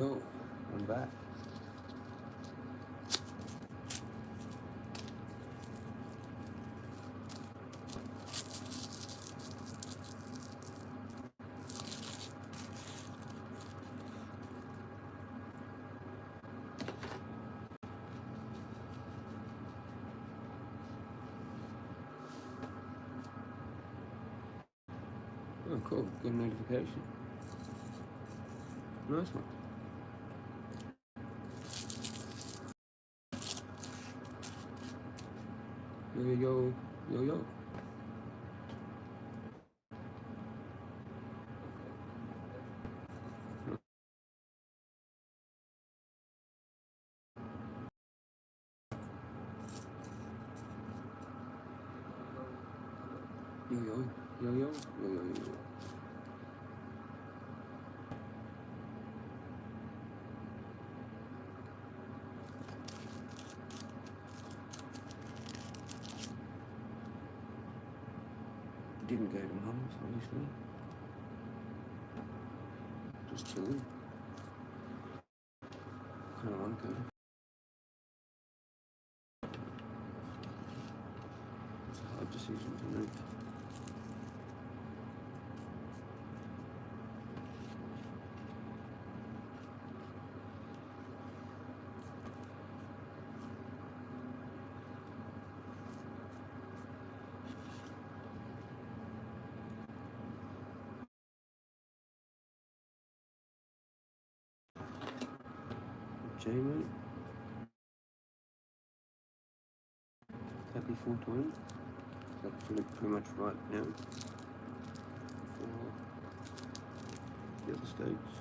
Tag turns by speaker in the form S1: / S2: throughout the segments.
S1: Yo, I'm back. Oh, cool. Good notification. Nice one. Yo, yo, yo, yo, yo. Yo, yo, yo, yo, yo, yo, yo. Didn't go to mum's, obviously. Just chilling. Kind of want to go. It's a hard decision to make. Jamie, happy 420. That's feeling pretty much right now for the other states.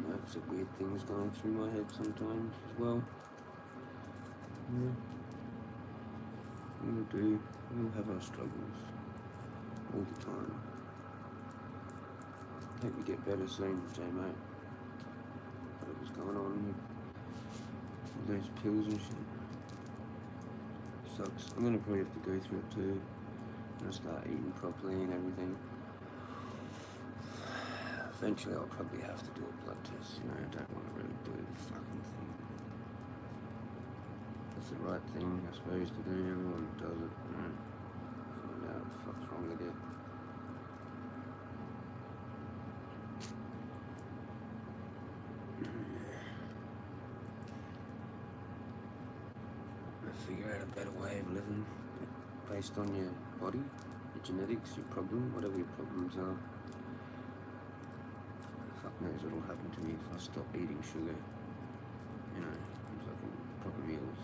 S1: Lots of weird things going through my head sometimes as well. Yeah. We all do. We all have our struggles all the time. Hope you get better soon, J-Mate. Whatever's going on with those pills and shit. Sucks. I'm gonna probably have to go through it too. I'm gonna start eating properly and everything. Eventually I'll probably have to do a blood test, you know, I don't want to really do the fucking thing. That's the right thing, I suppose, to do. Everyone does it, you know. Find out what the fuck's wrong with it. Figure out a better way of living based on your body, your genetics, your problem, whatever your problems are. Fuck knows what'll happen to me if I stop eating sugar, you know, fucking proper meals.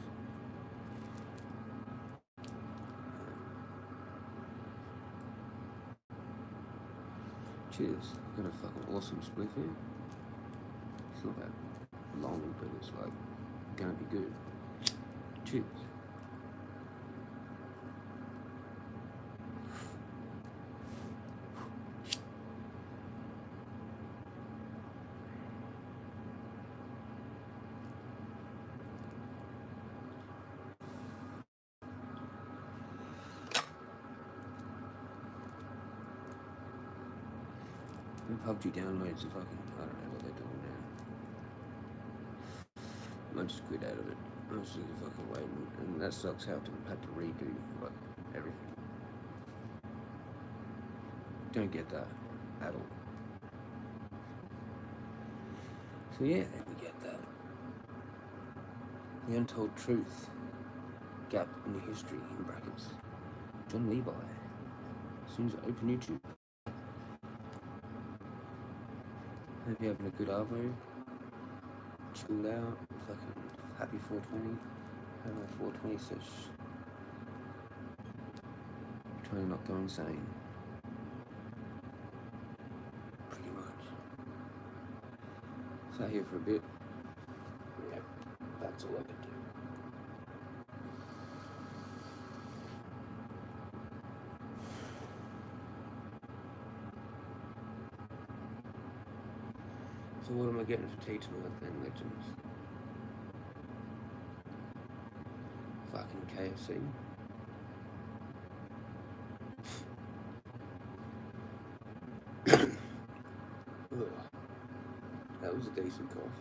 S1: Cheers, got a fucking awesome spliff here. It's not that long, but it's like gonna be good. Cheers. PUBG downloads are fucking, I don't know what they're doing now. I just quit out of it. I was sick of fucking waiting, and that sucks how to have to redo like everything. Don't get that at all. So yeah, we get that. The Untold Truth Gap in the History, in brackets. John Levi. As soon as I open YouTube. Hope you're having a good arvo. Chilled out. Fucking happy 420. Having a 420 sesh. Trying not to go insane. Pretty much. Sat here for a bit. Yeah, that's all I can do. So what am I getting for tea tonight then, legends? Fucking KFC. Ugh. That was a decent cough.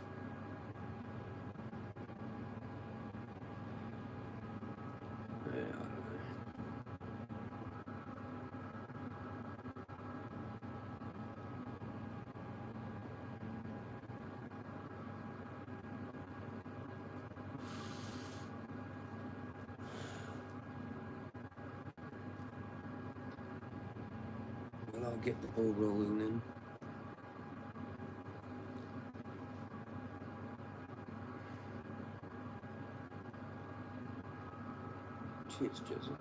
S1: Yeah, I don't know. Well, I'll get the ball rolling then. Cheers, Jezza.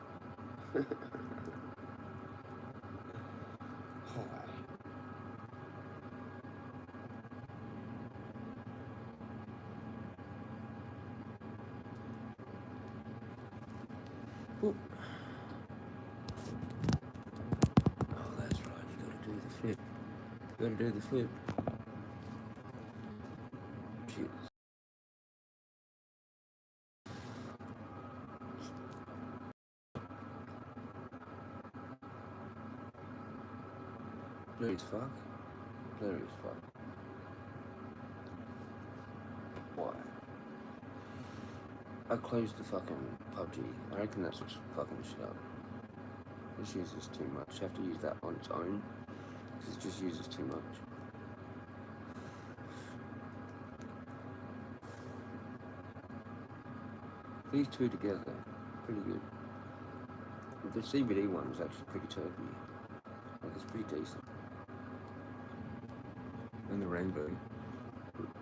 S1: Hi. Oop. Oh, that's right. You gotta do the flip. You gotta do the flip. Cheers. Blurry as fuck. Blurry as fuck. Why? I closed the fucking PUBG. I reckon that's what's fucking shit up. This uses too much. You have to use that on its own, because it just uses too much. These two together, pretty good. The CBD one is actually pretty turkey. Like, it's pretty decent. And the rainbow.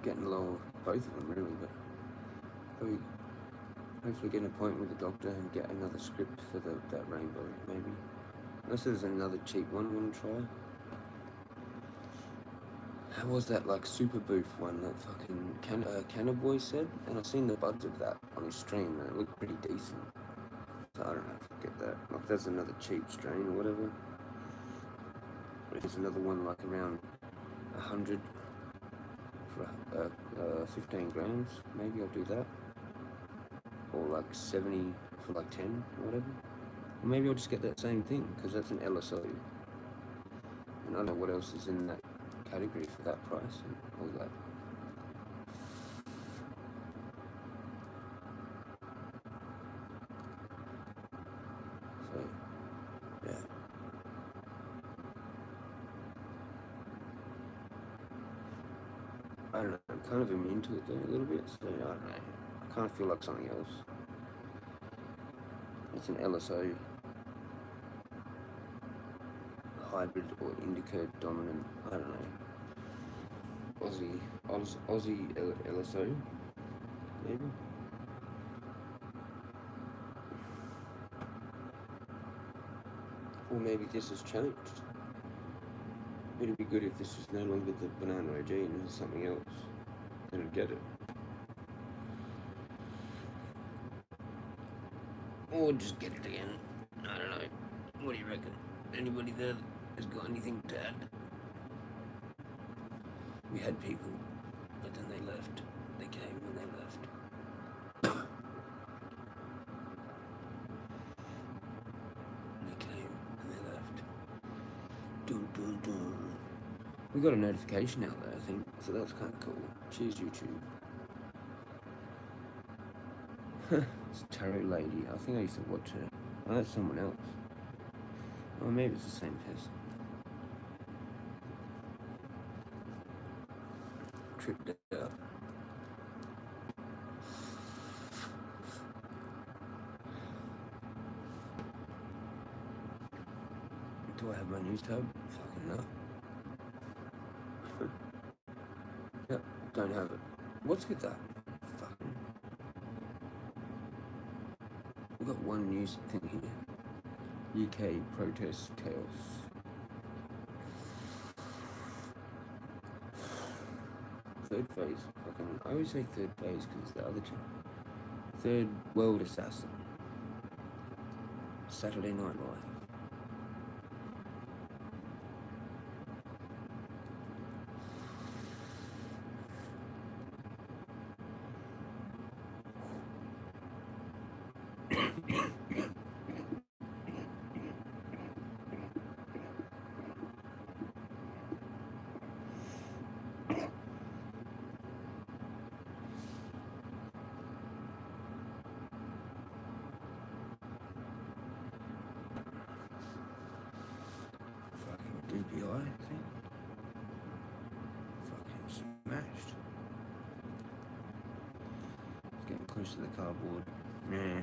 S1: Getting low, both of them really, but hopefully get an appointment with the doctor and get another script for that rainbow, maybe. Unless there's another cheap one I want to try. How was that, like, super boof one that fucking Cannaboy said? And I've seen the buds of that on his stream and it looked pretty decent. So I don't know if I'll get that. Like, there's another cheap strain or whatever. If there's another one like around 100 for 15 grams, maybe I'll do that. Or like 70 for like 10 or whatever. Or maybe I'll just get that same thing, because that's an LSO. And I don't know what else is in that category for that price and all that. So, yeah. I don't know, I'm kind of immune to it though, a little bit, so I don't know. I kind of feel like something else. It's an LSO hybrid or indica dominant, I don't know. Aussie LSO, maybe? Or maybe this has changed. It'd be good if this was no longer the banana OG and this is something else. Then I'd get it. Or just get it again. I don't know. What do you reckon? Anybody there has got anything to add? We had people, but then they left. They came and they left. They came and they left. Dun, dun, dun. We got a notification out there, I think, so that's kind of cool. Cheers, YouTube. It's Tarot Lady. I think I used to watch her. Oh, that's someone else. Or maybe it's the same person. Tripped out. Do I have my news tab? Fucking no. Yep, don't have it. What's with that? Fucking. We've got one news thing here. UK protest chaos. Third phase. Fucking. I always say third phase because it's the other two. Third World Assassin. Saturday Night Live. DPI, I think. Fucking smashed. It's getting close to the cardboard. Nah.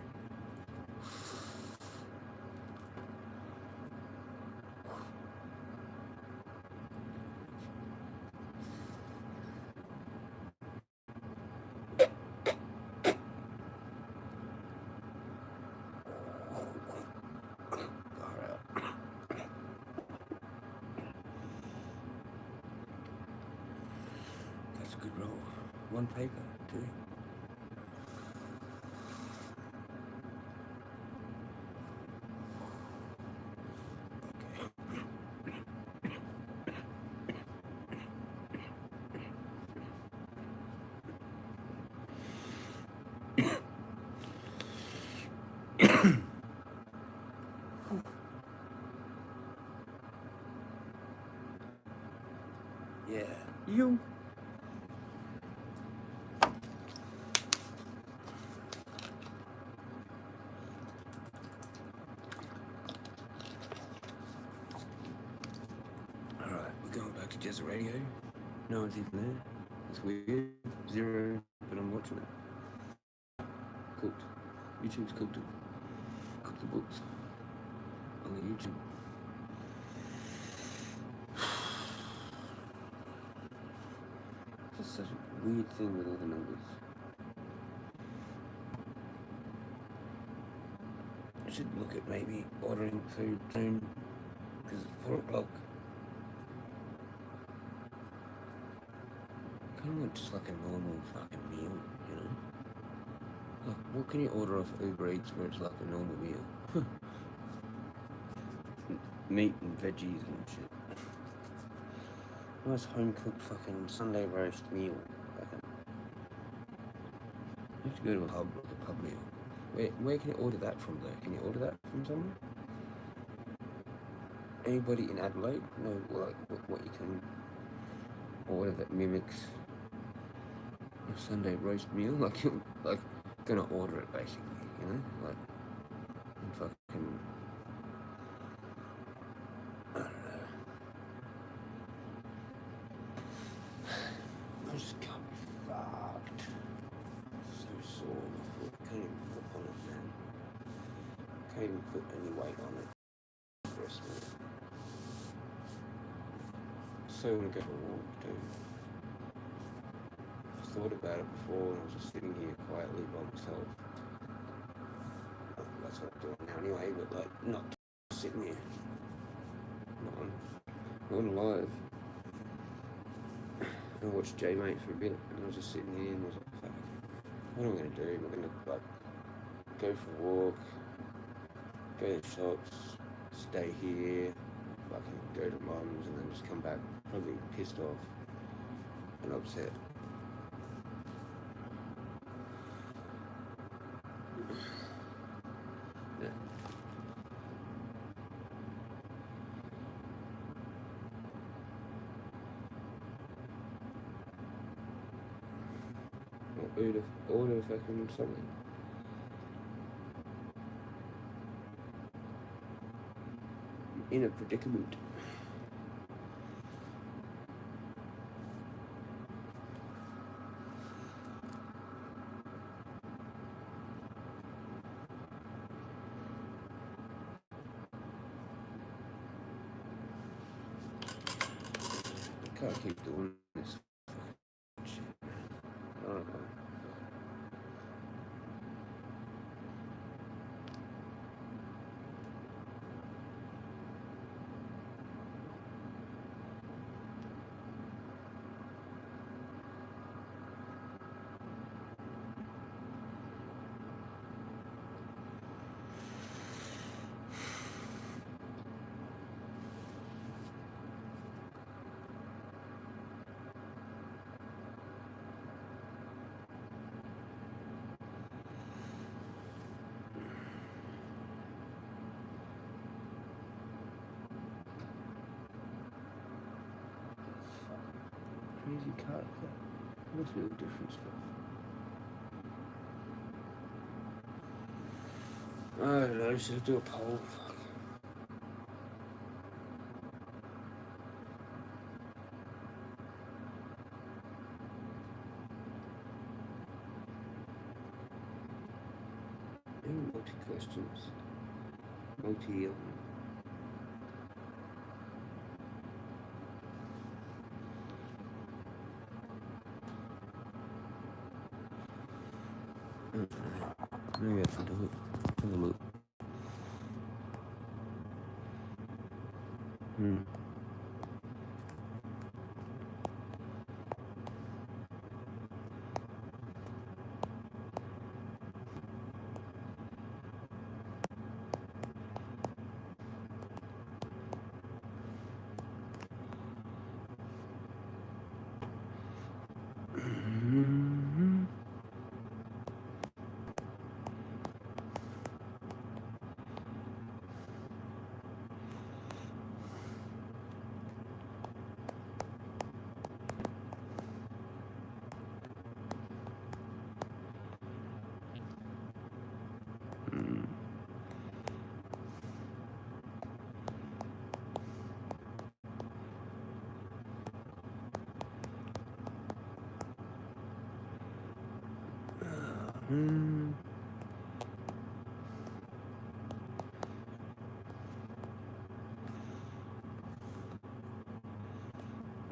S1: That's a good roll. One paper, too. Yeah. You. Alright, we're going back to Jezza Radio. No one's even there. It's weird. Zero, but I'm watching it. Cooked. YouTube's cooked it. Cooked the books on the YouTube. It's just such a weird thing with all the numbers. I should look at maybe ordering food soon because it's 4 o'clock. Kind of want just like a normal fucking meal, you know? Like, what can you order off Uber Eats where it's like a normal meal? Meat and veggies and shit. Nice home cooked fucking Sunday roast meal. Fucking. You have to go to a pub meal. Where can you order that from though? Can you order that from somewhere? Anybody in Adelaide know like what you can order that mimics a Sunday roast meal? Like you're like gonna order it basically, you know? Like and fucking I don't know. I just can't be fucked. So sore my foot. Can't even put on it, man. Can't even put any weight on it. Rest me. So wanna go for a walk, dude. I thought about it before and I was just sitting here quietly by myself. That's what I'm doing now anyway, but like not sitting here. Not on live. I watched J-Mate for a bit and I was just sitting here and I was like, fuck, what am I gonna do? Am I gonna like go for a walk, go to the shops, stay here, fucking go to mum's and then just come back probably pissed off and upset. Yeah. Order fucking something. In a predicament. I can't keep doing this shit. I don't know. Crazy cut. Must be all different stuff. I don't know, should I do a poll? Fuck. questions. Multi. Maybe I can do it. Have a look.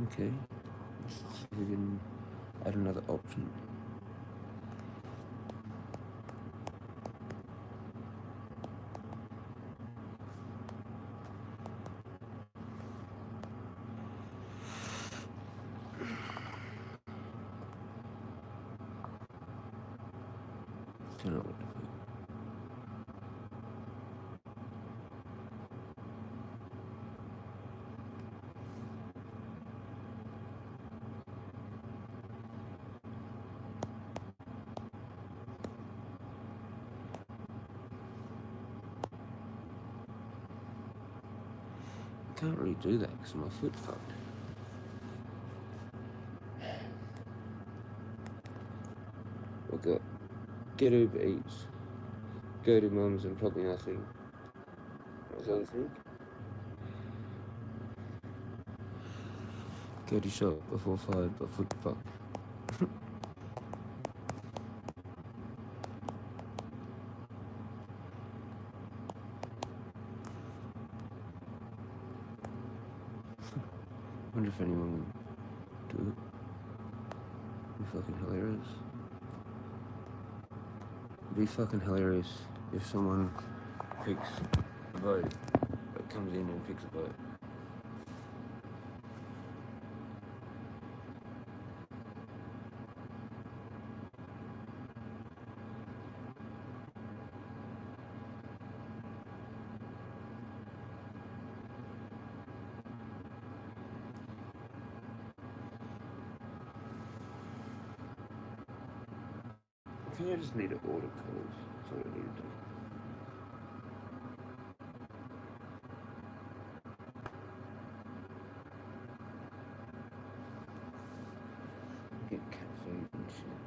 S1: Okay. Let's see if we can add another option. Don't know what to put. Can't really do that because my foot fucked. I've got get Uber Eats, go to Mum's and probably nothing. What's the other thing? Go to shop before 5 but foot fucked. Wonder if anyone would do it. It'd be fucking hilarious. It'd be fucking hilarious if someone picks a boat, but comes in and picks a boat. I think I just need to order colours. That's what I need to do. Get cat food and shit.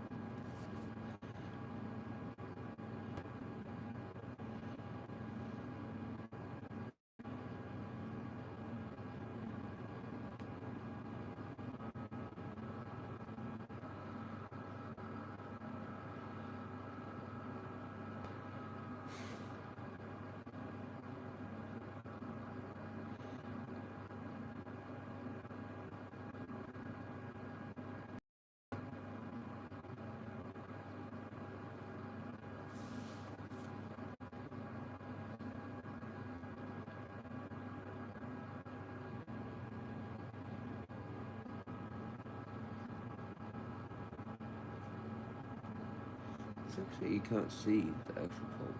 S1: It's actually, you can't see the actual pole.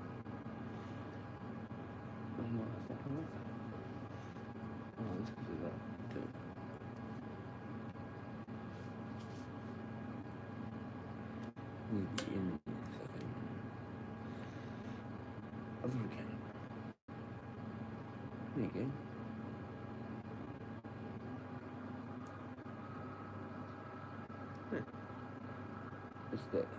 S1: I'm not fucking with that. Oh, let's do that too. Maybe in fucking other account. There you go. Huh. It's there.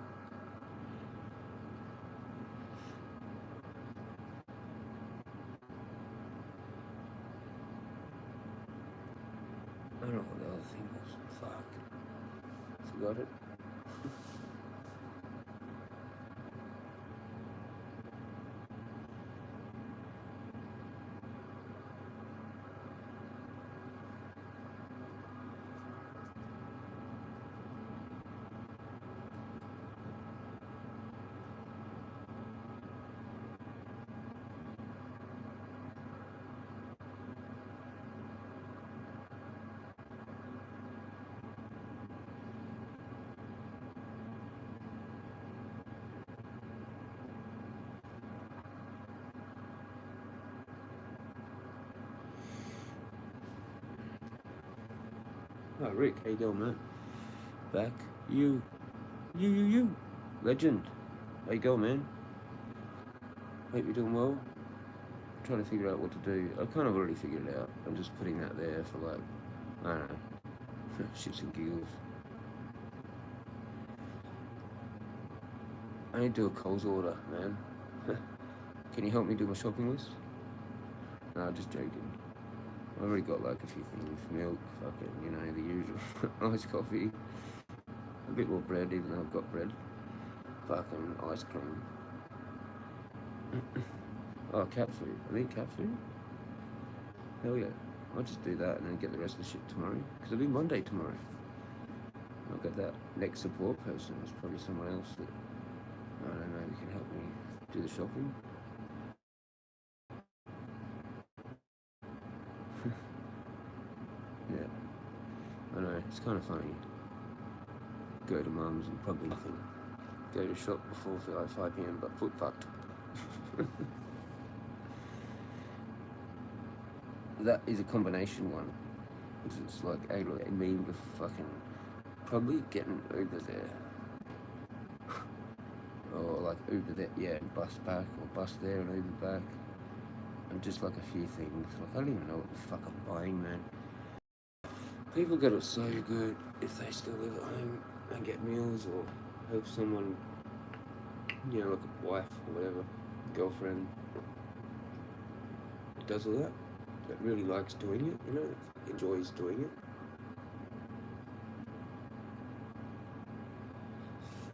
S1: I don't know what the other thing was. Fuck. Forgot it. Oh, Rick, how you going, man? Back. You. Legend. How you going, man? Hope you're doing well. I'm trying to figure out what to do. I kind of already figured it out. I'm just putting that there for like, I don't know, shits and giggles. I need to do a Coles order, man. Can you help me do my shopping list? Nah, just joking. I've already got like a few things. Milk, fucking, you know, the usual. Iced coffee. A bit more bread, even though I've got bread. Fucking ice cream. Oh, cat food. I need cat food? Hell yeah. I'll just do that and then get the rest of the shit tomorrow. Because it'll be Monday tomorrow. I'll get that next support person. It's probably someone else that, I don't know, can help me do the shopping. Yeah. I know, it's kind of funny. Go to mum's and probably nothing. Go to shop before 5 p.m. but foot fucked. That is a combination one. It's like a meme of fucking probably getting Uber there. Or like Uber there, yeah, bus back, or bus there and Uber back. And just like a few things. Like I don't even know what the fuck I'm buying, man. People get it so good if they still live at home and get meals or have someone, you know, like a wife or whatever, girlfriend, that does all that really likes doing it, you know, enjoys doing it.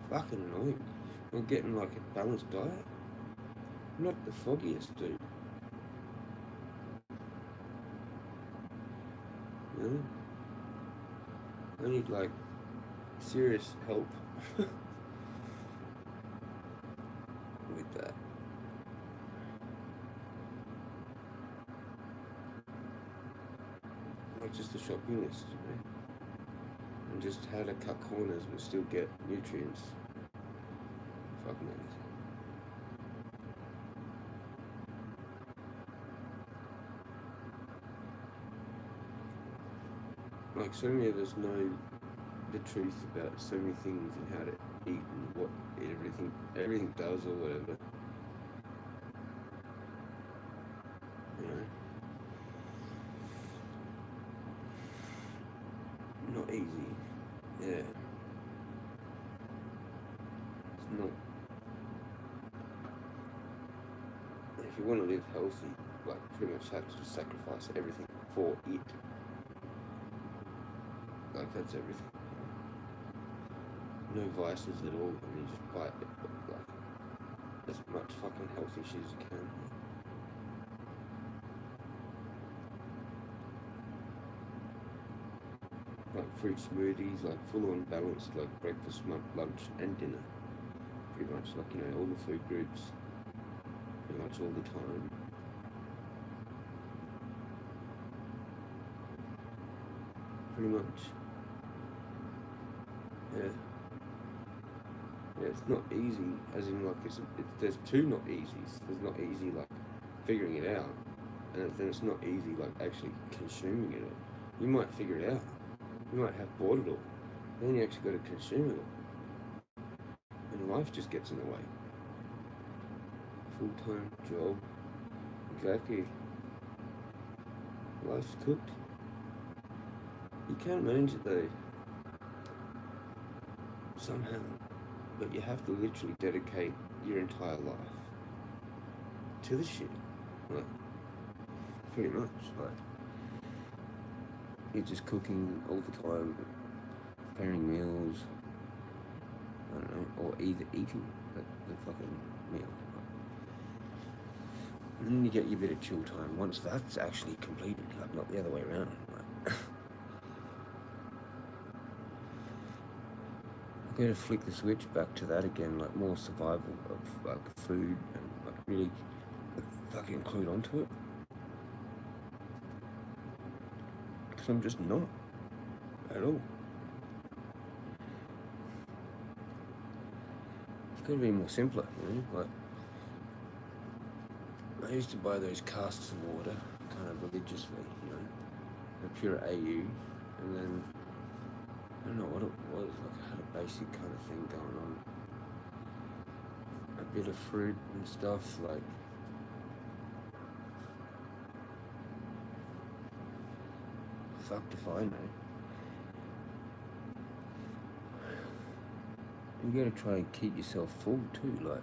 S1: Fucking annoying. We're getting like a balanced diet. I'm not the foggiest dude. You know? I need like serious help with that. Like just a shopping list, you know? And just how to cut corners but still get nutrients. Fuck knows. Like so many of us know the truth about so many things and how to eat and what everything does or whatever. You know? Not easy. Yeah. It's not. If you want to live healthy, like pretty much have to just sacrifice everything for it. Like that's everything. No vices at all, and you just buy like as much fucking healthy shit as you can. Like fruit smoothies, like full on balanced, like breakfast, lunch, and dinner. Pretty much, like, you know, all the food groups, pretty much all the time. Pretty much. Yeah. Yeah, it's not easy, as in like there's two not easies. There's not easy like figuring it out, and then it's not easy like actually consuming it. You might figure it out. You might have bought it all. Then you actually got to consume it all, and life just gets in the way. Full-time job. Exactly. Life's cooked. You can manage it though. Somehow. But you have to literally dedicate your entire life to the shit. Like, pretty much. Like, you're just cooking all the time, preparing meals, I don't know, or either eating the fucking meal. And then you get your bit of chill time once that's actually completed, like not the other way around. Like, I'm going to flick the switch back to that again, like more survival of like food and like really fucking clued onto it. Because I'm just not at all. It's got to be more simpler, you know? Like, I used to buy those casks of water kind of religiously, you know, the pure AU, and then I don't know what it was, like I had a basic kind of thing going on. A bit of fruit and stuff, like fucked if I know. You gotta try and keep yourself full too, like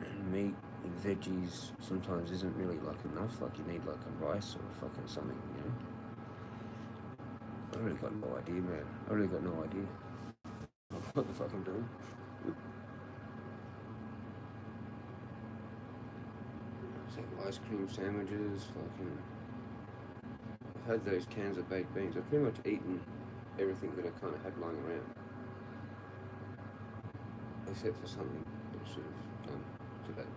S1: and meat and veggies sometimes isn't really like enough, like you need like a rice or fucking something, you know? I really got no idea, man. I really got no idea what the fuck I'm doing. It's like ice cream sandwiches, fucking. I've had those cans of baked beans. I've pretty much eaten everything that I kind of had lying around, except for something that I should have done today.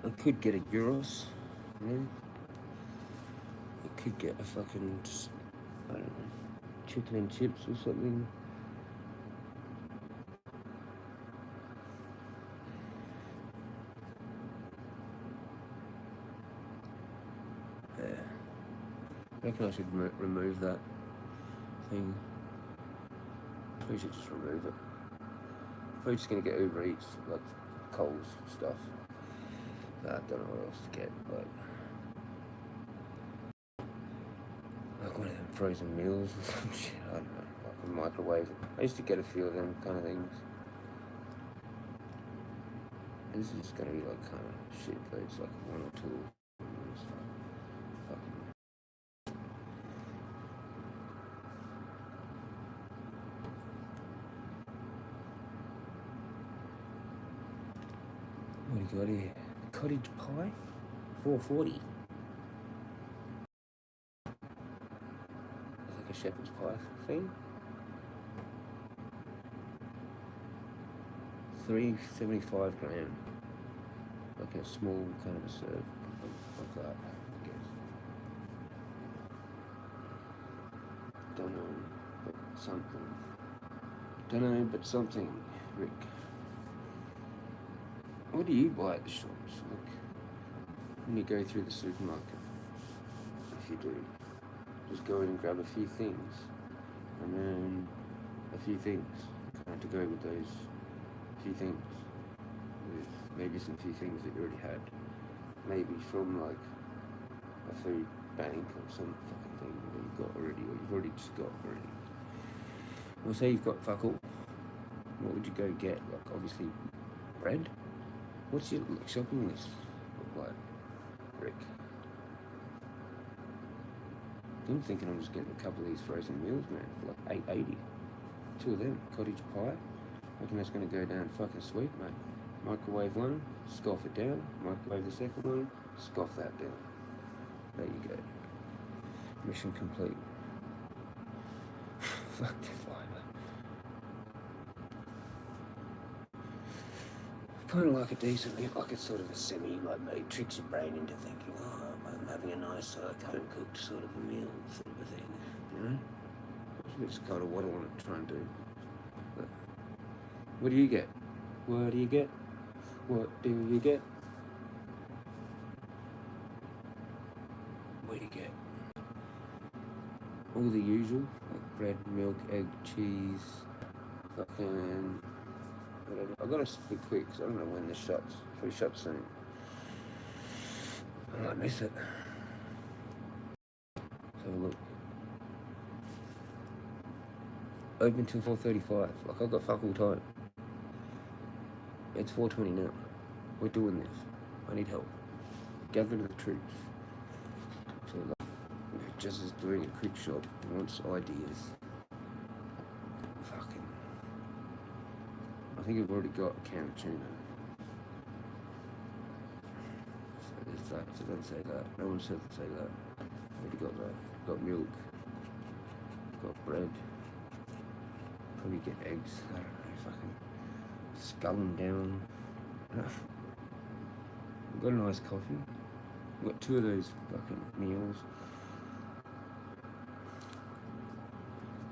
S1: I could get a gyros, you know? I could get a fucking, just, I don't know, chicken and chips or something. Yeah. I reckon I should remove that thing. We should just remove it. We're just gonna get Uber Eats, like Coles stuff. I don't know what else to get, like one of them frozen meals or some shit. I don't know, like a microwave. I used to get a few of them kind of things. This is just gonna be like kind of shit, though. It's like one or two. It's like fucking. What do you got here? Cottage pie, $4.40. It's like a shepherd's pie thing. $3.75. Like a small kind of a serve of that, I guess. Don't know, but something. Don't know, but something, Rick. What do you buy at the shops? Like, when you go through the supermarket, if you do, just go in and grab a few things, and then a few things, kind of to go with those few things, with maybe some few things that you already had, maybe from like a food bank or some fucking thing that you've got already, or you've already just got already. Well, say you've got fuck all, what would you go get? Like, obviously, bread? What's your like, shopping list look like, Rick? I'm thinking I'm just getting a couple of these frozen meals, man, for like $8.80. Two of them, cottage pie. I reckon that's gonna go down fucking sweet, mate. Microwave one, scoff it down. Microwave the second one, scoff that down. There you go. Mission complete. Fuck the fibre. Kind of like a decent meal, like it's sort of a semi, like it tricks your brain into thinking, oh, I'm having a nice home-cooked sort of a meal, sort of a thing, you know? Which is kind of what I want to try and do. But what do you get? What do you get? What do you get? What do you get? All the usual, like bread, milk, egg, cheese, fucking whatever. I gotta be quick because I don't know when this shuts. If it shuts soon, I might miss it. Let's have a look. Open till 4:35. Like I've got fuck all time. It's 4:20 now. We're doing this. I need help. Gather the troops. So like, Jezza's doing a quick shop. He wants ideas. Fucking. I think I've already got a can of tuna. So there's that. So don't say that. No one said to say that. Already got that. Got milk. Got bread. Probably get eggs. I don't know. Fucking scull them down. I've got a nice coffee. I've got two of those fucking meals.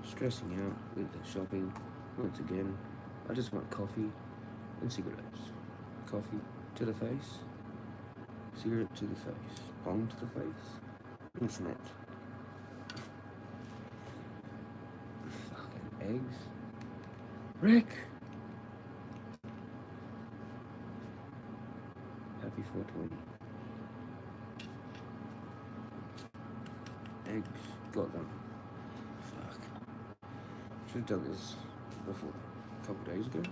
S1: stressing out with the shopping. Once again, I just want coffee and cigarettes. Coffee to the face, cigarette to the face, bong to the face, internet. Fucking eggs. Rick! Happy 420. Eggs. Got them. Fuck. Should have done this before. A couple days ago.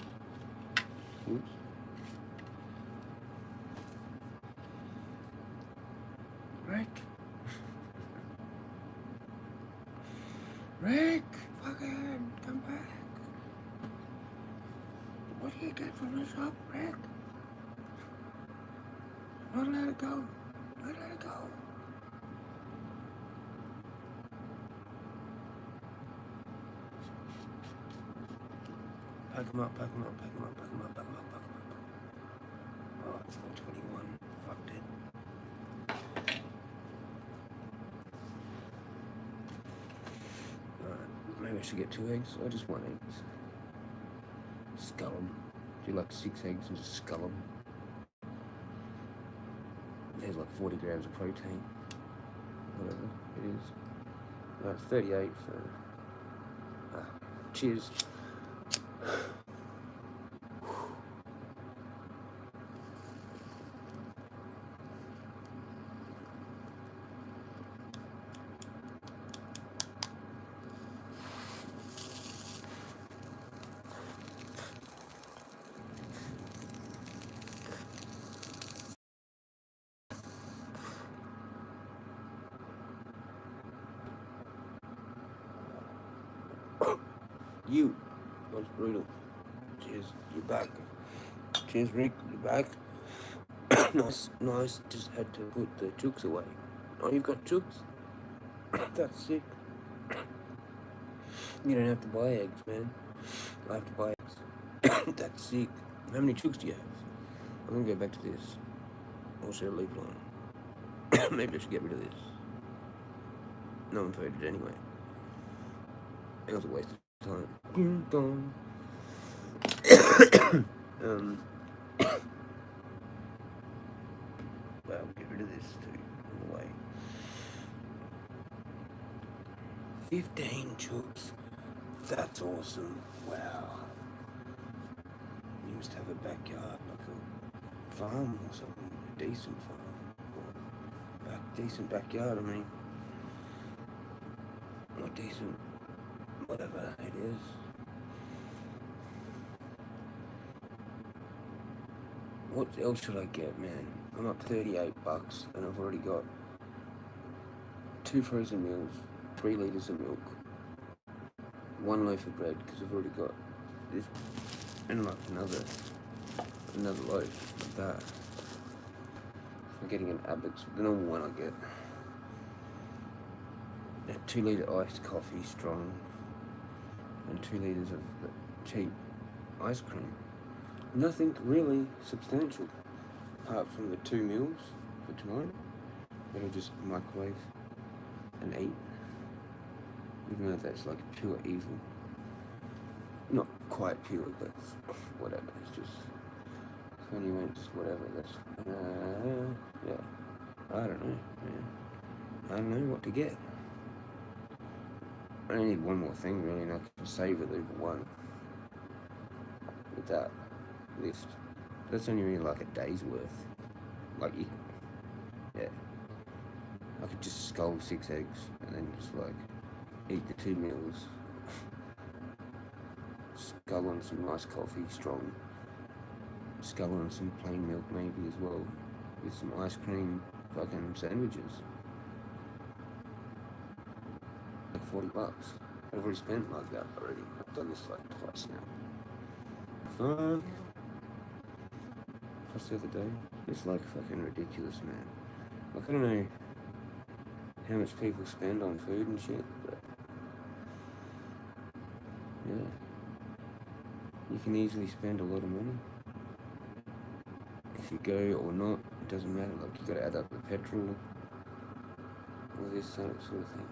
S1: Oops. Rick! Rick! Fucking come back! What do you get from the shop, Rick? Don't let it go. Don't let it go. Pack him up, pack him up, pack him up, pack him up, pack him up, pack him up. Oh, it's 421. Fucked it. Alright, maybe I should get 2 eggs. I just want eggs. Skull them. Do like 6 eggs and just skull them. There's like 40 grams of protein. Whatever it is. It's 38 for... cheers. You. That was brutal. Cheers. You're back. Cheers, Rick. You're back. Nice. Just had to put the chooks away. Oh, you've got chooks? That's sick. You don't have to buy eggs, man. I have to buy eggs. That's sick. How many chooks do you have? I'm gonna go back to this. Or should I leave it on? Maybe I should get rid of this. No one voted anyway. It was a waste of time. Gone. Well, get rid of this too, in a way. 15 chooks. That's awesome. Wow. You must have a backyard, like a farm or something. A decent farm. Or decent backyard, I mean. Or decent, whatever it is. What else should I get, man? I'm up $38 and I've already got 2 frozen meals, 3 litres of milk, 1 loaf of bread, because I've already got this, and like another loaf like that. I'm getting an Abbott's, the normal one I get. A 2 litre iced coffee, strong, and 2 litres of cheap ice cream. Nothing really substantial, apart from the 2 meals for tomorrow that I'll just microwave and eat, even though that's like pure evil. Not quite pure, but whatever, it's just, when you went just whatever, that's, yeah, I don't know, man. I don't know what to get. I only need one more thing really, and I can save it over one with that list. That's only really like a day's worth. Like, yeah. I could just skull 6 eggs and then just like eat the 2 meals. Skull on some nice coffee, strong. Skull on some plain milk maybe as well, with some ice cream, fucking sandwiches. Like $40. I've already spent like that already. I've done this like twice now. Plus the other day. It's like fucking ridiculous, man. Like, I don't know how much people spend on food and shit, but yeah. You can easily spend a lot of money. If you go or not, it doesn't matter. Like, you gotta add up the petrol, all this sort of thing.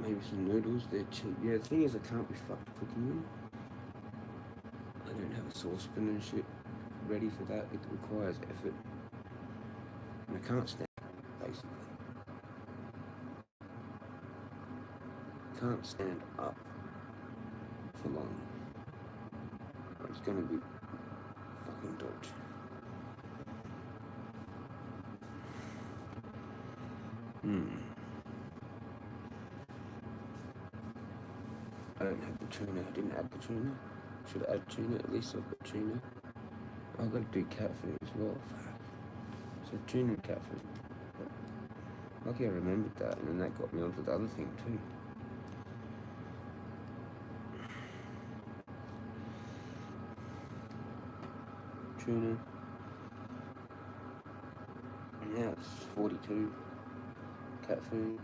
S1: Maybe some noodles, they're cheap. Yeah, the thing is I can't be fucked cooking them. I don't have a saucepan and shit ready for that. It requires effort. And I can't stand basically. Can't stand up for long. It's gonna be fucking dodge. I don't have the tuna. I didn't add the tuna. Should I add tuna? At least I've got tuna. I've got to do cat food as well. So tuna and cat food. Lucky I remembered that, and then that got me onto the other thing too. Tuna. And now it's 42. Cat food.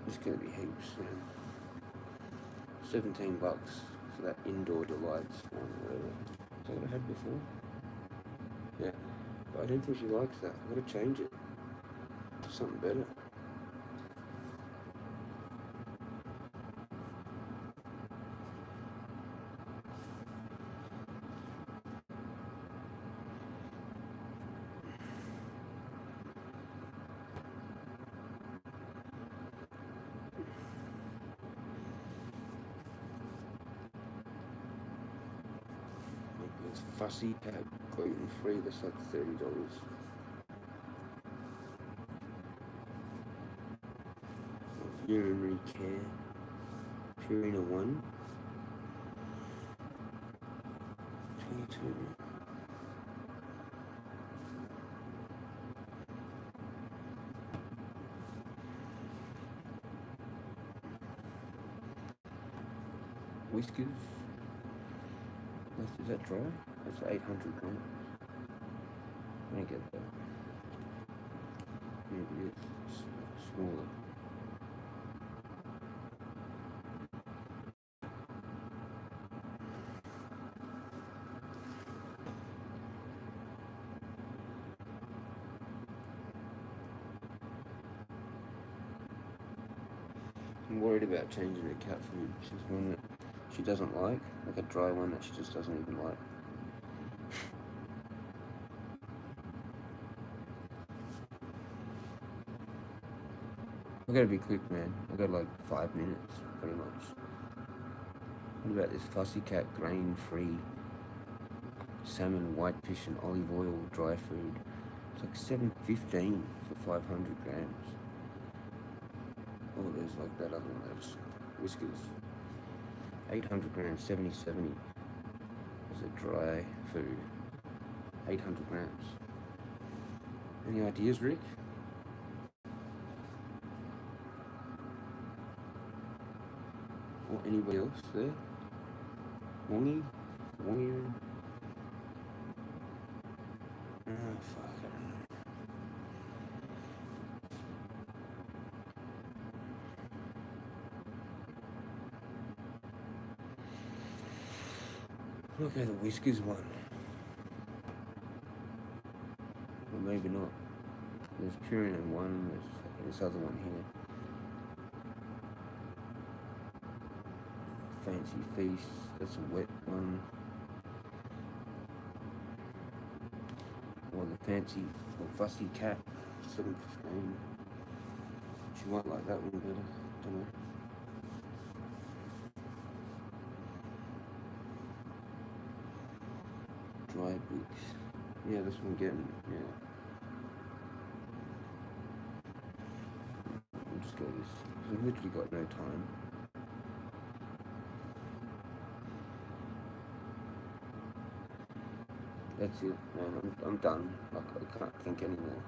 S1: It's gonna be heaps. You know. $17 for that indoor delights one or whatever. Is that what I had before? Yeah. But I don't think she likes that. I've got to change it to something better. It's fussy cat, gluten free, that's like $30. Urinary care, Purina 1, 22. Whiskers, is that dry? That's 800 grams. I'm gonna get that. Maybe it's smaller. I'm worried about changing her cat food. She's one that she doesn't like a dry one that she just doesn't even like. I gotta be quick, man. I got like 5 minutes, pretty much. What about this fussy cat grain-free salmon, whitefish, and olive oil dry food? It's like $7.15 for 500 grams. Oh, there's like that other one. There's Whiskers. 800 grams, 70. There's a dry food. 800 grams. Any ideas, Rick? Or anybody else there? Wongy? Wongy? Fuck, I don't know. Look at the Whiskers one. Or maybe not. There's Purina 1, there's this other one here. Fancy Feast, that's a wet one. Or the fancy or fussy cat, $7.15. She might like that one better, don't know. Dry books. Yeah, this one getting, yeah. I'll just go this. I've literally got no time. That's it, man. I'm done. I can't think anymore.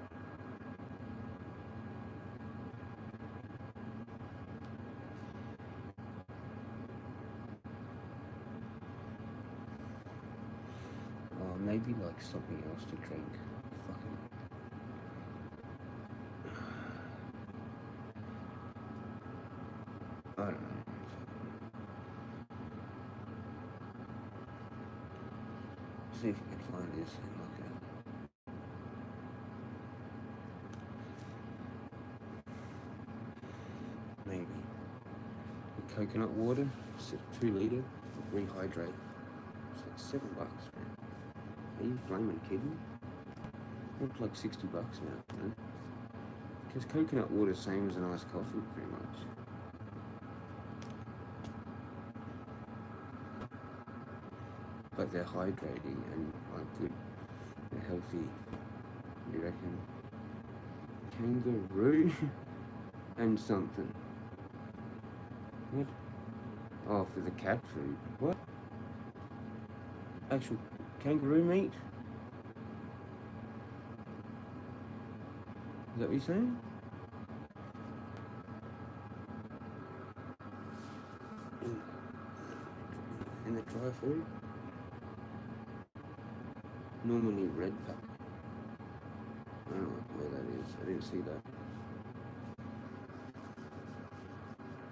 S1: Maybe like something else to drink. Fucking. I don't know. See if I can find this in like coconut water, it's 2 litre, rehydrate. It's like $7, man. Are you flaming kidding? It's like $60 now, man. Because coconut water is the same as an iced coffee, pretty much. But they're hydrating and like good, they're healthy. You reckon? Kangaroo and something. What? Oh, for the cat food. What? Actual kangaroo meat? Is that what you're saying? In the dry food? Normally red pack. I don't know where that is. I didn't see that.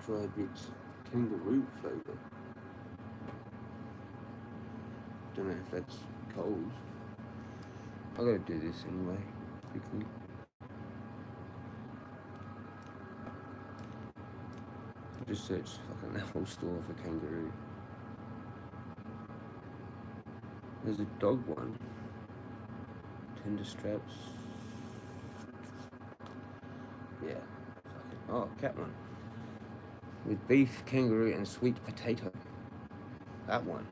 S1: Dry bits. Kangaroo flavour. Don't know if that's cold. I gotta do this anyway, quickly. I just searched fucking Apple store for kangaroo. There's a dog one. Tender straps. Yeah. Fucking, oh, cat one. With beef, kangaroo, and sweet potato. That one.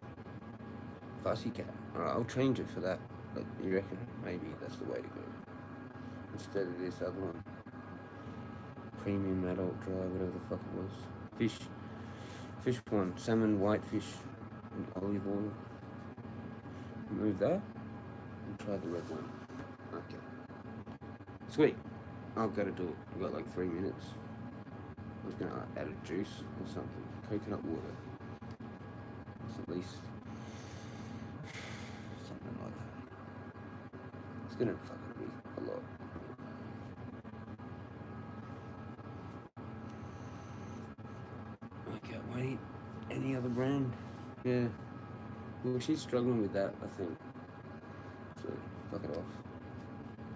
S1: Fussy cat. Alright, I'll change it for that. Like, you reckon? Maybe that's the way to go. Instead of this other one. Premium adult dry, whatever the fuck it was. Fish one. Salmon, whitefish, and olive oil. Remove that. And try the red one. Okay. Sweet. I've got to do it. I've got like 3 minutes. I was going to add a juice or something. Coconut water. It's at least something like that. It's going to fucking be a lot. I can't wait. Any other brand? Yeah. Well, she's struggling with that, I think. So, fuck it off.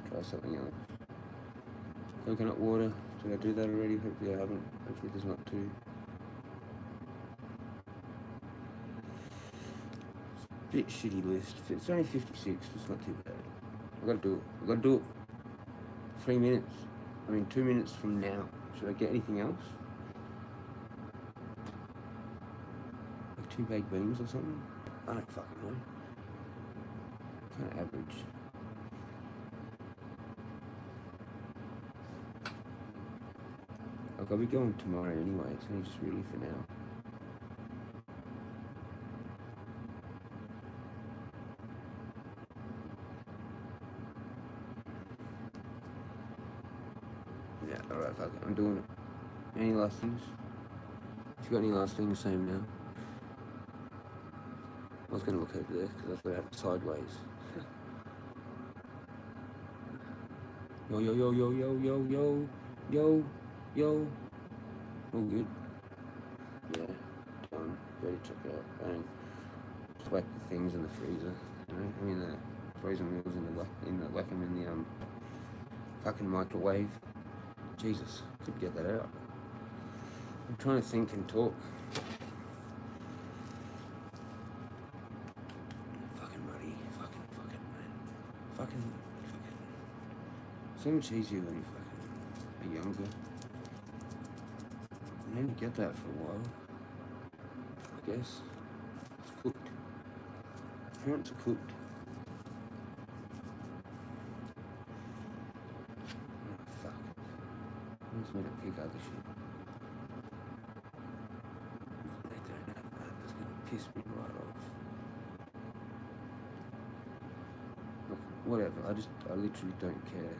S1: Try something else. Coconut water. Did I do that already? Hopefully I haven't. Hopefully there's not too. It's a bit shitty list. It's only 56. It's not too bad. I gotta do it. I gotta do it. 3 minutes. I mean, 2 minutes from now. Should I get anything else? Like 2 baked beans or something? I don't fucking know. Kind of average. Like, I'll be going tomorrow anyway. It's only just really for now. Yeah, alright, fuck it. I'm doing it. Any last things? If you got any last things, say them now. I was going to look over there because I've got it sideways. Yo, yo, yo, yo, yo, yo, yo, yo, yo. All good. Yeah, done. Ready to check out. Bang. Just whack the things in the freezer. You know, I mean the frozen meals whack them in the fucking microwave. Jesus, could get that out. I'm trying to think and talk. So much easier when you fucking are younger. And then you get that for a while. I guess. It's cooked. Parents are cooked. Oh, fuck. I just made a pick other shit. They don't have that. It's gonna piss me right off. Look, whatever. I literally don't care.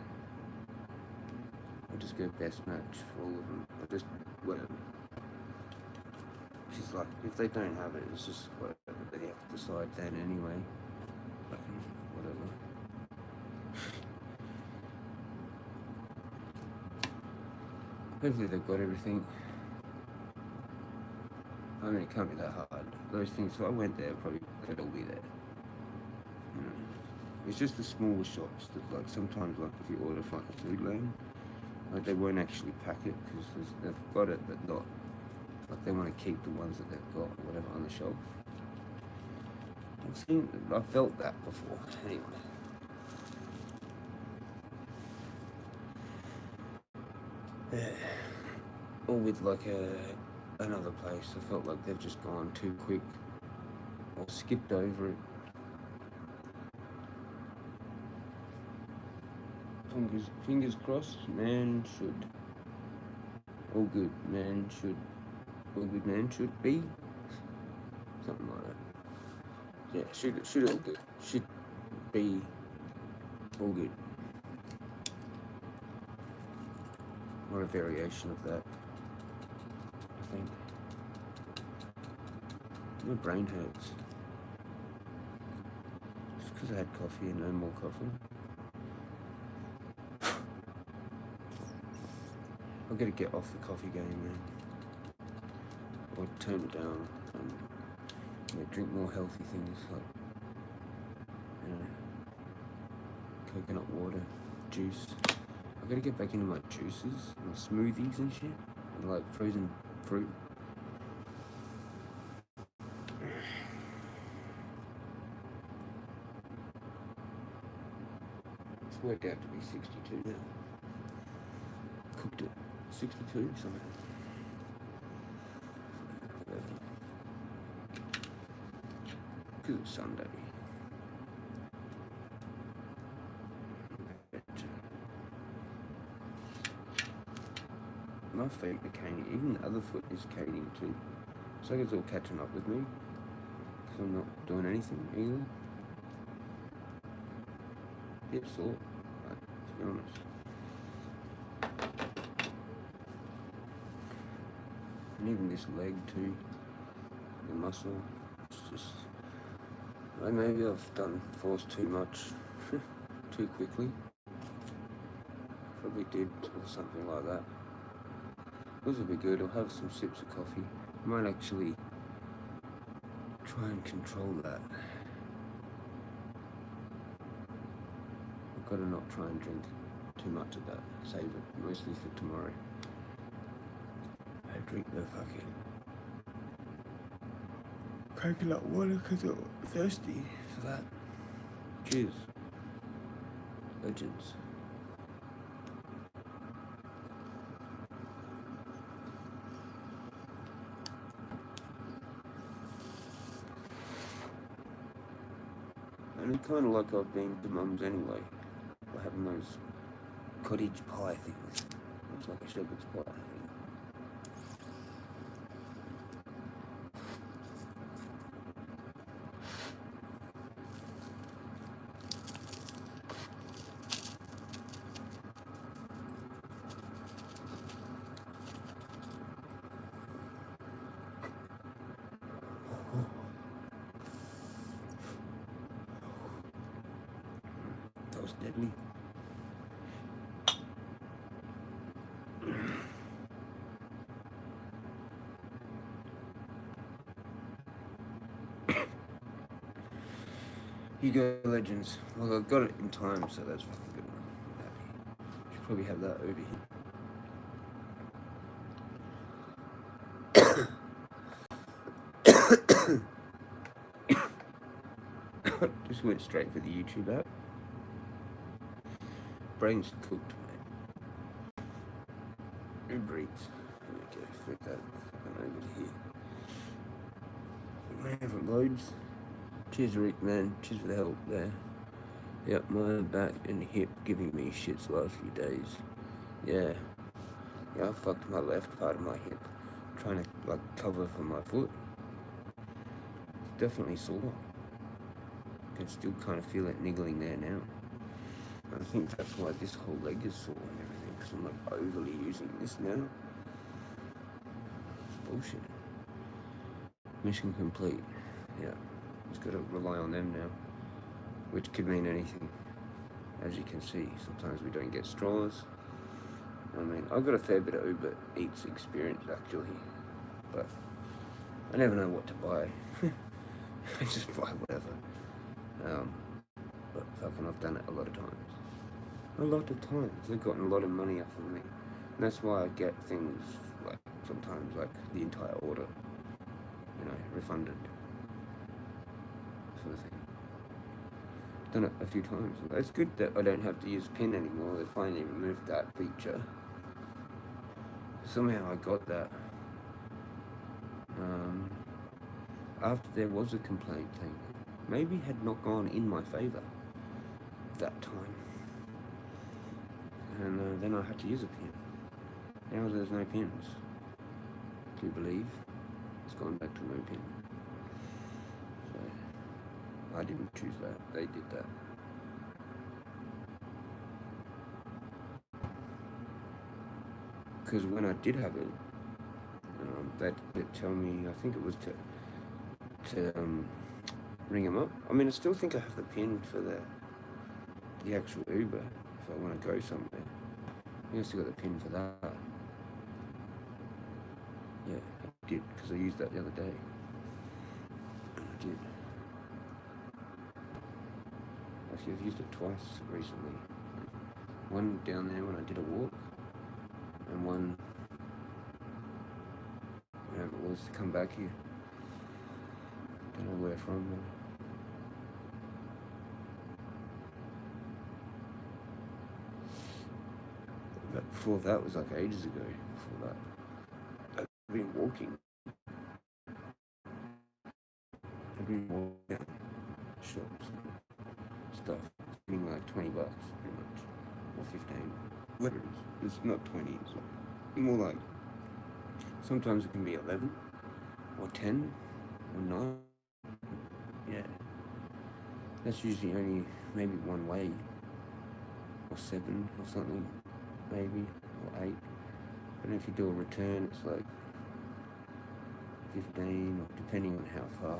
S1: Just go best match for all of them. Or just whatever. She's like, if they don't have it, it's just whatever. They have to decide then anyway. Fucking whatever. Hopefully they've got everything. I mean, it can't be that hard. Those things, if I went there, probably they'd all be there. You know, it's just the smaller shops that, like, sometimes, like, if you order from like a food lane, like, they won't actually pack it because they've got it, but not Like they want to keep the ones that they've got or whatever on the shelf. I've felt that before. Anyway. Yeah. Or with like another place, I felt like they've just gone too quick or skipped over it. Fingers crossed, man should. All good, man should. All good, man should be. Something like that. Yeah, should all good. Should be all good. Or a variation of that, I think. My brain hurts. Just because I had coffee and no more coffee. I've got to get off the coffee game, man. Or turn it down and drink more healthy things like, coconut water, juice. I've got to get back into my juices, my smoothies and shit, and like frozen fruit. It's worked out to be 62 now. Cooked it 62 something. Because it's Sunday. My feet are caning. Even the other foot is caning too. It's like it's all catching up with me. Because I'm not doing anything either. Bit sore, to be honest. And even this leg too. The muscle. It's just... maybe I've forced too much too quickly. Probably did, or something like that. This will be good. I'll have some sips of coffee. I might actually try and control that. I've got to not try and drink too much of that. Save it mostly for tomorrow. I drink the fucking coconut water because I'm thirsty for that. Cheers. Legends. And it's kind of like I've been to Mum's anyway, by having those cottage pie things. It's like a shepherd's pie thing. That was deadly. You go, legends. Well, I got it in time, so that's fucking good enough. I'm happy. Should probably have that over here. Just went straight for the YouTube app. Brain's cooked, mate. Who breathes? Okay, flick that over to here. Man, if it loads. Cheers, Rick, man. Cheers for the help there. Yep, my back and hip giving me shits the last few days. Yeah, I fucked my left part of my hip trying to like cover for my foot. It's definitely sore. I can still kind of feel it niggling there now. I think that's why this whole leg is sore and everything, because I'm like overly using this now. It's bullshit. Mission complete. Yeah. Just got to rely on them now, which could mean anything. As you can see, sometimes we don't get strollers. I mean, I've got a fair bit of Uber Eats experience actually, but I never know what to buy. I just buy whatever. But fucking, I've done it a lot of times. They've gotten a lot of money off of me. And that's why I get things like sometimes, like the entire order, refunded, sort of thing. Done it a few times. It's good that I don't have to use PIN anymore. They finally removed that feature. Somehow I got that. After there was a complaint thing. Maybe had not gone in my favour that time. And then I had to use a PIN. Now there's no pins. Do you believe? It's gone back to no PIN. So, I didn't choose that. They did that. Because when I did have it, they'd tell me, I think it was to ring them up. I mean, I still think I have the PIN for the actual Uber if I want to go somewhere. I think I still got the PIN for that. Yeah, I did, because I used that the other day. I did. Actually, I've used it twice recently. One down there when I did a walk, and one whenever it was to come back here. Don't know where from though. But before that was like ages ago. Before that, I've been walking. I've been walking shops, stuff, spending like $20 pretty much, or 15. Whatever it is. It's not 20. It's like, more like, sometimes it can be 11 or 10 or 9. Yeah. That's usually only maybe one way, or 7 or something, maybe, or 8. But if you do a return, it's like 15, or depending on how far.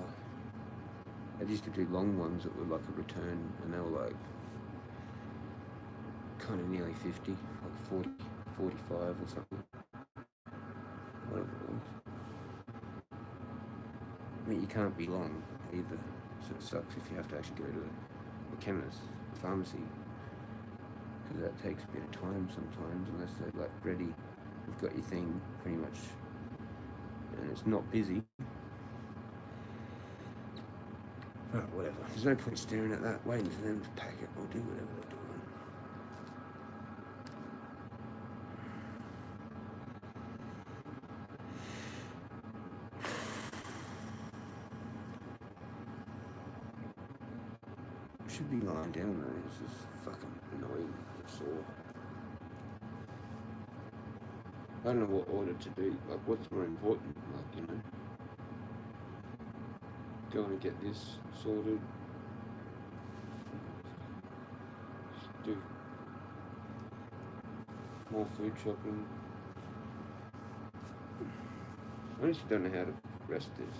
S1: I used to do long ones that were like a return, and they were like kind of nearly 50, like 40, 45 or something. Whatever it was. I mean, you can't be long either, so it sucks if you have to actually go to a chemist, a pharmacy, because that takes a bit of time sometimes, unless they're like ready, you've got your thing pretty much, and it's not busy. But whatever, there's no point staring at that, waiting for them to pack it or do whatever they're doing. I should be lying down though, this is fucking annoying, I'm sore. I don't know what order to do, like what's more important, like, going to get this sorted, do more food shopping. I honestly don't know how to rest this.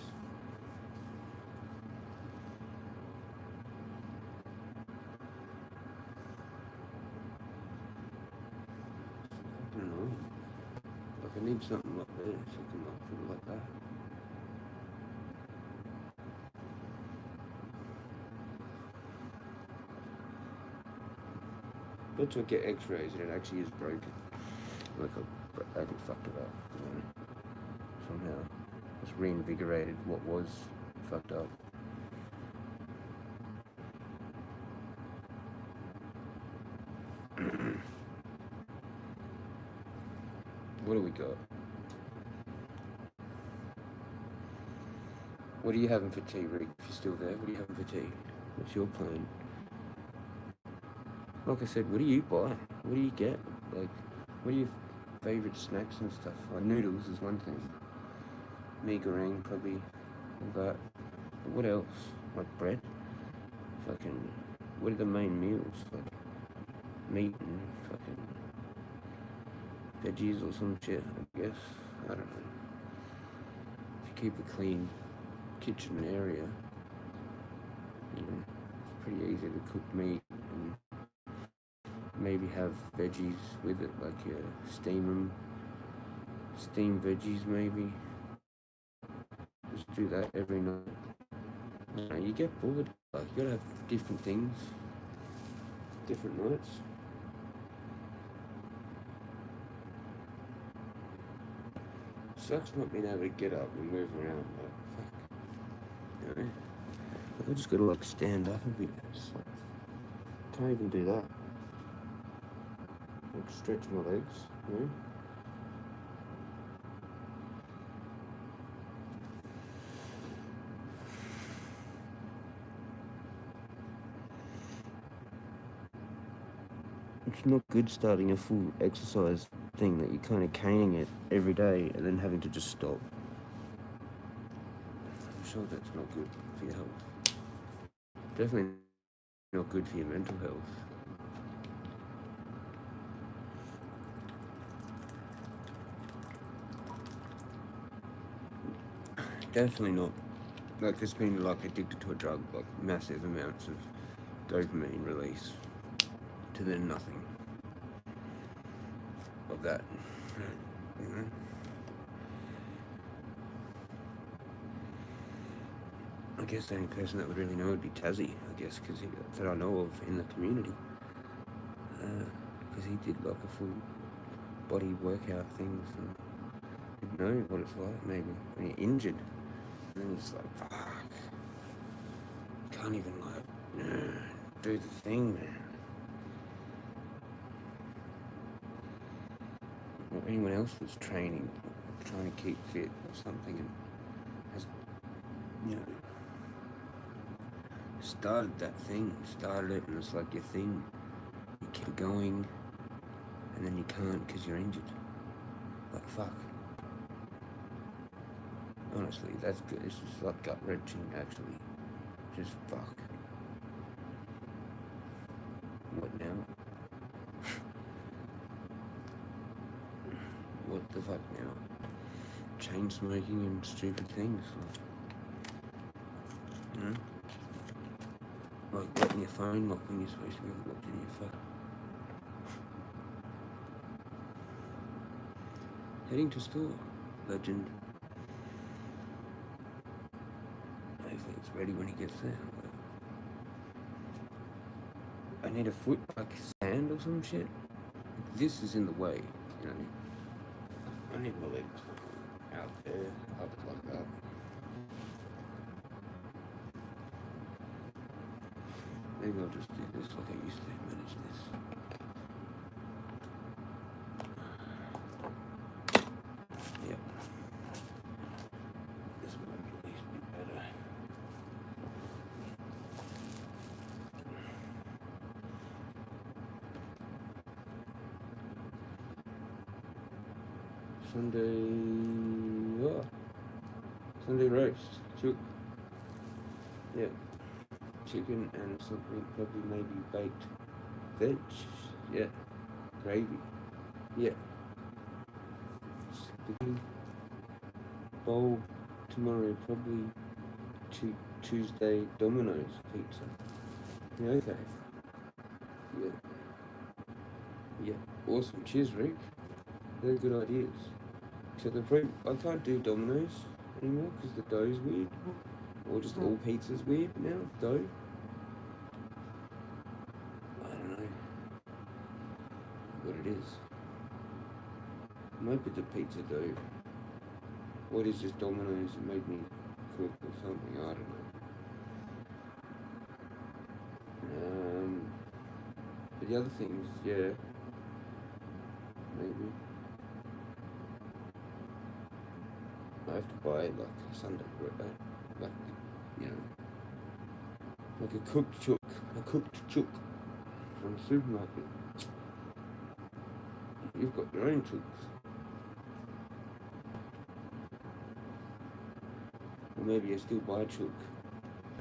S1: I don't know. Like I need something like this, something like put it like that. But to get x-rays and it actually is broken. Like I haven't fucked it up, somehow. It's reinvigorated what was fucked up. What do we got? What are you having for tea, Rick? If you're still there, what are you having for tea? What's your plan? Like I said, what do you buy? What do you get? Like, what are your favourite snacks and stuff? Like noodles is one thing. Mee goreng, probably, all that. But what else? Like bread? Fucking, what are the main meals? Like, meat and fucking veggies or some shit, I guess. I don't know. If you keep a clean kitchen area, it's pretty easy to cook meat and maybe have veggies with it, like steam them, steamed veggies maybe. Just do that every night. You get bored, like you gotta have different things, different nights. Sucks not being able to get up and move around, but fuck. You know? I just gotta like stand up a bit. Like, can't even do that. Like stretch my legs, you know? It's not good starting a full exercise thing that you're kind of caning it every day and then having to just stop. I'm sure that's not good for your health. Definitely not good for your mental health. Definitely not. Like, it's been like addicted to a drug, like massive amounts of dopamine release to then nothing of that. You know? I guess the only person that would really know would be Tassie, I guess, because that I know of in the community. Because he did like a full body workout things and he'd know what it's like maybe when you're injured. And then it's like, fuck. Can't even like do the thing, man. Or anyone else that's training, trying to keep fit or something and has, you know, started that thing, started it and it's like your thing. You keep going and then you can't because you're injured. Like, fuck. Honestly, that's good. It's just like gut wrenching, actually. Just fuck. What now? What the fuck now? Chain smoking and stupid things. You know? Like letting your phone lock when you're supposed to be locked in your phone. Heading to store. Legend. Hopefully it's ready when he gets there. I need a foot, like sand or some shit. This is in the way, you know. I need my legs out there, up like that. Maybe I'll just do this like I used to manage this. Yep. This might be at least a bit better. Sunday roast, chook. Yeah, chicken and something, probably maybe baked veg. Yeah, gravy. Yeah, spaghetti bowl tomorrow, probably Tuesday Domino's pizza. Yeah, okay. Yeah, yeah, awesome. Cheers, Rick. They're good ideas. Except I can't do Domino's anymore because the dough's weird. Or just all pizza's weird now, dough. I don't know what it is. Might be the pizza dough. Or it is just Domino's that made me cook or something, I don't know. But the other things, yeah. Maybe. I have to buy like a Sunday, like, you know, like a cooked chook from the supermarket. You've got your own chooks. Or maybe you still buy chook,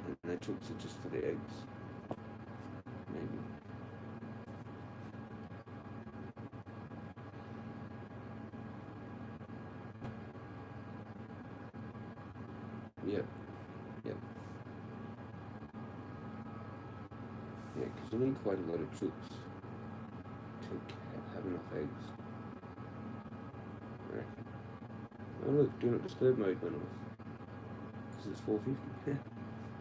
S1: and the chooks are just for the eggs. Maybe. Yep. Yeah, because you need quite a lot of chooks to have enough eggs. I reckon. Oh look, do not disturb mode went off. Because it's 4:50.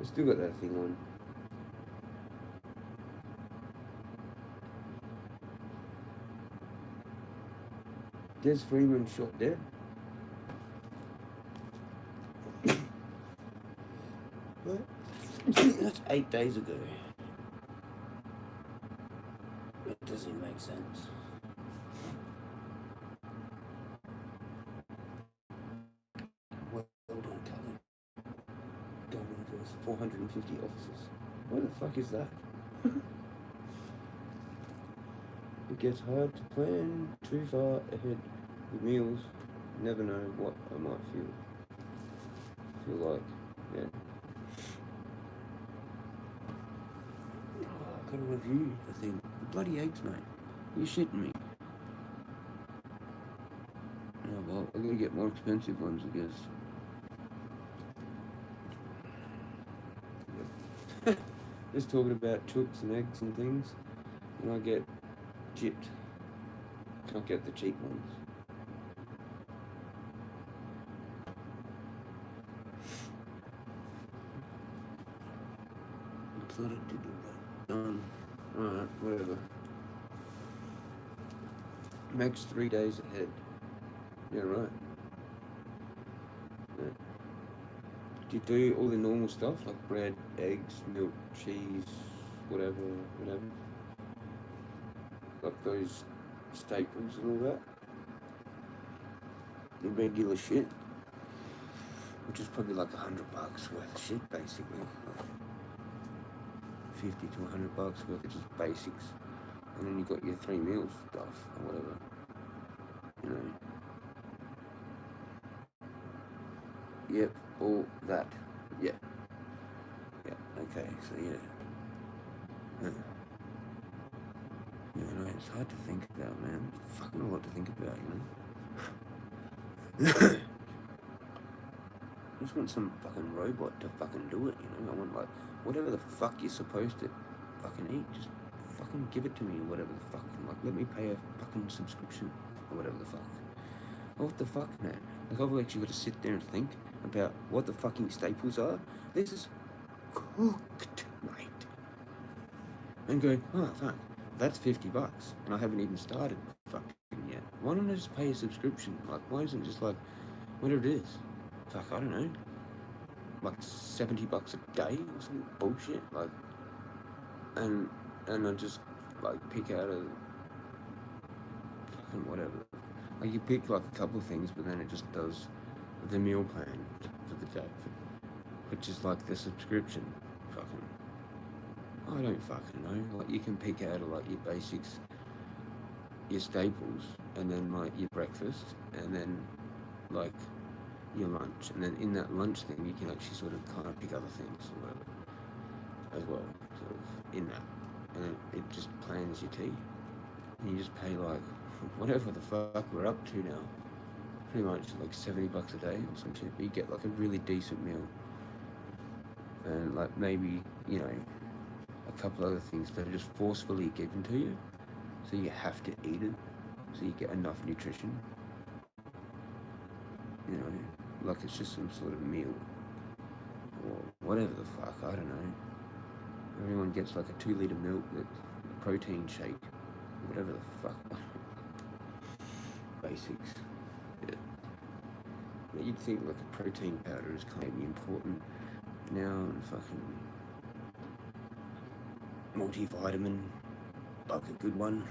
S1: I still got that thing on. Des Freeman shot dead. 8 days ago. It doesn't make sense. Well done, Cullen. Going into 450 officers. What the fuck is that? It gets hard to plan too far ahead with meals. Never know what I might feel like. Yeah. Oh, I gotta review the thing. The bloody eggs, mate. You're shitting me. Oh well, I'm gonna get more expensive ones, I guess. Yep. Just talking about chooks and eggs and things, and I get gypped. Can't get the cheap ones. I thought I did all that. Alright, whatever. Max 3 days ahead. Yeah, right. Yeah. Do you do all the normal stuff like bread, eggs, milk, cheese, whatever? Like those staples and all that? The regular shit? Which is probably like $100 worth of shit, basically. Like 50 to $100 worth of just basics. And then you got your 3 meals stuff or whatever. You know. Yep, all that. Yeah. Yeah, okay, so yeah. Yeah, no, it's hard to think about, man. It's fucking a lot to think about, you know? I just want some fucking robot to fucking do it, you know? I want, like, whatever the fuck you're supposed to fucking eat, just fucking give it to me, or whatever the fuck. Like, let me pay a fucking subscription, or whatever the fuck. What the fuck, man? Like, I've actually got to sit there and think about what the fucking staples are. This is cooked, mate. And go, oh, fuck, that's $50, and I haven't even started fucking yet. Why don't I just pay a subscription? Like, why isn't it just like, whatever it is? Fuck, I don't know. Like $70 a day or some bullshit. Like, and I just like pick out a fucking whatever. Like, you pick like a couple of things, but then it just does the meal plan for the day, which is like the subscription. Fucking, I don't fucking know. Like, you can pick out like your basics, your staples, and then like your breakfast, and then like your lunch, and then in that lunch thing you can actually sort of kind of pick other things or whatever as well, sort of in that, and then it just plans your tea, and you just pay like whatever the fuck we're up to now, pretty much like $70 a day or some shit, but you get like a really decent meal, and like maybe, you know, a couple other things that are just forcefully given to you, so you have to eat it, so you get enough nutrition, you know, like it's just some sort of meal, or whatever the fuck, I don't know. Everyone gets like a 2-liter milk, that a protein shake, whatever the fuck. Basics. Yeah. But you'd think like a protein powder is kind of important now, and fucking multivitamin, like a good one,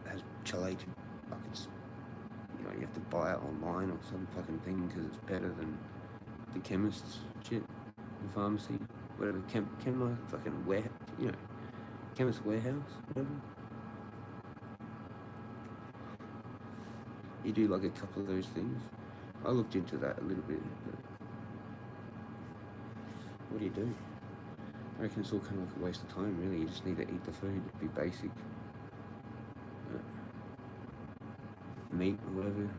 S1: has chelated, like it's, you know, you have to buy it online or some fucking thing because it's better than the chemist's shit, the pharmacy, whatever, fucking ware, you know, chemist warehouse, whatever. You do like a couple of those things. I looked into that a little bit, but what do? I reckon it's all kind of like a waste of time, really. You just need to eat the food, be basic. Meat or whatever.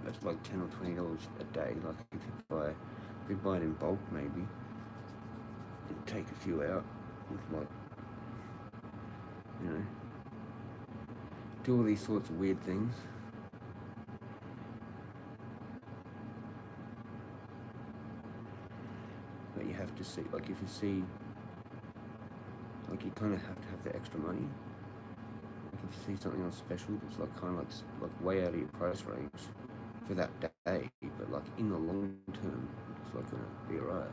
S1: That's like $10 or $20 a day. Like if you buy it in bulk, maybe you'd take a few out with, like, you know, do all these sorts of weird things. But you have to see, like, if you see, like, you kind of have to have the extra money. Like if you see something on special that's like kind of like way out of your price range for that day, but like in the long term It's like gonna be alright.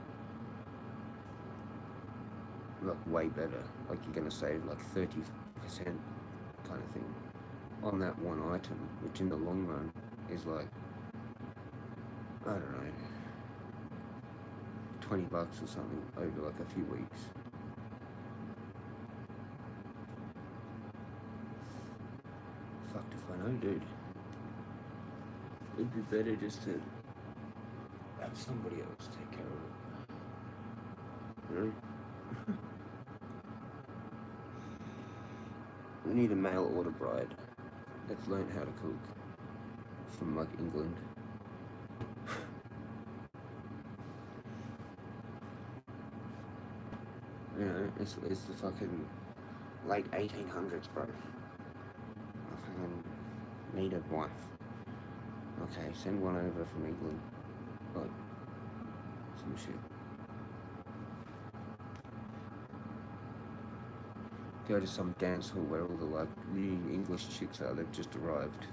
S1: Like way better. Like you're gonna save like 30% kind of thing on that one item, which in the long run is like, I don't know, $20 or something over like a few weeks. Fucked if I know, dude. It'd be better just to have somebody else take care of it. You know? We need a mail order bride that's learned how to cook from like England. You know, it's the fucking late 1800s, bro. I fucking need a wife. Okay, send one over from England. Like, some shit. Go to some dance hall where all the like new English chicks are. They've just arrived.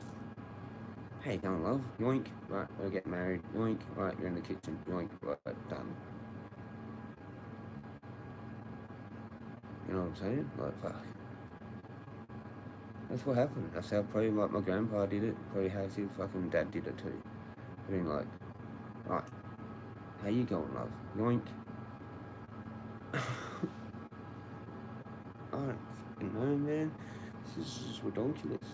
S1: Hey, going love? Yoink. Right, we'll get married. Yoink. Right, you're in the kitchen. Yoink. Right, done. You know what I'm saying? Like, fuck. That's what happened. That's how probably like my grandpa did it. Probably how his fucking dad did it too. Being like, right, how you going, love? Yoink. I don't fucking know, man. This is just ridiculous.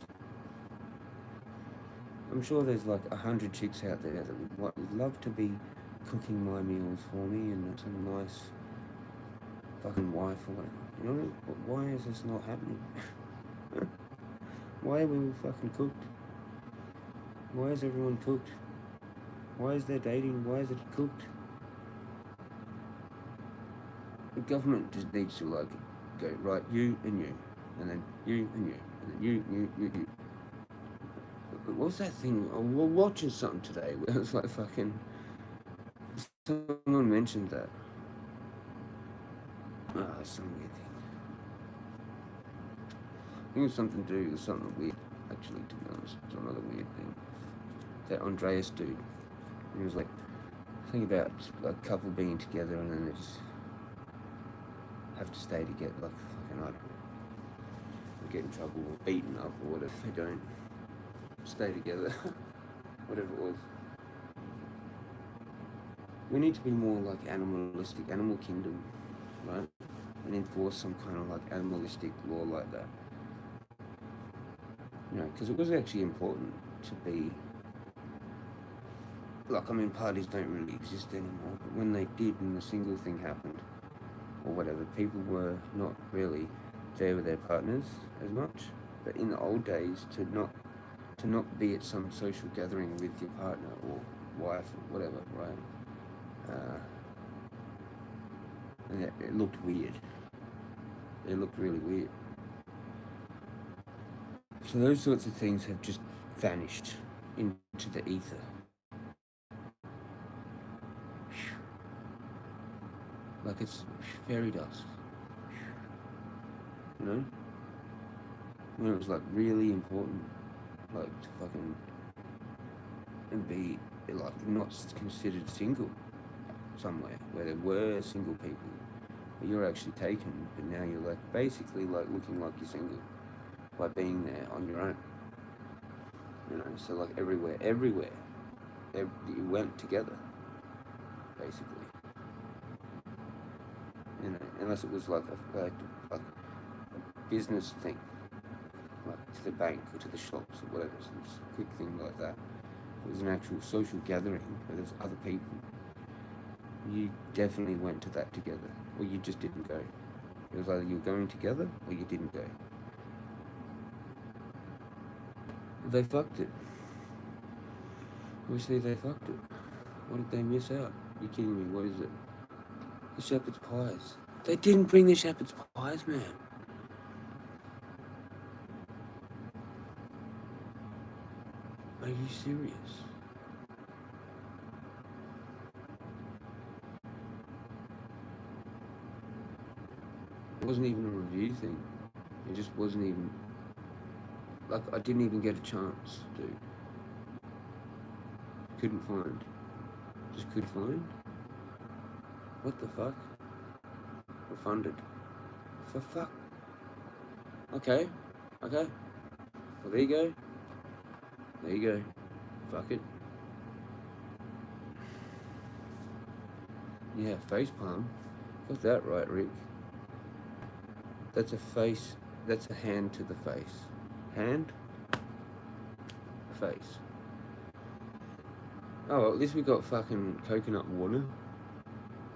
S1: I'm sure there's like 100 chicks out there that would love to be cooking my meals for me and some nice fucking wife or whatever. You know what I mean? But why is this not happening? Why are we all fucking cooked? Why is everyone cooked? Why is there dating? Why is it cooked? The government just needs to like go, right, you and you, and then you and you, and then you. What's that thing? We're watching something today where it's like fucking, someone mentioned that. Some weird thing. I think it's something to do with something weird, actually, to be honest. It's another weird thing. That Andreas dude. He was like, think about like a couple being together and then they just have to stay together, like fucking, I don't know, get in trouble or beaten up or whatever. They don't stay together, whatever it was. We need to be more like animalistic, animal kingdom, right? And enforce some kind of like animalistic law like that. You know, because it was actually important to be, like, I mean, parties don't really exist anymore, but when they did and the single thing happened, or whatever, people were not really there with their partners as much. But in the old days, to not be at some social gathering with your partner or wife or whatever, right? And it looked weird. It looked really weird. So those sorts of things have just vanished into the ether. Like it's fairy dust. You know? When it was like really important, like to fucking and be like not considered single somewhere where there were single people, but you're actually taken, but now you're like basically like looking like you're single by being there on your own. You know, so like everywhere, you went together, basically. You know, unless it was like a business thing, like to the bank or to the shops or whatever, some quick thing like that. It was an actual social gathering where there's other people. You definitely went to that together, or you just didn't go. It was either you were going together or you didn't go. They fucked it. Obviously they fucked it. What did they miss out? You kidding me? What is it? The shepherd's pies. They didn't bring the shepherd's pies, man. Are you serious? It wasn't even a review thing. It just wasn't even... Like, I didn't even get a chance, dude. Couldn't find. Just could find. What the fuck? Refunded. For fuck. Okay. Okay. Well, there you go. There you go. Fuck it. Yeah, facepalm. Got that right, Rick. That's a face. That's a hand to the face. Hand. Face. Oh, well, at least we got fucking coconut water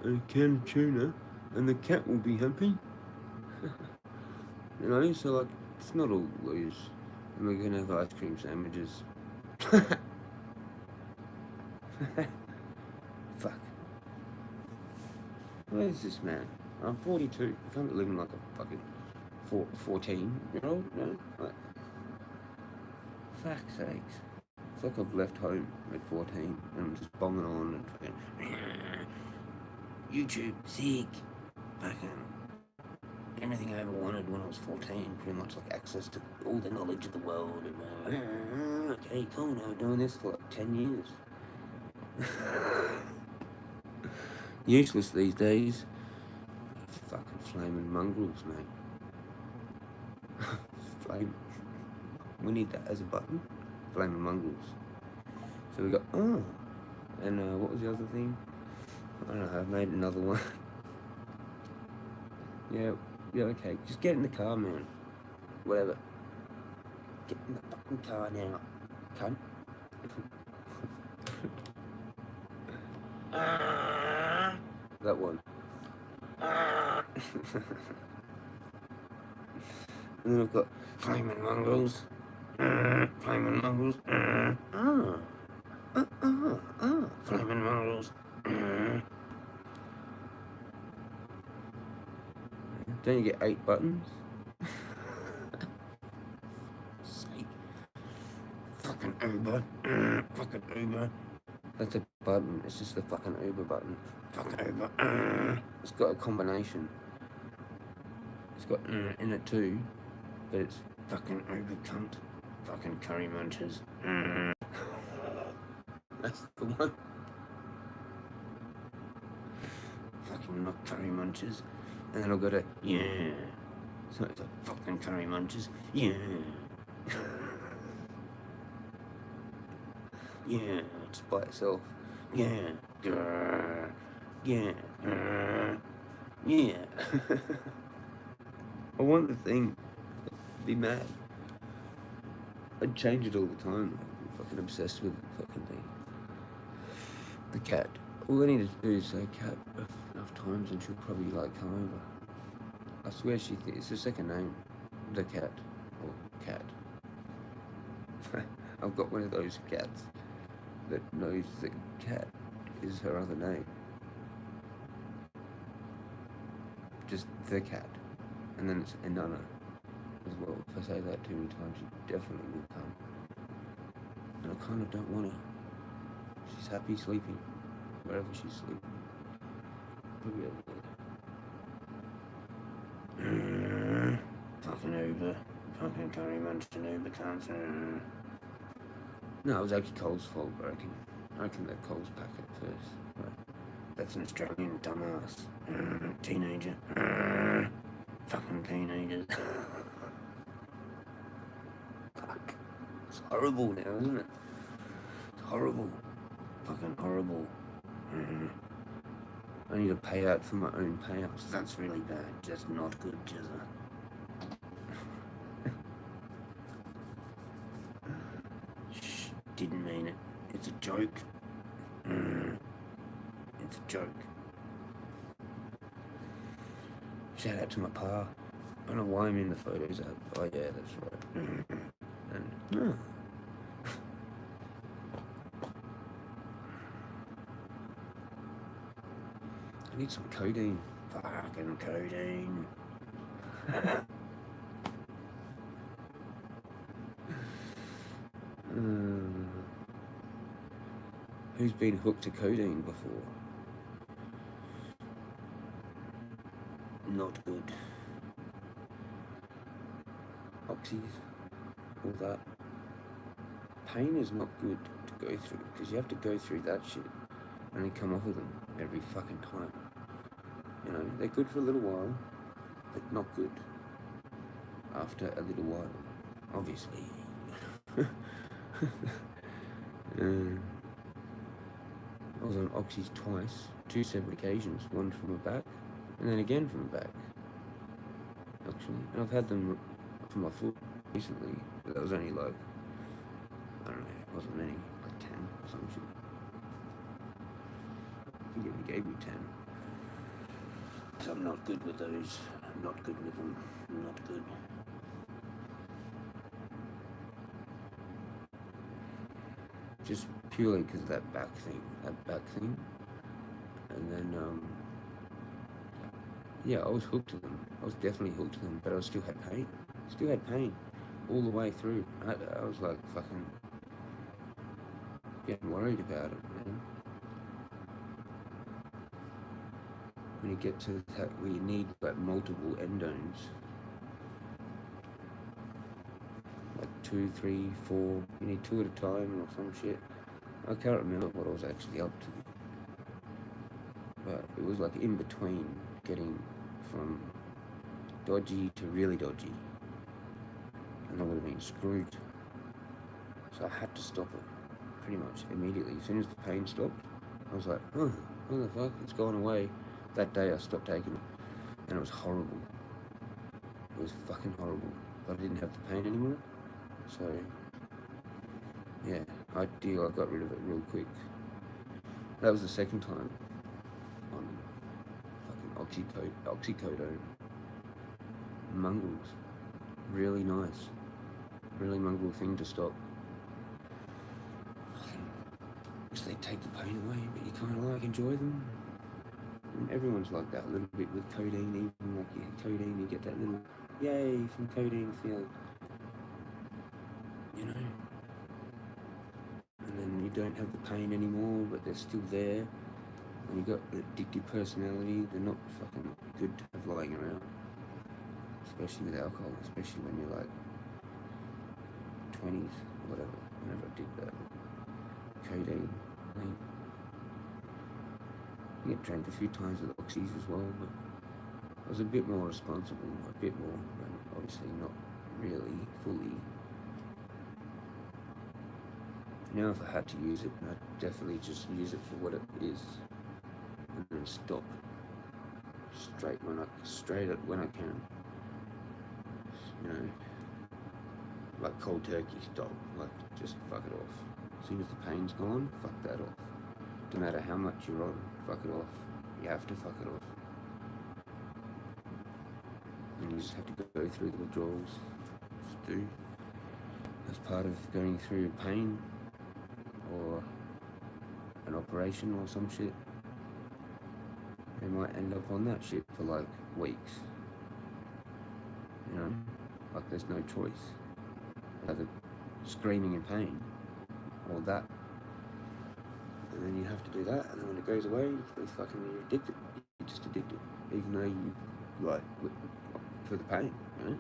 S1: and a can of tuna, and the cat will be happy. You know, so like, it's not all lose. And we're gonna have ice cream sandwiches. Fuck. Where is this man? I'm 42. I can't be living like a fucking 14-year-old, you know? Like, fuck's sakes. It's like I've left home at 14 and I'm just bombing on and fucking YouTube, sick. Fucking everything I ever wanted when I was 14, pretty much like access to all the knowledge of the world. And okay, cool, now we're doing this for like 10 years. Useless these days. Fucking flaming mongrels, mate. Flame. We need that as a button. Flaming mongrels. So we got, and what was the other thing? I don't know, I've made another one. Yeah, okay. Just get in the car, man. Whatever. Get in the fucking car now. Cunt. That one. And then I've got flaming mongrels. Flaming mongrels. Flaming mongrels. Don't you get 8 buttons? Sake. Fucking Uber. Fucking Uber. That's a button. It's just the fucking Uber button. Fucking Uber. It's got a combination. It's got in it too, but it's fucking Uber cunt. Fucking curry munchers. That's the one. Fucking not curry munchers. And then I'll go to, yeah. So it's like fucking curry munchers. Yeah. Yeah, it's by itself. Yeah. Grrr. Yeah. Grrr. Yeah. I want the thing. Be mad. I'd change it all the time. I'm fucking obsessed with fucking thing. The cat. All I need to do is say cat enough times and she'll probably like come over. I swear it's her second name. The cat. Or cat. I've got one of those cats that knows that cat is her other name. Just the cat. And then it's Inanna as well. If I say that too many times, she definitely will come. And I kind of don't want her. She's happy sleeping. Wherever she's sleeping. Probably over there. Fucking Uber. Fucking curry munching Uber cancer. No, it was actually Cole's fault, but I reckon that Cole's pack it first. But that's an Australian dumbass. Teenager. Fucking teenagers. Fuck. It's horrible now, isn't it? It's horrible. Fucking horrible. I need to pay out for my own payouts. That's really bad. Just not good, Jezza. Shh, didn't mean it. It's a joke. It's a joke. Shout out to my pa. I don't know why I'm in the photos app. Oh yeah, that's right. And I need some codeine. Fucking codeine. Who's been hooked to codeine before? Not good. Oxys, all that. Pain is not good to go through because you have to go through that shit and then come off of them every fucking time. You know, they're good for a little while, but not good after a little while, obviously. I was on oxys twice, 2 separate occasions, one from the back, and then again from the back, actually. And I've had them for my foot recently, but that was only like, I don't know, it wasn't many, like 10 or some shit. I think it gave me 10. So I'm not good with those, I'm not good with them, I'm not good. Just purely because of that back thing. And then, yeah, I was hooked to them. I was definitely hooked to them, but I still had pain. Still had pain all the way through. I was like fucking getting worried about it, man. When you get to that where you need like multiple endones, like 2, 3, 4, you need 2 at a time or some shit. I can't remember what I was actually up to, but it was like in between getting from dodgy to really dodgy, and I would have been screwed. So I had to stop it pretty much immediately. As soon as the pain stopped, I was like, oh, what the fuck, it's gone away. That day I stopped taking it, and it was horrible. It was fucking horrible, but I didn't have the pain anymore. So yeah, I got rid of it real quick. That was the second time on fucking oxycodone. Mongrels. Really nice. Really mongrel thing to stop. Because they take the pain away, but you kind of like enjoy them. And everyone's like that a little bit with codeine, even like you hit codeine, you get that little yay from codeine feel. You know? And then you don't have the pain anymore, but they're still there. And you got the addictive personality, they're not fucking good to have lying around. Especially with alcohol, especially when you're like 20s, whatever, whenever I did that. Codeine, I get drank a few times with oxys as well, but I was a bit more responsible, a bit more, but obviously not really fully. Now if I had to use it, I'd definitely just use it for what it is, and then stop straight when I can. You know, like cold turkey stop, like just fuck it off. As soon as the pain's gone, fuck that off. No matter how much you're on, fuck it off. You have to fuck it off. And you just have to go through the withdrawals. Just do. As part of going through pain or an operation or some shit. They might end up on that shit for like weeks. You know? Like there's no choice. Either screaming in pain or that. And then you have to do that, and then when it goes away, you're addicted. You're just addicted. Even though you, like, for the pain, you know?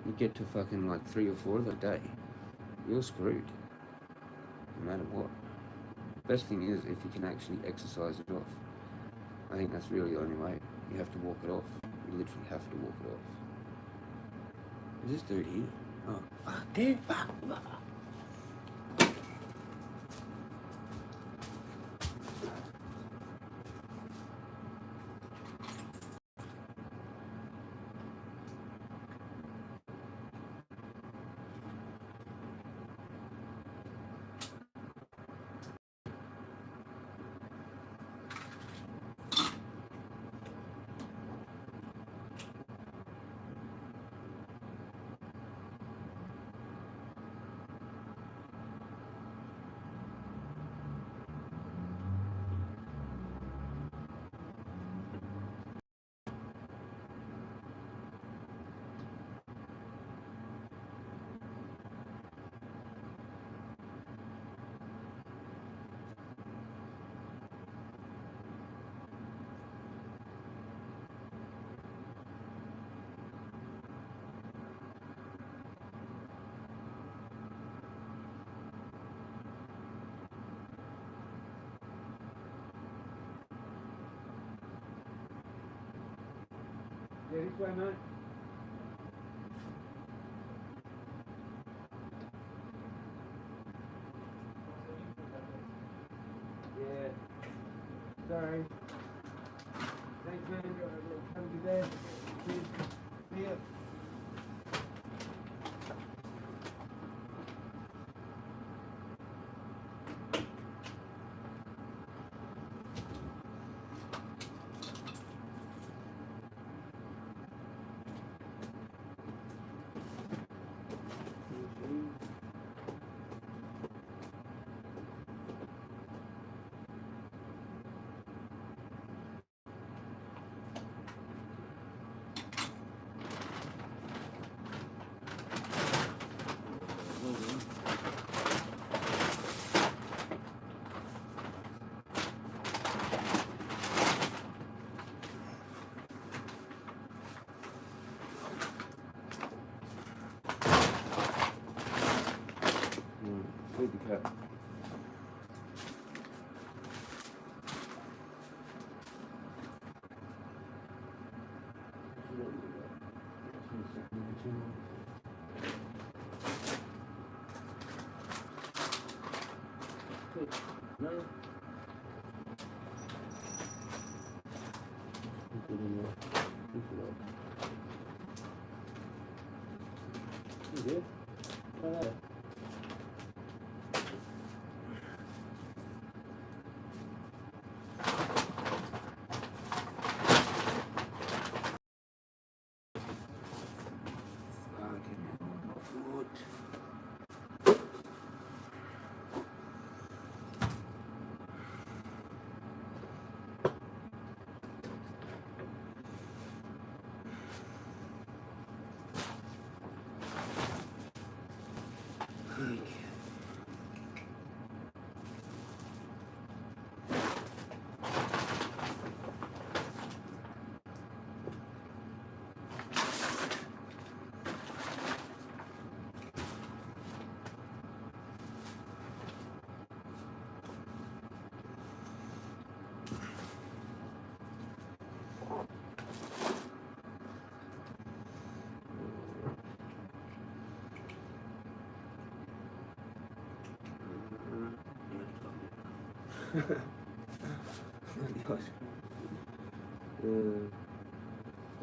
S1: You get to fucking like 3 or 4 of a day, you're screwed. No matter what. Best thing is if you can actually exercise it off. I think that's really the only way. You have to walk it off. You literally have to walk it off. Is this dude here? Oh, fuck, dude, fuck. Yeah, this way, mate. Yeah. Sorry. Thanks, man. Have a good day. See ya. Feed the cat. No. You good? Try that.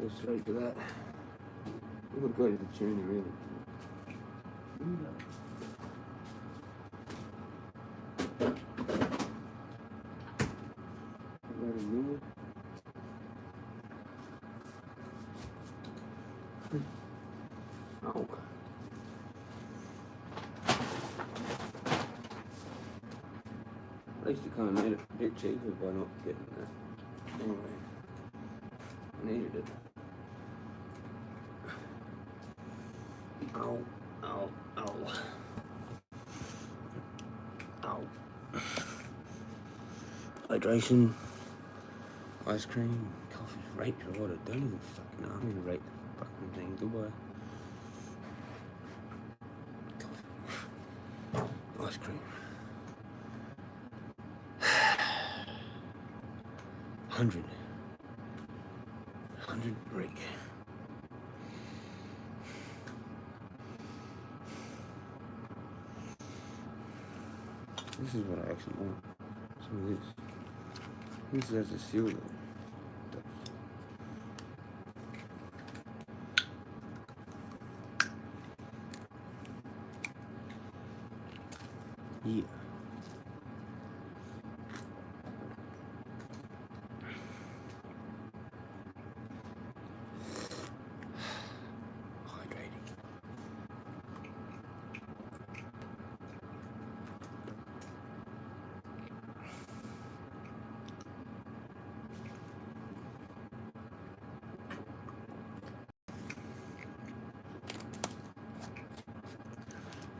S1: Go straight to that. We've got to go to the tuner, really. Oh. At least it kind of made it a bit cheaper by not getting that. Anyway, I needed it. Ow, ow, ow. Ow. Hydration, ice cream, coffee, rate your order. Don't even fucking know. I'm gonna rate the fucking thing. Goodbye. Coffee. Ice cream. 100 break. This is what I actually want. Some of this. This has a seal though. Yeah.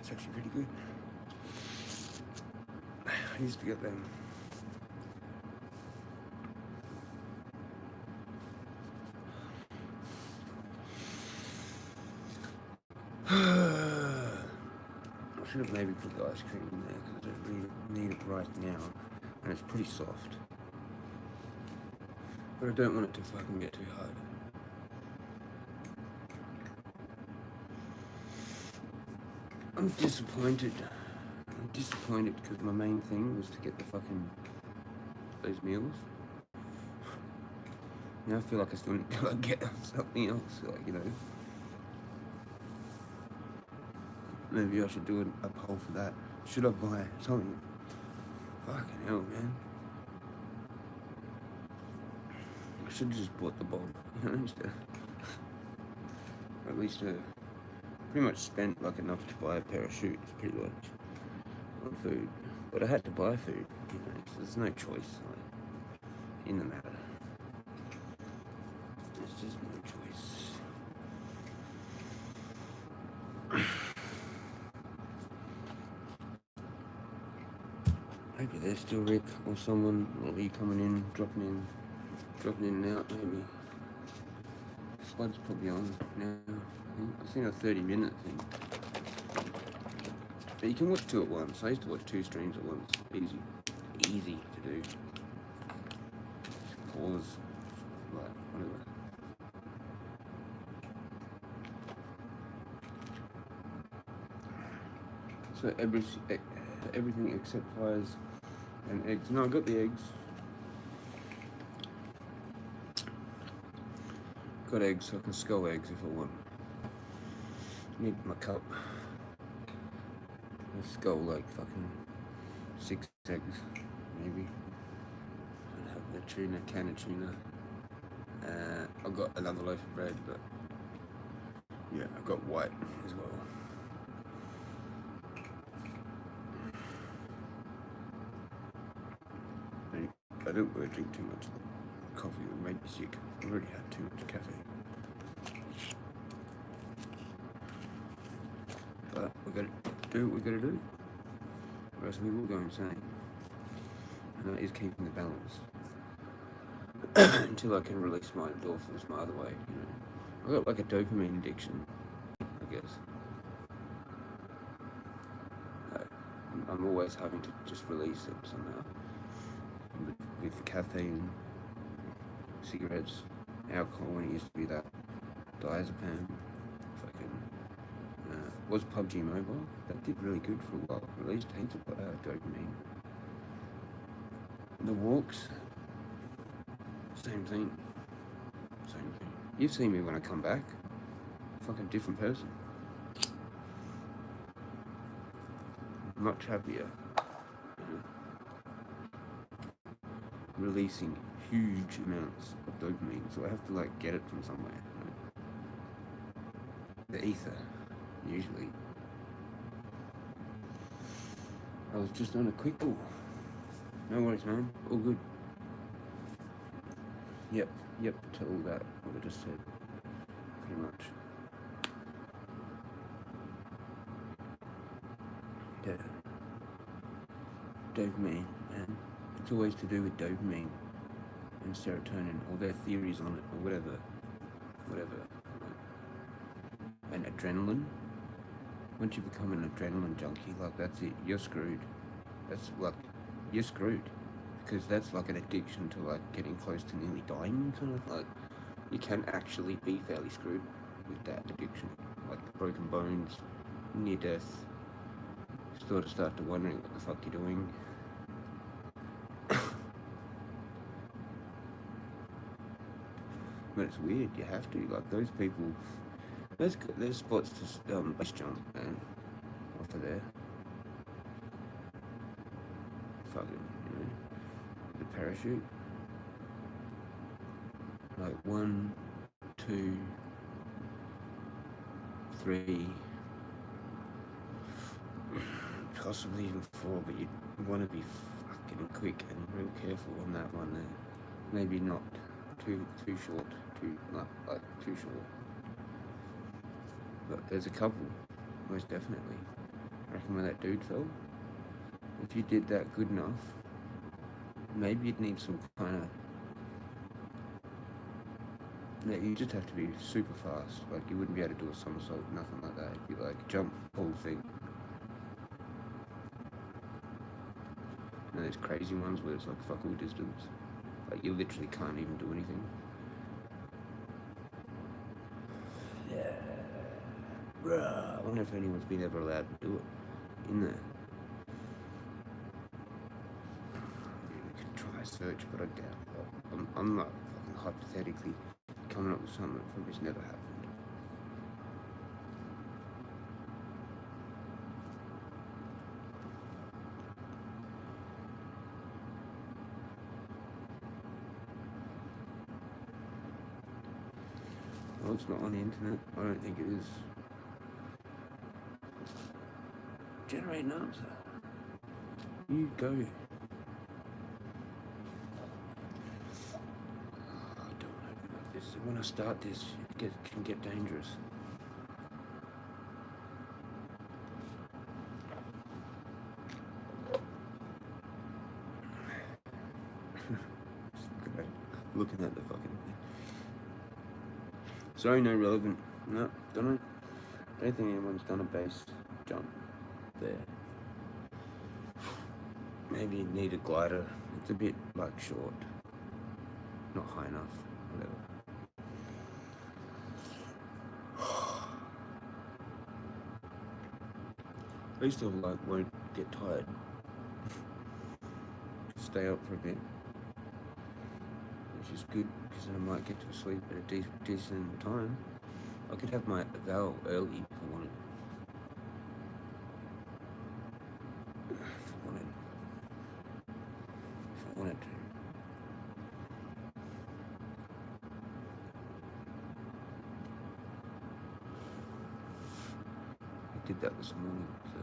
S1: It's actually pretty good. I used to get them. I should have maybe put the ice cream in there because I don't really need it right now. And it's pretty soft. But I don't want it to fucking get too hard. I'm disappointed. I'm disappointed because my main thing was to get the fucking those meals. Now I feel like I still need to like get something else, like, you know. Maybe I should do a poll for that. Should I buy something? Fucking hell, man. I should have just bought the bowl, you know, instead. At least pretty much spent like enough to buy a pair of shoes, pretty much, on food. But I had to buy food, you know, so there's no choice like, in the matter. There's just no choice. Maybe there's still Rick or someone, or you coming in, dropping in and out, maybe. Spud's probably on now. I've seen a 30-minute thing. But you can watch two at once. I used to watch two streams at once. Easy to do. Just pause, like, whatever. So everything except fries and eggs. No, I got the eggs. Got eggs, so I can skull eggs if I want. Need my cup. I'll skull like fucking 6 eggs, maybe. And have the tuna, can of tuna. I've got another loaf of bread, but yeah, I've got white as well. I don't want to drink too much coffee, it would make me sick. I've already had too much caffeine. But we gotta do what we gotta do. Or else we will go insane. And that is keeping the balance. Until I can release my endorphins my other way, you know. I've got like a dopamine addiction, I guess. I'm always having to just release it somehow. With caffeine, cigarettes, alcohol when it used to be that diazepam, fucking, was PUBG Mobile. That did really good for a while. Released heaps of dopamine. The walks, same thing. You've seen me when I come back. Fucking different person. Much happier. Releasing huge amounts of dopamine, so I have to like get it from somewhere. The ether, usually. I was just on a quick call. No worries, man. All good. Yep, to all that, what I just said. Pretty much. Yeah. Dopamine, man. It's always to do with dopamine and serotonin, or their theories on it, or whatever. And adrenaline. Once you become an adrenaline junkie, like, that's it. You're screwed. You're screwed. Because that's like an addiction to like getting close to nearly dying, kind of like. You can actually be fairly screwed with that addiction. Like broken bones, near death. Sort of start to wondering what the fuck you're doing. But it's weird, you have to, like, those people, there's spots to base jump, man, off of there. Fucking, you know, the parachute. Like 1, 2, 3, possibly even 4, but you want to be fucking quick and real careful on that one there. Maybe not too short, too short. But there's a couple, most definitely. I reckon when that dude fell, if you did that good enough, maybe you'd need some kind of. Yeah, you just have to be super fast. Like, you wouldn't be able to do a somersault, nothing like that. It'd be like jump, pull thing. And there's crazy ones where it's like fuck all distance. Like, you literally can't even do anything. Yeah. Bruh, I wonder if anyone's been ever allowed to do it in there. We could try a search, but I doubt it. I'm not fucking hypothetically coming up with something that probably's never happened. Well, it's not on the internet. I don't think it is. Generate an answer. You go. I don't want to open up this. When I start this, it can get dangerous. Looking at the fucking thing. Sorry, no relevant. No, don't think anyone's done a base jump there. Maybe you need a glider. It's a bit like short, not high enough. Whatever. I still won't get tired. Stay up for a bit, which is good because then I might get to sleep at a decent time. I could have my eval early if I wanted. If I wanted to. I did that this morning, so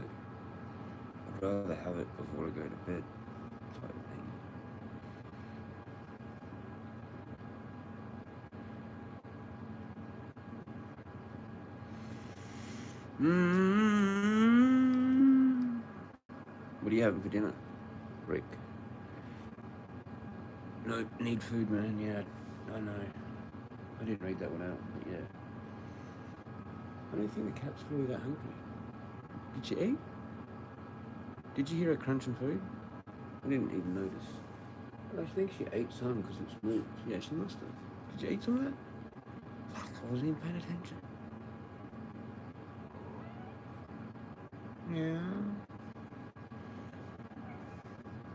S1: I'd rather have it before I go to bed, type of thing. What are you having for dinner, Rick? No, need food, man. Yeah, I know. I didn't read that one out, but yeah. I don't think the cat's really that hungry. Did she eat? Did you hear her crunching food? I didn't even notice. I think she ate some because it's moved. Yeah, she must have. Did you eat some of that? Fuck, I wasn't even paying attention. Yeah.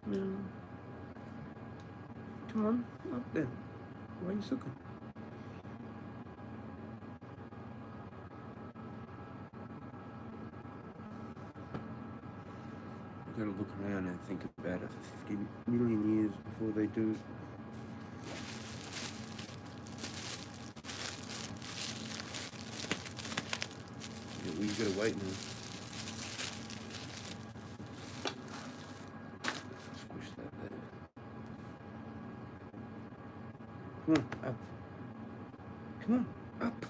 S1: No. Come on, up then. Why are you sucking? You gotta look around and think about it for 50 million years before they do it. Yeah, well, you gotta wait now. Squish that there. Come on, up. Come on, up.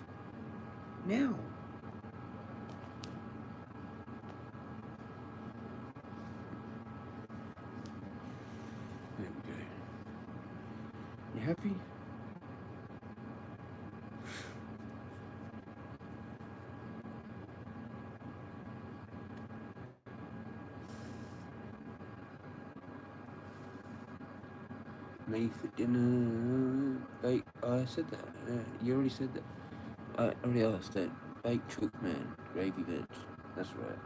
S1: Now. There we go. You happy? Me for dinner. Baked. Oh, I said that. You already said that. I already asked that. Baked chook, man. Gravy veg. That's right.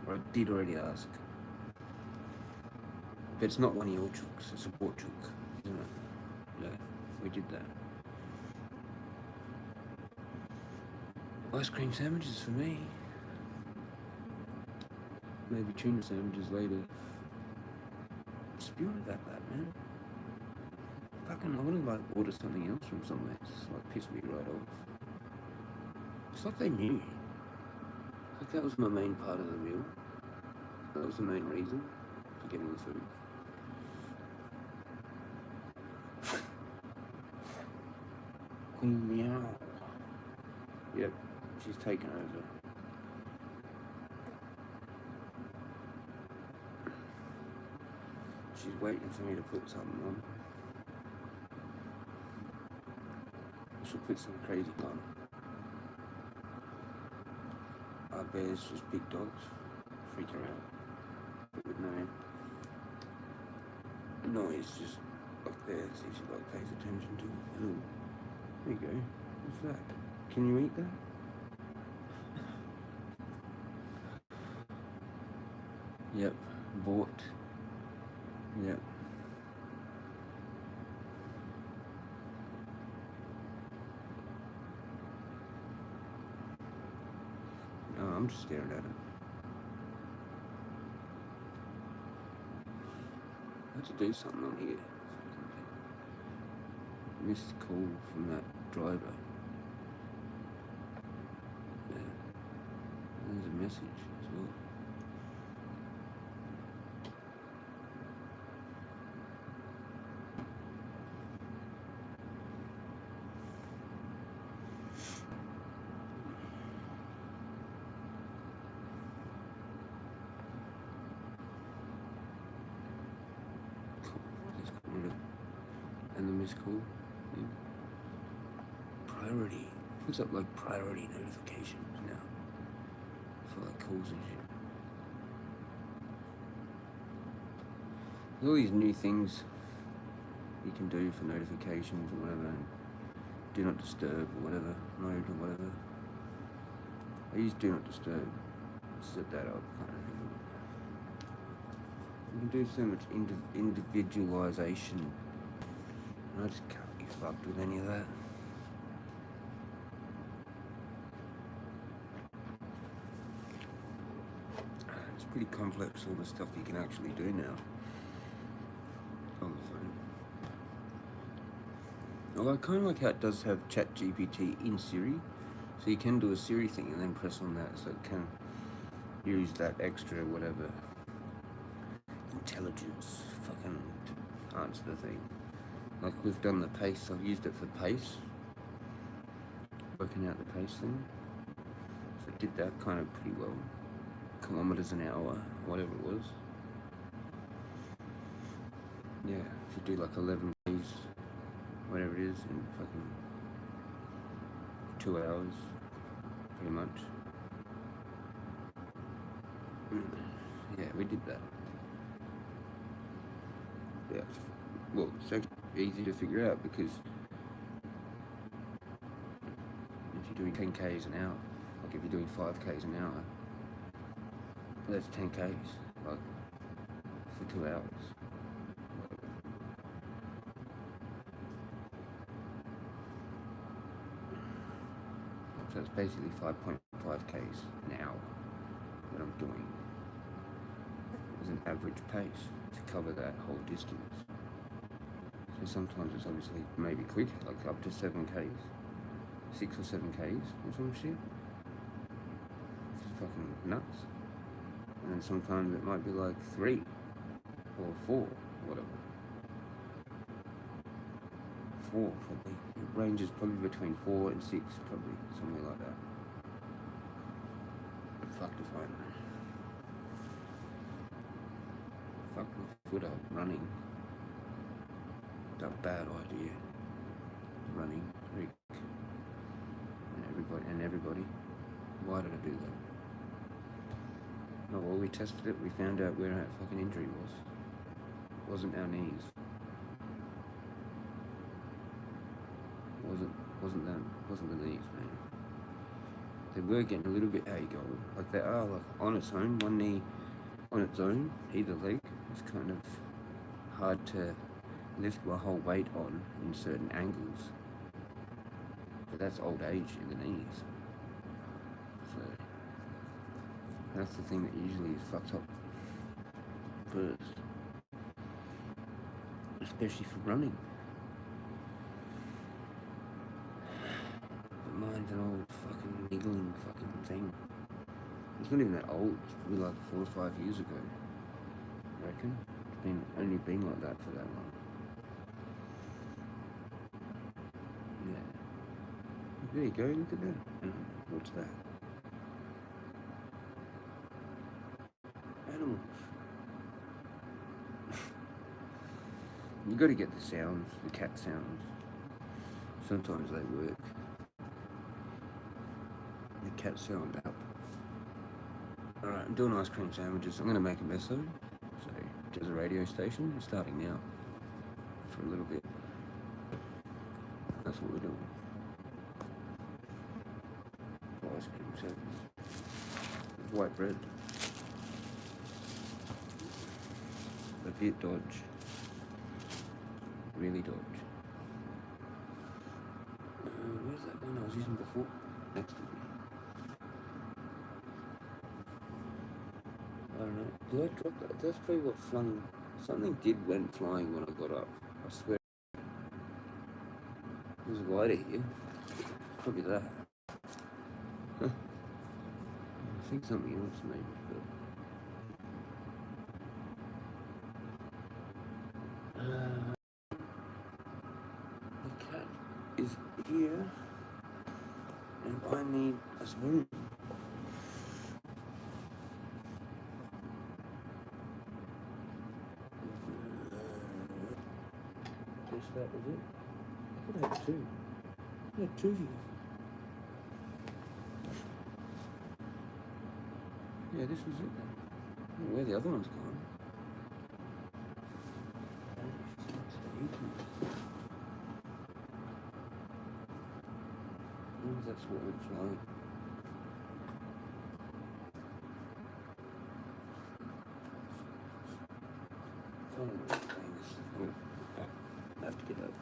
S1: Or I did already ask. But it's not one of your chooks. It's a pork chook, isn't it? Yeah, we did that. Ice cream sandwiches for me. Maybe tuna sandwiches later. Spewing about that, man. Fucking, I want to order something else from somewhere. It's pissed me right off. It's like they knew. Like that was my main part of the meal. That was the main reason for getting the food. Queen Meow. Yep, she's taken over. She's waiting for me to put something on. She'll put some crazy on. Our bears just big dogs. Freak her out. But with no noise, just up there, see if she pays attention to it. Ooh. There you go. What's that? Can you eat that? Yep. Bought. Yep. Oh, I'm just staring at it. I had to do something on here. Missed call from that driver. Yeah. There's a message as well. Let's get rid of it. And the missed call. Yeah. Priority. What's up like priority notifications now? For like calls and shit. There's all these new things you can do for notifications or whatever. Do not disturb or whatever. Mode or whatever. I use do not disturb. Set that up kind of thing. You can do so much individualization. And I just can't be fucked with any of that. It's pretty complex, all the stuff you can actually do now on the phone. Although I kind of like how it does have ChatGPT in Siri, so you can do a Siri thing and then press on that, so it can use that extra whatever intelligence fucking to answer the thing. Like we've done the pace, I've used it for pace, working out the pace thing, so it did that kind of pretty well. Kilometers an hour, whatever it was. Yeah, if you do like 11 Ks, whatever it is, in fucking 2 hours, pretty much. Yeah, we did that. Yeah, well, it's actually easy to figure out because if you're doing 10 Ks an hour, like if you're doing 5 Ks an hour, that's 10 Ks, like, for 2 hours. So it's basically 5.5 Ks now that I'm doing as an average pace to cover that whole distance. So sometimes it's obviously maybe quick, like up to 7 Ks, 6 or 7 Ks or some shit. It's fucking nuts. And then sometimes it might be like 3 or 4, whatever. 4 probably. It ranges probably between 4 and 6, probably, something like that. Fuck if I know. Fuck my foot up running. That's a bad idea. Running, Rick, and everybody. Why did I do that? Oh well, we tested it. We found out where our fucking injury was. It wasn't our knees. Wasn't the knees, man. They were getting a little bit going. Like they are like on its own, one knee on its own, either leg. It's kind of hard to lift my whole weight on in certain angles. But that's old age in the knees. So that's the thing that usually is fucked up first. Especially for running. But mine's an old fucking niggling fucking thing. It's not even that old, it's probably like 4 or 5 years ago. I reckon. It's only been like that for that long. Yeah. There you go, look at that. What's that? Animals. You gotta get the sounds, the cat sounds. Sometimes they work. The cat sound up. Alright, I'm doing ice cream sandwiches. I'm gonna make a mess of it. So, Jezza radio station is starting now. For a little bit. That's what we're doing. Ice cream sandwiches. White bread. a bit dodge. Really dodge. Where's that one I was using before? Next to me. I don't know. Did I drop that? That's probably what flung. Something went flying when I got up. I swear. There's a lighter here. Probably that. Huh. I think something else maybe. But the cat is here, and I need a spoon. Guess that was it. I had two. I had two here. Yeah, this was it then. I don't know where the other one's gone. That's what it's like. I have to get up.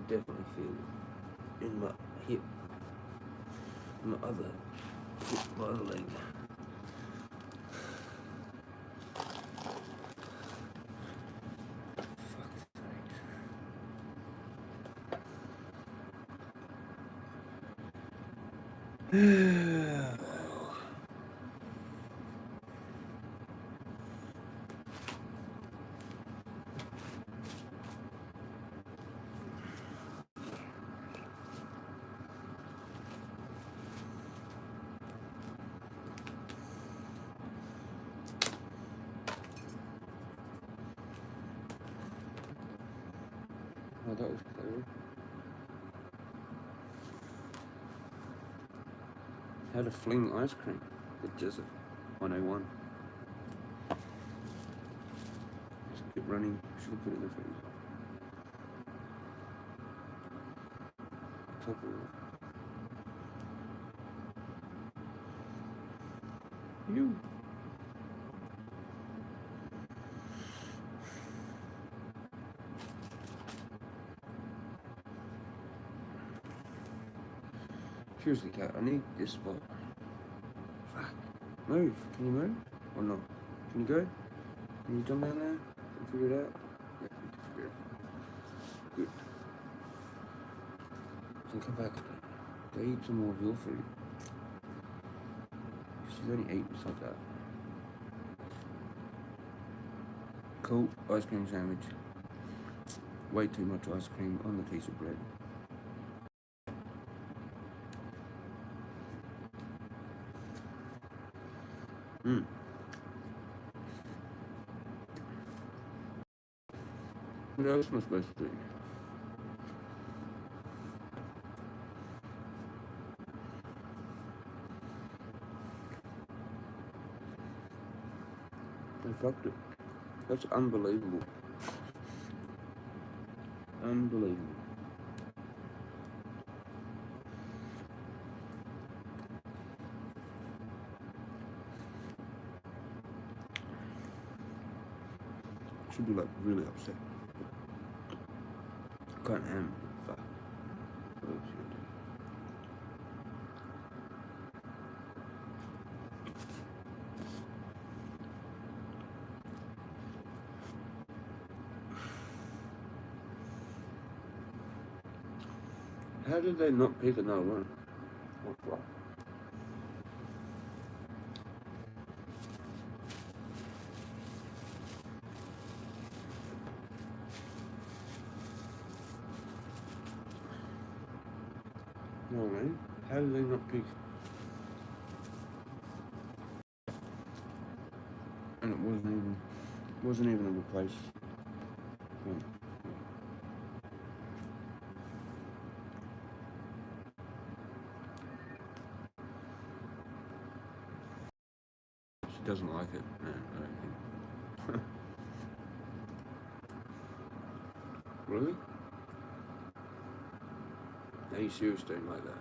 S1: Definitely feel it in my hip, my other foot, my other leg. Oh, that was clever. How to fling ice cream with Jezza 101. Let's keep running. Should have put it in the freezer. Top of it. You. Seriously, cat, I need this spot. Fuck. Move. Can you move? Or not? Can you go? Can you jump down there and figure it out? Yeah, you can figure it out. Good. So come back. Go eat some more of your food. She's only 8 beside that. Cool. Ice cream sandwich. Way too much ice cream on the piece of bread. What else am I supposed to do? I fucked it. That's unbelievable. Unbelievable. Should be like really upset. Can't handle it. Fuck. What else should I do? How did they not pick another one? What the fuck? You know what I mean? How do they not pick? And it wasn't even a replace. She doesn't like it, man, I don't think. Really? Are you serious doing like that?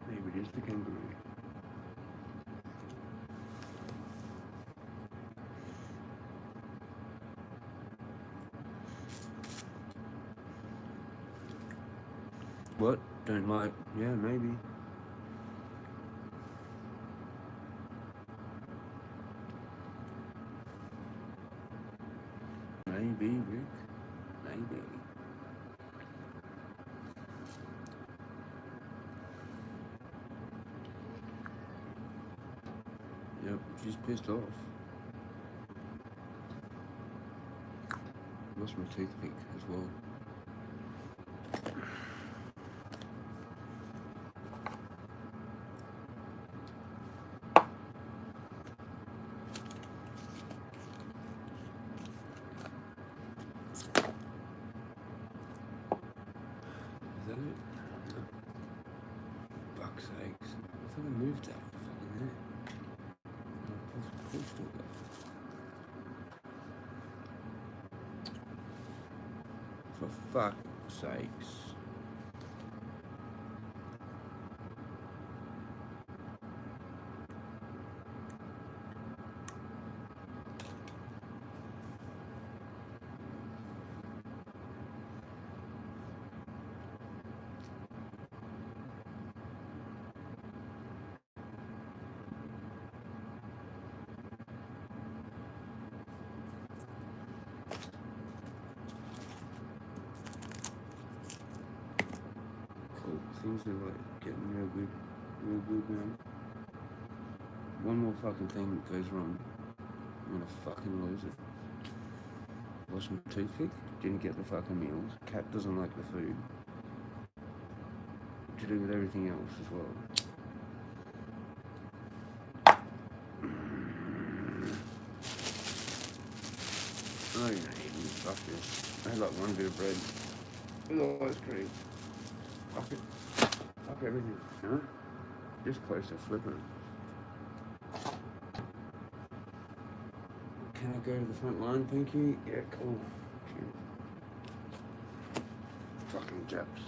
S1: Maybe it is the kangaroo. What? Don't like? Yeah, maybe. Maybe, Rick. Maybe. Yep, she's pissed off. Lost my toothpick as well. Is that it? Fuck's sakes. I thought I moved that fucking there. I pushed it there. For fuck's sakes. Cool. Things are like getting real good now. One more fucking thing that goes wrong, I'm gonna fucking lose it. Lost my toothpick, didn't get the fucking meals, cat doesn't like the food. To do with everything else as well. Oh, you're not eating, fuck this. I had like one bit of bread with ice cream. Fuck it. Fuck everything. Huh? Just close to flipping. Can I go to the front line, thank you? Yeah, cool. Cheers. Fucking Japs.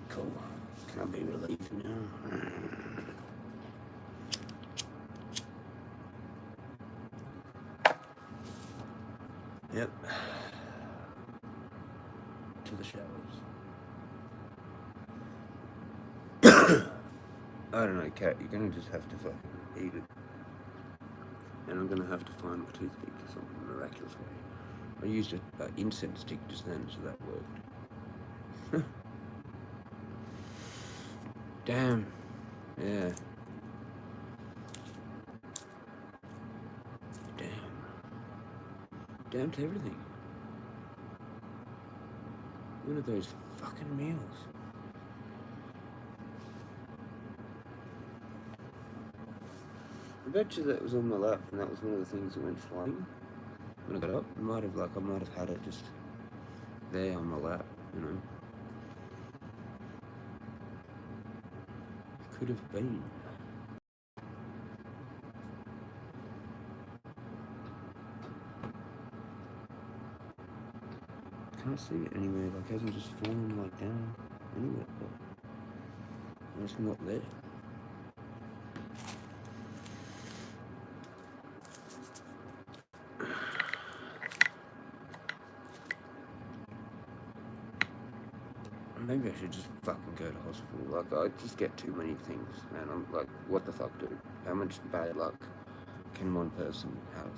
S1: Cool. Can I be relieved now? Yep. To the showers. I don't know, Kat, you're gonna just have to fucking eat it. And I'm gonna have to find my toothpick or some miraculous way. I used an incense stick just then, so that worked. Damn. Yeah. Damn to everything. One of those fucking meals. I bet you that was on my lap and that was one of the things that went flying. When I got up, I might have had it just there on my lap, you know. Could have been. Can't see it anywhere, like it hasn't just fallen like down anywhere, but it's not there. Maybe I should just fucking go to hospital. Like, I just get too many things, man. I'm like, what the fuck, dude? How much bad luck can one person have?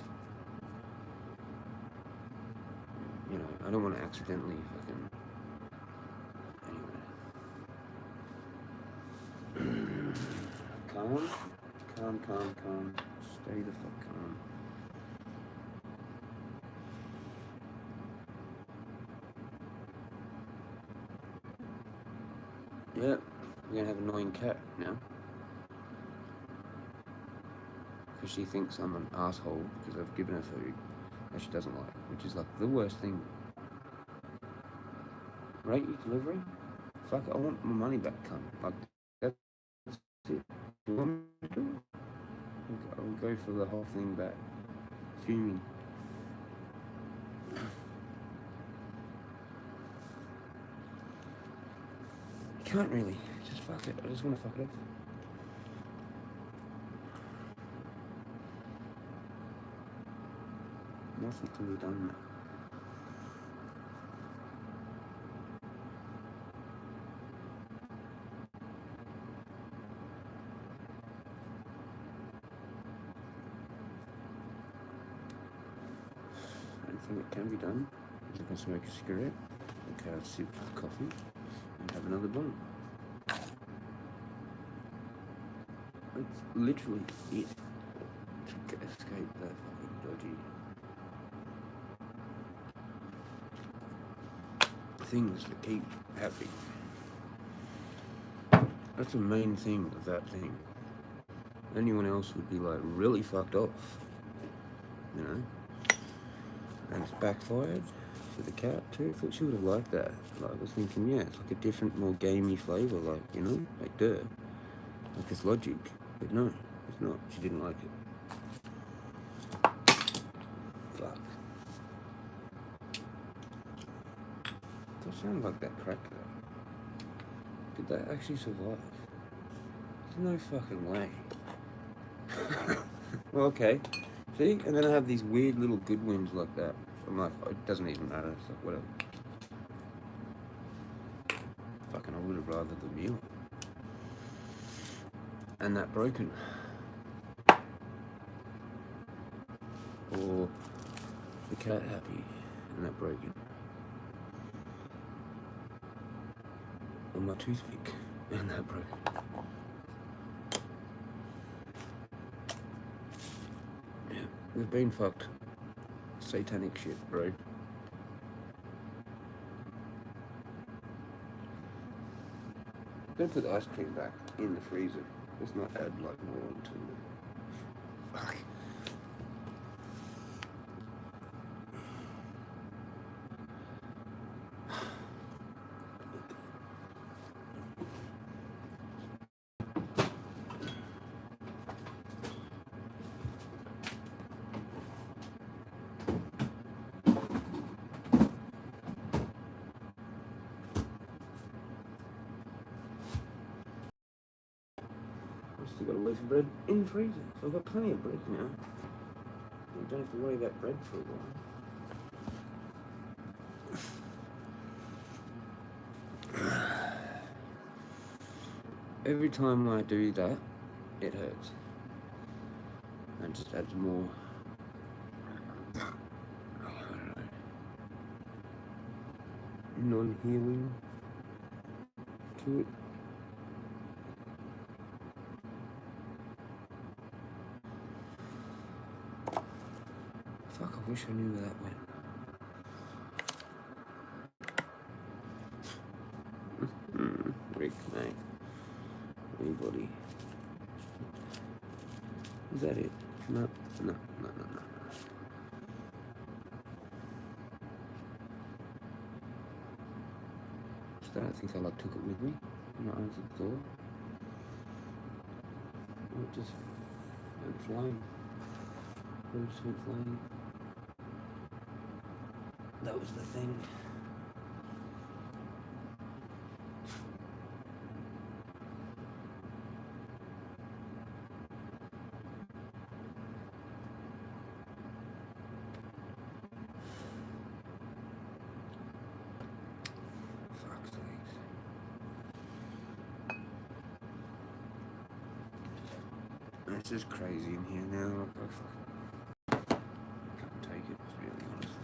S1: You know, I don't want to accidentally fucking Calm. Calm. Stay the fuck calm. Yeah, we're gonna have an annoying cat now. Because she thinks I'm an asshole because I've given her food that she doesn't like, which is like the worst thing. Rate your delivery? Fuck it, I want my money back, cunt. Like, that's it. You want me to do it? I'll go for the whole thing back. Fuming. You can't really. Just fuck it. I just want to fuck it up. Nothing can be done now. Anything that can be done is I can smoke a cigarette, okay, have a sip of coffee, and have another bone. That's literally it to escape that fucking dodgy things that keep happening. That's the main thing of that thing. Anyone else would be like really fucked off, you know? And it's backfired for the cat too. I thought she would have liked that. Like, I was thinking, yeah, it's like a different, more gamey flavour, like, you know, like dirt. Like it's logic. But no, it's not. She didn't like it. Fuck. That sounded like that crack though. Did that actually survive? There's no fucking way. Well, okay. See? And then I have these weird little good wins like that. I'm like, oh, it doesn't even matter. It's like, whatever. Fucking, I would have rather the meal. And that broken. Or the cat happy and that broken. Or my toothpick and that broken. Yeah, we've been fucked. Satanic shit, bro. I'm gonna put the ice cream back in the freezer. Let's not add like more onto it. Fuck. Still got a loaf of bread in the freezer, so I've got plenty of bread now. I don't have to worry about bread for a while. Every time I do that, it hurts. And just adds more, I don't know, non-healing to it. Fuck, I wish I knew where that went. Rick, mate. Anybody? Is that it? No. I don't think I like took it with me when I answered the door. It just went flying. It just went flying. That was the thing. Fuck's sakes. It's just crazy in here now. I can't take it, to be really honest.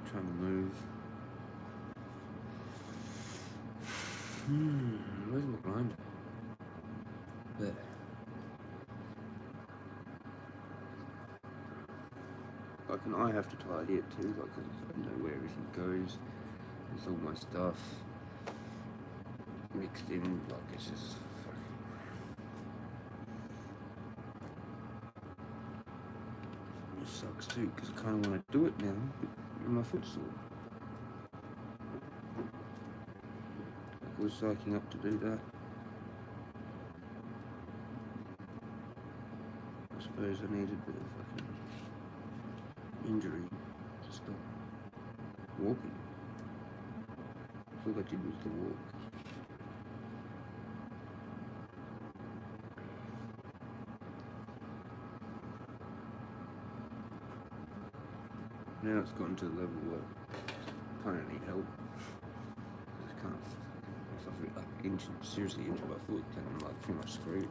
S1: I'm trying to move. Where's my grinder? There. Like, and I have to tidy it too, like, 'cause I know where everything goes. There's all my stuff mixed in, like, it's just fucking... It sucks too, because I kind of want to do it now, but my foot's sore. I was psyching up to do that. I suppose I needed a bit of fucking injury to stop walking. All I did was to walk. Now it's gotten to the level where I kind of need help. I can't. If I've like seriously injured my foot, then I'm like pretty much screwed.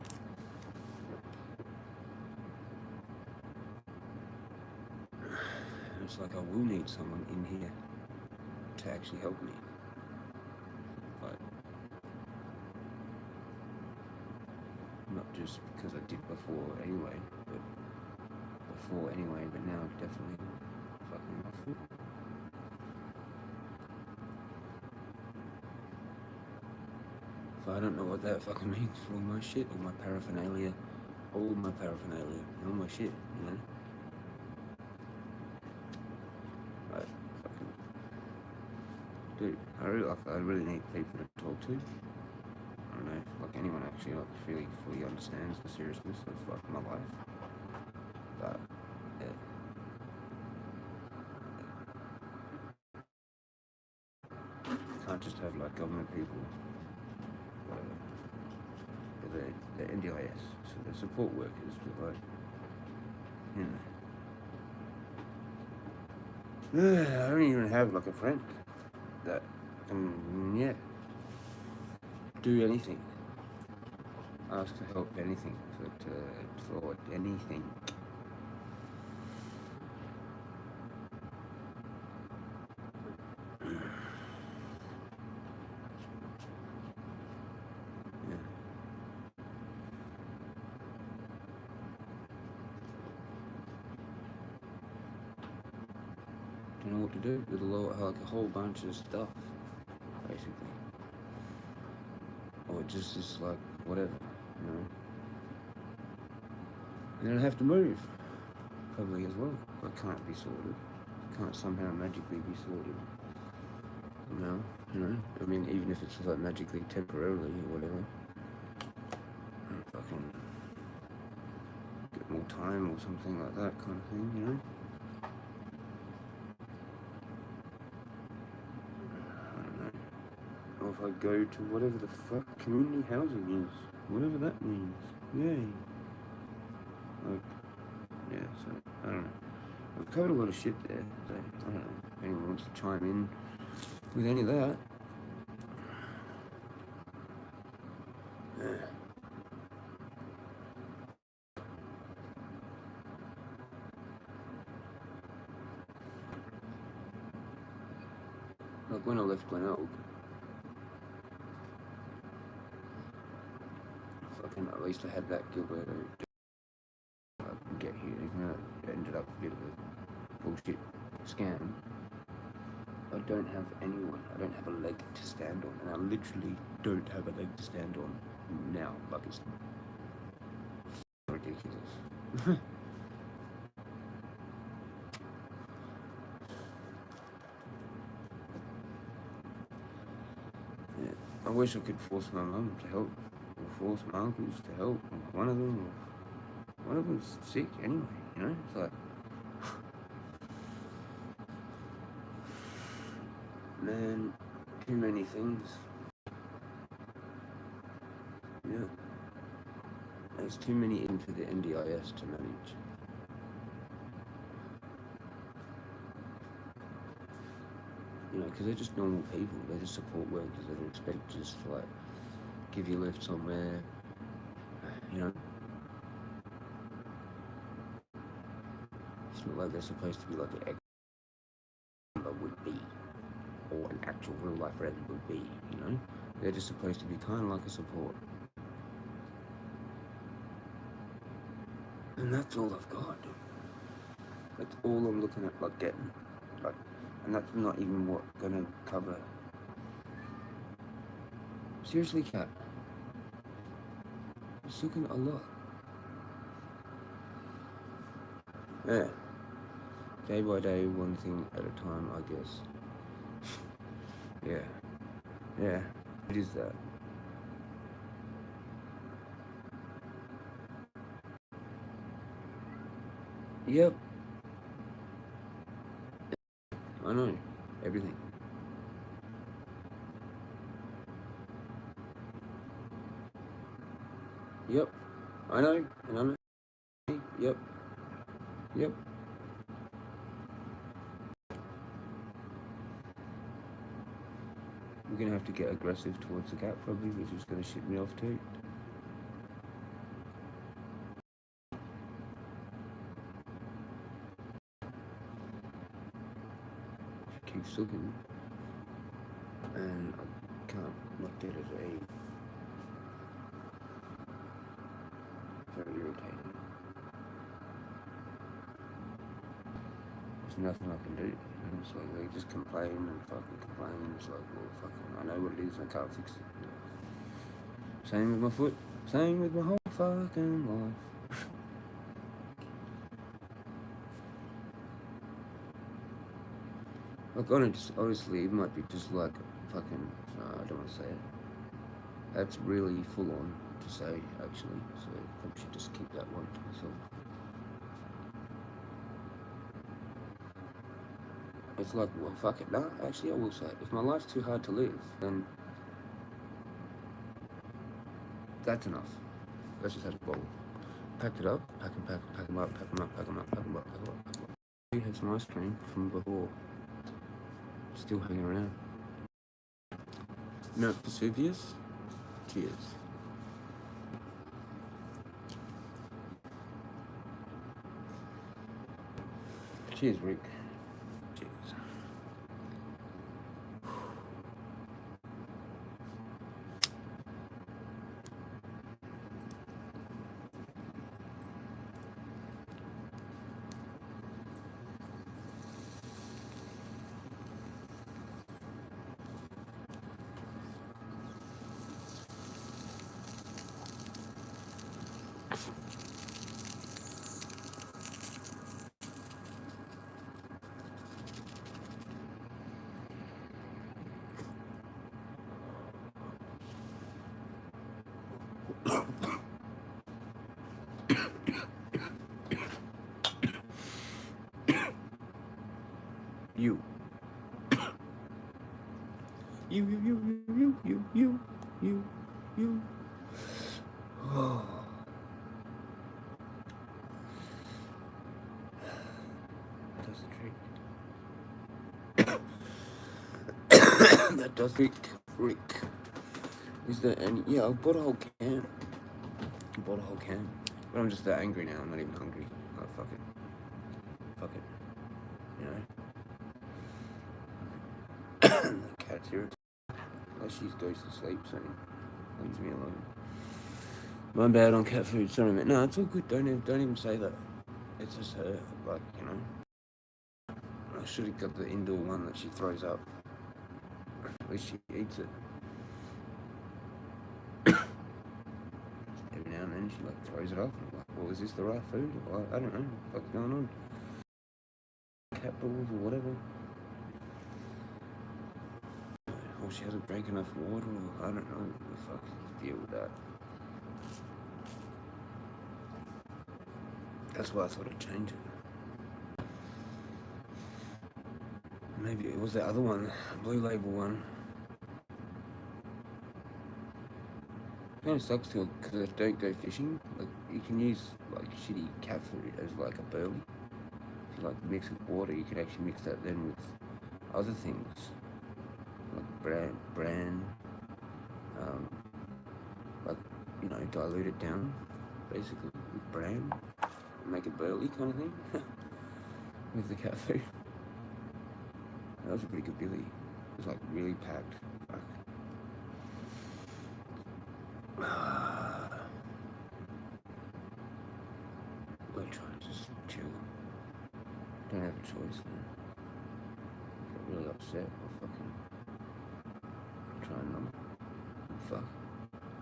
S1: And it's like I will need someone in here to actually help me. But not just because I did before anyway, but now definitely fucking my foot. So I don't know what that fucking means for all my shit, all my paraphernalia, all my shit, you know? Like, fucking... Dude, I really need people to talk to. I don't know if like anyone actually like really fully understands the seriousness of like my life. But yeah. You can't just have like government people, whatever. But they're NDIS, so they're support workers, but like, you know. I don't even have like a friend that can, do anything. Ask for help, anything, for anything. Don't know what to do with like a whole bunch of stuff, basically. Or just is like whatever, you know. And then I have to move, probably as well. I can't be sorted. I can't somehow magically be sorted. You know. I mean, even if it's like magically temporarily or whatever. Fucking get more time or something like that kind of thing, you know. I don't know. Or if I go to whatever the fuck community housing is, whatever that means. Yay. Like, yeah, so, I don't know. I've covered a lot of shit there, so, I don't know if anyone wants to chime in with any of that. Yeah. Like when I left Glenelg, fucking at least I had that Gilberto get here, even though it ended up a bit of a bullshit scam. I don't have anyone. I don't have a leg to stand on, and I literally don't have a leg to stand on now. Like, it's ridiculous. Yeah. I wish I could force my mum to help, or force my uncles to help, or one of them's sick anyway, you know? It's like, man, too many things. Yeah. There's too many in for the NDIS to manage. You know, because they're just normal people. They're just support workers that are expected just to, like, give you a lift somewhere, you know? It's not like they're supposed to be like an ex would be, or an actual real life friend would be, you know? They're just supposed to be kind of like a support. And that's all I've got. That's all I'm looking at, like getting, like, and that's not even what gonna cover. Seriously, cat, you're sucking a lot. Yeah. Day by day, one thing at a time, I guess. Yeah. Yeah. It is that. Yep. I know. Everything. Yep. I know. And I know. Yep. Yep. We're gonna have to get aggressive towards the cat, probably, which is gonna shit me off too. She keeps sucking, and I can't look at it as very irritating. There's nothing I can do. And it's like they just complain and fucking complain. It's like, well, fucking, I know what it is. I can't fix it. Same with my foot. Same with my whole fucking life. Like, honestly, it might be just like fucking. I don't want to say it. That's really full on to say, actually. So I probably should just keep that one to myself. It's like, well, fuck it. No, actually, I will say it. If my life's too hard to live, then that's enough. Let's just have a bowl. Packed it up, pack them up, pack them up, pack them up, pack them up, pack them up. We had some ice cream from before. Still hanging around. No, Vesuvius? Cheers. Cheers, Rick. Cheers. You. You. Oh. That's the trick. That does Rick. Is there any? Yeah, I bought a whole can. But I'm just that angry now. I'm not even hungry. Oh, fuck it. Fuck it. You know? The cat's here. Unless she goes to sleep soon. Leaves me alone. My bad on cat food. Sorry, mate. No, it's all good. Don't even say that. It's just her. Like, you know. I should have got the indoor one that she throws up. At least she eats it. Every now and then she like throws it up. I'm like, well, is this the right food? Or, I don't know. What's going on? Cat balls or whatever. Or she hasn't drank enough water, or I don't know what the fuck is the deal with that. That's why I thought I'd change it. Maybe it was the other one, Blue Label one. It kind of sucks too, because if don't go fishing, like you can use like shitty cat food as like a burley. If you like mix with water, you can actually mix that then with other things. Like bran, like, you know, dilute it down, basically, with bran, make it burley kind of thing, with the cat food. That was a pretty good billy. It was like really packed. Fuck. I'm trying to just chill. Don't have a choice now. Get really upset or fucking try and fuck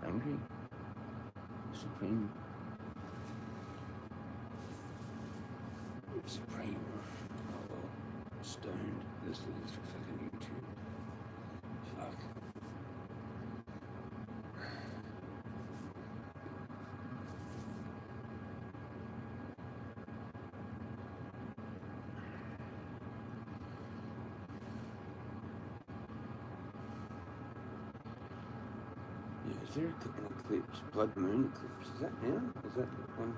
S1: angry. Supreme. Supreme. Oh well. Stoned. This is for fucking YouTube. Fuck. Yeah, is there an eclipse? Blood moon eclipse? Is that now? Is that one?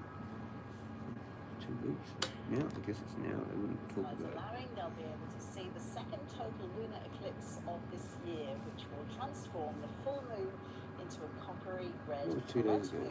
S1: 2 weeks? Now? I guess it's now. They wouldn't talk about it.
S2: They'll be able to see the second total lunar eclipse of this year, which will transform the full moon into a coppery red.
S1: It was 2 days ago.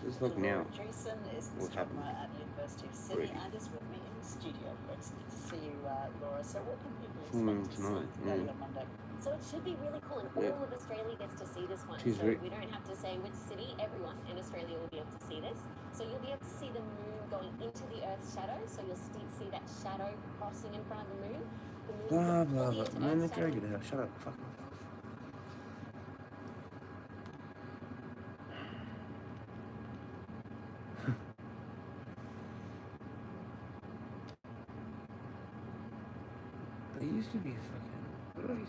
S1: It's like now.
S2: Jason is an astronomer at the University of Sydney and is with me in the studio. It's good to see you, Laura. So what can people expect to see early on Monday?
S3: So it should be really cool, and all of Australia gets to see this one.
S1: She's
S3: so we don't have to say which city, everyone in Australia will be able to see this. So you'll be able to see the moon going into the Earth's shadow, so you'll see that shadow crossing in front of the moon. The moon
S1: Blah, blah, blah. Man, they drag it out. Shut up. Fucking. They used to be fucking. What are these?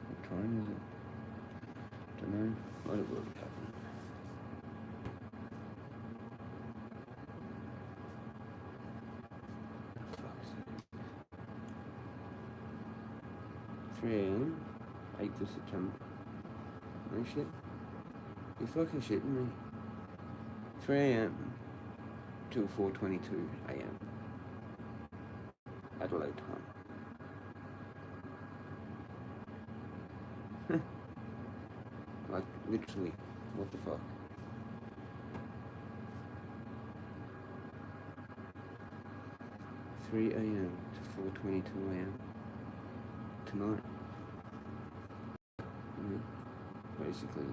S1: What time is it? Don't know. Might have already happened. Fuck's sake. 3 a.m. 8th of September. No shit. You're fucking shitting me. 3 a.m. till 4:22 a.m. Adelaide time. Like, literally, what the fuck? Three a.m. to 4:22 a.m. tonight. Basically,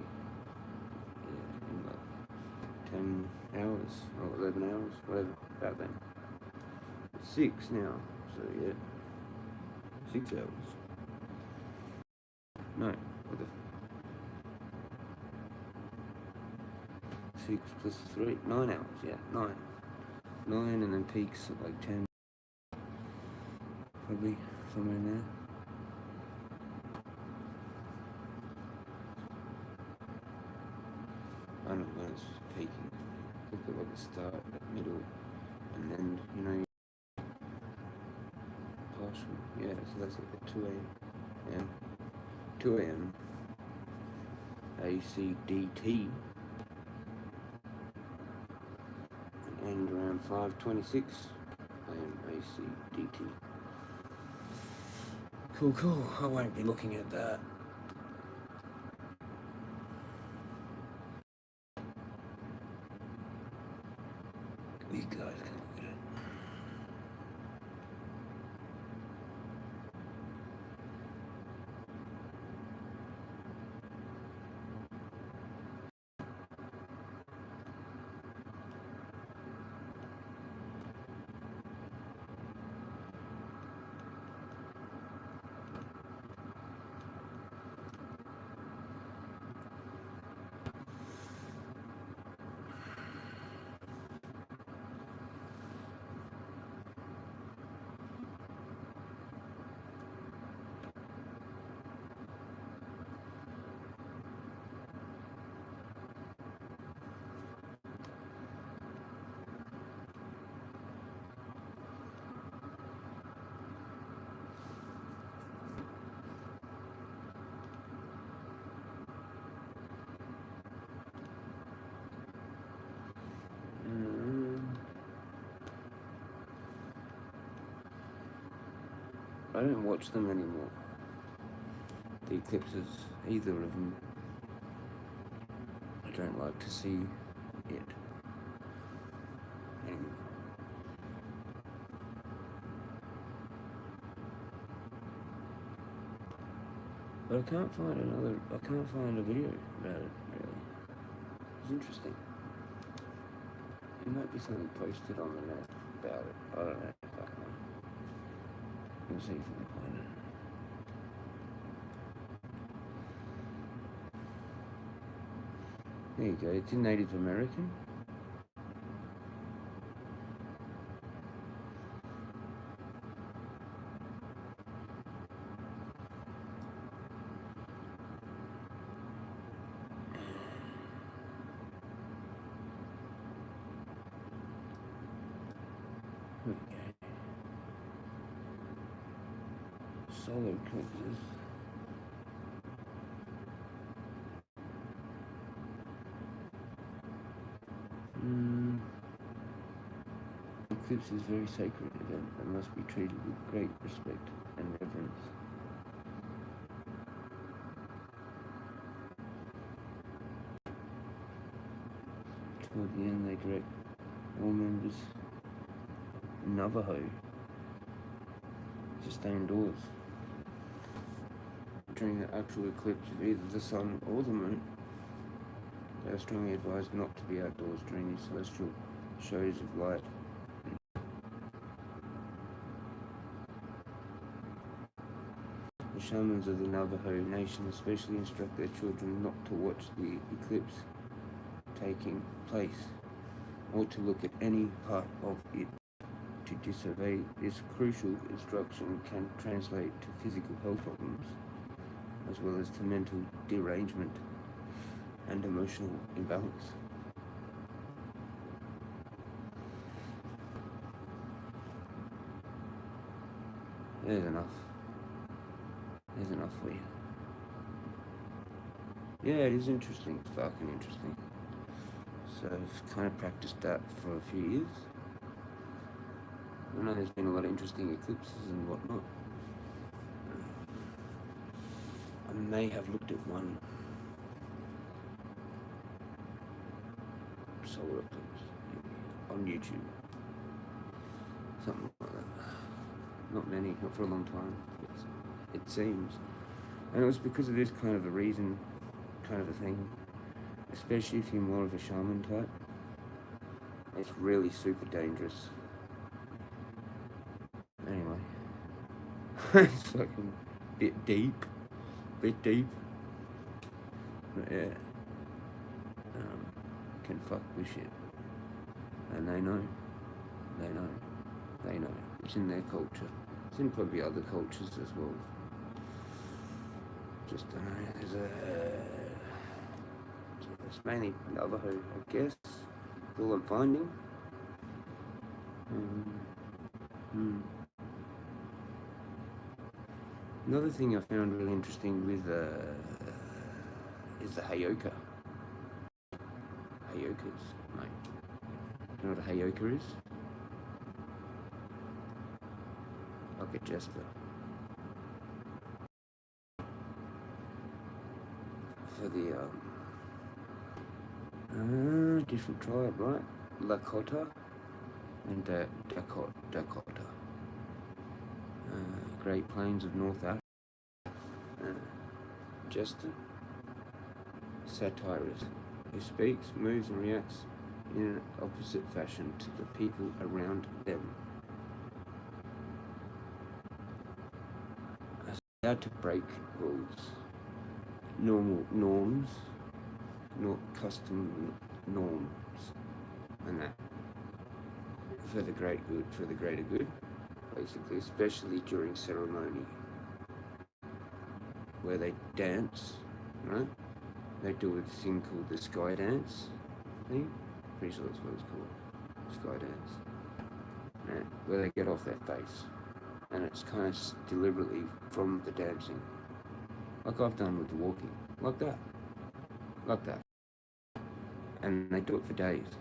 S1: yeah, in like 10 hours or 11 hours, whatever, about then. It's 6 now, so yeah, 6 hours. No, what the 6 plus 3, 9 hours, yeah, 9. 9 and then peaks at like 10. Probably somewhere in there. I don't know when it's peaking. Look at like the start, middle, and then, you know, partial. Yeah, so that's like at 2 a.m. 2 a.m. ACDT. And around 5:26 a.m. ACDT. Cool. I won't be looking at that. You guys can look at it. I don't watch them anymore. The eclipses, either of them. I don't like to see it anymore. But I can't find a video about it, really. It's interesting. There might be something posted on the net about it. I don't know. Fuck no. We'll see if we can find it. There you go. It's in Native American. Okay. Solar eclipses. Eclipse is a very sacred event and must be treated with great respect and reverence. Toward the end, they direct all members Navajo to stay indoors during the actual eclipse of either the sun or the moon. They are strongly advised not to be outdoors during these celestial shows of light. The shamans of the Navajo Nation especially instruct their children not to watch the eclipse taking place or to look at any part of it. To disobey this crucial instruction can translate to physical health problems, as well as to mental derangement and emotional imbalance. There's enough. There's enough for you. Yeah, it is interesting. It's fucking interesting. So I've kind of practiced that for a few years. I know there's been a lot of interesting eclipses and whatnot. I may have looked at one solar eclipse on YouTube. Something like that. Not many, not for a long time, it seems. And it was because of this kind of a reason, kind of a thing. Especially if you're more of a shaman type. It's really super dangerous. Anyway. It's fucking bit deep. But yeah. Can fuck with shit. And they know. It's in their culture. It's in probably other cultures as well. Just don't know. It's mainly Navajo, I guess. That's all I'm finding. Another thing I found really interesting with is the Hayoka. Hayokas, mate. You know what a Hayoka is? Like a jester. For the different tribe, right? Lakota and Dakota. Great Plains of North Africa. Jester, satirist, who speaks, moves and reacts in an opposite fashion to the people around them. Allowed to break rules, normal norms, not custom norms, and that for the greater good, basically, especially during ceremony, where they dance, right? They do a thing called the sky dance thing. Pretty sure that's what it's called, sky dance. Right? Where they get off their face, and it's kind of deliberately from the dancing, like I've done with the walking, like that, and they do it for days,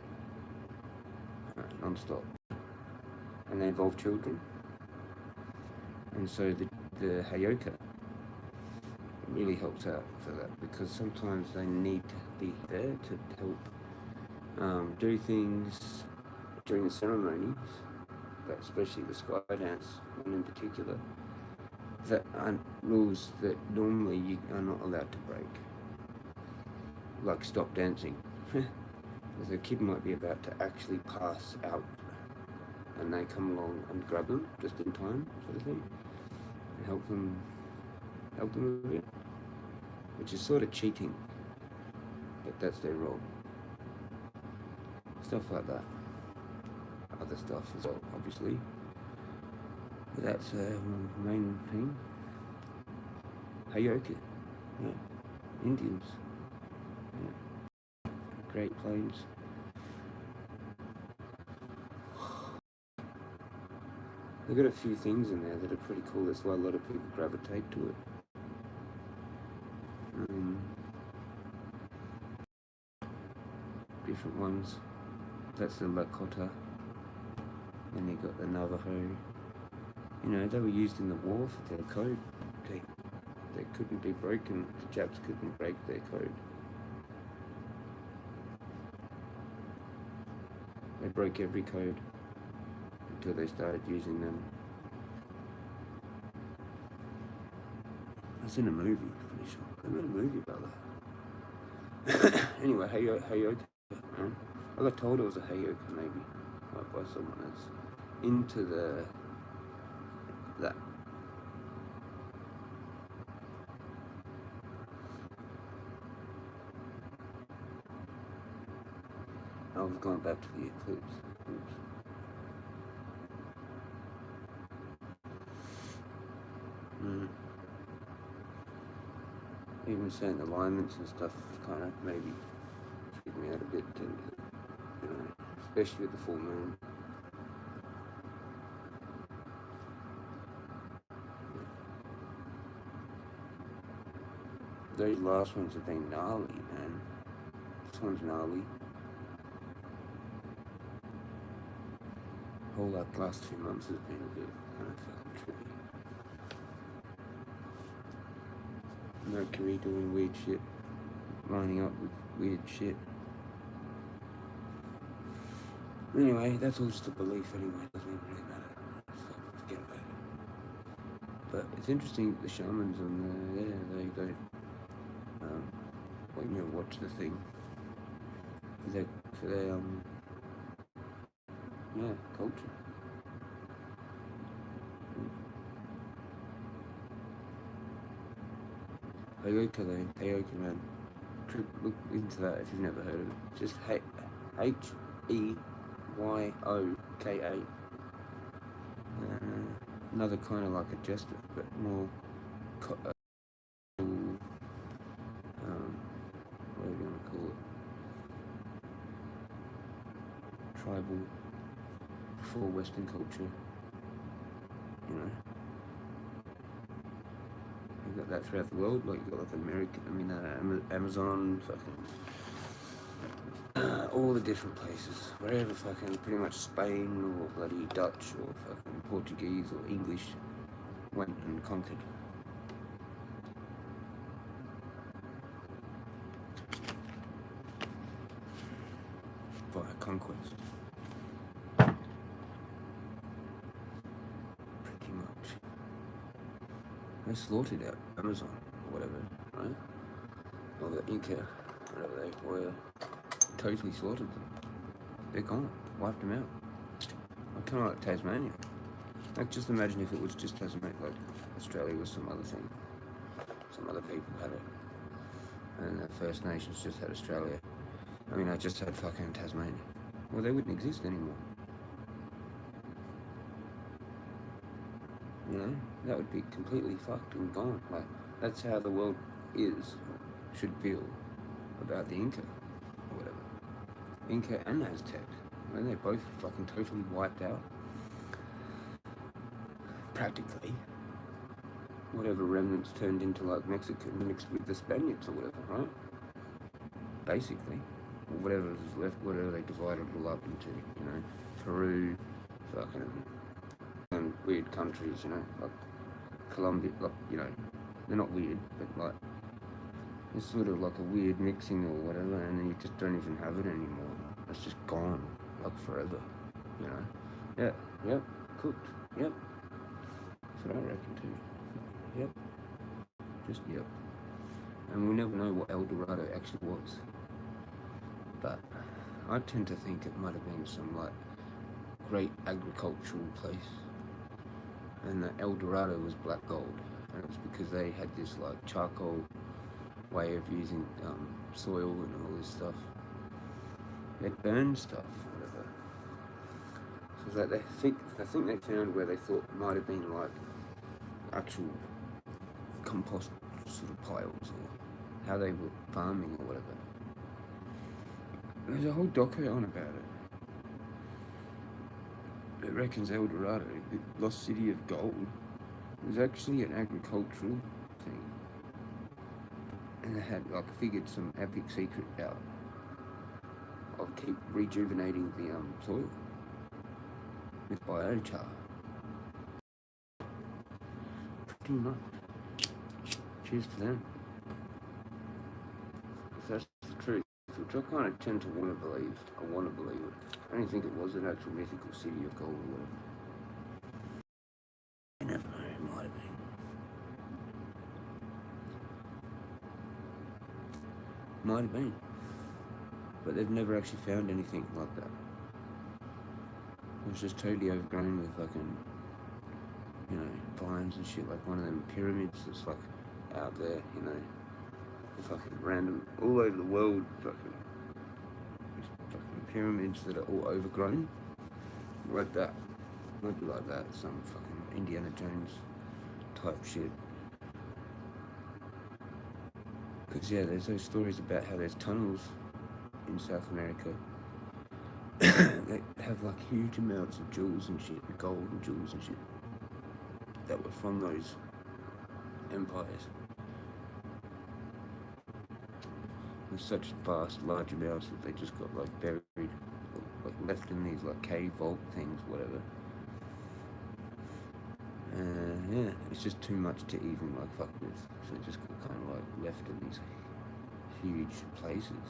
S1: non-stop, and they involve children, and so the Hayoka really helps out for that, because sometimes they need to be there to help do things during the ceremonies, but especially the sky dance one in particular, that are rules that normally you are not allowed to break. Like stop dancing. The kid might be about to actually pass out and they come along and grab them just in time, sort of thing, and help them a bit, which is sort of cheating, but that's their role. Stuff like that. Other stuff as well, obviously, but that's the main thing. Hayoka, yeah. Indians, yeah. Great Plains. They've got a few things in there that are pretty cool. That's why a lot of people gravitate to it. Different ones. That's the Lakota. And you got the Navajo. You know, they were used in the war for their code. They couldn't be broken. The Japs couldn't break their code. They broke every code until they started using them. That's in a movie, pretty sure. They made a movie about that. Anyway, Hayoka. I got told it was a Hayoka maybe, like by someone else. Into that. I was going back to the eclipse. Oops. Even certain alignments and stuff kind of maybe freak me out a bit, you know, especially with the full moon. Those last ones have been gnarly, man. This one's gnarly. Whole last 2 months has been a bit kind of fucking trippy. Mercury doing weird shit, lining up with weird shit. Anyway, that's all just a belief anyway, it doesn't even really matter. So forget about it. But it's interesting, the shamans on they go, watch the thing for their culture. Hayoka, man. Look into that if you've never heard of it. Just Heyoka. Another kind of like a jester, but more what are we going to call it? Tribal, before Western culture, you know. You've got that throughout the world, like you've got like Amazon, fucking, all the different places, wherever fucking pretty much Spain or bloody Dutch or fucking Portuguese or English went and conquered. Via conquest. Pretty much. They slaughtered out Amazon or whatever, right? Or the Inca, whatever they were, totally slaughtered them. They're gone, wiped them out. Kind of like Tasmania. Like, just imagine if it was just Tasmania, like Australia was some other thing. Some other people had it. And the First Nations just had Australia. I just had fucking Tasmania. Well, they wouldn't exist anymore. You know, that would be completely fucked and gone. Like, that's how the world should feel about the Inca, or whatever. Inca and Aztec. They're both fucking totally wiped out. Practically. Whatever remnants turned into like Mexican mixed with the Spaniards or whatever, right? Basically. Or whatever is left, whatever they divided it all up into, you know. Peru, fucking and weird countries, you know, like Colombia, like, you know, they're not weird, but like, it's sort of like a weird mixing or whatever, and then you just don't even have it anymore. It's just gone, like forever, you know. Yeah, yep, cooked, yep. That's what I reckon too. Yep. Just yep. And we'll never know what El Dorado actually was. But I tend to think it might have been some like great agricultural place. And the El Dorado was black gold. And it was because they had this like charcoal way of using soil and all this stuff. They burned stuff, whatever. So it's like I think they found where they thought might have been like actual compost sort of piles or how they were farming or whatever. There's a whole doco on about it. It reckons El Dorado, the lost city of gold, was actually an agricultural thing. And they had like figured some epic secret out of keep rejuvenating the soil with biochar. Pretty much. Cheers to them. If that's the truth, which I kind of tend to want to believe. I want to believe it. I don't think it was an actual mythical city of gold or whatever. You never know, it might have been. Might have been. But they've never actually found anything like that. It was just totally overgrown with fucking, you know, vines and shit, like one of them pyramids that's like out there, you know, fucking random, all over the world, fucking pyramids that are all overgrown, like that. Might be like that, some fucking Indiana Jones type shit. Because yeah, there's those stories about how there's tunnels in South America that have like huge amounts of jewels and shit, gold and jewels and shit, that were from those empires. There's such vast, large amounts that they just got like buried, like left in these like cave vault things, whatever. Yeah, it's just too much to even like fuck with. So it just got kind of like left in these huge places.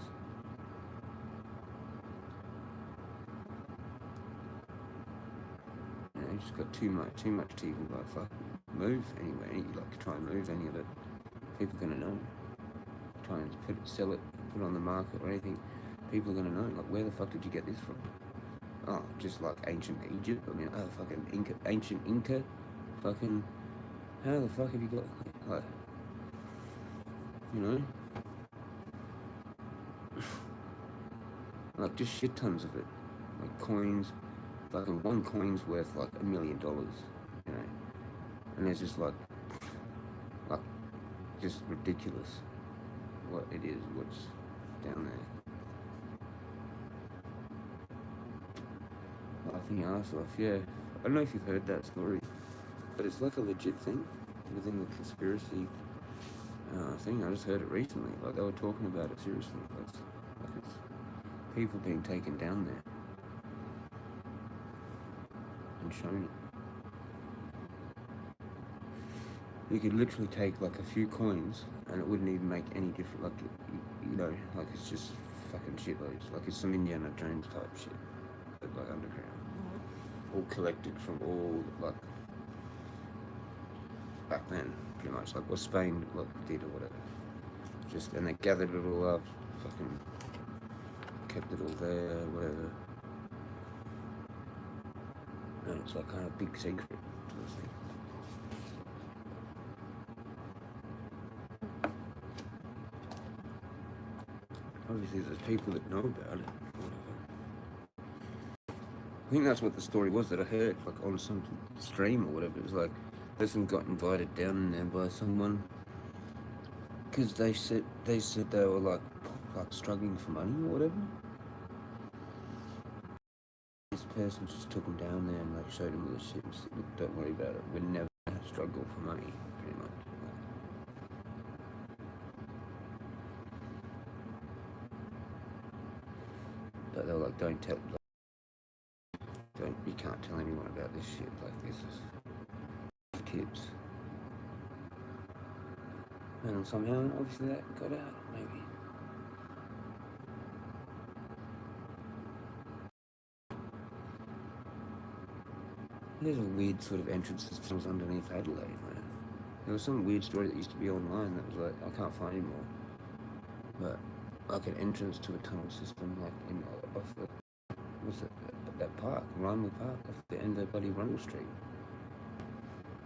S1: Yeah, you just got too much to even like fuck move anywhere. You like try and move any of it. People are gonna know. Try and sell it, put it on the market or anything. People are gonna know. Like, where the fuck did you get this from? Oh, just like ancient Egypt. I mean, fucking ancient Inca. Fucking, how the fuck have you got, like, you know? Like, just shit tons of it. Like, coins. Fucking one coin's worth like $1 million, you know? And it's just like, just ridiculous what it is, what's down there. Laughing ass off, yeah. I don't know if you've heard that story, but it's like a legit thing within the conspiracy thing. I just heard it recently. Like, they were talking about it seriously. Like it's people being taken down there and shown it. You could literally take like a few coins and it wouldn't even make any difference. Like, you know, like it's just fucking shitloads. Like it's some Indiana Jones type shit, but like underground, all collected from all like back then, pretty much like what Spain like did or whatever. Just and they gathered it all up, fucking kept it all there, whatever. And it's like kind of big secret to this thing. Obviously, there's people that know about it. I think that's what the story was that I heard, like on some stream or whatever. It was like, person got invited down there by someone because they said they were like struggling for money or whatever. This person just took them down there and like showed them all the shit and said, look, don't worry about it. We're never gonna struggle for money, pretty much. But they were like, you can't tell anyone about this shit. Like, this is tips. And somehow, obviously, that got out, maybe. There's a weird sort of entrance systems underneath Adelaide, man. There was some weird story that used to be online that was like, I can't find anymore. But like an entrance to a tunnel system, like in off the what's it, that park, Rundle Park, off the end of bloody Rundle Street,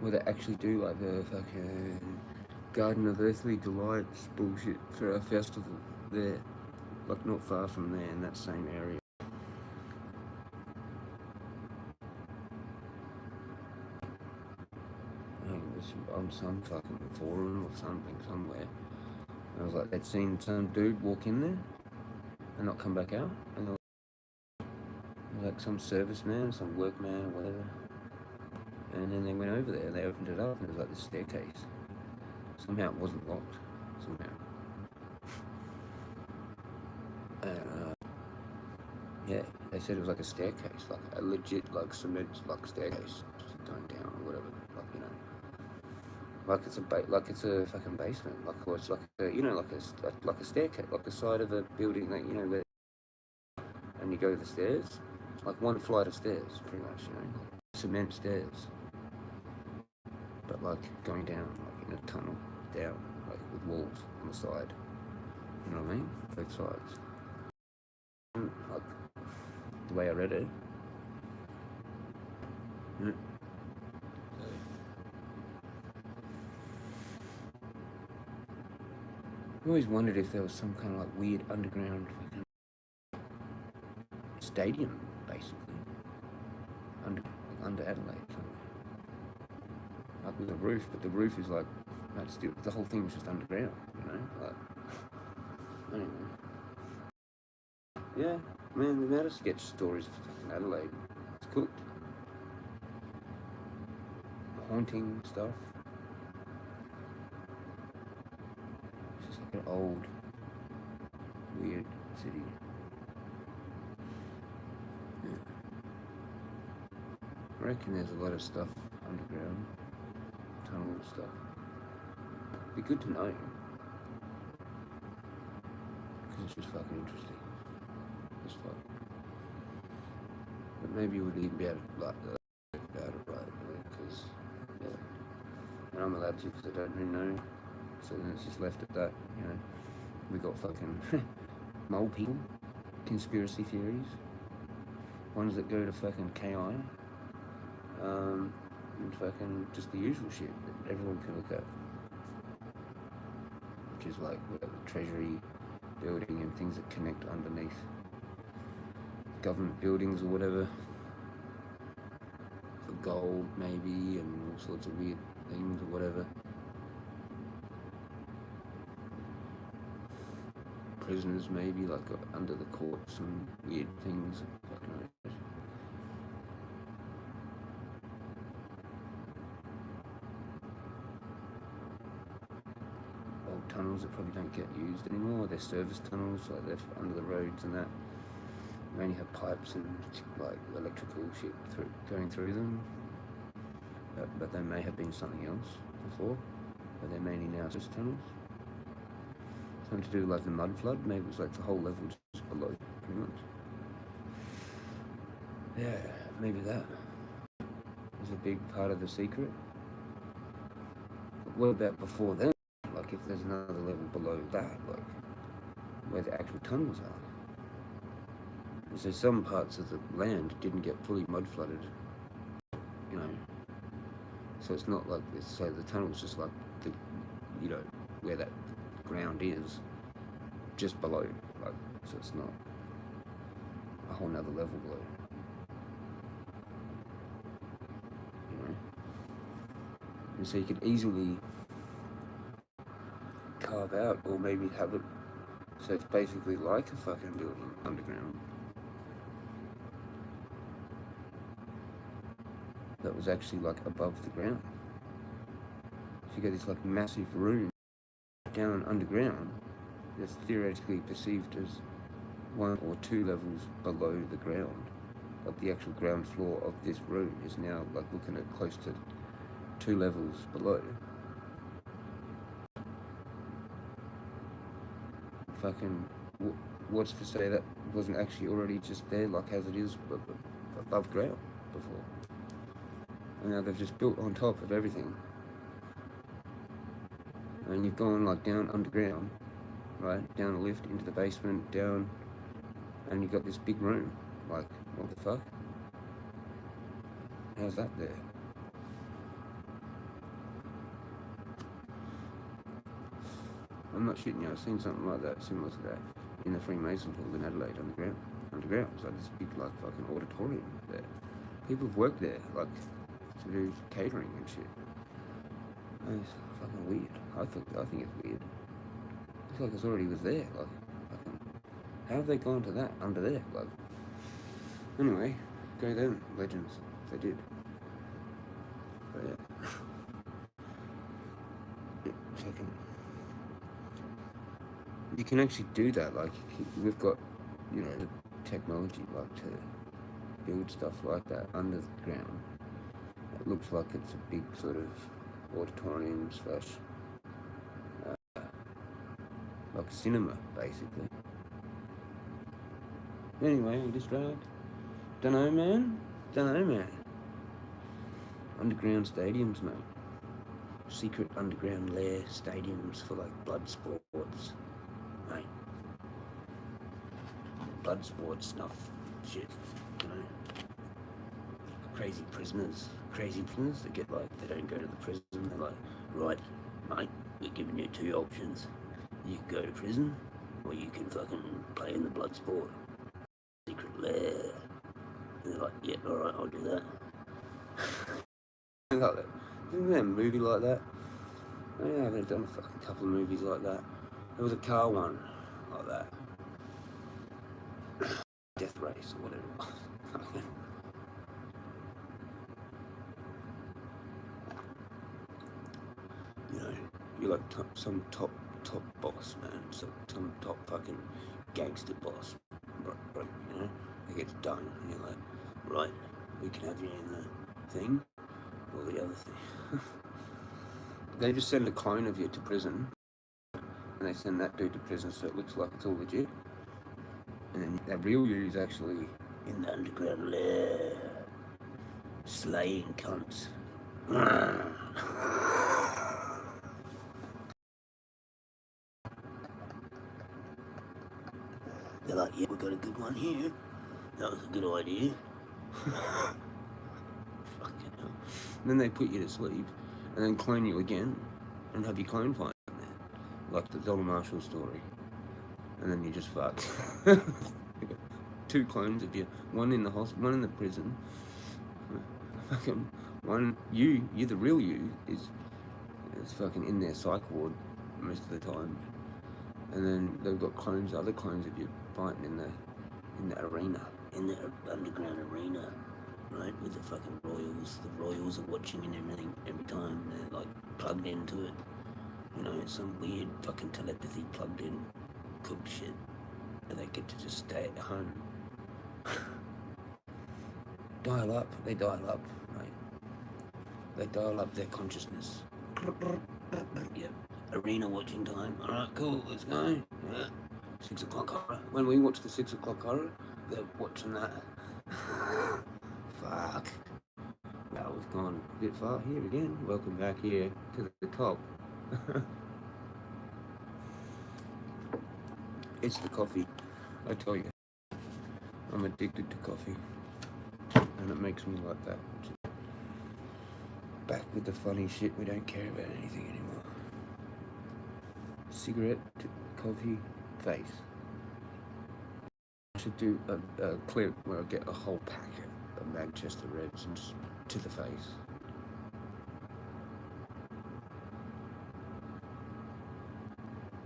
S1: where they actually do like the fucking Garden of Earthly Delights bullshit for a festival there, like not far from there in that same area. It was on some fucking forum or something somewhere. I was like, they'd seen some dude walk in there and not come back out, and like some serviceman, some workman or whatever. And then they went over there, they opened it up, and it was like this staircase. Somehow it wasn't locked, somehow. And yeah, they said it was like a staircase, like a legit, like cement, like staircase, just going down or whatever, like, you know. Like it's a fucking basement, like it's like a, you know, like a staircase, like the side of a building that, you know, where, and you go to the stairs, like one flight of stairs, pretty much, you know, like cement stairs, but like going down, like in a tunnel, down, like with walls on the side, you know what I mean, both sides. And, like the way I read it. Yeah. I always wondered if there was some kind of like weird underground fucking stadium, basically, under Adelaide, like with a roof, but the roof is like, that's still, the whole thing is just underground, you know, like, anyway. Yeah, man, we managed to get stories of fucking Adelaide. It's cool. Haunting stuff. It's just like an old, weird city. Yeah. I reckon there's a lot of stuff underground, tunnel stuff. Be good to know, because it's just fucking interesting. Just like, but maybe you would even be able to like about it, right? Because yeah, and I'm allowed to because I don't really know. So then it's just left at that, you know. We got fucking mole people, conspiracy theories, ones that go to fucking KI, and fucking just the usual shit that everyone can look at, which is like the Treasury building and things that connect underneath government buildings or whatever, for gold maybe, and all sorts of weird things or whatever. Prisoners maybe, like under the courts and weird things. Fucking knows. Old tunnels that probably don't get used anymore. They're service tunnels, like they're under the roads and that. They only have pipes and like electrical shit going through them. But they may have been something else before. But they're mainly now just tunnels. Something to do with like the mud flood. Maybe it was like the whole level just below, pretty much. Yeah, maybe that was a big part of the secret. But what about before then? Like if there's another level below that, like where the actual tunnels are. So some parts of the land didn't get fully mud flooded, you know. So it's not like this. So the tunnel's just like the, you know, where that ground is, just below. Like, so it's not a whole nother level below. You know. And so you could easily carve out, or maybe have it so it's basically like a fucking building underground. That was actually like above the ground. So you get this like massive room down underground that's theoretically perceived as 1 or 2 levels below the ground. Like the actual ground floor of this room is now like looking at close to 2 levels below. Fucking, what's to say that wasn't actually already just there, like as it is above ground before? And now they've just built on top of everything. and you've gone like down underground, right? Down a lift into the basement, down, and you've got this big room. Like, what the fuck? How's that there? I'm not shitting you, I've seen something like that, similar to that, in the Freemason Hall in Adelaide, underground. It's like this big, like, fucking auditorium there. People have worked there, like, to do catering and shit. And it's fucking weird. I think it's weird. Looks like it already was there, like, fucking, how have they gone to that, under there, like? Anyway, go them, legends, if they did. But yeah. Fucking, you can actually do that, like, we've got, you know, the technology, like, to build stuff like that underground. It looks like it's a big sort of auditorium slash, like cinema, basically. Anyway, we just dragged. Dunno, man. Underground stadiums, mate. Secret underground lair stadiums for, like, blood sports, mate. Blood sports stuff, shit, you know. Crazy prisoners that get, like, they don't go to the prison. They're like, right, mate, we're giving you two options. You can go to prison, or you can fucking play in the blood sport. Secret lair. And they're like, yeah, alright, I'll do that. Like that. Isn't there a movie like that? Oh yeah, they've done a fucking couple of movies like that. There was a car one like that. Death Race or whatever. You know, you're like some top boss, man. Some top fucking gangster boss. Right, you know, it gets done, and you're like, right, we can have you in the thing or the other thing. They just send a clone of you to prison, and they send that dude to prison so it looks like it's all legit. And then that real you is actually in the underground lair, slaying cunts. They're like, yeah, we got a good one here. That was a good idea. Fucking hell. And then they put you to sleep, and then clone you again, and have your clone fight in there, like the Donald Marshall story. And then you just fucked. Two clones of you, one in the hospital, one in the prison. Fucking one, you're the real you, is fucking in their psych ward most of the time. And then they've got other clones of you fighting in the arena, in the underground arena, right? With the fucking royals. The royals are watching and everything every time. They're like plugged into it. You know, it's some weird fucking telepathy plugged in, cooked shit. And they get to just stay at home. They dial up, right? They dial up their consciousness. Yep. Arena watching time. Alright, cool, let's go. Yeah. 6 o'clock horror. When we watch the 6 o'clock horror, they're watching that. Fuck. Well, we've gone a bit far here again. Welcome back here to the top. It's the coffee. I tell you. I'm addicted to coffee. And it makes me like that. Back with the funny shit, we don't care about anything anymore. Cigarette, coffee, face. I should do a clip where I get a whole packet of Manchester Reds and just to the face.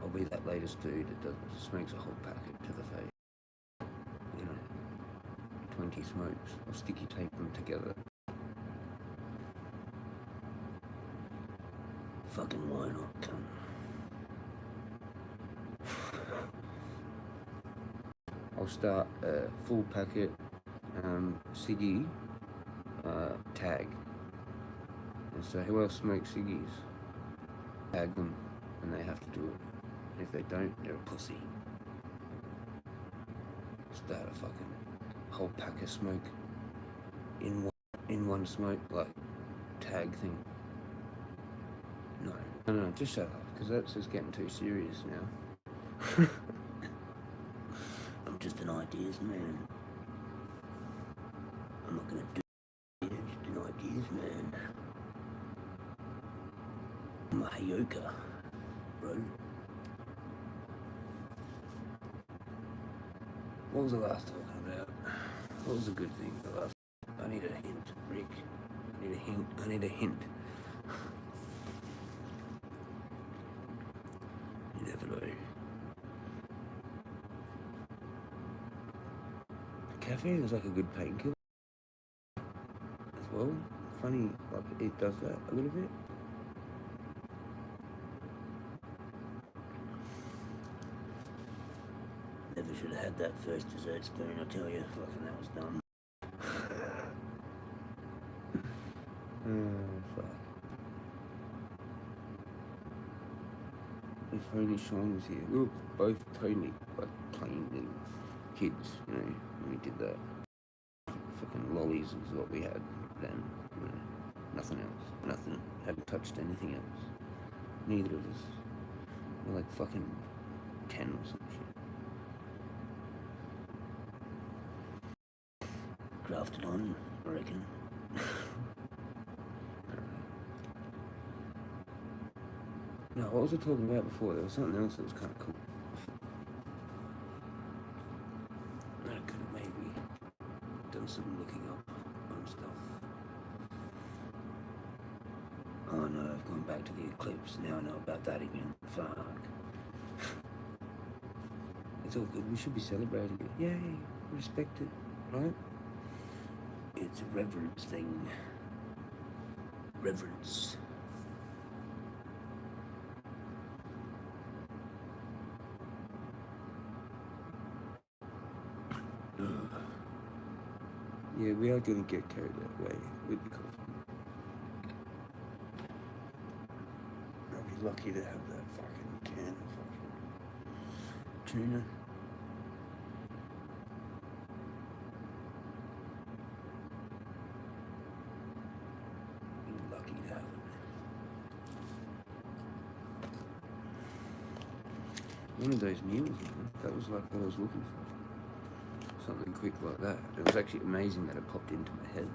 S1: I'll be that latest dude that just makes a whole packet to the face. You know, 20 smokes. I'll sticky tape them together. Fucking why not, cunt? I'll start a full packet ciggy tag. And so who else smokes ciggies? Tag them, and they have to do it. And if they don't, they're a pussy. Start a fucking whole pack of smoke in one smoke, like tag thing. No, just shut up. because that's just getting too serious now. I'm just an ideas man. I'm not gonna do it, just an ideas man. I'm a Hayoka, bro. What was the last talking about? What was a good thing? The last. I need a hint, Rick. I need a hint. I need a hint. You never know. Caffeine is like a good painkiller as well. Funny, like it does that a little bit. Never should have had that first dessert spoon, I tell you. Fucking that was dumb. Oh, fuck. If only Sean was here. We were both totally like plain little kids, you know, when we did that. Fucking lollies was what we had then, you know. Nothing else. Nothing. Hadn't touched anything else. Neither of us. We're like fucking 10 or some shit. Grafted on, I reckon. No, what was I talking about before? There was something else that was kind of cool. I could have maybe done some looking up on stuff. Oh no, I've gone back to the eclipse. Now I know about that again. Fuck. It's all good. We should be celebrating it. Yay. Respect it. Right? It's a reverence thing. Reverence. Yeah, we are going to get carried away with the coffee. I'll be lucky to have that fucking can of fucking tuna. Be lucky to have it. One of those meals, man. That was like what I was looking for. Something quick like that. It was actually amazing that it popped into my head.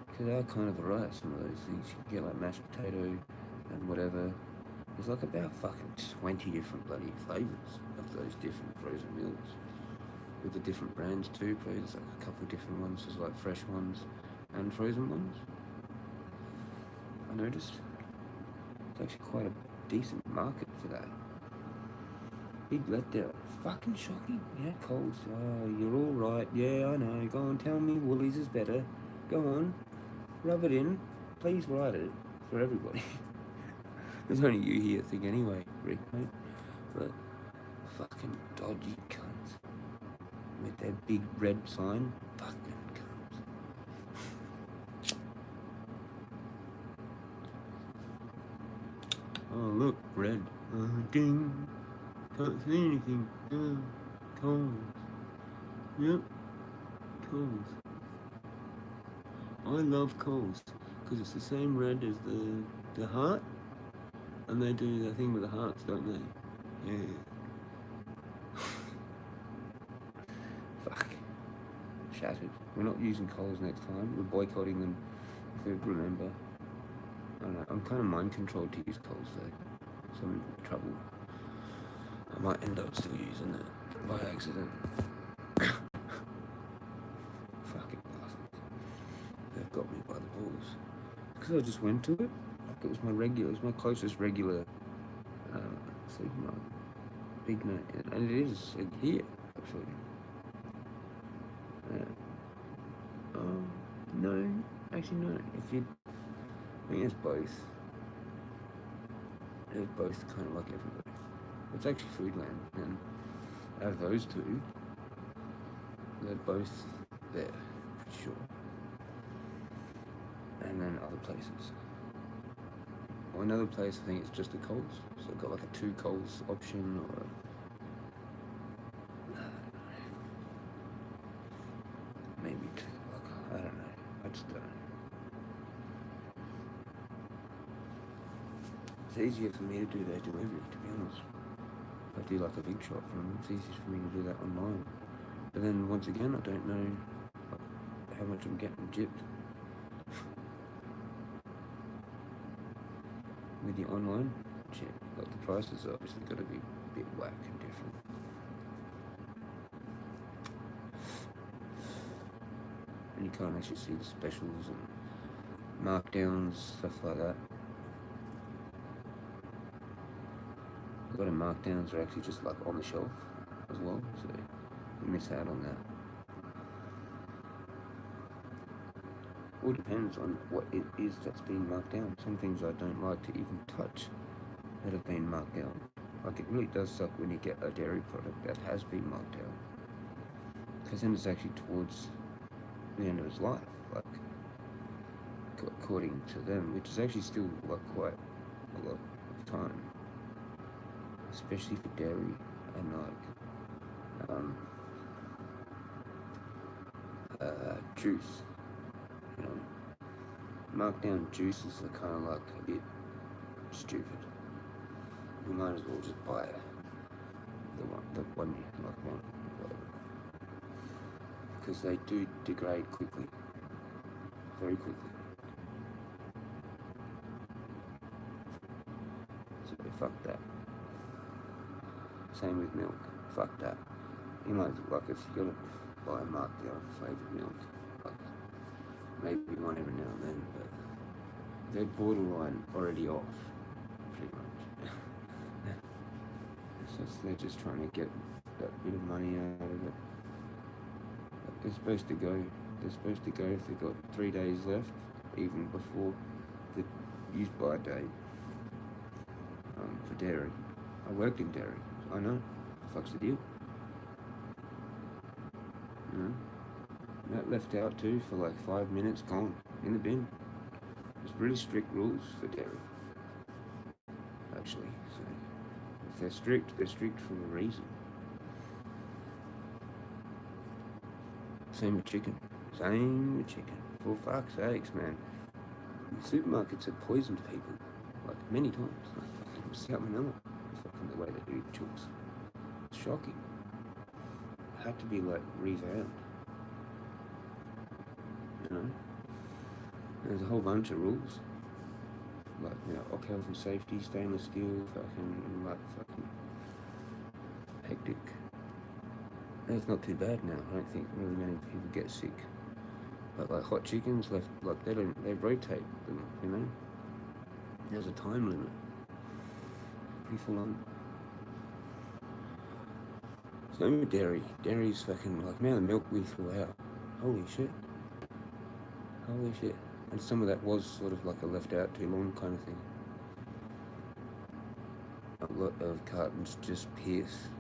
S1: Because they are kind of alright, some of those things. You can get like mashed potato and whatever. There's like about fucking 20 different bloody flavours of those different frozen meals. With the different brands too, probably there's like a couple of different ones. There's like fresh ones and frozen ones. I noticed. It's actually quite a decent market for that. Big letdown. Fucking shocking. Yeah, Coles. Oh, you're all right. Yeah, I know. Go on, tell me Woolies is better. Go on. Rub it in. Please write it for everybody. There's only you here, I think, anyway, Rick, mate. But fucking dodgy cunts. With their big red sign. Fucking cunts. Oh, look, red. Ding. Can't see anything. Coles. Yep. Coles. I love Coles because it's the same red as the heart, and they do the thing with the hearts, don't they? Yeah. Fuck. Shattered. We're not using Coles next time. We're boycotting them. If we remember. I don't know. I'm kind of mind controlled to use Coles though, so I'm in trouble. I might end up still using it by accident. Fucking bastards. They've got me by the balls. Because I just went to it. Like it was my closest regular supermarket. Big note. And it is here, actually. No. Actually, no. I think it's both. It's both kind of like everywhere. It's actually Foodland, and out of those two, they're both there, for sure. And then other places. Or another place, I think it's just a Coles. So I've got like a 2 Coles option, or maybe 2. Like, I don't know. I just don't know. It's easier for me to do their delivery, to be honest. If I do like a big shop for them, it's easier for me to do that online. But then once again, I don't know how much I'm getting gypped with the online shit. Like the prices are obviously got to be a bit whack and different. And you can't actually see the specials and markdowns, stuff like that. A lot of markdowns are actually just like on the shelf as well, so you miss out on that. All depends on what it is that's been marked down. Some things I don't like to even touch that have been marked down. Like it really does suck when you get a dairy product that has been marked down, because then it's actually towards the end of its life, like according to them, which is actually still like quite a lot of time, especially for dairy and like juice. You know, marked down juices are kind of like a bit stupid. You might as well just buy the one you like want, whatever, because they do degrade quickly, very quickly. So fuck that. Same with milk. Fuck that. You might, like, if you're gonna buy a marked down flavoured milk, like maybe one every now and then, but they're borderline already off, pretty much. So they're just trying to get that bit of money out of it. But they're supposed to go if they've got 3 days left, even before the use by date, for dairy. I worked in dairy, so I know. Fuck's the deal. You know? That left out too for like 5 minutes, gone in the bin. There's really strict rules for dairy, actually. So if they're strict for a reason. Same with chicken. For fuck's sakes, man. Supermarkets have poisoned people, like many times. Like salmonella, fucking the way they do chooks. It's shocking. It had to be like revamped. You know? There's a whole bunch of rules. Like, you know, health and safety, stainless steel, fucking hectic. And it's not too bad now. I don't think really many people get sick. But like hot chickens left, like they rotate them, you know? There's a time limit. Pretty full on. Same with dairy. Dairy's fucking like, man, the milk we threw out. Holy shit. And some of that was sort of like a left out too long kind of thing. A lot of cartons just pierce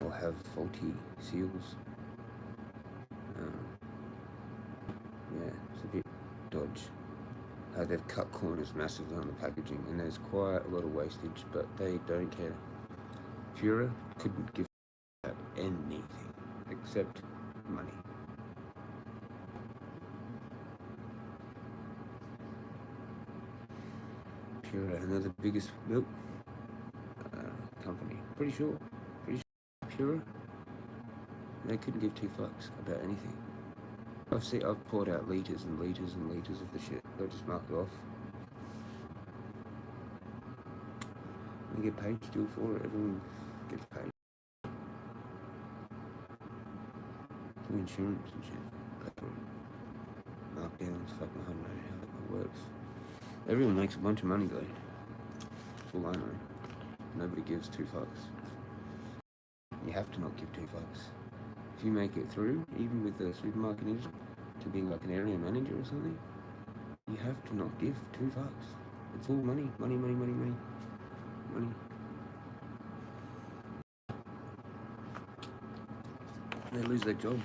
S1: or have faulty seals. Yeah, it's a bit dodge. They've cut corners massively on the packaging, and there's quite a lot of wastage, but they don't care. Pura couldn't give out anything except money. Pura, another biggest milk company. Pretty sure. Pura. They couldn't give two fucks about anything. I've poured out litres and litres and litres of the shit. They'll just mark it off. You get paid still for it. Everyone gets paid. For insurance and shit. Markdowns, fucking, I don't know how that works. Everyone makes a bunch of money though. That's all I know. Nobody gives two fucks. You have to not give two fucks. If you make it through, even with the supermarket industry, to being like an area manager or something, you have to not give two fucks. It's all money. They lose their job.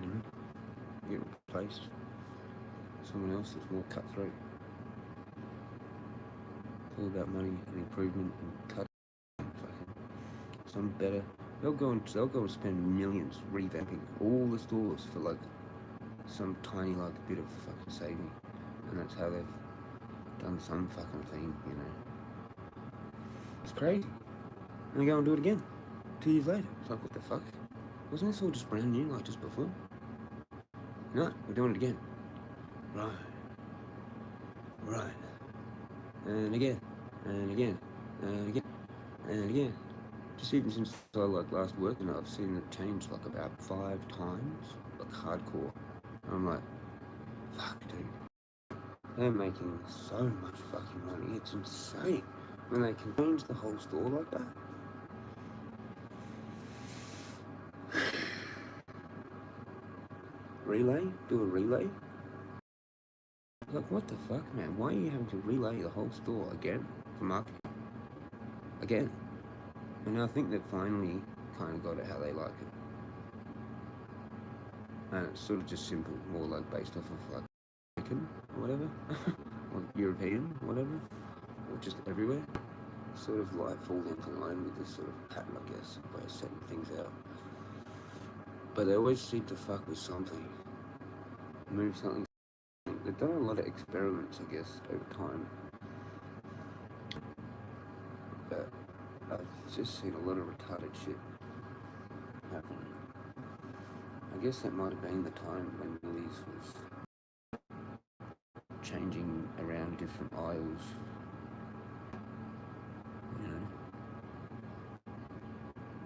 S1: You know? You get replaced. Someone else that's more cutthroat. It's all about money and improvement and cut. Some better. They'll go and spend millions revamping all the stores for like some tiny like bit of fucking saving, and that's how they've done some fucking thing, you know. It's crazy. And they go and do it again 2 years later. It's like, what the fuck? Wasn't this all just brand new like just before? No, we're doing it again. Right. And again. And again. And again. And again. Just even since I like last working, I've seen it change like about 5 times, like hardcore. And I'm like, fuck, dude. They're making so much fucking money. It's insane when they can change the whole store like that. Relay? Do a relay? Like, what the fuck, man? Why are you having to relay the whole store again for marketing? Again. And I think they've finally kind of got it how they like it. And it's sort of just simple, more like based off of like American or whatever, or European or whatever, or just everywhere. Sort of like falls into line with this sort of pattern, I guess, way of setting things out. But they always seem to fuck with something, move something. They've done a lot of experiments, I guess, over time. But I've just seen a lot of retarded shit happening. I guess that might have been the time when Woolies was changing around different aisles, you know.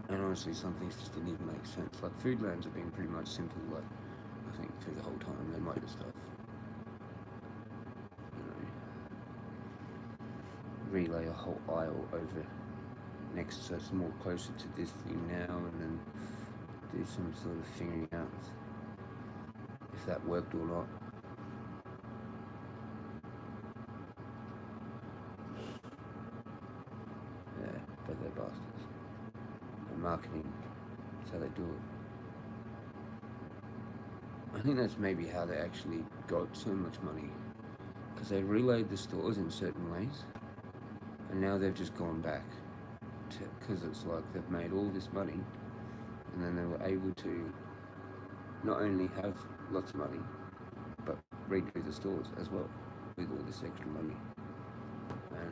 S1: And honestly, some things just didn't even make sense. Like Foodlands have been pretty much simple, like, I think through the whole time they made stuff. You know, relay a whole aisle over next, so it's more closer to this thing now, and then do some sort of figuring out if that worked or not. Yeah, but they're bastards. And marketing, that's how they do it. I think that's maybe how they actually got so much money, because they relayed the stores in certain ways, and now they've just gone back to, because it's like they've made all this money, and then they were able to not only have lots of money, but redo the stores as well with all this extra money. And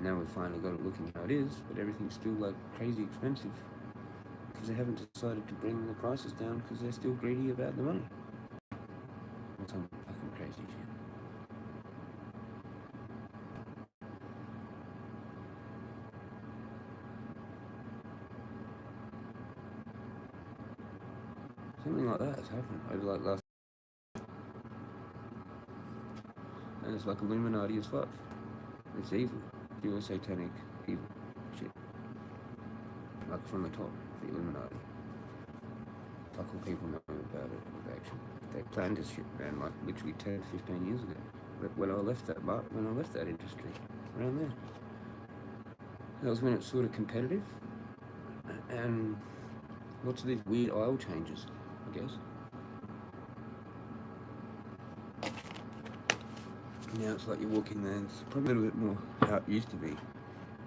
S1: now we've finally got it looking how it is, but everything's still like crazy expensive because they haven't decided to bring the prices down because they're still greedy about the money. Or some fucking crazy shit. Something like that has happened over like last, and it's like Illuminati as fuck. It's evil, pure satanic evil shit. Like from the top, the Illuminati. Fuck all people know about it with action. They planned this shit, man, like literally 10, 15 years ago. When I left that industry, around there. That was when it's sort of competitive, and lots of these weird aisle changes, I guess. Now it's like you walk in there, it's probably a little bit more how it used to be,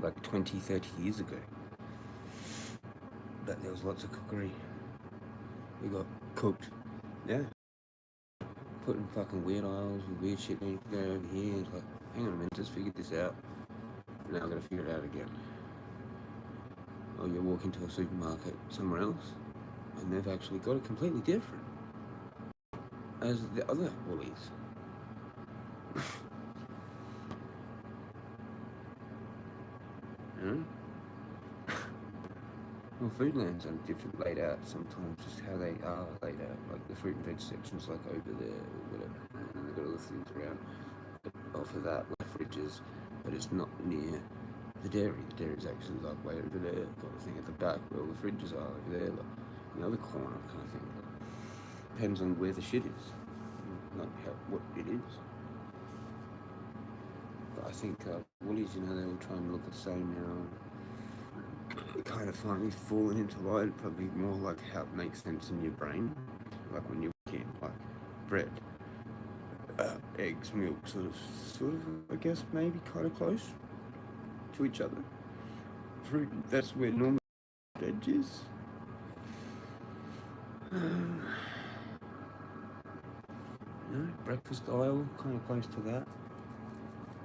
S1: like 20, 30 years ago. But there was lots of cookery. We got cooked, yeah. Putting fucking weird aisles and weird shit in there over here, and it's like, hang on a minute, just figured this out. Now I've got to figure it out again. Or you walk into a supermarket somewhere else, and they've actually got it completely different as the other Woolies. You know? Well, Foodlands are different laid out sometimes, just how they are laid out. Like the fruit and veg section's like over there or whatever, and they've got other things around off of that, like fridges, but it's not near the dairy. The dairy's actually like way over there, kind of thing at the back where all the fridges are over there, like in the other corner kind of thing. Like, depends on where the shit is, not what it is. But I think Woolies, you know, they all try and look the same now. Kind of finally fallen into line, probably more like how it makes sense in your brain, like when you're eating like bread, eggs, milk, sort of, I guess maybe kind of close to each other. Fruit, that's where normal veg is. You know, breakfast aisle, kind of close to that.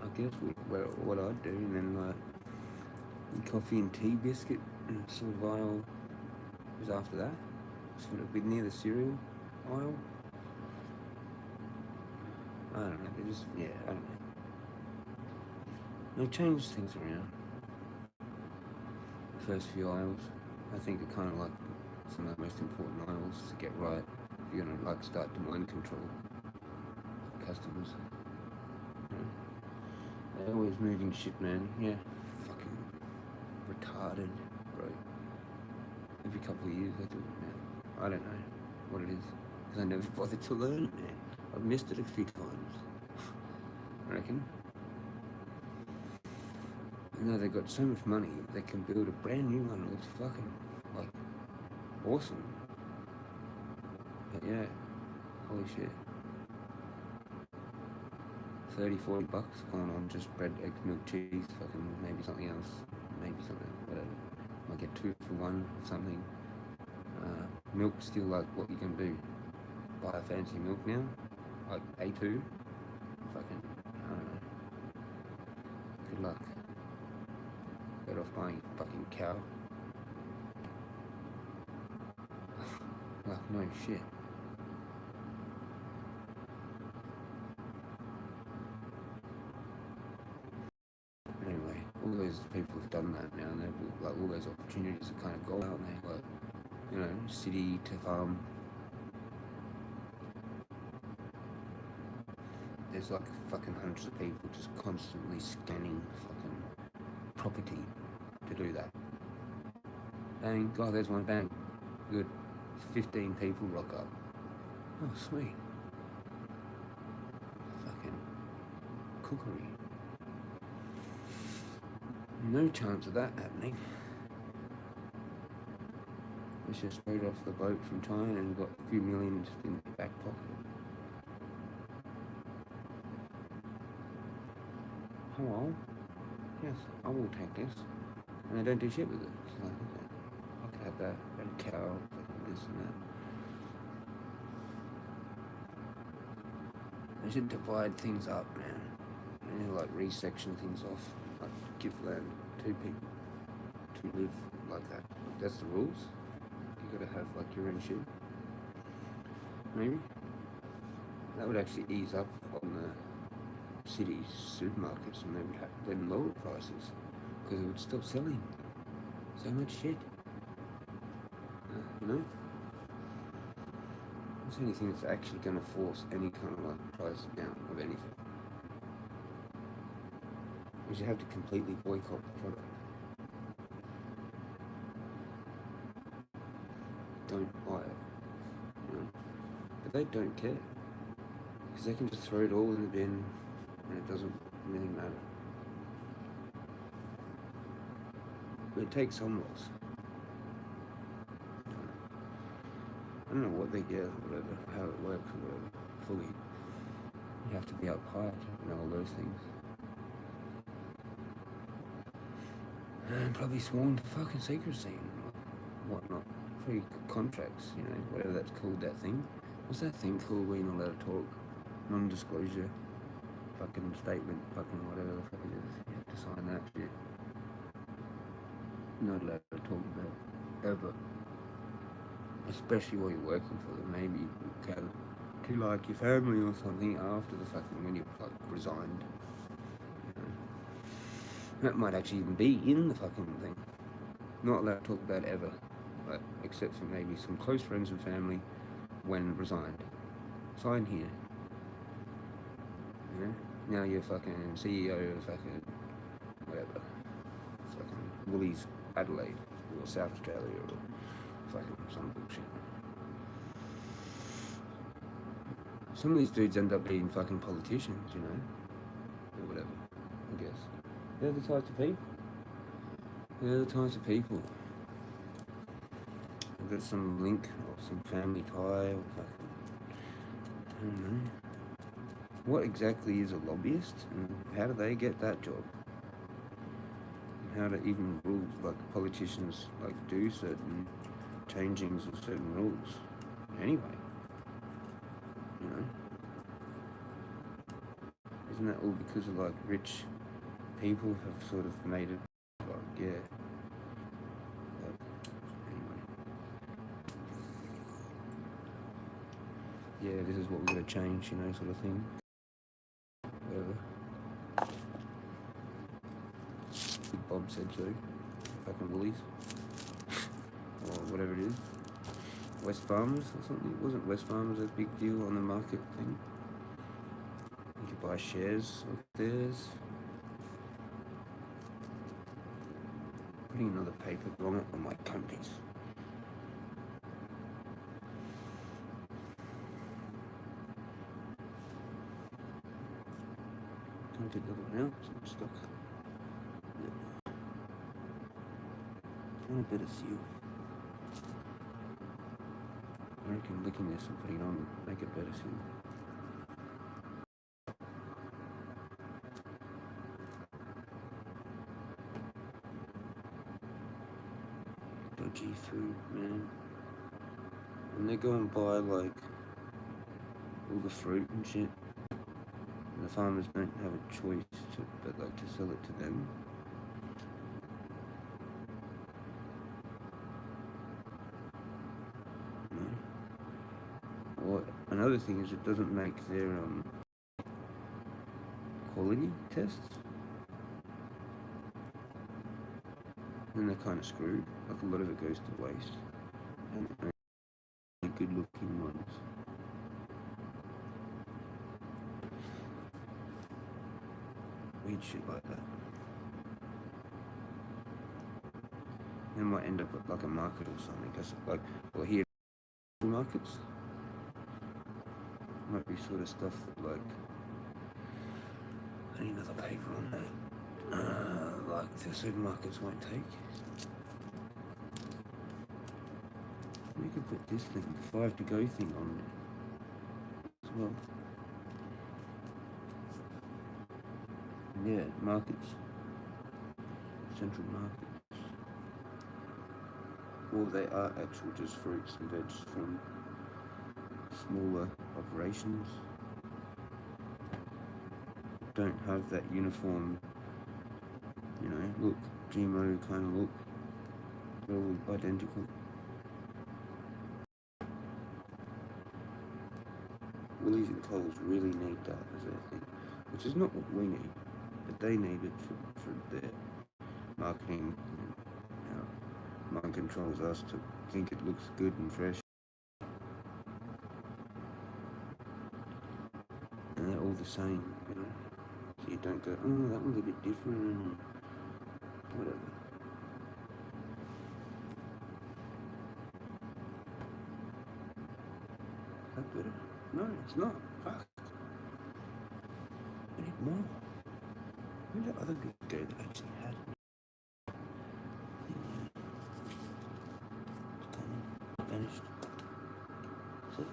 S1: I guess what I'd do, and then like coffee and tea biscuit and sort of aisle was after that. Sort of be near the cereal aisle. I don't know. They just I don't know. They changed things around. The first few aisles, I think, are kind of like some of the most important aisles to get right if you're gonna like start to mind control customers. You know? They're always moving shit, man. Yeah, fucking retarded, bro. Every couple of years they do it, man. I don't know what it is, because I never bothered to learn it, man. I've missed it a few times. I reckon. You know, they've got so much money, they can build a brand new one that looks fucking, like, awesome. But yeah, holy shit. 30-40 bucks going on just bread, eggs, milk, cheese, fucking maybe something else, whatever. Might get 2 for 1 or something. Milk's still like what you can do. Buy a fancy milk now, like A2. Fucking, I don't know. Good luck. Better off buying a fucking cow. Like, no shit. Anyway, all those people have done that now, and they've like all those opportunities have kind of gone out, and they like, you know, city to farm. There's like fucking hundreds of people just constantly scanning fucking property to do that. Bang, God, there's one, bang. Good. 15 people rock up. Oh, sweet. Fucking cookery. No chance of that happening. It's just straight off the boat from China and got a few million just in the back pocket. Hello? Yes, I will take this. And they don't do shit with it. It's like, okay, I could have that, and a cow, and this and that. They should divide things up, man. They need to like resection things off. Like give land to people to live like that. That's the rules. You gotta have like your own shit. Maybe. That would actually ease up on the city's supermarkets, and they would have then lower prices because it would stop selling so much shit. You know? What's anything that's actually going to force any kind of like price down of anything? Because you have to completely boycott the product. Don't buy it. You know? But they don't care. Because they can just throw it all in the bin and it doesn't really matter. But it takes some loss. I don't know what they get or whatever, how it works or whatever, fully. You have to be up high to know all those things. And probably sworn to fucking secrecy and whatnot. Free contracts, you know, whatever that's called, that thing. What's that thing called where you're not allowed to talk? Non-disclosure. Fucking statement, fucking whatever the fuck it is. You have to sign that shit. You're not allowed to talk about it, ever. Especially while you're working for them. Maybe you can to like your family or something after the fucking, when you've like resigned. You know? That might actually even be in the fucking thing. Not allowed to talk about it ever. Like, except for maybe some close friends and family when resigned. Sign here. You know? Now you're fucking CEO of fucking whatever. Fucking Woolies Adelaide or South Australia or fucking some bullshit. Some of these dudes end up being fucking politicians, you know? Or whatever, I guess. They're the types of people. They're the types of people. I've got some link or some family tie or fucking, I don't know. What exactly is a lobbyist and how do they get that job? And how do even rules, like politicians like do certain changings of certain rules anyway, you know? Isn't that all because of like rich people have sort of made it like, yeah. Like, anyway. Yeah, this is what we're gonna change, you know, sort of thing. Whatever. Big Bob said so. Fucking Woolies. Or whatever it is. West Farmers or something. Wasn't West Farmers a big deal on the market thing? You could buy shares of theirs. Putting another paper grommet on my companies. Can't get the other one out, so I'm stuck. Yeah. Want a bit of seal. I reckon licking this and putting it on would make it better seal. Dodgy food, man. When they go and buy like all the fruit and shit, and the farmers don't have a choice but like to sell it to them. Or another thing is it doesn't make their quality tests. Then they're kind of screwed. Like a lot of it goes to waste. And only good looking ones. Weird shit like that. They might end up at like a market or something. Cause like, or here markets might be sort of stuff that like, I need another paper on that. Like the supermarkets won't take. We could put this thing, the 5 to go thing on there as well. Yeah, markets. Central markets. Or they are actual just fruits and veg from smaller operations. Don't have that uniform, you know, look, GMO kind of look. They're all identical. Woolies and Coles really need that as their thing, which is not what we need, but they need it for their marketing. You know, mind controls us to think it looks good and fresh. And they're all the same, you know. So you don't go, oh, that one's a bit different, whatever. Is that better? No, it's not. Fuck. I need more. Where did the other bit go that actually had it? It's gone. Vanished. Is that it?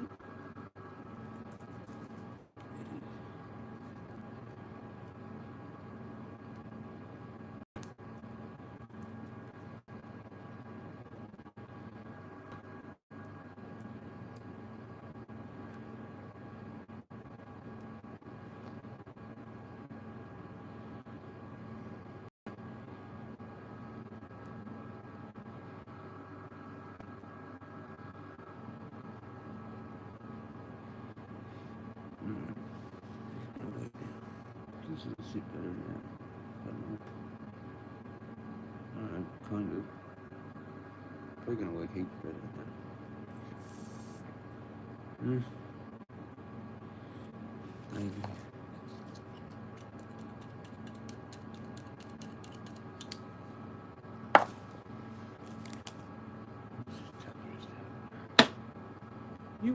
S1: It is. This is a sit better now. I don't know. Alright, kind of. Probably gonna work heaps better than that. Maybe. You.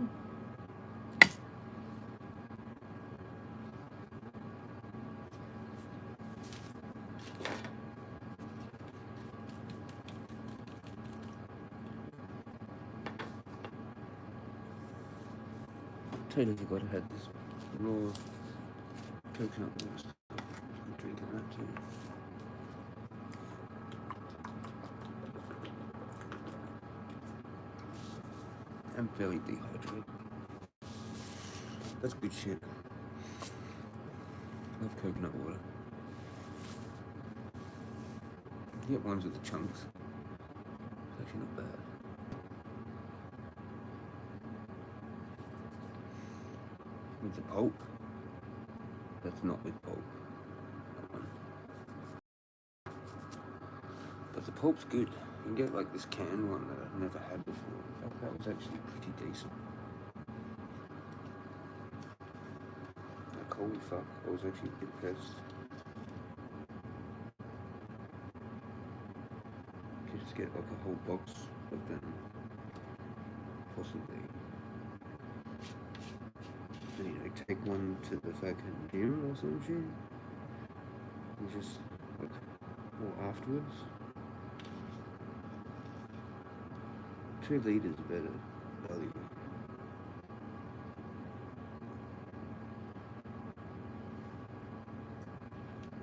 S1: Totally forgot I had this raw coconut water stuff. I'm drinking that too. I'm fairly dehydrated. That's good shit. love coconut water. You get ones with the chunks. It's actually not bad. With the pulp. That's not with pulp. That one. But the pulp's good. You can get like this canned one that I've never had before. In fact, that was actually pretty decent. Like, holy fuck, I was actually impressed. You just get like a whole box of them, possibly. And you know, take one to the fucking gym or some shit. And just like, or afterwards. 2 litres better value.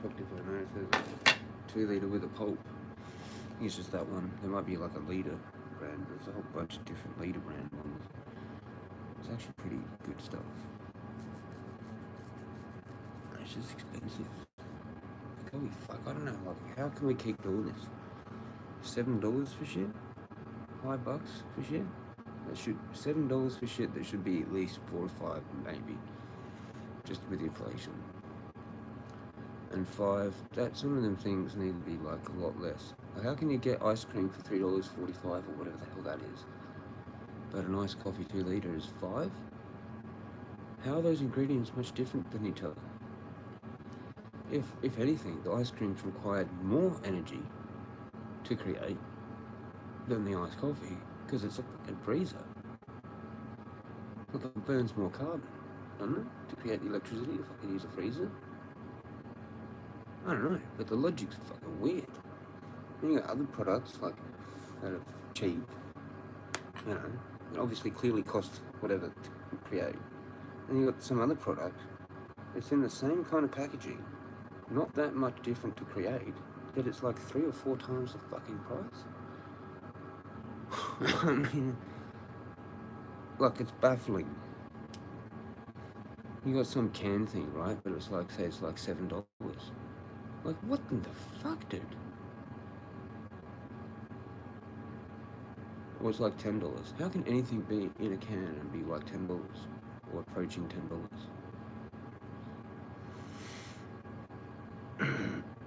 S1: Fucked if I know it says 2 litre with a pulp. It's just that one. There might be like a litre brand. There's a whole bunch of different litre brand ones. It's actually pretty good stuff. It's just expensive. Like, holy fuck, I don't know, like, how can we keep doing this? $7 for shit? $5 for shit? That should, $7 for shit, that should be at least 4 or 5 maybe. Just with inflation. And 5, that some of them things need to be like a lot less. Like, how can you get ice cream for $3.45 or whatever the hell that is? But an iced coffee 2 litre is 5? How are those ingredients much different than each other? If anything, the ice cream's required more energy to create than the iced coffee, because it's a fucking freezer. Look, it burns more carbon, doesn't it? To create the electricity if I could use a freezer. I don't know, but the logic's fucking weird. And you got other products like that are cheap, you know, that obviously clearly cost whatever to create. And you got some other product, it's in the same kind of packaging, not that much different to create, yet it's like 3 or 4 times the fucking price. I mean, like, it's baffling. You got some can thing, right? But it's like, say it's like $7. Like, what in the fuck, dude? Or it's like $10. How can anything be in a can and be like $10 or approaching $10?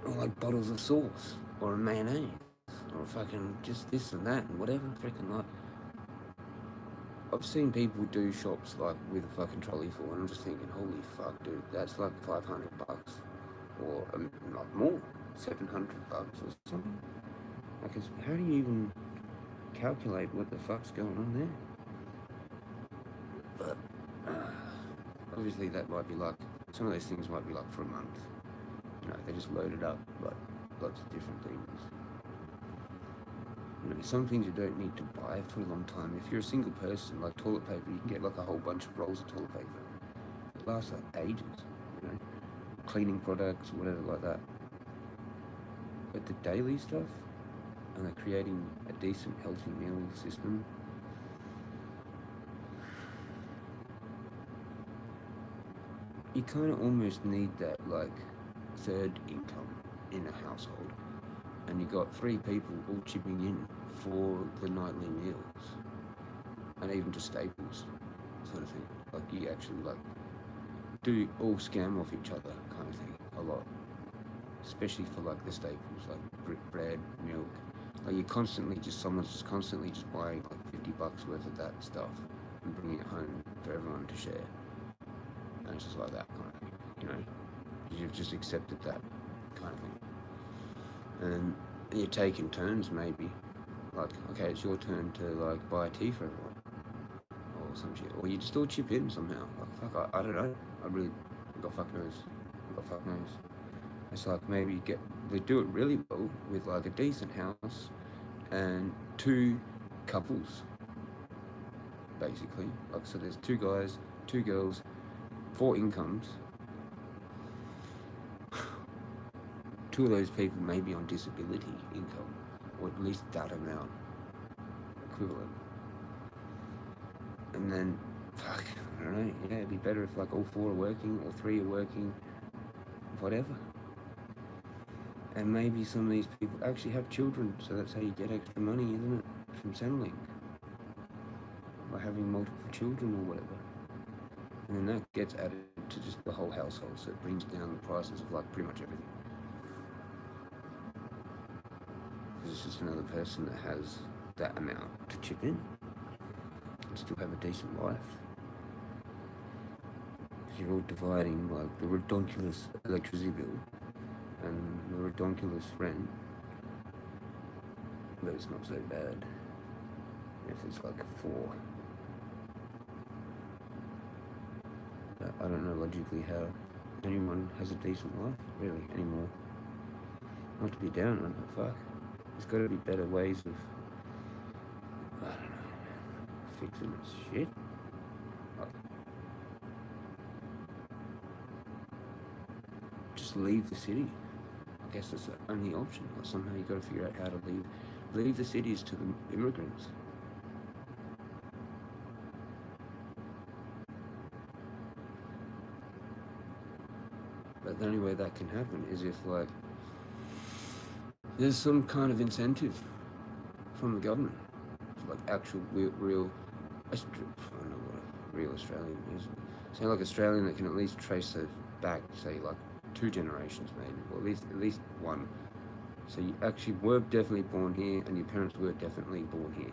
S1: Or like bottles of sauce or a mayonnaise or fucking just this and that and whatever freaking like. I've seen people do shops like with a fucking trolley full, and I'm just thinking, holy fuck, dude, that's like $500 or not more, $700 or something. Like, how do you even calculate what the fuck's going on there? But obviously that might be like, some of those things might be like for a month. You know, they just load it up like lots of different things. You know, some things you don't need to buy for a long time. If you're a single person, like toilet paper, you can get like a whole bunch of rolls of toilet paper. It lasts like ages, you know. Cleaning products, whatever like that. But the daily stuff, and they're creating a decent, healthy meal system. You kind of almost need that, like, third income in a household. And you got 3 people all chipping in for the nightly meals. And even just staples, sort of thing. Like, you actually, like, do all scam off each other kind of thing, a lot. Especially for, like, the staples, like bread, milk. Like, someone's just constantly just buying, like, $50 worth of that stuff and bringing it home for everyone to share. And it's just like that kind of thing, you know? You've just accepted that kind of thing. And you're taking turns, maybe. Like, okay, it's your turn to, like, buy tea for everyone. Or some shit. Or you just all chip in somehow. Like, fuck, I don't know. God fuck knows. It's like, maybe they do it really well with, like, a decent house and 2 couples, basically. Like, so there's 2 guys, 2 girls, 4 incomes. 2 of those people may be on disability income, or at least that amount equivalent. And then, fuck, I don't know, yeah, it'd be better if like all 4 are working, or 3 are working, whatever. And maybe some of these people actually have children, so that's how you get extra money, isn't it? From Centrelink. By having multiple children or whatever. And then that gets added to just the whole household, so it brings down the prices of like pretty much everything. Because it's just another person that has that amount to chip in and still have a decent life. Because you're all dividing like the ridiculous electricity bill and the ridiculous rent, but it's not so bad if it's like a 4. I don't know logically how anyone has a decent life, really, anymore. Not to be down on it, fuck. There's got to be better ways of, I don't know, fixing this shit. Just leave the city. I guess that's the only option. Or somehow you got to figure out how to leave the cities to the immigrants. But the only way that can happen is if, like, there's some kind of incentive from the government, like actual real, I don't know what a real Australian is. Say like Australian that can at least trace it back, say like 2 generations maybe, or at least one. So you actually were definitely born here, and your parents were definitely born here.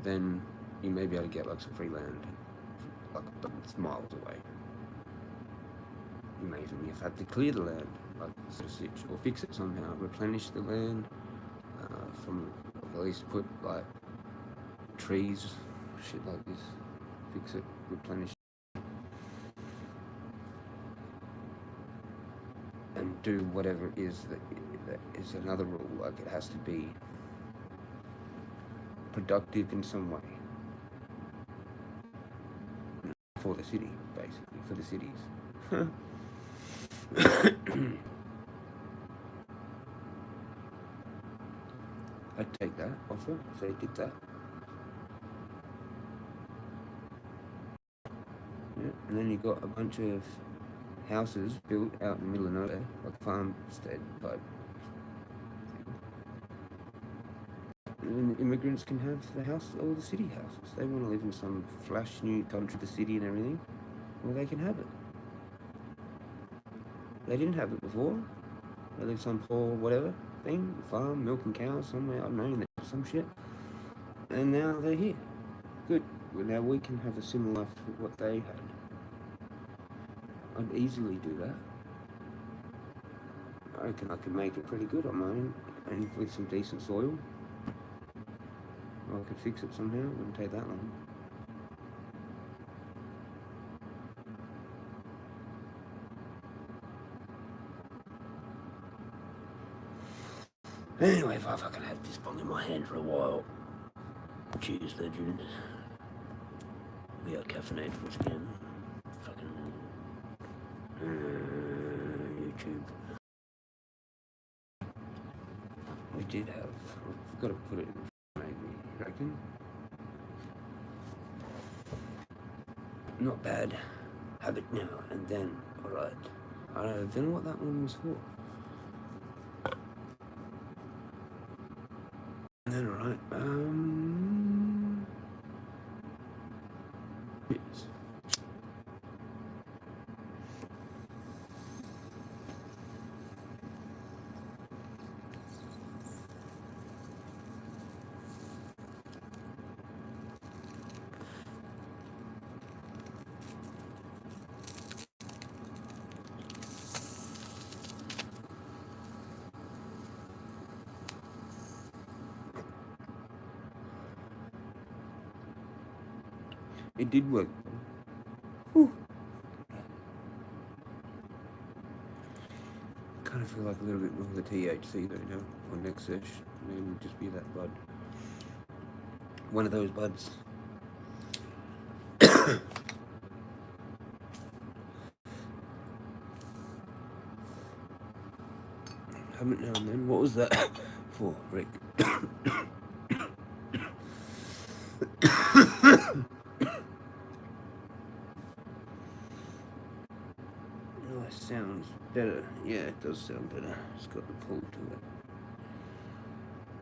S1: Then you may be able to get like some free land, like, but it's miles away. You may even have to clear the land, like or fix it somehow, replenish the land, from at least put like trees, shit like this, fix it, replenish, and do whatever it is that is another rule. Like it has to be productive in some way for the city, basically for the cities. I'd take that offer if they did that. Yeah, and then you got a bunch of houses built out in the middle of nowhere, like farmstead type. And the immigrants can have the house, all the city houses. They want to live in some flash new country, the city and everything. Well, they can have it. They didn't have it before. They lived some poor whatever thing, farm, milking cows somewhere, I don't know, some shit. And now they're here. Good. Well, now we can have a similar life to what they had. I'd easily do that. I reckon I could make it pretty good on my own, and with some decent soil. I could fix it somehow, it wouldn't take that long. Anyway, if I fucking had this bong in my hand for a while. Cheers, legend. We are caffeinated once again. Fucking YouTube. We did have. We've got to put it in, maybe. You reckon? Not bad. Have it now and then. Alright. I don't know what that one was for. And then, alright. Yes. It did work. Whew. Kind of feel like a little bit more of the THC though, you know, on next sesh. Maybe it'll just be that bud. One of those buds. Haven't now and then. What was that for, Rick? Sounds Better. Yeah, it does sound better. It's got the pull to it.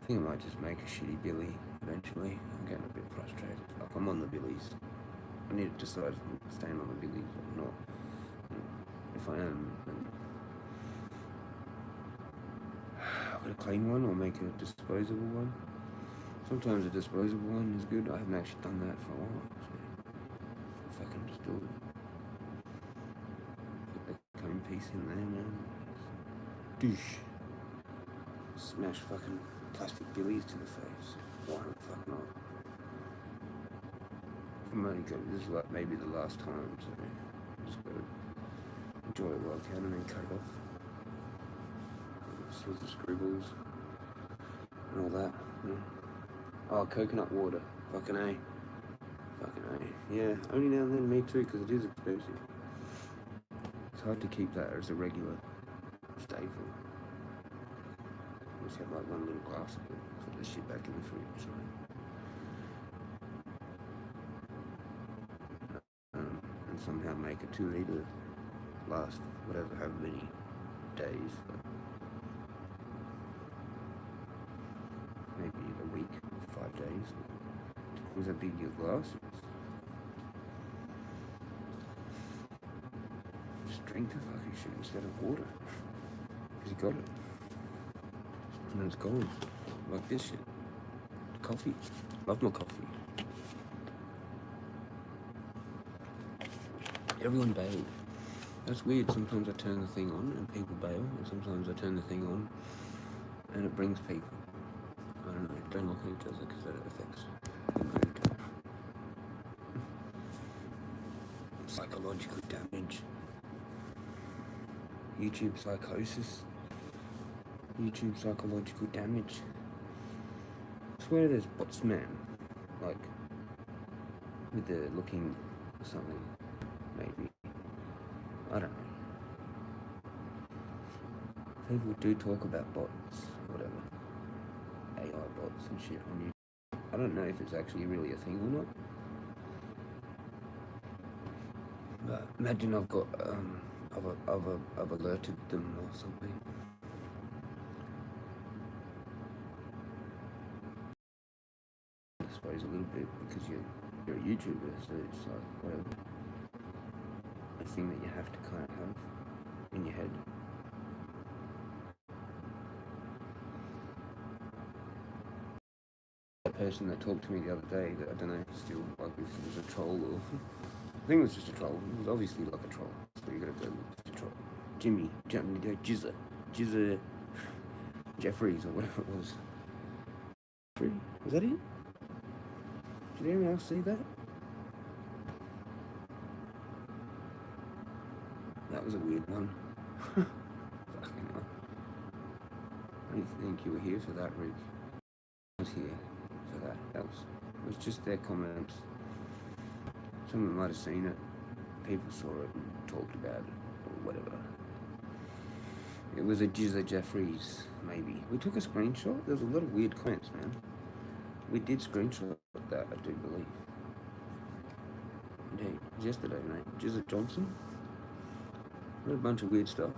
S1: I think I might just make a shitty billy eventually. I'm getting a bit frustrated. Like, I'm on the billies. I need to decide if I'm staying on the billies or not. If I am, then I've got a clean one or make a disposable one. Sometimes a disposable one is good. I haven't actually done that for a while, so if I can just do it. Put the cone piece in there, man. Douche. Smash fucking plastic billies to the face. Why not fucking not? I'm only going, this is like maybe the last time, so just gotta enjoy it while I can and then cut it off. See the scribbles and all that. Yeah. Oh, coconut water. Fucking A. Fucking A. Yeah, only now and then, me too, because it is expensive. It's hard to keep that as a regular staple. Just have like one little glass of it, put the shit back in the fridge. And somehow make a 2 litre last whatever, however many days. Maybe a week or 5 days. Depends how big your glass is. Just drink the fucking shit instead of water. Because you got it. And it's gone. Like this shit. Coffee. Love my coffee. Everyone bailed. That's weird. Sometimes I turn the thing on and people bail. And sometimes I turn the thing on and it brings people. I don't know. Don't look at each other because that affects the mood. Psychological damage. YouTube psychosis. YouTube psychological damage. I swear there's bots, man. Like, with the looking or something. Maybe. I don't know. People do talk about bots, whatever. AI bots and shit on YouTube. I don't know if it's actually really a thing or not. But imagine I've got, I've alerted them or something. I suppose a little bit because you're a YouTuber, so it's like, whatever. A thing that you have to kind of have in your head. That person that talked to me the other day, that I don't know still, like if it was a troll or I think it was just a troll. It was obviously like a troll, so you gotta go with the troll. Jezza Jeffries or whatever it was. Was that it? Did anyone else see that? That was a weird one. Fucking hell. I don't think you were here for that, Rick. I was here for that. It was just their comments. Someone might have seen it. People saw it and talked about it, or whatever. It was a Jezza Jeffries, maybe. We took a screenshot. There was a lot of weird comments, man. We did screenshot that, I do believe. Indeed, yesterday, mate. Jezza Johnson. What a bunch of weird stuff.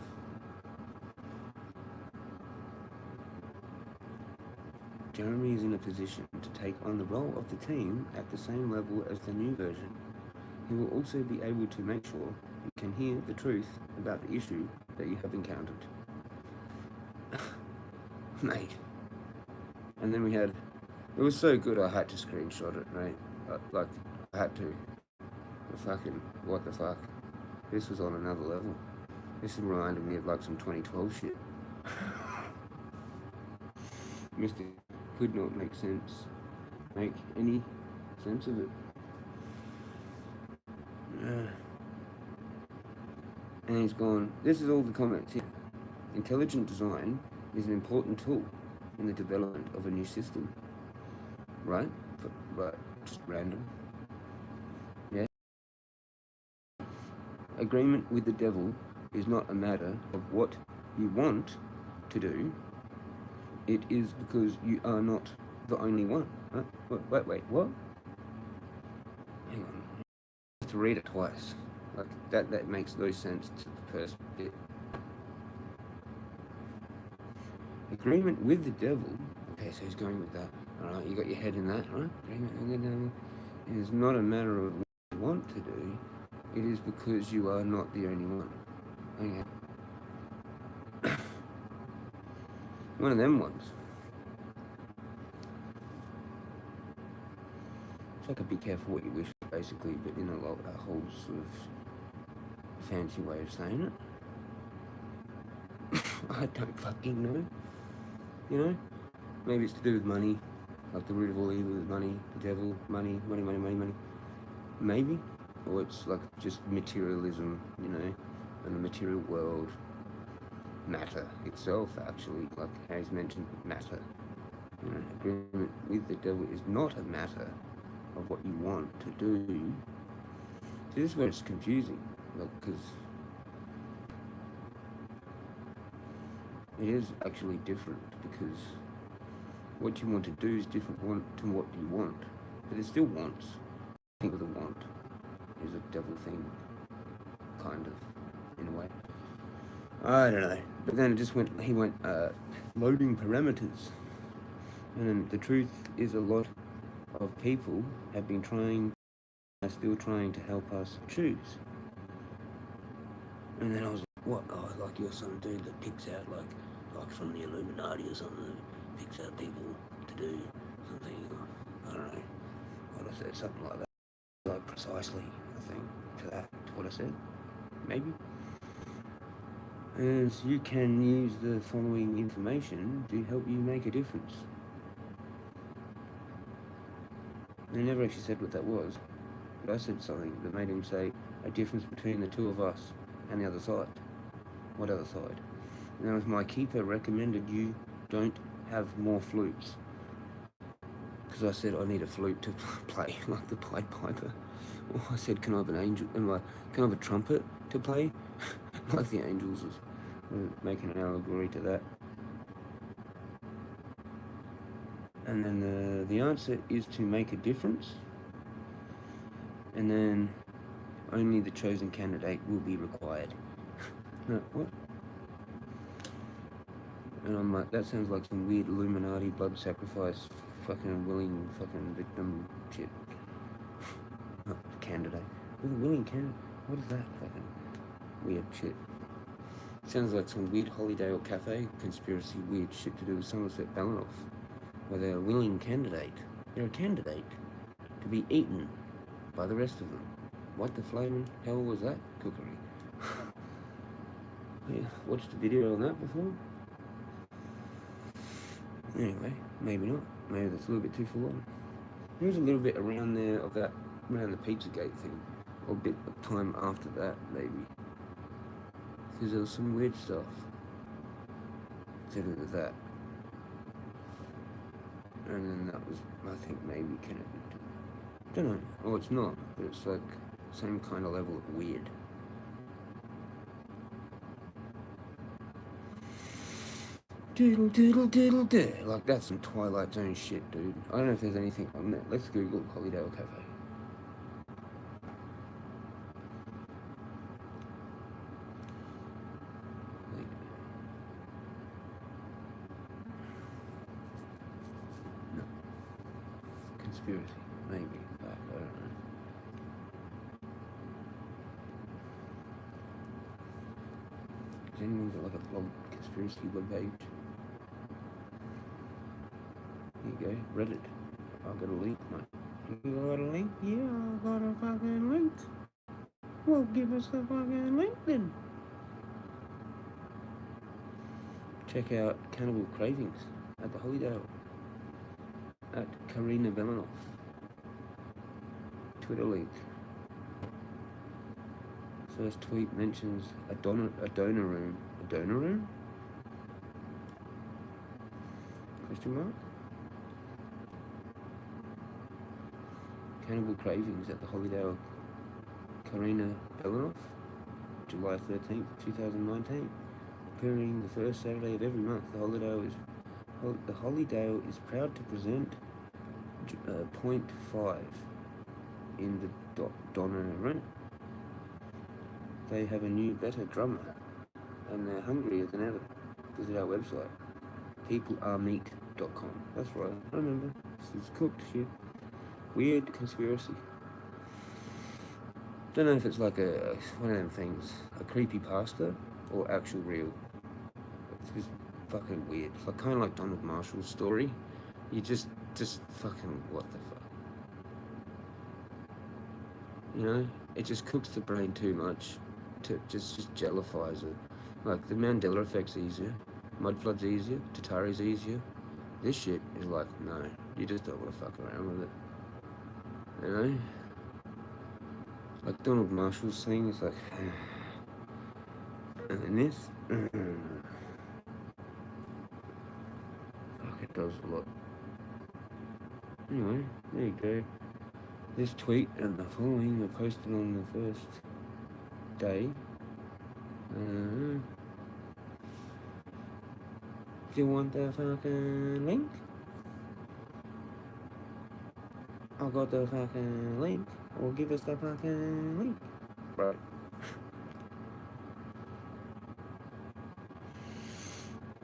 S1: Jeremy is in a position to take on the role of the team at the same level as the new version. He will also be able to make sure you can hear the truth about the issue that you have encountered. Mate. And then we had... It was so good I had to screenshot it, mate. Like, I had to. Fucking, what the fuck? This was on another level. This reminded me of like some 2012 shit. Mr. Could not make any sense of it. And he's gone, this is all the comments here. Intelligent design is an important tool in the development of a new system. Right? Right. Just random. Yeah? Agreement with the devil is not a matter of what you want to do. It is because you are not the only one. Huh? Wait, what? Hang on. I have to read it twice. Like, that makes no sense to the first bit. Agreement with the devil. Okay, so he's going with that. Alright, you got your head in that, right? Agreement with the devil is not a matter of what you want to do, it is because you are not the only one. Okay. One of them ones. It's like a be careful what you wish for, basically, but in a whole sort of fancy way of saying it. I don't fucking know. You know? Maybe it's to do with money. Like the root of all evil is money, the devil, money. Maybe. Or it's like just materialism, you know, and the material world. Matter itself, actually, like as mentioned, matter. You know, agreement with the devil is not a matter of what you want to do. See, this is where it's confusing, because it is actually different, because what you want to do is different to what you want, but it's still wants. I think of the want is a devil thing, kind of, in a way. I don't know, but then it just he went loading parameters, and then the truth is a lot of people have been are still trying to help us choose. And then I was like, what? Oh, like you're some dude that picks out like from the Illuminati or something, that picks out people to do something. I don't know what I said, something like that. Like precisely, I think, to what I said, maybe. As you can use the following information to help you make a difference. They never actually said what that was, but I said something that made him say a difference between the two of us and the other side. What other side? And that was my keeper recommended you don't have more flutes. Because I said I need a flute to play, like the Pied Piper. Or I said, can I have an angel? Can I have a trumpet to play? Like the angels was making an allegory to that. And then the answer is to make a difference. And then only the chosen candidate will be required. No, what? And I'm like, that sounds like some weird Illuminati blood sacrifice, fucking willing fucking victim shit. Candidate. With a willing candidate? What is that fucking weird shit? Sounds like some weird holiday or cafe conspiracy weird shit to do with Somerset Balanoff. Where they're a willing candidate. They're a candidate to be eaten by the rest of them. What the flaming hell was that cookery? Yeah, watched a video on that before. Anyway, maybe not. Maybe that's a little bit too full on. There was a little bit around there of that, around the Pizzagate thing. Or a bit of time after that, maybe. Because there was some weird stuff to do with that. And then that was, I think, maybe connected to, don't know. Oh, it's not, but it's like same kind of level of weird. Doodle doodle doodle doodle. Like that's some Twilight Zone shit, dude. I don't know if there's anything on there. Let's Google Hollydale Cafe. No. Conspiracy, maybe. I don't know. Has anyone got like a blog conspiracy webpage? Here you go, Reddit. I've got a link, mate. You got a link? Yeah, I got a fucking link. Well, give us the fucking link then. Check out Cannibal Cravings at the Hollydale. At Karina Velanoff. Twitter link. First tweet mentions a donor room. A donor room? Question mark? Cannibal Cravings at the Hollydale. Karina Velanoff. July 13th, 2019. Appearing the first Saturday of every month, the Hollydale is proud to present point 5 in the Donner Room. They have a new, better drummer, and they're hungrier than ever. Visit our website. peoplearemeat.com. That's right, I remember. This is cooked shit. Weird conspiracy. Don't know if it's like one of them things, a creepy pasta or actual real. It's just fucking weird. It's like kind of like Donald Marshall's story. You just fucking what the fuck. You know, it just cooks the brain too much. To just jellifies it. Like the Mandela effect's easier, Mudflood's easier, Tatari's easier. This shit is like, no, you just don't want to fuck around with it. You know? Like Donald Marshall's thing is like, and then this, fuck, it does a lot. Anyway, there you go. This tweet and the following are posted on the first day. Do you want the fucking link? I got the fucking link. Or give us the fucking link. Right.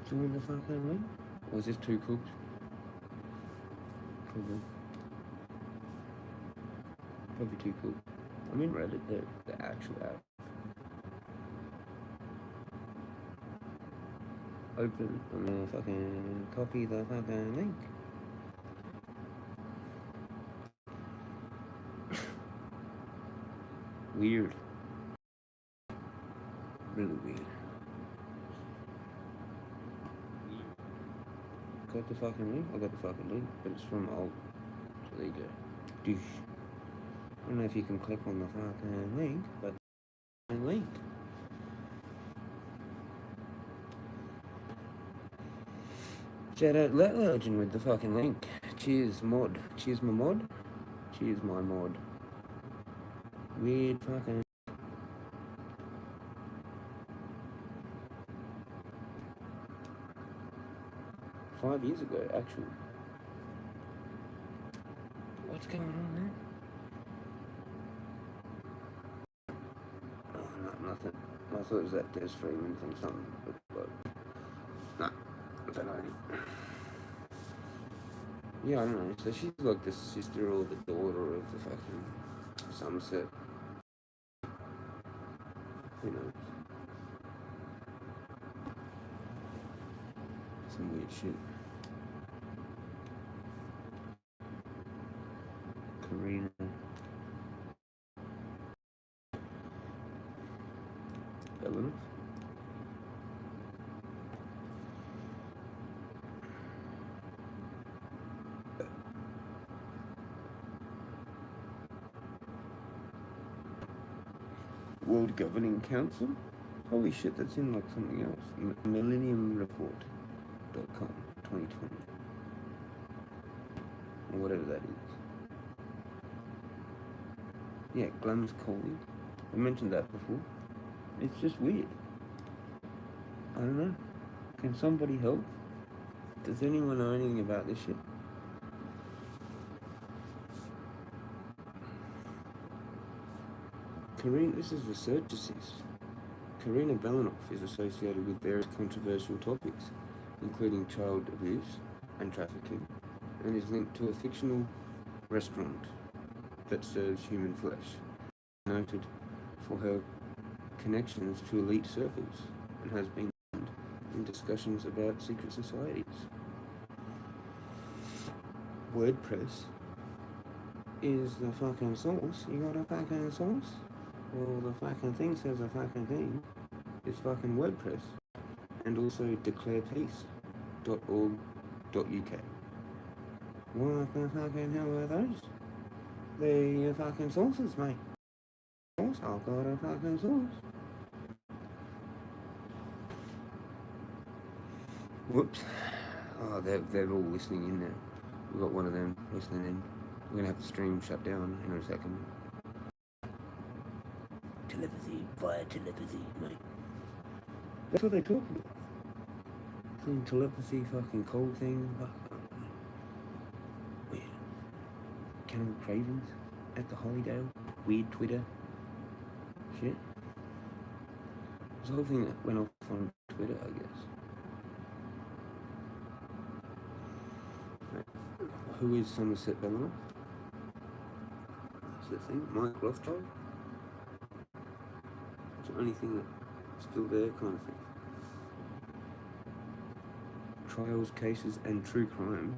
S1: Do you want the fucking link? Or is this too cooked? Probably too cooked. I'm in Reddit, the actual app. Open and then fucking copy the fucking link. Weird. Really weird. Got the fucking link? I got the fucking link, but it's from old. So there you go. Douche. I don't know if you can click on the fucking link, but link. Shout out Let Legend with the fucking link. Cheers, mod. Cheers, my mod. Cheers, my mod. Weird fucking. $5 years ago, actually. What's going on there? Oh, no, nothing. I thought it was that Des Freeman thing, something, but nah, I don't know. Yeah, I don't know. So she's like the sister or the daughter of the fucking Somerset. Who knows? Some weird shit. Karina. Ellen. World Governing Council? Holy shit, that's in like something else. MillenniumReport.com 2020. Or whatever that is. Yeah, Glenn's calling. I mentioned that before. It's just weird. I don't know. Can somebody help? Does anyone know anything about this shit? Karina, this is research assist. Karina Belanoff is associated with various controversial topics, including child abuse and trafficking, and is linked to a fictional restaurant that serves human flesh, noted for her connections to elite circles, and has been in discussions about secret societies. WordPress is the fucking source. You got a fucking source? Well, the fucking thing says a fucking thing. It's fucking WordPress. And also declarepeace.org.uk. What the fucking hell are those? They're your fucking sources, mate. Source? I've got a fucking source. Whoops. Oh, they're all listening in now. We've got one of them listening in. We're gonna have the stream shut down in a second. Telepathy, via telepathy, mate. That's what they talk about. Some telepathy, fucking cold thing. Weird. Cannibal Cravings at the Hollydale. Weird Twitter. Shit. There's a whole thing that went off on Twitter, I guess. who is Somerset Bellingham? What's that thing? Mike Rothschild? It's the only thing that's still there, kind of thing. Trials, cases, and true crime.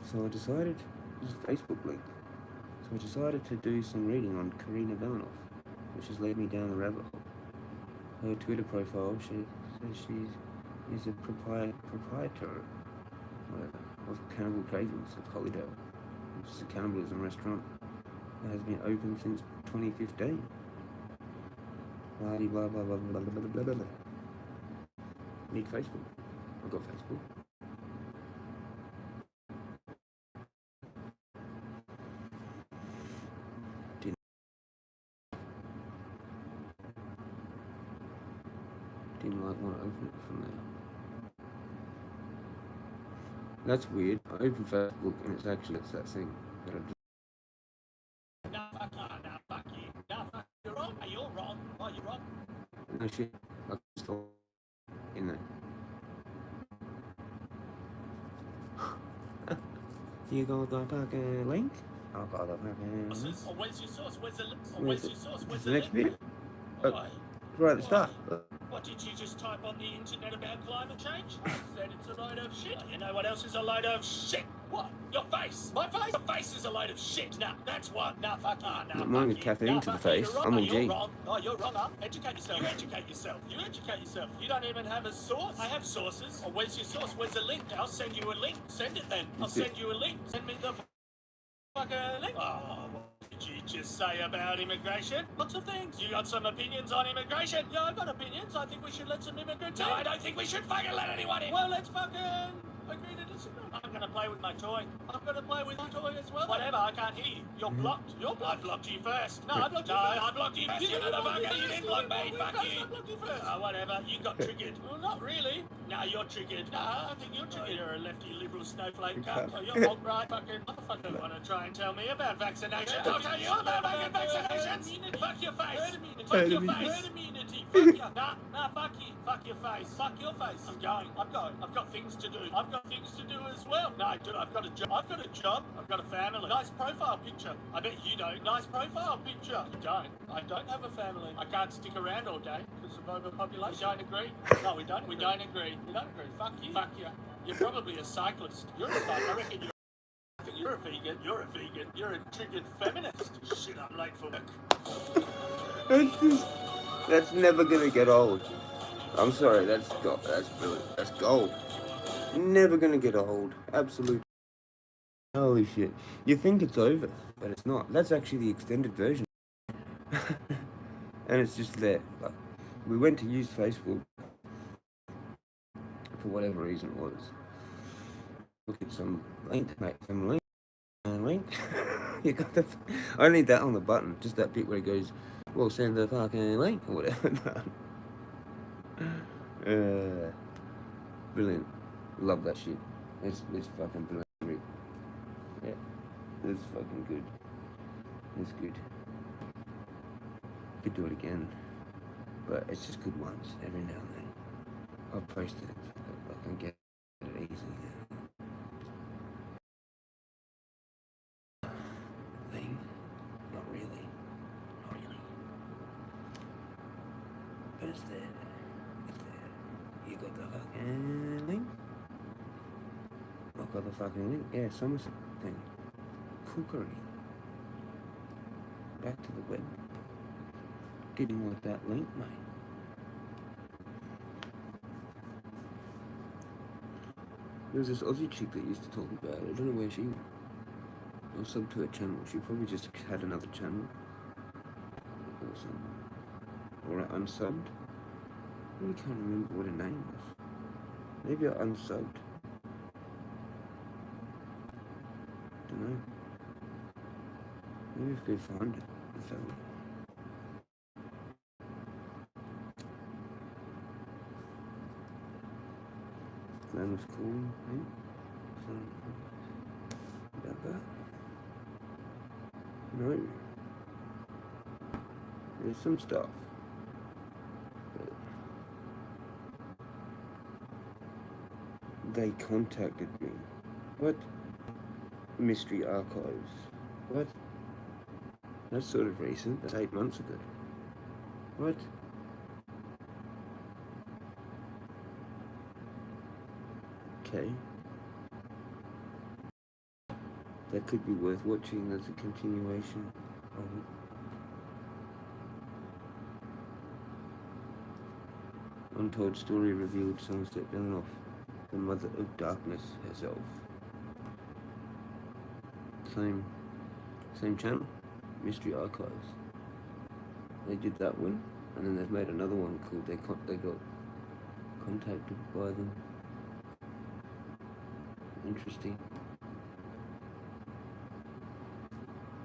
S1: So I decided, it was a Facebook link. So I decided to do some reading on Karina Bellinov, which has led me down the rabbit hole. Her Twitter profile, she says she is a proprietor, whatever, of Cannibal Cravings of Hollydale, which is a cannibalism restaurant that has been open since 2015. Blah blah blah blah blah blah blah blah blah. Need Facebook. I've got Facebook. Didn't like want to open it from there. That's weird. I opened Facebook and it's that thing that I just.
S4: No, fuck you. No, fuck you. You're wrong. You're wrong. Oh, you're wrong.
S1: No shit. I just thought in there. You got the fucking link? I got the fucking link.
S4: Oh, where's your source? Where's the
S1: Where's
S4: your source? Where's
S1: the next bit?
S4: Why?
S1: Right at the start.
S4: What did you just type on the internet about climate change? I said it's a load of shit. You know what else is a load of shit? What? Your face. My face? Your face is a load of shit. Nah, that's what. Nah, fuck. Nah,
S1: Mine with caffeine to the face. I'm on G.
S4: You're wrong. Oh, you're wrong. Educate yourself. You educate yourself. You educate yourself. You don't even have a source. I have sources. Oh, where's your source? Where's the link? I'll send you a link. Send it then. I'll send you a link. Send me the fucking link. Oh, what did you just say about immigration? Lots of things. You got some opinions on immigration? Yeah, I've got opinions. I think we should let some immigrants in. No, I don't think we should fucking let anyone in. Well, let's fucking agree to disagree. I'm gonna play with my toy. I'm gonna play with my toy as well. Whatever, I can't hear you. You're blocked. You're blocked. I blocked you first. No, I blocked you first. I blocked you first. You motherfucker. You didn't block me. Fuck you. I blocked you first. Whatever. You got triggered. Well, not really. No, you're triggered. No, I think you're triggered. You're a lefty liberal snowflake cunt. Oh, you're alt-right fucking motherfucker. Want to try and tell me about vaccinations? I'll tell you about fucking vaccinations. Fuck your face. Fuck your face. Herd immunity. Fuck you. Nah, fuck you. Fuck your face. Fuck your face. I'm going. I've got things to do. I've got things to do as well. No, dude, I've got a job. I've got a family. Nice profile picture. I bet you don't. Nice profile picture. You don't. I don't have a family. I can't stick around all day because of overpopulation. We don't agree. No, we don't. We don't agree. We don't agree. Fuck you. Fuck you. You're probably a cyclist. You're a cyclist. I reckon you're a vegan. You're a vegan. You're a triggered feminist. Shit, I'm late for work.
S1: That's never gonna get old. I'm sorry, that's brilliant. That's gold. Never gonna get old. Absolute. Holy shit. You think it's over, but it's not. That's actually the extended version. And it's just there. Like, we went to use Facebook for whatever reason it was. Look at some link, mate. Some link. Link. You got the. I need that on the button. Just that bit where it goes, well, send the fucking link or whatever. Brilliant. Love that shit. It's fucking brilliant. Yeah. It's fucking good. It's good. Could do it again. But it's just good ones every now and then. I'll post it so that I can get it easily now. Thing? Not really. Not really. But it's there. It's there. You got the fucking link? I've got the fucking link. Yeah, Somerset thing. Cookery. Back to the web. Didn't want that link, mate. There was this Aussie chick that used to talk about it. I don't know where she went. I was subbed to her channel. She probably just had another channel. Or something. Or unsubbed. I really can't remember what her name was. Maybe I unsubbed. Don't know. Maybe if we could find it. Let's have a look. That was cool, right? So, about that. No. There's some stuff. But they contacted me. What? Mystery Archives. What? That's sort of recent. That's 8 months ago. What? Okay. That could be worth watching. That's a continuation of it. Untold story revealed Somerset Belanoff, the mother of darkness herself. Same channel, Mystery Archives. They did that one, and then they've made another one called they got contacted by them. Interesting.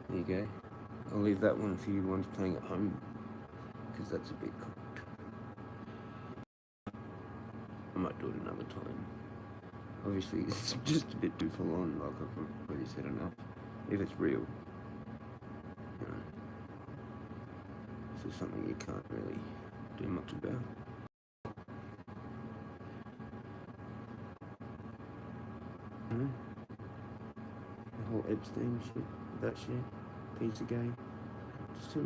S1: There you go. I'll leave that one for you ones playing at home, because that's a bit cooked. I might do it another time. Obviously, it's just a bit too full on, like I've already said enough. If it's real, you know, this is something you can't really do much about. You know? The whole Epstein shit, that shit, Pizzagate, just too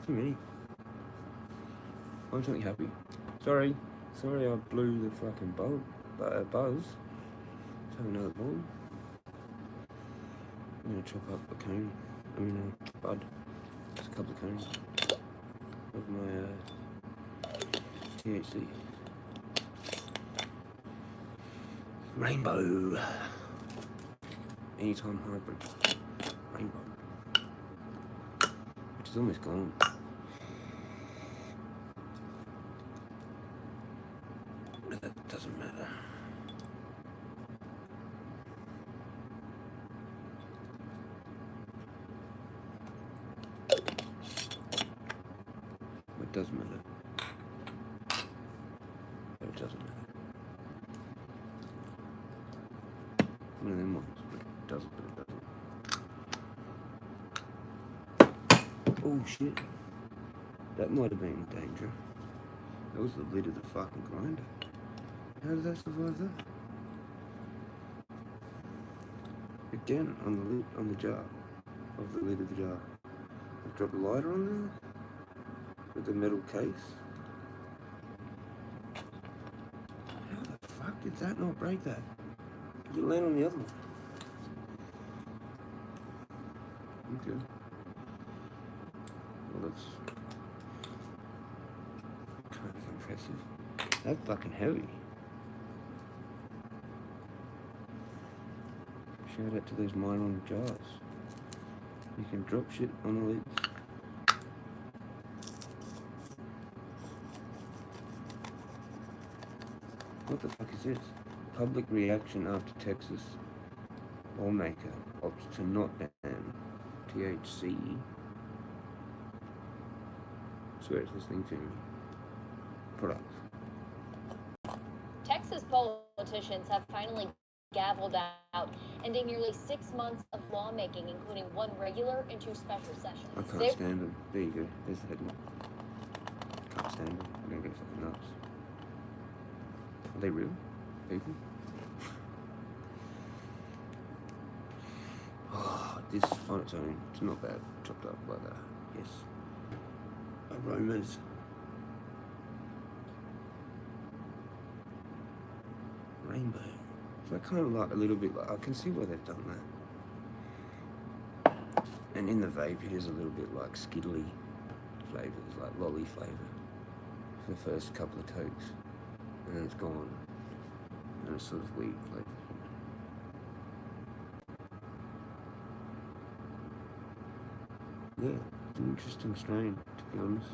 S1: many. I'm totally happy. Sorry I blew the fucking buzz. Let's have another ball. I'm gonna chop up a cone. Bud. Just a couple of cones of my THC. Rainbow. Anytime hybrid. Rainbow. Which is almost gone. That doesn't matter. It does matter. But it doesn't matter. One of them ones, but it doesn't, Oh shit. That might have been danger. That was the lid of the fucking grinder. How did that survive that? Again, on the jar. Of the lid of the jar. I've dropped a lighter on there. With the metal case. How the fuck did that not break that? Did it land on the other one? Okay. Well, that's kind of impressive. That's fucking heavy. Shout out to those nylon jars. You can drop shit on the lids. What the fuck is this? Public reaction after Texas lawmaker opts to not ban THC. Swear it's listening to me. Products.
S5: Texas politicians have finally gavelled out, ending nearly 6 months of lawmaking, including 1 regular and 2 special sessions.
S1: I can't stand them. There you go. There's the headline. Can't stand them. I'm gonna go fucking nuts. Are they real people? Oh, this on its own, it's not bad. Chopped up like that. Yes. Aromas. Rainbow. So I kind of like a little bit, like, I can see why they've done that. And in the vape, it is a little bit like skiddly flavours, like lolly flavour for the first couple of tokes. And then it's gone. And it's sort of weed flavour. Yeah, it's an interesting strain, to be honest.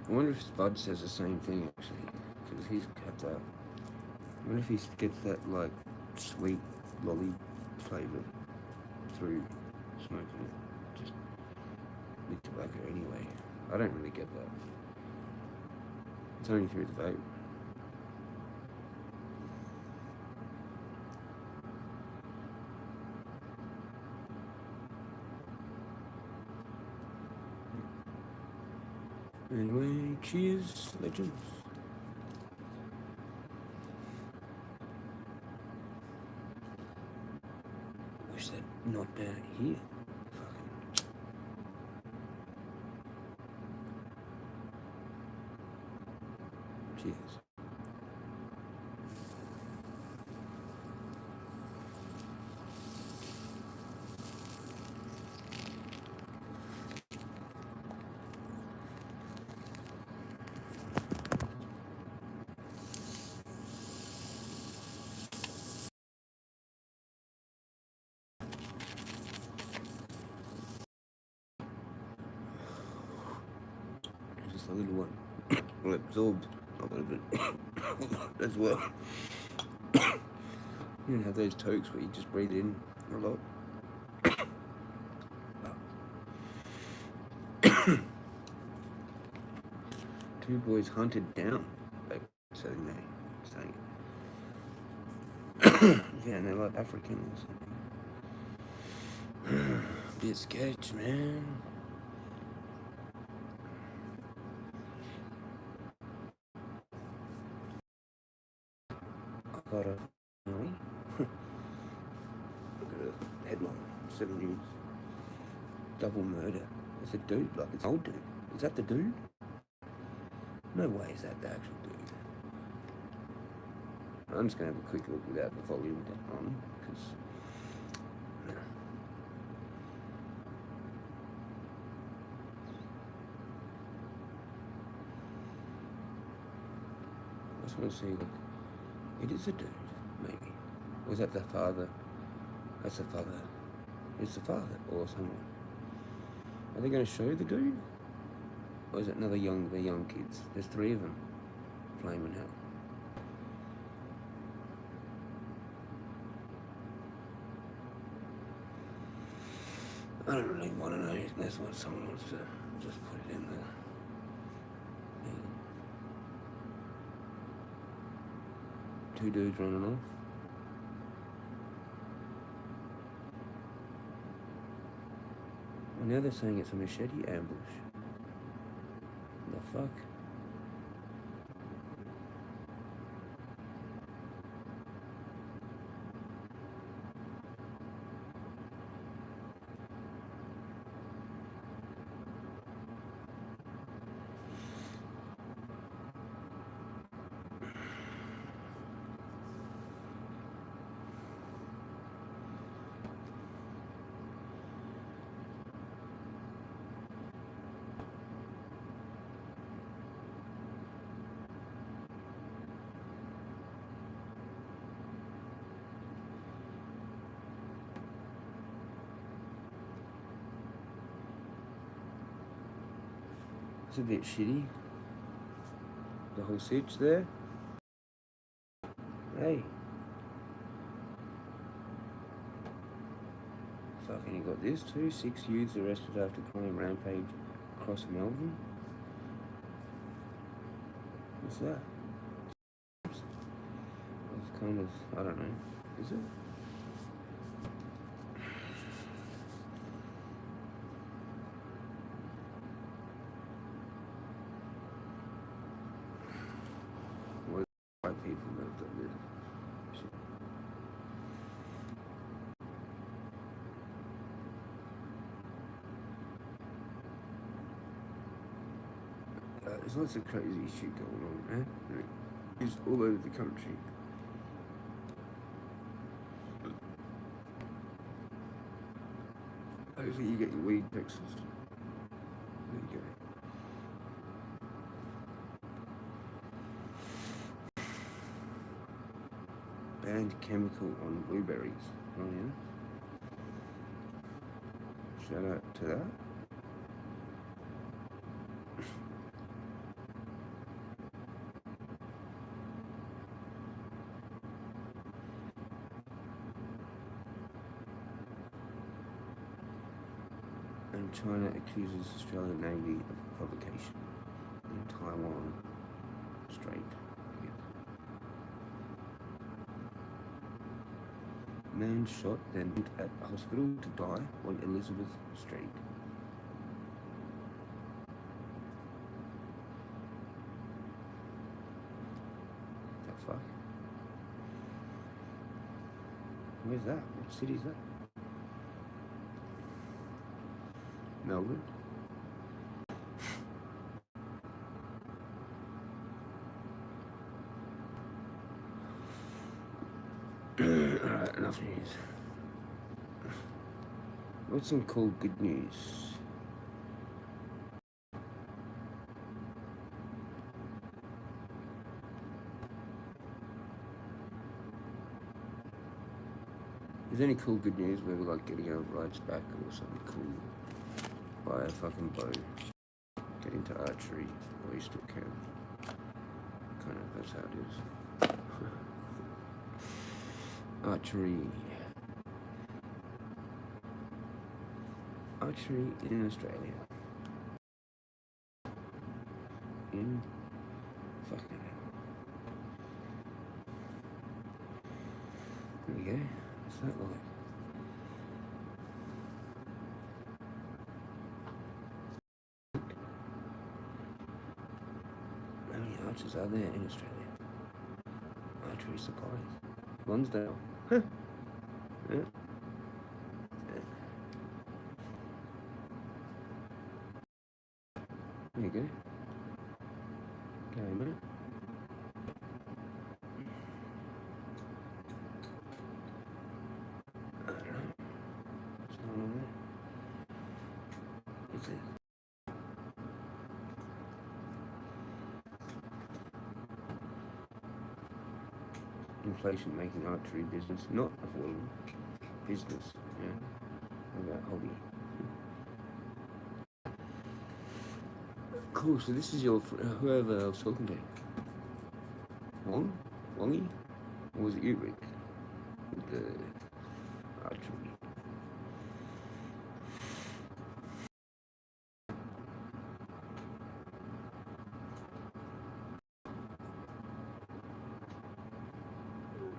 S1: I wonder if Spud says the same thing, actually, because he's got that. I wonder if he gets that, like, sweet lolly flavour through smoking it. Just with tobacco anyway. I don't really get that. It's only through the vape. Anyway, cheers, legends. Wish they'd not down it here. Fucking. Cheers. Just a little one. Will absorb a little bit as well. You don't have those tokes where you just breathe in a lot. Two boys hunted down. Like, so they saying. Yeah, and they're like African or something. Bit sketch, man. I got a look at a headline, 7 news. Double murder. It's a dude, like it's an old dude. Is that the dude? No way is that the actual dude. I'm just gonna have a quick look without the volume on, because I just want to see, look, it is a dude, maybe. Or is that the father? That's the father. It's the father, or someone. Are they going to show the dude? Or is it another the young kids? There's 3 of them. Flaming hell. I don't really want to know unless someone wants to just put it in there. Yeah. 2 dudes running off. Well, now they're saying it's a machete ambush. The fuck? It's a bit shitty. The whole sitch there. Hey. Fucking you got this too. 6 youths arrested after crime rampage across Melbourne. What's that? It's kind of, I don't know. Is it? White people that have done this shit. There's lots of crazy shit going on, man. It's all over the country. Hopefully you get your weed Texas. There you go. Banned chemical on blueberries. Oh yeah. Shout out to that. And China accuses Australian Navy of provocation in Taiwan Strait. Man shot, then put at hospital to die on Elizabeth Street. The fuck? Where's that? What city is that? Melbourne. Alright, enough news. What's some cool good news? Is there any cool good news where we're like getting our rights back or something cool? Buy a fucking bow. Get into archery, or you still can. Kind of, that's how it is. Archery. Archery in Australia. In fucking hell. There we go. What's that like? How many archers are there in Australia? Archery supplies. Lonsdale. Huh. Yeah. There you go. Go, mate. I don't know. What's going on there? What's this? Inflation making archery business not affordable. Business, yeah. What about hobby? Cool, so this is your, whoever I was talking to. Wong? Wongy? Or was it you, Rick? With the archery.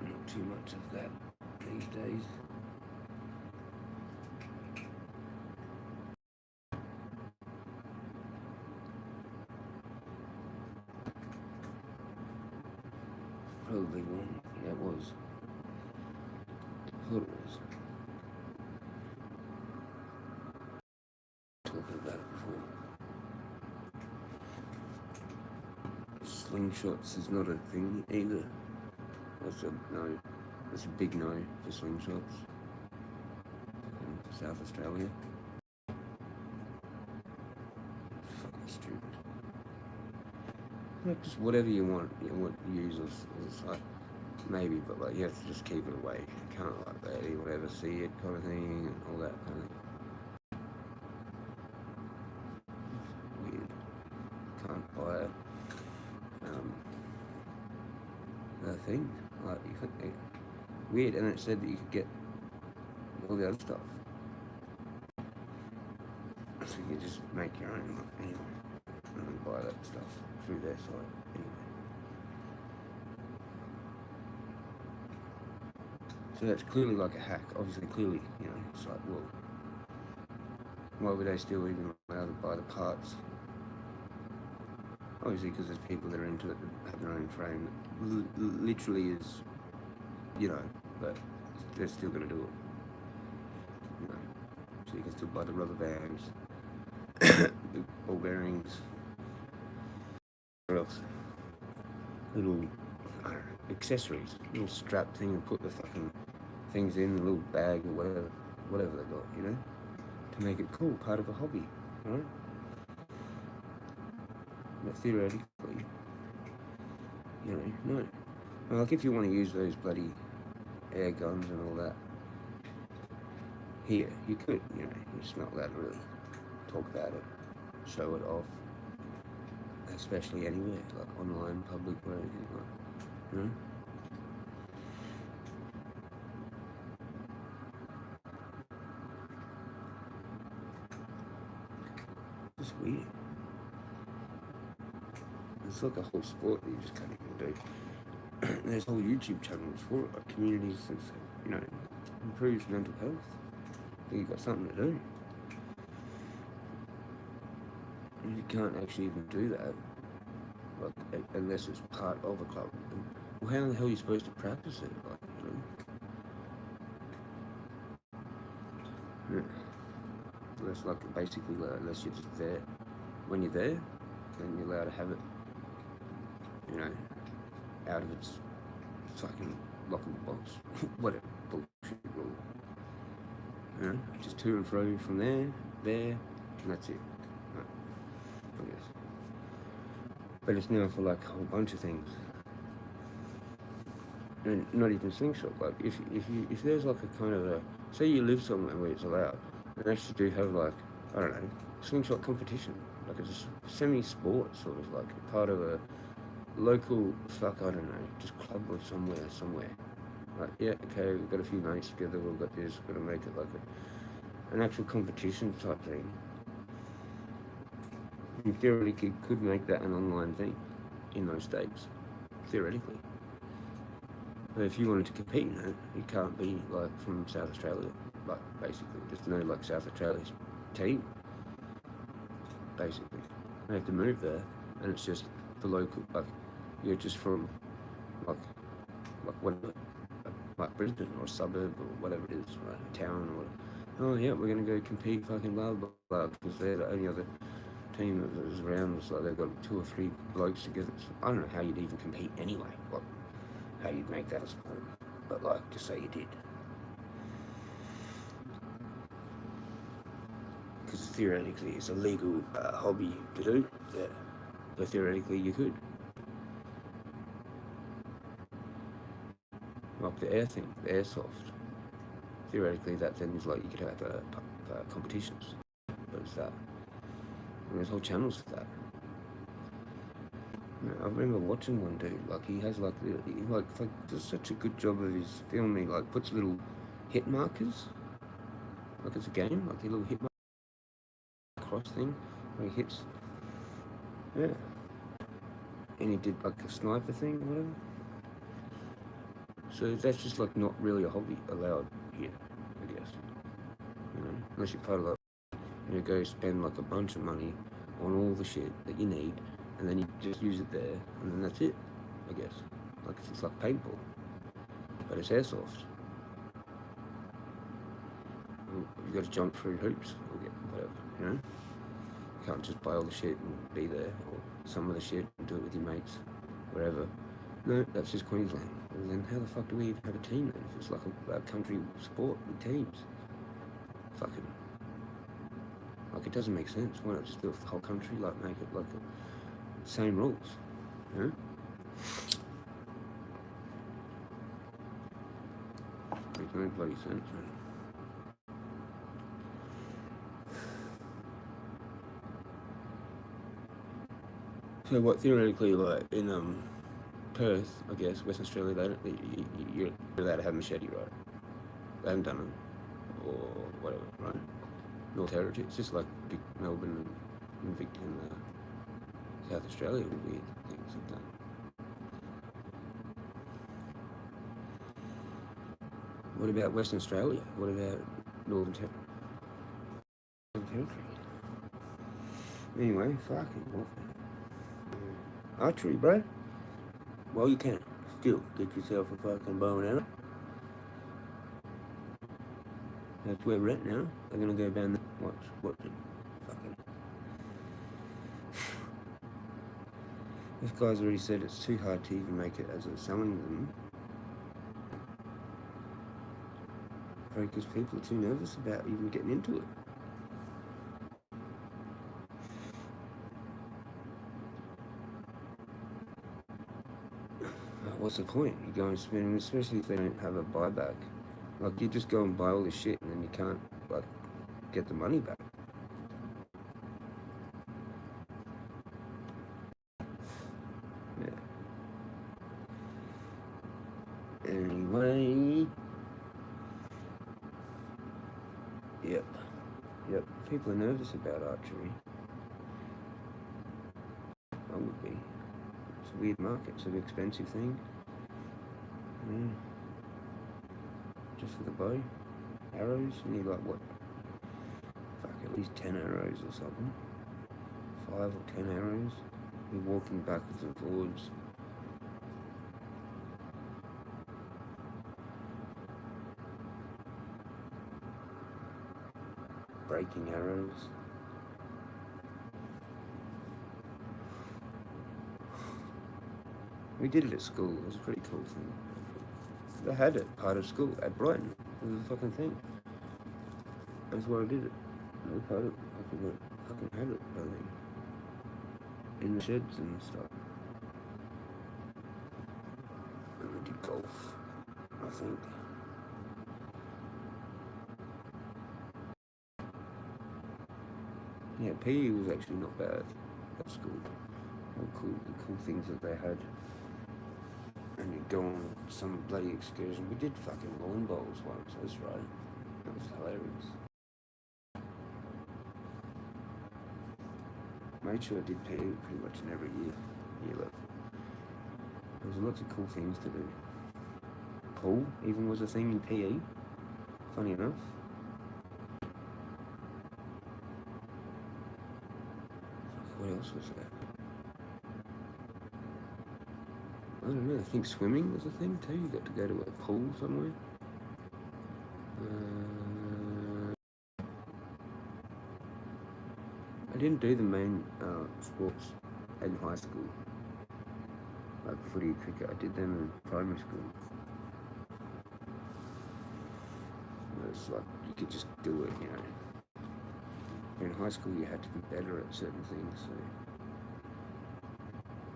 S1: Not too much of that these days. Probably one. Yeah, it was. I thought it was. Talking about it before. Slingshots is not a thing either. That's a no. That's a big no for slingshots. In South Australia. Fucking stupid. Like just whatever you want, use as like maybe, but like you have to just keep it away. You can't like that, you won't ever see it kind of thing and all that kind of thing. Weird. Can't buy it. The thing. Like you think weird, and it said that you could get all the other stuff. So you just make your own anyway. And buy that stuff through their site anyway. So that's clearly like a hack. Obviously, clearly, you know, it's like, well, why would they still even allow to buy the parts? Obviously, because there's people that are into it that have their own frame that literally is, you know, but they're still going to do it. You know, so you can still buy the rubber bands, the ball bearings. What else? Little, I don't know, accessories, little strap thing and put the fucking things in a little bag or whatever they got, you know, to make it cool, part of a hobby, right? But theoretically, you know, no. Well, like if you want to use those bloody air guns and all that, here, you could, you know, you're just not allowed to really talk about it, show it off. Especially anywhere, like online, public, or anything like that, you know? It's weird. It's like a whole sport that you just can't even do. There's whole YouTube channels for it, like communities and stuff, you know, improves mental health. I think you've got something to do. You can't actually even do that, like, unless it's part of a club. Well, how the hell are you supposed to practice it? Like, you know? Yeah. Unless, like, basically, unless you're just there. When you're there, then you're allowed to have it, you know, out of its fucking lockable box. Whatever bullshit rule. You know, just to and fro from there, and that's it. No, I guess. But it's now for like a whole bunch of things. And not even slingshot. Like if there's like a kind of a, say you live somewhere where it's allowed, they actually do have like, I don't know, slingshot competition. Like it's a semi-sport sort of, like part of a local, I don't know, just club or somewhere. Like, yeah, okay, we've got a few mates together, we've got this, we've got to make it like an actual competition type thing. You theoretically could make that an online thing in those states, theoretically. But if you wanted to compete in it, you can't be like from South Australia, like basically. There's no like South Australia's team, basically. They have to move there, and it's just the local, like, you're just from like whatever, like Brisbane or a suburb or whatever it is, right? A town or whatever. Oh yeah, we're gonna go compete fucking blah blah blah, because they're the only other team that was around. It's like they've got 2 or 3 blokes together. So I don't know how you'd even compete anyway. Like, how you'd make that a sport, but like, just say you did, because theoretically it's a legal hobby to do. Yeah, so theoretically you could. Like the air thing, the airsoft. Theoretically, that then is like you could have competitions, but it's that. And there's whole channels for that. I remember watching one dude, like he has like does such a good job of his filming, like puts little hit markers, like it's a game, like a little hit marker cross thing, where he hits, yeah. And he did like a sniper thing, or whatever. So that's just like not really a hobby allowed here, I guess. You know, unless you're part of like, you know, go spend like a bunch of money on all the shit that you need, and then you just use it there, and then that's it, I guess. Like it's like paintball, but it's airsoft. You got to jump through hoops or get whatever, you know. You can't just buy all the shit and be there, or some of the shit and do it with your mates, wherever. No, that's just Queensland. And then how the fuck do we even have a team then? If it's like a country sport with teams, fucking. Like, it doesn't make sense. Why not just do it for the whole country? Like, make it like the same rules, you know? Makes no bloody sense, man. So what, theoretically, like in Perth, I guess, Western Australia, you're allowed to have a machete, right? They haven't done it, or whatever, right? North Territory, it's just like Melbourne and South Australia, weird things like that. What about Western Australia? What about Northern Territory? Anyway, fucking what? Archery, bro. Well, you can still get yourself a fucking bow and arrow. That's where we're at now. They're gonna go down there. Watch it. Fucking. This guy's already said it's too hard to even make it as a selling them. Because people are too nervous about even getting into it. What's the point? You go and spend, especially if they don't have a buyback. Like, you just go and buy all this shit and then you can't, like, get the money back. Yeah. Anyway. Yep. People are nervous about archery. I would be. It's a weird market. It's an expensive thing. Yeah. Just for the bow. Arrows, you need like what? Fuck, at least 10 arrows or something. 5 or 10 arrows. You're walking backwards and forwards. breaking arrows. We did it at school. It was a pretty cool thing. They had it part of school at Brighton. It was a fucking thing. That's why I did it. They part of fucking had it, I think. In the sheds and stuff. And we did golf, I think. Yeah, PE was actually not bad at school. The cool things that they had. And you'd go on some bloody excursion. We did fucking lawn bowls once, that's right. That was hilarious. Made sure I did PE pretty much in every year. There was lots of cool things to do. Pool even was a thing in PE. Funny enough. What else was there? I don't know, I think swimming was a thing too. You got to go to a pool somewhere. I didn't do the main sports in high school. Like footy, cricket, I did them in primary school. It's like, you could just do it, you know. In high school you had to be better at certain things, so...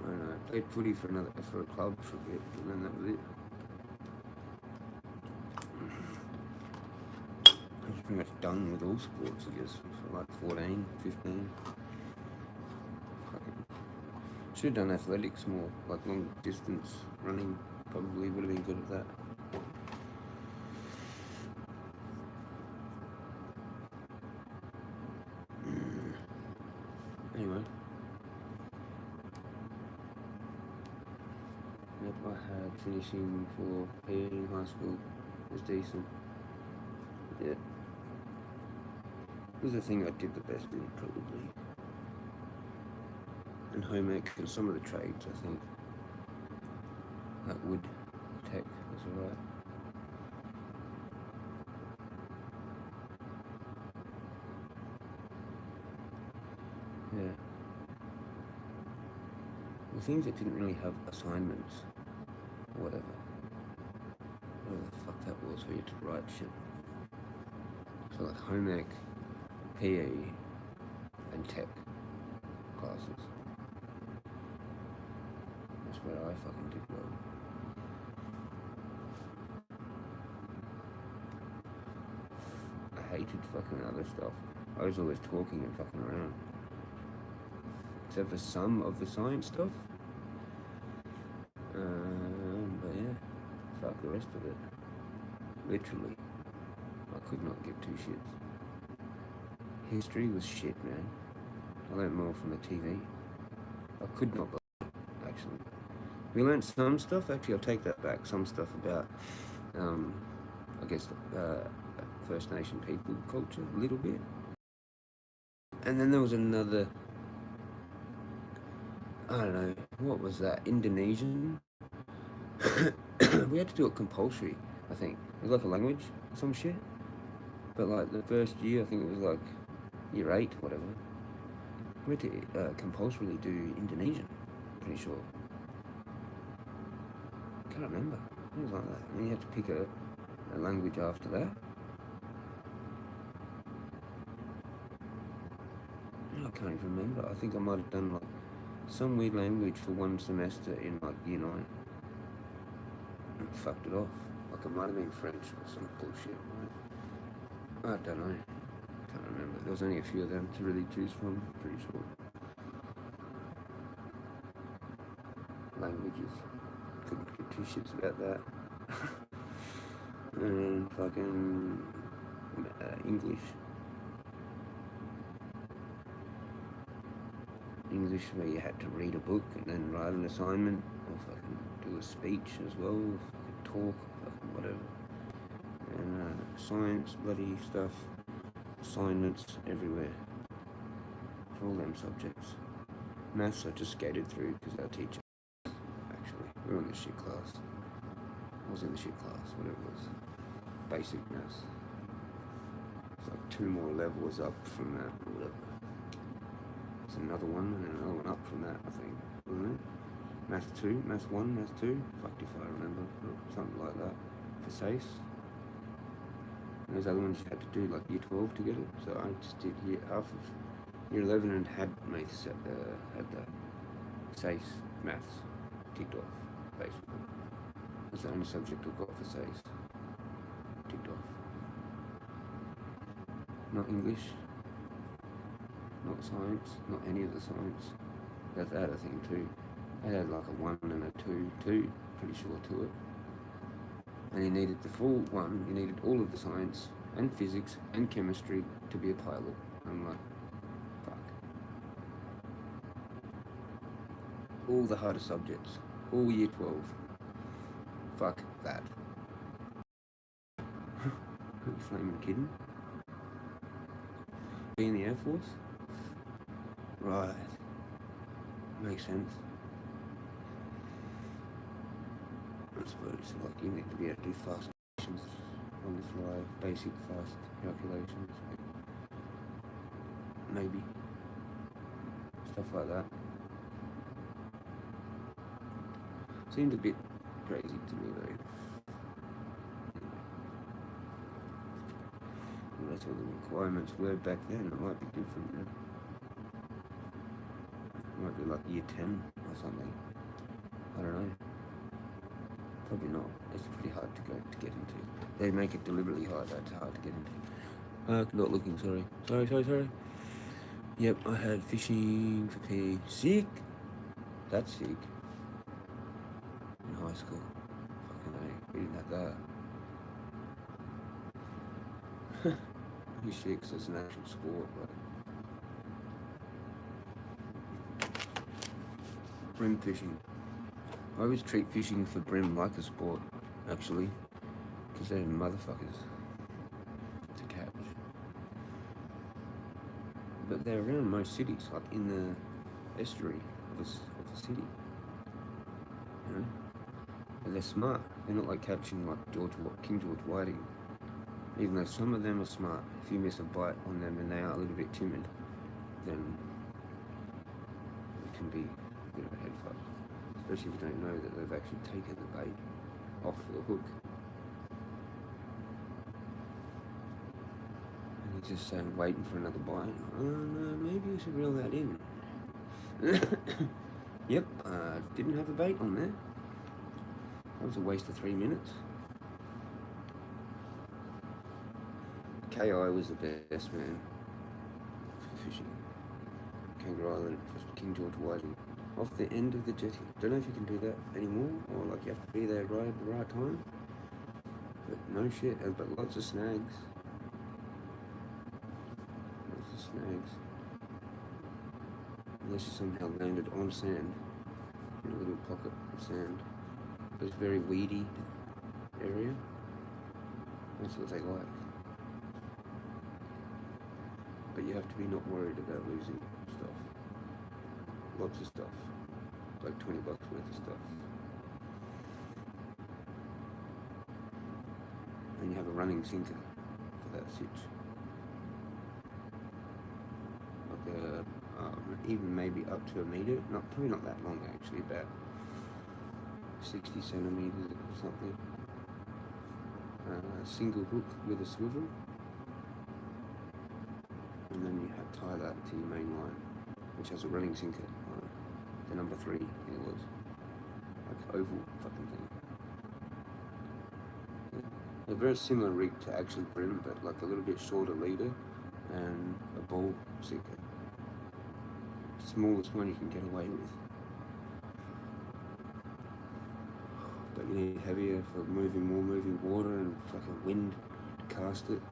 S1: I don't know, I played footy for a club for a bit, and then that was it. I was pretty much done with all sports, I guess, for like 14, 15. Should have done athletics more, like long distance running, probably would have been good at that. Anyway. Yep, I had finishing for PE in high school was decent. Yeah. It was the thing I did the best in, probably. And home ec and some of the trades, I think. Like wood tech was alright. Yeah. The things that didn't really have assignments, or whatever. Whatever the fuck that was, where you had to write shit. So like home ec, PE, and tech classes. That's where I fucking did well. I hated fucking other stuff. I was always talking and fucking around. Except for some of the science stuff. But yeah, fuck the rest of it. Literally. I could not give two shits. History was shit, man. I learnt more from the TV. I could not believe it, actually. We learnt some stuff, actually I'll take that back, some stuff about, I guess, First Nation people culture, a little bit. And then there was another, I don't know, what was that, Indonesian? We had to do it compulsory, I think. It was like a language or some shit. But like the first year, I think it was like year 8, whatever. We had to compulsorily do Indonesian, pretty sure. Can't remember. It was like that. And you had to pick a language after that. I can't even remember. I think I might have done like some weird language for one semester in like year 9. And I fucked it off. Like it might have been French or some bullshit. Right? I don't know. Can't remember. There was only a few of them to really choose from, pretty sure. Languages. Couldn't give two shits about that. And fucking English. English where you had to read a book and then write an assignment or fucking do a speech as well, or fucking talk, fucking whatever. And science, bloody stuff, assignments everywhere for all them subjects. Maths I just skated through because our teacher, actually, we were in the shit class. I was in the shit class, whatever it was. Basic maths. It's like 2 more levels up from that, or whatever. It's another one and another one up from that, I think, wasn't it? Math 2, Math 1, Math 2, fucked if I remember, something like that, for SACE. And those other ones you had to do like year 12 to get it, so I just did half of year 11 and had had the SACE maths ticked off, basically. That's the only subject I got for SACE ticked off. Not English, not science, not any of the science. That's that, I think, too. I had like a 1 and a 2, pretty sure, to it. And you needed the full one, you needed all of the science and physics and chemistry to be a pilot. I'm like, fuck. All the harder subjects, all year 12. Fuck that. Are you flaming kidding? Be in the Air Force? Right. Makes sense. I suppose, like, you need to be able to do fast calculations on the fly, basic fast calculations, maybe, stuff like that. Seemed a bit crazy to me though. Well, that's what the requirements were back then. It might be different now. It might be like year 10 or something. I don't know. Probably not. It's pretty hard to get into. They make it deliberately hard. It's hard to get into. Not looking. Sorry. Yep, I had fishing for P. Sick. That's sick. In high school. Fucking A. We didn't have that. You sick, so it's an actual sport, but brim fishing. I always treat fishing for brim like a sport, actually, because they're motherfuckers to catch. But they're around most cities, like in the estuary of the city, you know. But they're smart. They're not like catching like King George whiting. Even though some of them are smart, if you miss a bite on them and they are a little bit timid, then it can be a bit of a head fuck. Especially if you don't know that they've actually taken the bait off the hook. And you're just waiting for another bite. Oh no, maybe you should reel that in. Yep, didn't have a bait on there. That was a waste of 3 minutes. KI was the best, man, for fishing. Kangaroo Island, King George whiting. Off the end of the jetty. Don't know if you can do that anymore, or like you have to be there right at the right time. But no shit, but lots of snags. Unless you somehow landed on sand, in a little pocket of sand. But it's very weedy area. That's what they like. But you have to be not worried about losing stuff. Lots of stuff. Like $20 worth of stuff. And you have a running sinker for that sitch. Like even maybe up to a meter. Probably not that long actually, about 60 centimeters or something. Single hook with a swivel. And then you tie that to your main line, which has a running sinker. The number 3, I think it was. Like oval fucking thing. Yeah. A very similar rig to actually brim, but like a little bit shorter leader and a ball sinker. Smallest one you can get away with. But you need heavier for moving water and fucking wind to cast it.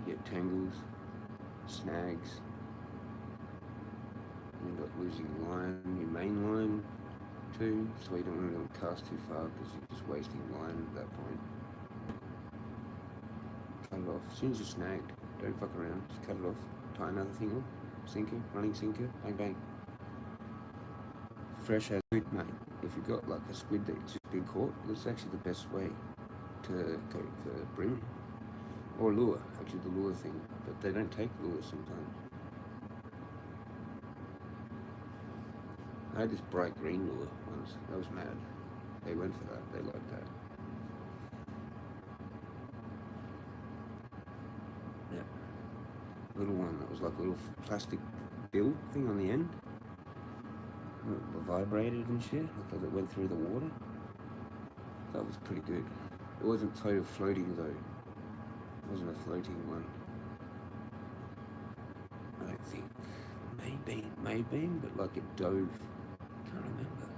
S1: You get tangles, snags. You end up losing line, your main line too, so you don't want to cast too far because you're just wasting line at that point. Cut it off. As soon as you're snagged, don't fuck around, just cut it off. Tie another thing off, sinker, running sinker, bang bang. Fresh as squid, mate. If you've got like a squid that's just been caught, that's actually the best way to go for brim. Or lure, actually the lure thing. But they don't take lures sometimes. I had this bright green lure once. That was mad. They went for that. They liked that. Yeah. Little one that was like a little plastic bill thing on the end. It vibrated and shit because it went through the water. That was pretty good. It wasn't total floating though. It wasn't a floating one. I don't think. Maybe, but like it dove. Can't remember.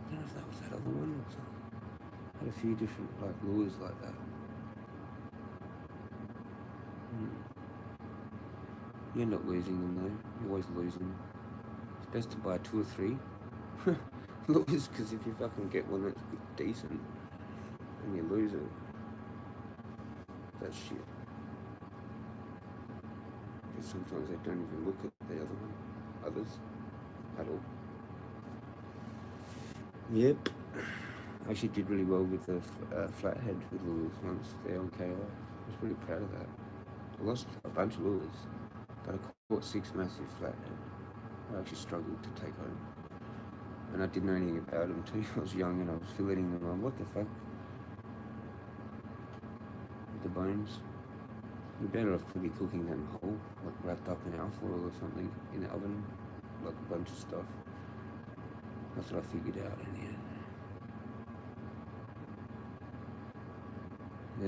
S1: I don't know if that was that other one or something. Had a few different like lures like that. You end up losing them though. You always lose them. It's best to buy 2 or 3 lures, because if you fucking get one that's decent and you lose it, that's shit. Because sometimes they don't even look at the others at all. Yep. I actually did really well with the flathead with lures once there on KI. I was pretty proud of that. I lost a bunch of lures, but I caught 6 massive flathead. I actually struggled to take home. And I didn't know anything about them too. I was young and I was filleting them on. What the fuck? With the bones. You're better off probably cooking them whole, like wrapped up in alfoil or something in the oven, like a bunch of stuff. That's what I figured out in the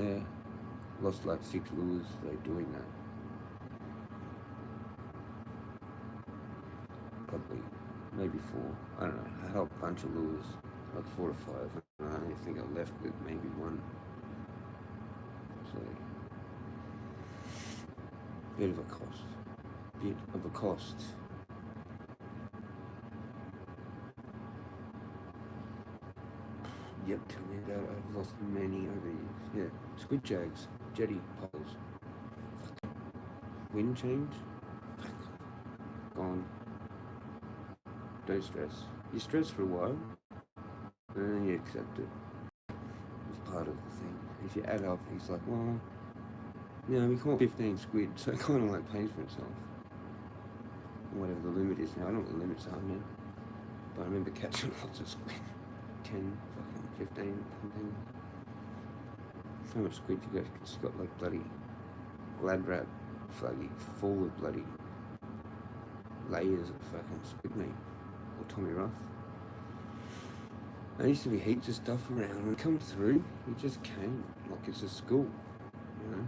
S1: end. Yeah, lost like 6 lures though doing that. Probably, maybe 4. I don't know. I had a bunch of lures, like 4 or 5. And I only think I left with maybe 1. So, bit of a cost. Yep, tell me about it. I've lost many over the years. Yeah, squid jags, jetty poles. Wind change, gone. Don't stress. You stress for a while, and then you accept it. It's part of the thing. If you add up, it's like, well, you know, we caught 15 squid, so it kind of like pays for itself. Whatever the limit is now. I don't know what the limits are now. But I remember catching lots of squid. 10, fucking 15, something. So much squid you got. It's got like bloody glad wrap, flaggy, full of bloody layers of fucking squid meat. Or Tommy Rough. There used to be heaps of stuff around. When it comes through, you just cane. Like it's a school, you know?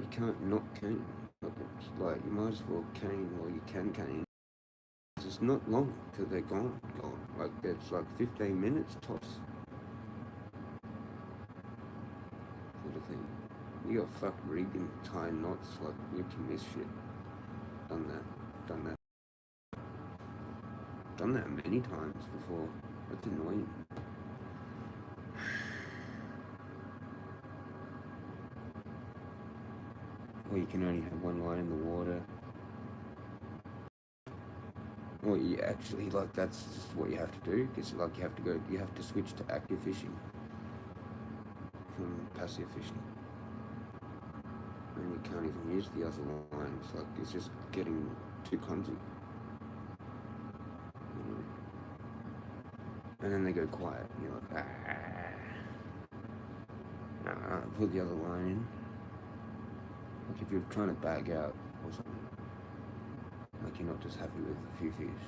S1: You can't not cane. Like, it's like, you might as well cane while you can cane. It's not long till they're gone. Like, it's like 15 minutes tops. Sort of thing. You got fucked rigging, tying knots, like, you can miss shit. Done that many times before. That's annoying. Or you can only have one line in the water. Or you actually, like, that's just what you have to do. Because, like, you have to switch to active fishing from passive fishing. And you can't even use the other lines. Like, it's just getting too clumsy. And then they go quiet, and you're like, put the other line in. Like if you're trying to bag out or something, like you're not just happy with a few fish,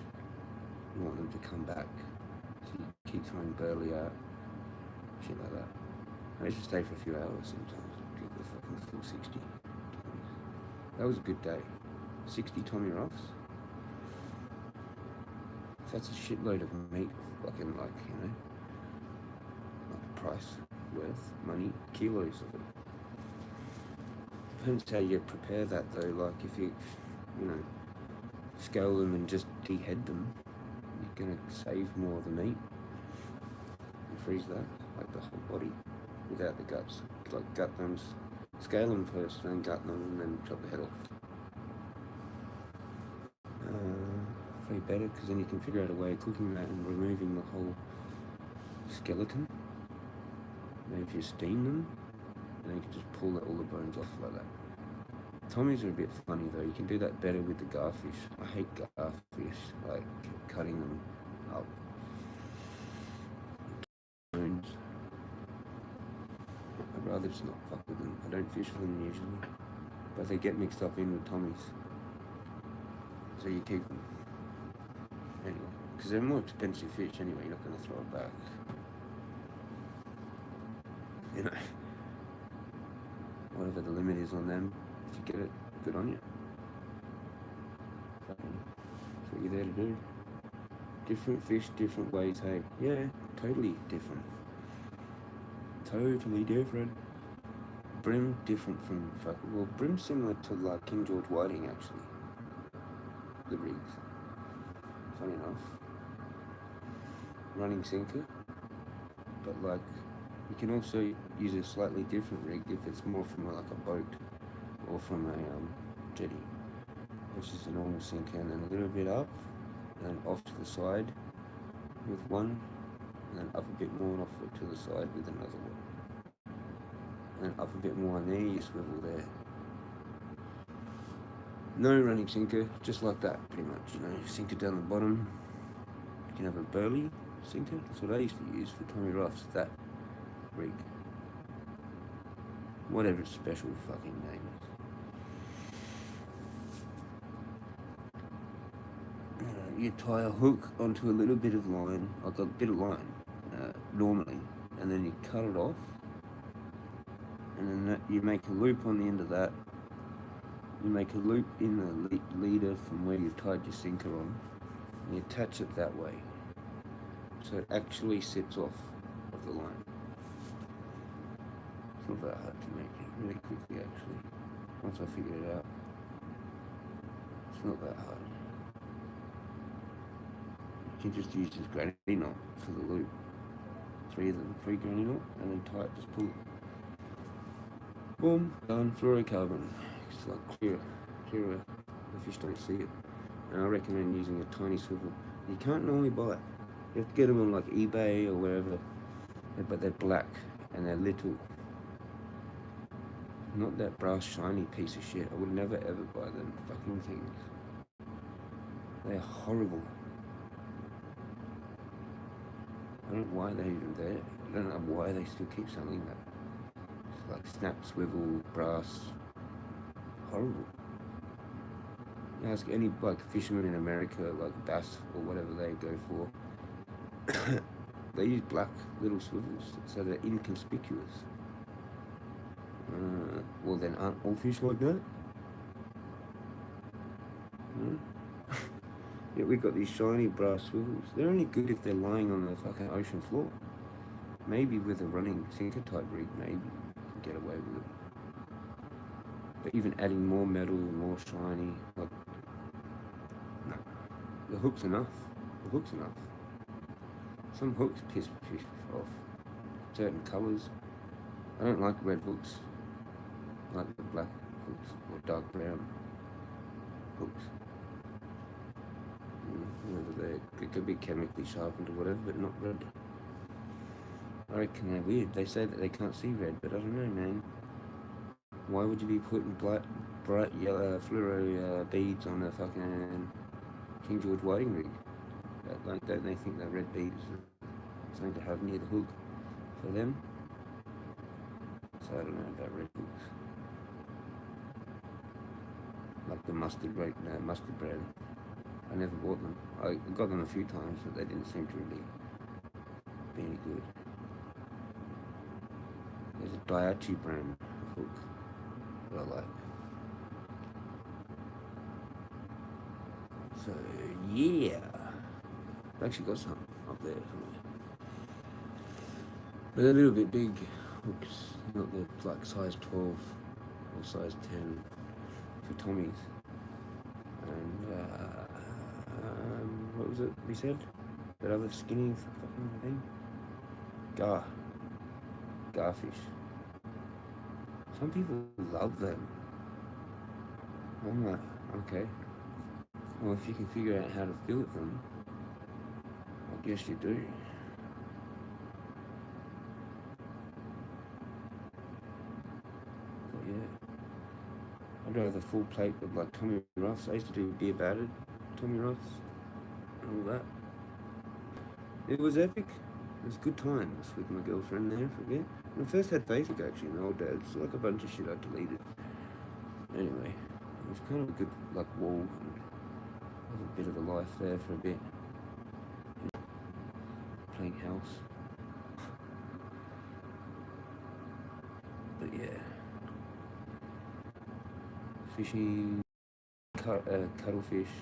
S1: you want them to come back, so you keep throwing burley out, shit like that. I used to stay for a few hours sometimes, get the fucking full 60 Tommies. That was a good day. 60 Tommy Roughs. That's a shitload of meat, fucking like, you know, like a price worth, money, kilos of it. Depends how you prepare that though, like if you know, scale them and just dehead them, you're gonna save more of the meat. And freeze that, like the whole body, without the guts. Like gut them, scale them first, then gut them, and then chop the head off. Better because then you can figure out a way of cooking that and removing the whole skeleton And if you steam them, then you can just pull all the bones off like that. Tommies are a bit funny though. You can do that better with the garfish. I hate garfish, like cutting them up. Bones. I'd rather just not fuck with them. I don't fish for them usually, but they get mixed up in with tommies, so you keep them anyway. Because they're more expensive fish anyway. You're not going to throw it back. You know, whatever the limit is on them, if you get it, good on you. That's what you're there to do. Different fish, different ways, hey? Yeah, totally different. Totally different. Brim different from fucking... Well, brim's similar to like King George whiting actually. The rigs. Funny enough. Running sinker. But like, you can also use a slightly different rig if it's more from like a boat or from a jetty, which is a normal sinker, and then a little bit up and then off to the side with one, and then up a bit more and off to the side with another one, and then up a bit more, and there you swivel there. No running sinker, just like that pretty much, you know, sinker down the bottom. You can have a burley sinker, that's what I used to use for Tommy Ruffs, that rig. Whatever its special fucking name is. You tie a hook onto a little bit of line, like a bit of line, normally, and then you cut it off, and then you make a loop on the end of that. You make a loop in the leader from where you've tied your sinker on, and you attach it that way, so it actually sits off of the line. It's not that hard to make it, really quickly actually, once I figured it out. It's not that hard. You can just use this granny knot for the loop. 3 of them, 3 granny knot, and then tie it, just pull it. Boom, done, fluorocarbon. It's like clearer, the fish don't see it. And I recommend using a tiny swivel. You can't normally buy it. You have to get them on like eBay or wherever, but they're black and they're little. Not that brass shiny piece of shit. I would never ever buy them fucking things. They're horrible. I don't know why they're even there. I don't know why they still keep selling that. It's like snap, swivel, brass. Horrible. You ask any like fishermen in America, like bass or whatever they go for, they use black little swivels, so they're inconspicuous. Well then, aren't all fish like that? Yeah, we've got these shiny brass swivels. They're only good if they're lying on the fucking ocean floor. Maybe with a running sinker type rig, maybe you can get away with it. But even adding more metal, more shiny, like, no. The hook's enough. The hook's enough. Some hooks piss fish off. Certain colours. I don't like red hooks. I like the black hooks or dark brown hooks. Whether they could be chemically sharpened or whatever, but not red. I reckon they're weird. They say that they can't see red, but I don't know, man. Why would you be putting bright yellow fluoro beads on a fucking King George whiting rig? Like, don't they think that red beads are something to have near the hook for them? So I don't know about red hooks. Like the mustard brand. I never bought them. I got them a few times, but they didn't seem to really be any good. There's a Daiichi brand of hook that I like. So yeah, I've actually got some up there somewhere. But they're a little bit big hooks, not the like size 12 or size 10 for Tommies. And what was it we said? That other skinny fucking thing? Garfish. Some people love them. I'm like, okay. Well, if you can figure out how to fillet them, I guess you do. I'd rather full plate of like Tommy Ruffs. I used to do beer battered Tommy Ruffs and all that. It was epic. It was good times with my girlfriend there for a bit. When I first had Facebook actually in the old days, it's like a bunch of shit I deleted. Anyway, it was kind of a good like wall and have a bit of a life there for a bit. Playing house. But yeah. Fishing, cuttlefish,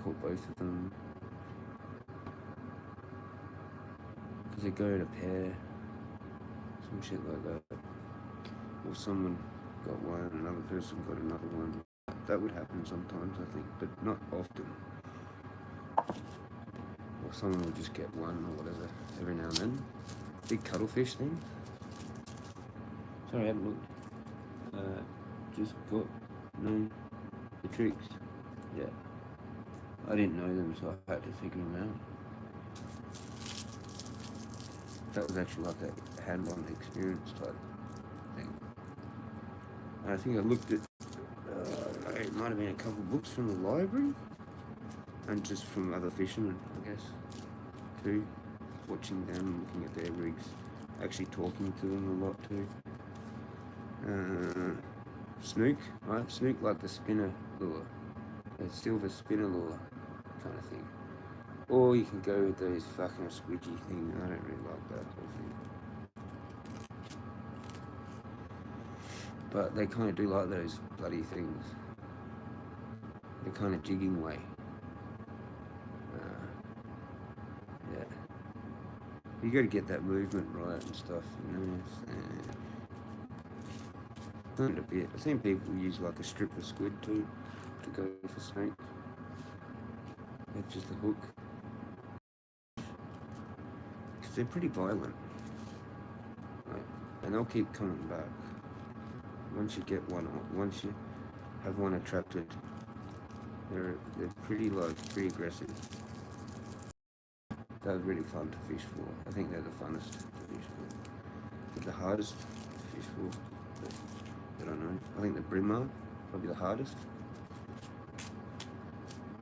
S1: caught both of them. Because they go in a pair, some shit like that. Or someone got one, another person got another one. That would happen sometimes, I think, but not often. Or someone will just get one or whatever, every now and then. Big cuttlefish thing. Sorry, I haven't looked. Just got the tricks. Yeah. I didn't know them, so I had to figure them out. That was actually like a hand-on experience type thing. And I think I looked at, it might have been a couple of books from the library, and just from other fishermen, I guess, too. Watching them, looking at their rigs, actually talking to them a lot too. Snook, right? Snook like the spinner lure, the silver spinner lure kind of thing. Or you can go with those fucking squidgy things. I don't really like that whole thing. But they kind of do like those bloody things. The kind of jigging way. Yeah. You got to get that movement right and stuff, Learned a bit. I've seen people use like a strip of squid too to go for snake. It's just a hook. Because they're pretty violent. Right? And they'll keep coming back. Once you get one, once you have one attracted, they're pretty aggressive. They're really fun to fish for. I think they're the funnest to fish for. They're the hardest to fish for. I don't know. I think the brimmer probably the hardest.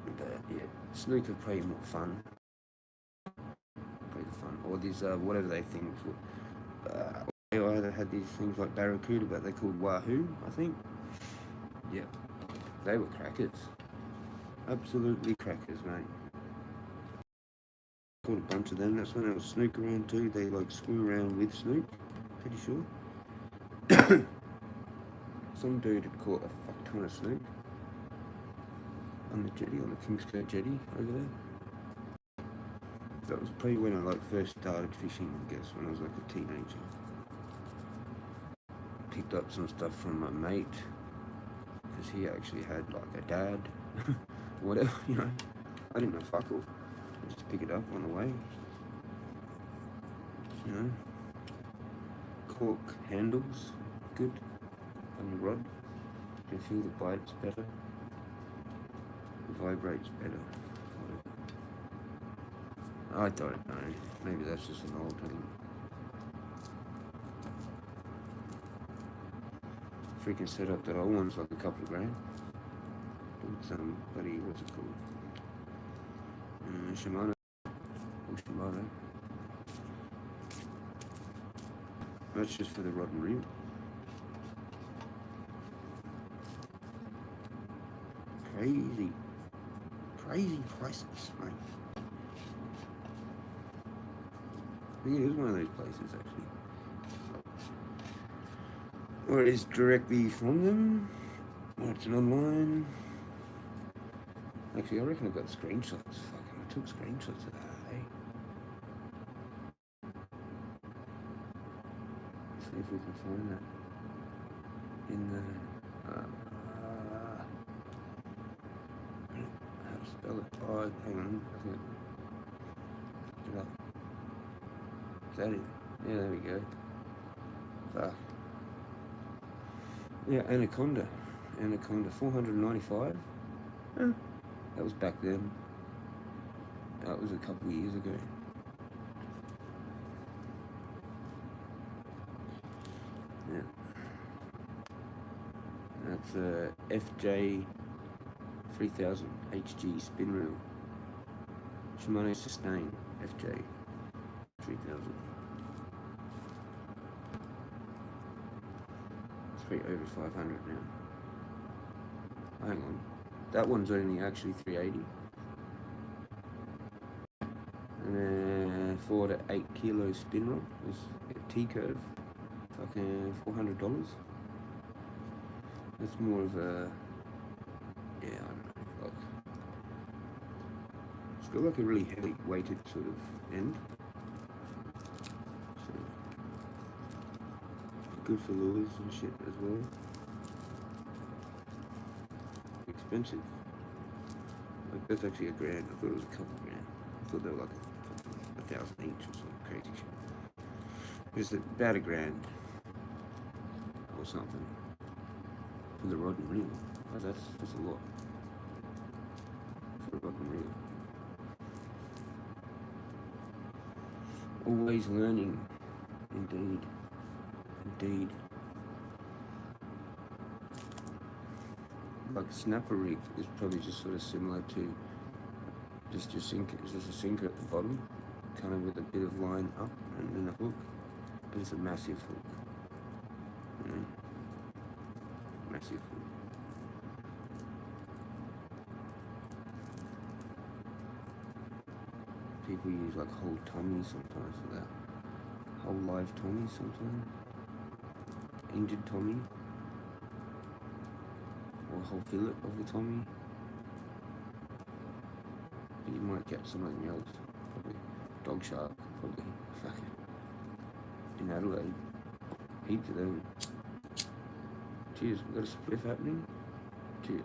S1: But yeah, snook are probably more fun. Probably fun. Or these whatever they think. I either had these things like barracuda, but they're called wahoo, I think. Yeah, they were crackers. Absolutely crackers, mate. Caught a bunch of them. That's when I was snook around too. They like swim around with snook. Pretty sure. Some dude had caught a fuck ton of snook on the jetty, on the Kingscote jetty over there. That was probably when I first started fishing, I guess, when I was like a teenager. Picked up some stuff from my mate, because he actually had like a dad, whatever, I didn't know fuck all. I just pick it up on the way, Cork handles, good. On the rod, you can feel the bites better, it vibrates better, whatever. I don't know, maybe that's just an old thing. Freaking set up that old one's like a couple of grand. It's bloody, what's it called? Shimano. That's just for the rod and reel. Crazy prices, mate. I think it is one of those places, actually. Or it is directly from them, or it's an online. Actually, I reckon I've got screenshots. Fucking, I took screenshots of that, eh? See if we can find that in the. Spell it. Oh, hang on. I think it up. Is that it? Yeah, there we go. Fuck. Yeah, Anaconda, 495. That was back then. That was a couple of years ago. Yeah. It's a FJ 3000 HG spin reel. Shimano Sustain FJ 3000. It's over 500 now. Hang on. That one's only actually 380. And then 4 to 8 kilo spin rod is a T-curve. Fucking $400. It's more of a, yeah, I don't know, like, it's got like a really heavy weighted sort of end. So, good for lures and shit as well. Expensive. Like, that's actually $1,000. I thought it was a couple grand. I thought they were like 1,000 each or some crazy shit. It's about $1,000 or something for the rod and reel. Oh, that's a lot for a rod and reel. Always learning, indeed. Like snapper rig is probably just sort of similar to just your sinker. It's just a sinker at the bottom, kind of with a bit of line up and then a hook. But it's a massive hook. You know? Massive hook. People use like whole tummies sometimes for that. Whole live tummies sometimes. Injured tummy. Or a whole fillet of the tummy. But you might get something else. Probably dog shark. Probably. Fucking. In Adelaide. Heaps of them. Cheers. We've got a spliff happening. Cheers.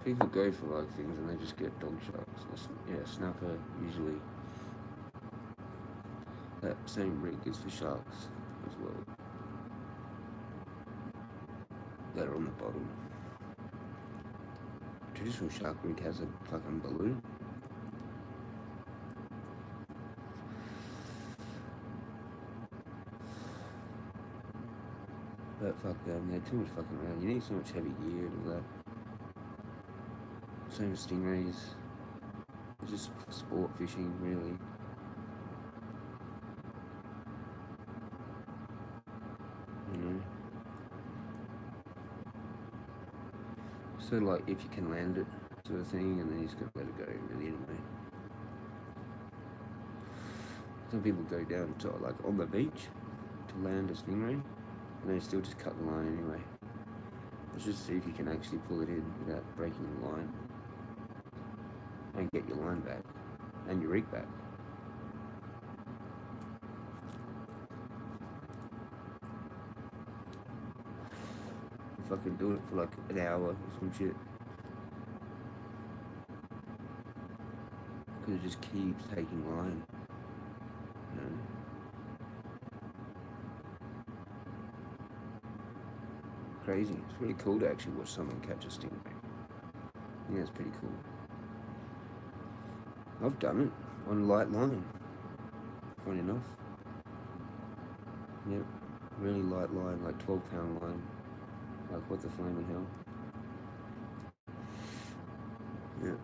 S1: People go for like things and they just get dog sharks. Yeah, snapper usually. That same rig is for sharks as well. That are on the bottom. Traditional shark rig has a fucking balloon. But fuck them, yeah, too much fucking around. You need so much heavy gear and all that. Same as stingrays. It's just sport fishing, really. You know? So, like, if you can land it, sort of thing, and then you just gotta let it go, really, anyway. Some people go down to, like, on the beach to land a stingray, and they still just cut the line anyway. Let's just see if you can actually pull it in without breaking the line. And get your line back. And your rig back. Fucking do it for like an hour or some shit. Because it just keeps taking line. You know? Crazy. It's really cool to actually watch someone catch a stingray. Yeah, it's pretty cool. I've done it on light line. Funny enough. Yep. Really light line, like 12-pound line. Like what the flaming hell. Yeah.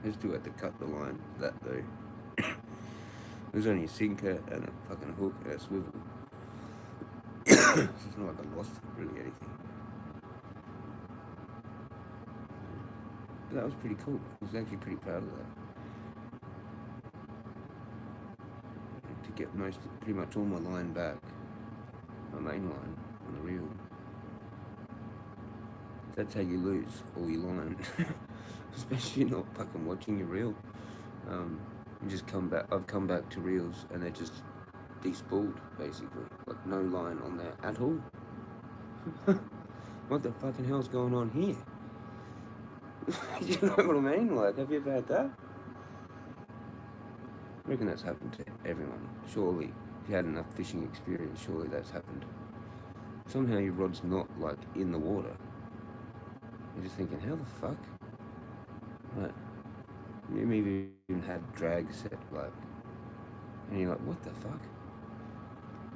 S1: I still had to cut the line for that though. There's only a sinker and a fucking hook and a swivel. So it's not like I lost really anything. But that was pretty cool. I was actually pretty proud of that. To get pretty much all my line back. My main line on the reel. That's how you lose all your line. Especially if you're not fucking watching your reel. You just come back. I've come back to reels and they're just despooled, basically. Like no line on there at all. What the fucking hell's going on here? You know what I mean? Like, have you ever had that? I reckon that's happened to everyone. Surely, if you had enough fishing experience, surely that's happened. Somehow your rod's not like in the water. You're just thinking, how the fuck? Like, you maybe even had drag set, like, and you're like, what the fuck?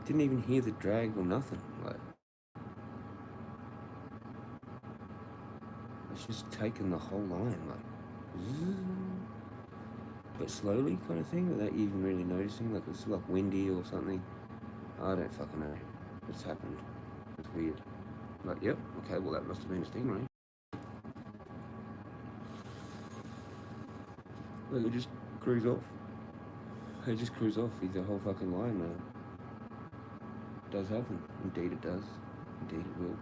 S1: Didn't even hear the drag or nothing, like. It's just taking the whole line, like, zzz, but slowly kind of thing, without you even really noticing, like it's like windy or something. I don't fucking know. It's happened. It's weird. Like, yep, okay, well that must have been a stingray. Like, it just cruise off. It just cruise off with the whole fucking line, man. It does happen. Indeed it does. Indeed it will.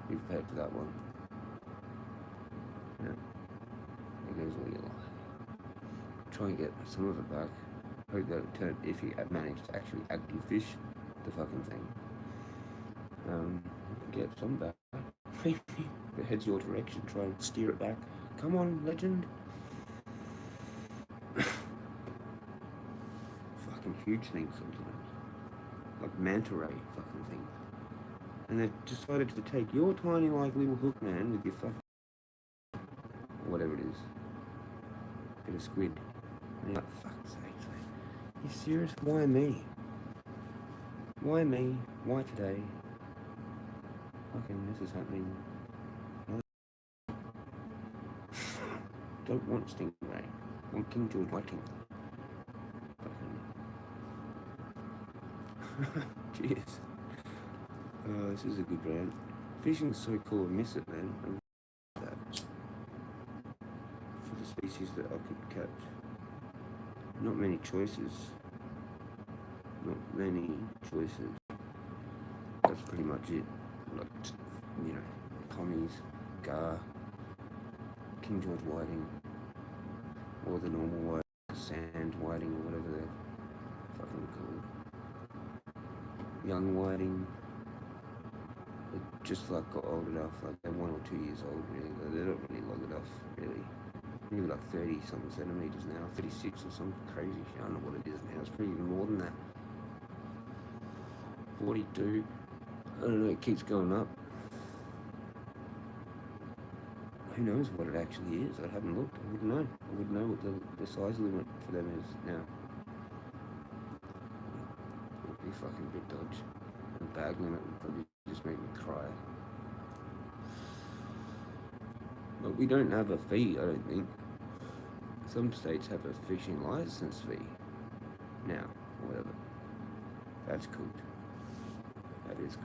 S1: Be prepared for that one. Yeah. There goes all your life. Try and get some of it back. Hope that it turned, if you manage to actually active fish the fucking thing. Get some back. If it heads your direction, try and steer it back. Come on, legend. Fucking huge things sometimes. Like manta ray fucking things. And they've decided to take your tiny like little hook, man, with your fucking whatever it is. Bit of squid. And you're like, fuck's sake, mate. You serious? Why me? Why me? Why today? Fucking this is happening. Don't want stingray. Want King George whiting. Fucking. Cheers. This is a good rant. Fishing's so cool. I miss it, man. I miss that. For the species that I could catch. Not many choices. Not many choices. That's pretty much it. Like, you know, commies, gar, King George whiting, or the normal whiting, sand whiting, or whatever they're fucking called. Young whiting, they just like got old enough, like they're 1 or 2 years old really, but they don't really long enough really. Maybe like 30 something centimeters now, 36 or some crazy shit. I don't know what it is now, it's probably even more than that. 42, I don't know, it keeps going up. Who knows what it actually is? I haven't looked. I wouldn't know. I wouldn't know what the size limit for them is now. It'd be fucking big dodge. The bag limit would probably just make me cry. But we don't have a fee, I don't think. Some states have a fishing license fee now, or whatever. That's good. That is good.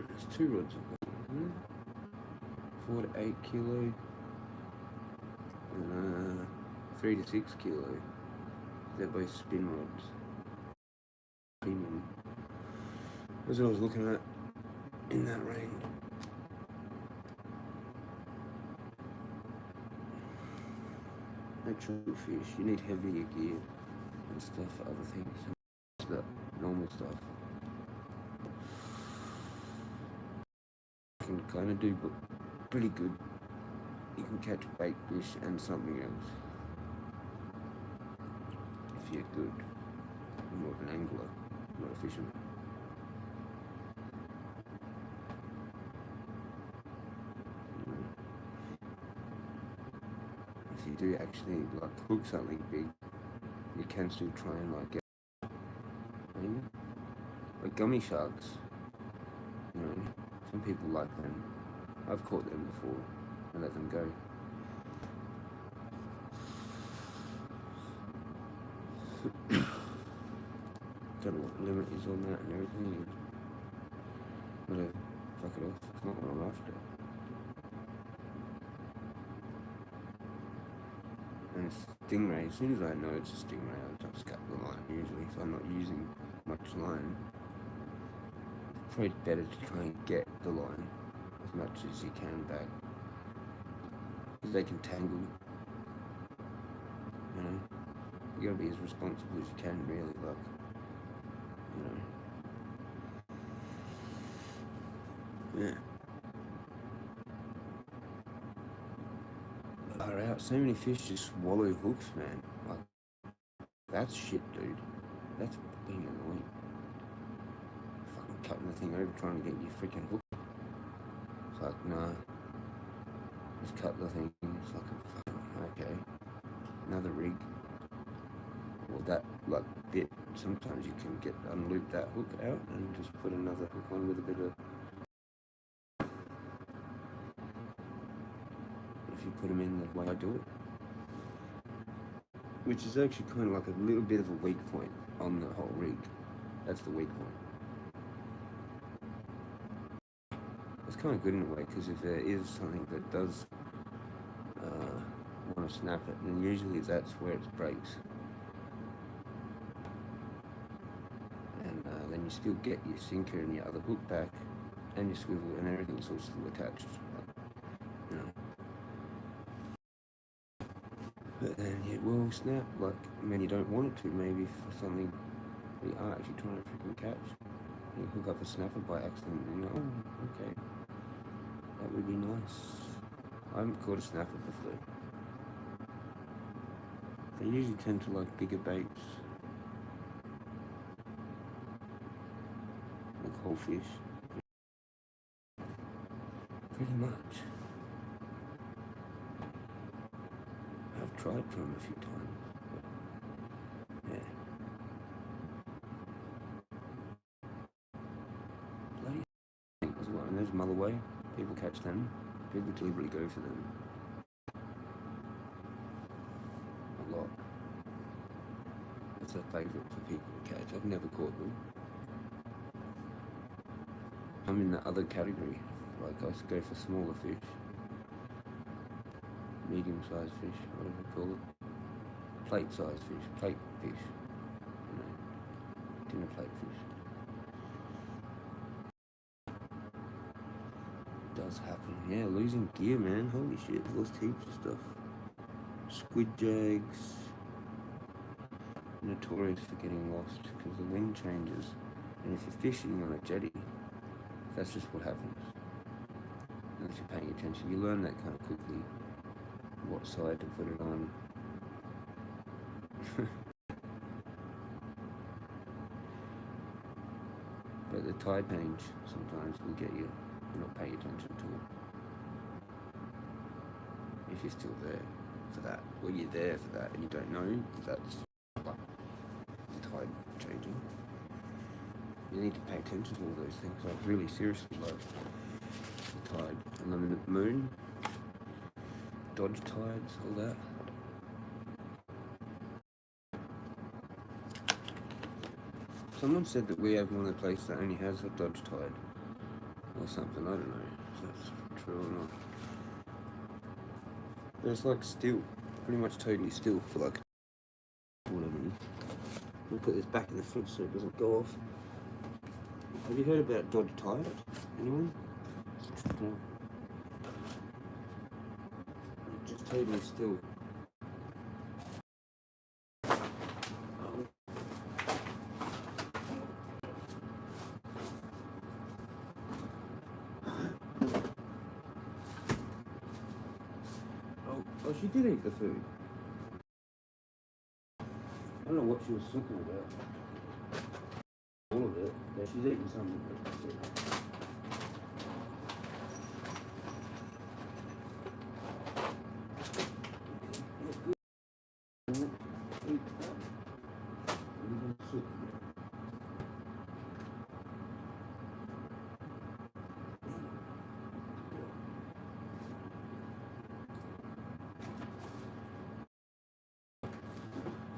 S1: There's 2 rods of them. 4 to 8 kilo. 3 to 6 kilo. They're both spin rods. Premium. That's what I was looking at in that range. Actual fish, you need heavier gear and stuff for other things. The normal stuff. You can kind of do pretty good. You can catch bait fish and something else. If you're good. You're more of an angler, not a fisherman. If you do actually like hook something big, you can still try and like get, you know, like gummy sharks. You know, some people like them. I've caught them before and let them go. Don't know what the limit is on that and everything. Whatever, fuck it off. It's not what I'm after. And stingray, as soon as I know it's a stingray, I'll just cut the line usually if I'm not using much line. It's probably better to try and get the line as much as you can back. Because they can tangle. You know? You gotta be as responsible as you can really, like, you know. Yeah. Far out. So many fish just swallow hooks, man. Like, that's shit, dude. That's being annoying. Fucking cutting the thing over trying to get your freaking hook. It's like, nah. Just cut the thing. It's like, okay. Another rig. Well, that like bit. Sometimes you can unloop that hook out and just put another hook on with a bit of. If you put them in the way I do it, which is actually kind of like a little bit of a weak point on the whole rig. That's the weak point. It's kind of good in a way, because if there is something that does want to snap it, then usually that's where it breaks. And then you still get your sinker and your other hook back, and your swivel, and everything's all still attached. You know. But then it will snap, like, I mean, you don't want it to, maybe for something you are actually trying to freaking catch. You hook up a snapper by accident, and you're like, oh, okay. That would be nice. I haven't caught a snapper before. They usually tend to like bigger baits. Like whole fish. Pretty much. I've tried for them a few times. But yeah. Bloody as well. And there's Mulloway. People catch them. People deliberately go for them. A lot. It's a favourite for people to catch. I've never caught them. I'm in the other category. Like I go for smaller fish. Medium-sized fish, whatever you call it. Plate-sized fish. Plate fish. You know. Dinner plate fish. Does happen. Yeah, losing gear, man. Holy shit, lost heaps of stuff. Squid jags. Notorious for getting lost because the wind changes. And if you're fishing on a jetty, that's just what happens. Unless you're paying attention, you learn that kind of quickly. What side to put it on. But the tide change sometimes will get you. You're not paying attention to it. If you're still there for that, or you're there for that and you don't know that's like the tide changing. You need to pay attention to all those things, like really seriously, like the tide and the moon, dodge tides, all that. Someone said that we have one of the places that only has a dodge tide. Or something, I don't know if that's true or not. But it's like still, pretty much totally still for like whatever. We'll put this back in the fridge so it doesn't go off. Have you heard about dodge tide? Anyone? No. It's just totally still. Oh, she did eat the food. I don't know what she was talking about. All of it. Yeah, she's eating something.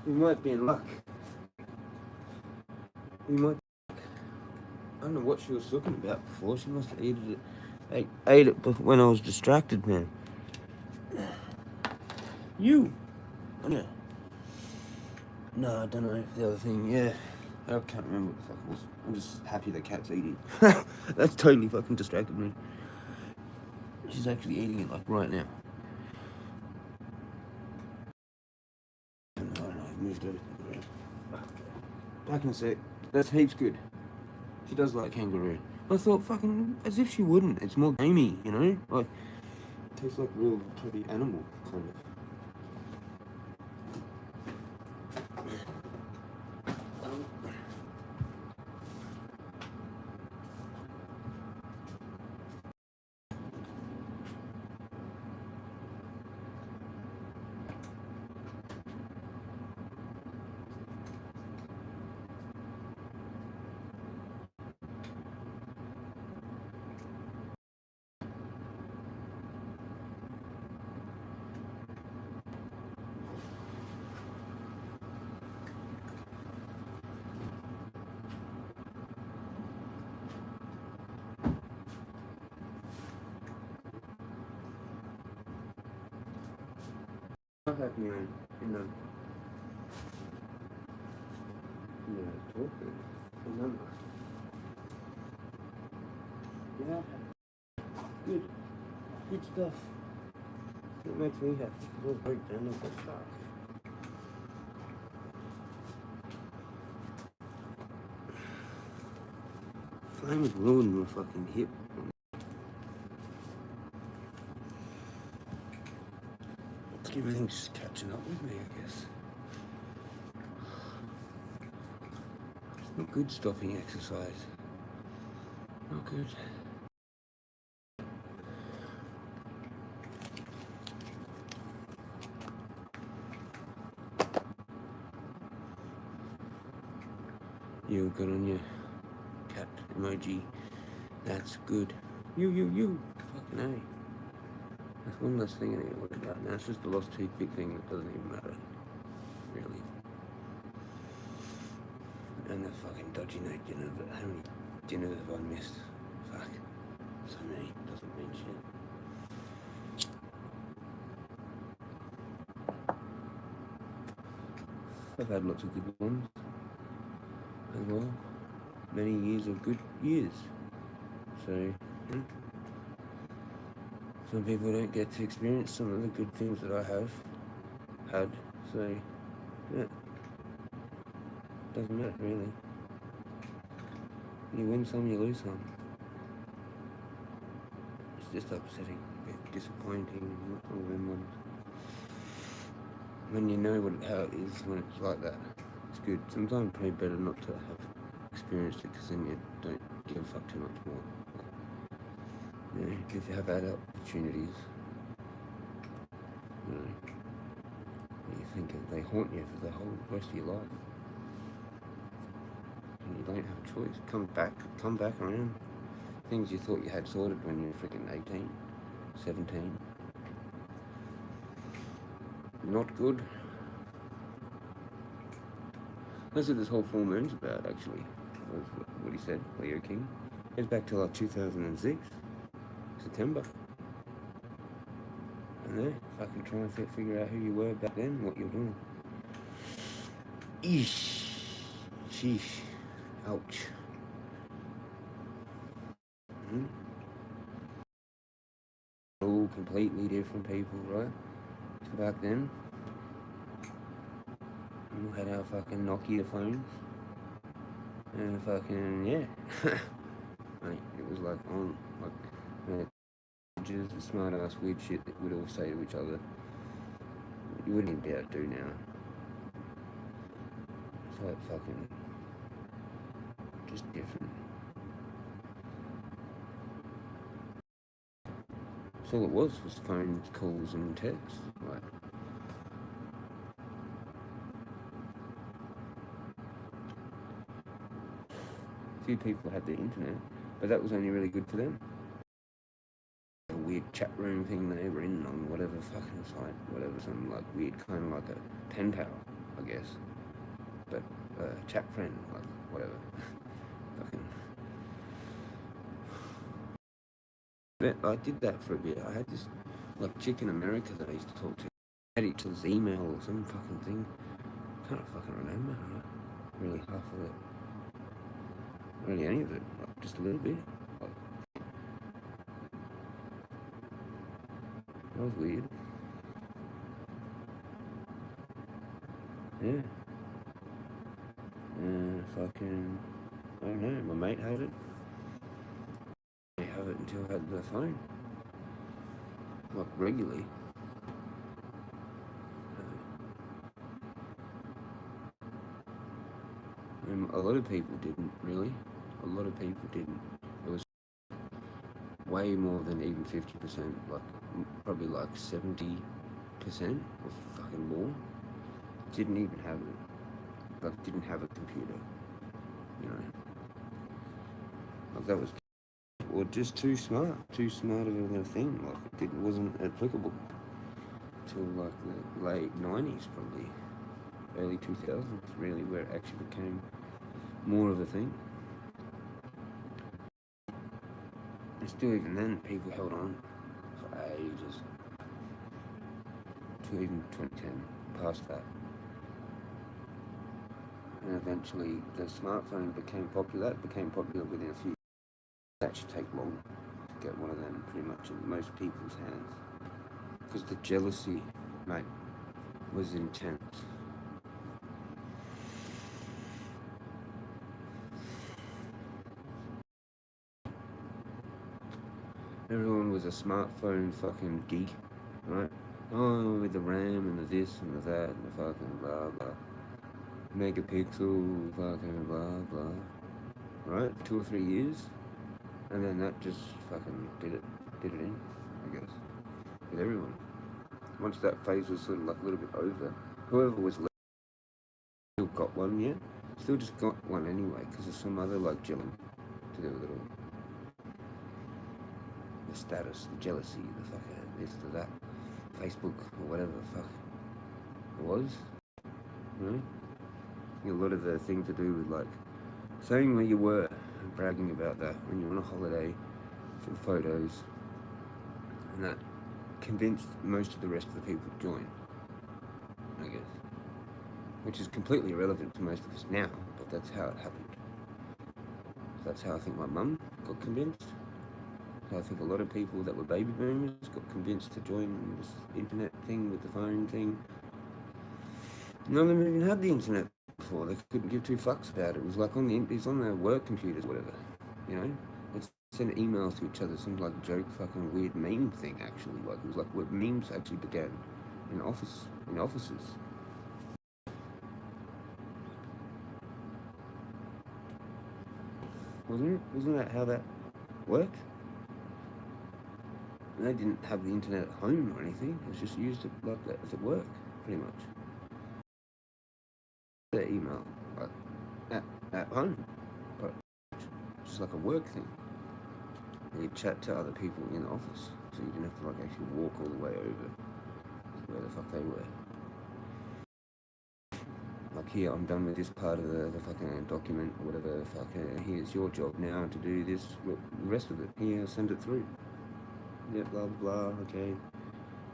S1: You might be in luck. You might. I don't know what she was talking about before. She must have eaten it. Ate it when I was distracted, man. You. Yeah. No, I don't know if the other thing. Yeah. I can't remember what the fuck it was. I'm just happy the cat's eating. That's totally fucking distracted me. She's actually eating it like right now. Moved everything around. Back in a sec. That's heaps good. She does like kangaroo. I thought fucking as if she wouldn't. It's more gamey, you know? Like it tastes like real pretty animal kind of. laugh at me in the talk. Remember. Yeah. Good stuff. It makes me happy. It was break down of the stuff. Flame has ruined my fucking hip. Everything's just catching up with me, I guess. It's not good stopping exercise. Not good. You good on your cat emoji. That's good. You. Fucking A. That's one less thing I need to worry about. Now it's just the lost toothpick thing that doesn't even matter. Really. And the fucking dodgy night dinner, but how many dinners have I missed? Fuck. So many. Doesn't mean shit. I've had lots of good ones as well. Many years of good years. So, some people don't get to experience some of the good things that I have had. So, yeah. Doesn't matter, really. You win some, you lose some. It's just upsetting, a bit disappointing, not all them ones. When you know how it is when it's like that, it's good. Sometimes it's better not to have experienced it, because then you don't give a fuck too much more. You know, if you have had opportunities, you know, you think they haunt you for the whole rest of your life. And you don't have a choice. Come back around. Things you thought you had sorted when you were freaking 18, 17. Not good. That's what this whole full moon's about, actually. What he said, Leo King. It goes back to like 2006, September. And there, fucking trying to figure out who you were back then, what you're doing. Eesh. Sheesh. Ouch. All completely different people, right? So back then, we had our fucking Nokia phones. And fucking, yeah. Like, it was like on, like, just the smart ass weird shit that we'd all say to each other. You wouldn't even be able to do now. It's like fucking, just different. So all it was phone calls and texts. Like, a few people had the internet, but that was only really good for them. A weird chat room thing they were in on whatever fucking site, whatever, some like weird kind of like a pen pal, I guess. But chat friend, like whatever. Fucking. I did that for a bit. I had this like chick in America that I used to talk to. I had each other's email or some fucking thing. Can't fucking remember. Right? Really half of it. Really any of it. Like, just a little bit. Like, that was weird. Yeah. Fucking. I don't know. My mate had it. I didn't have it until I had the phone. Like regularly. And a lot of people didn't, really. A lot of people didn't. It was way more than even 50%, like probably like 70% or fucking more. Didn't even have it. Like, didn't have a computer, you know. Like, that was, or just too smart of a thing. Like, it wasn't applicable till like the late 90s, probably early 2000s, really, where it actually became more of a thing. And still, even then, people held on for ages. to even 2010, past that. And eventually the smartphone became popular. It became popular within a few years. It actually take long to get one of them pretty much in most people's hands. Because the jealousy, mate, was intense. Everyone was a smartphone fucking geek, right? Oh, with the RAM and the this and the that and the fucking blah blah. Megapixel, fucking blah blah. Right? 2 or 3 years. And then that just fucking did it in, I guess. With everyone. Once that phase was sort of like a little bit over, whoever was left still got one yet. Still just got one anyway, because there's some other like gelling to do with it all. The status, the jealousy, the fucking this, the that, Facebook or whatever the fuck it was. You know? A lot of the thing to do with like saying where you were and bragging about that when you're on a holiday for photos, and that convinced most of the rest of the people to join, I guess. Which is completely irrelevant to most of us now, but that's how it happened. That's how I think my mum got convinced. I think a lot of people that were baby boomers got convinced to join this internet thing with the phone thing. None of them even had the internet before. They couldn't give two fucks about it. It was like it's on their work computers or whatever, you know? It's send emails to each other, some like joke fucking weird meme thing actually. Like it was like where memes actually began in offices. Wasn't that how that worked? And they didn't have the internet at home or anything. It was just used like that as at work, pretty much. Their email, like at home, but just like a work thing. And you'd chat to other people in the office, so you didn't have to like actually walk all the way over to where the fuck they were. Like here, I'm done with this part of the fucking document or whatever. Fucking here's your job now to do this. The rest of it, here, send it through. Yeah, blah blah, okay,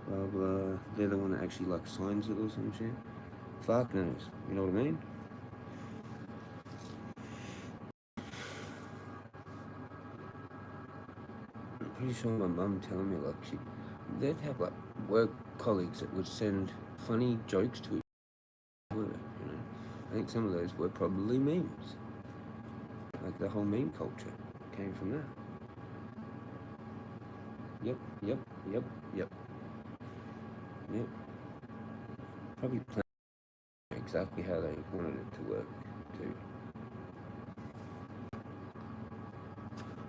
S1: blah blah. They're the one that actually like signs it or some shit. Fuck knows, you know what I mean? I'm pretty sure my mum telling me like they'd have like work colleagues that would send funny jokes to each other, you know. I think some of those were probably memes. Like the whole meme culture came from that. Yep. Probably planned exactly how they wanted it to work too.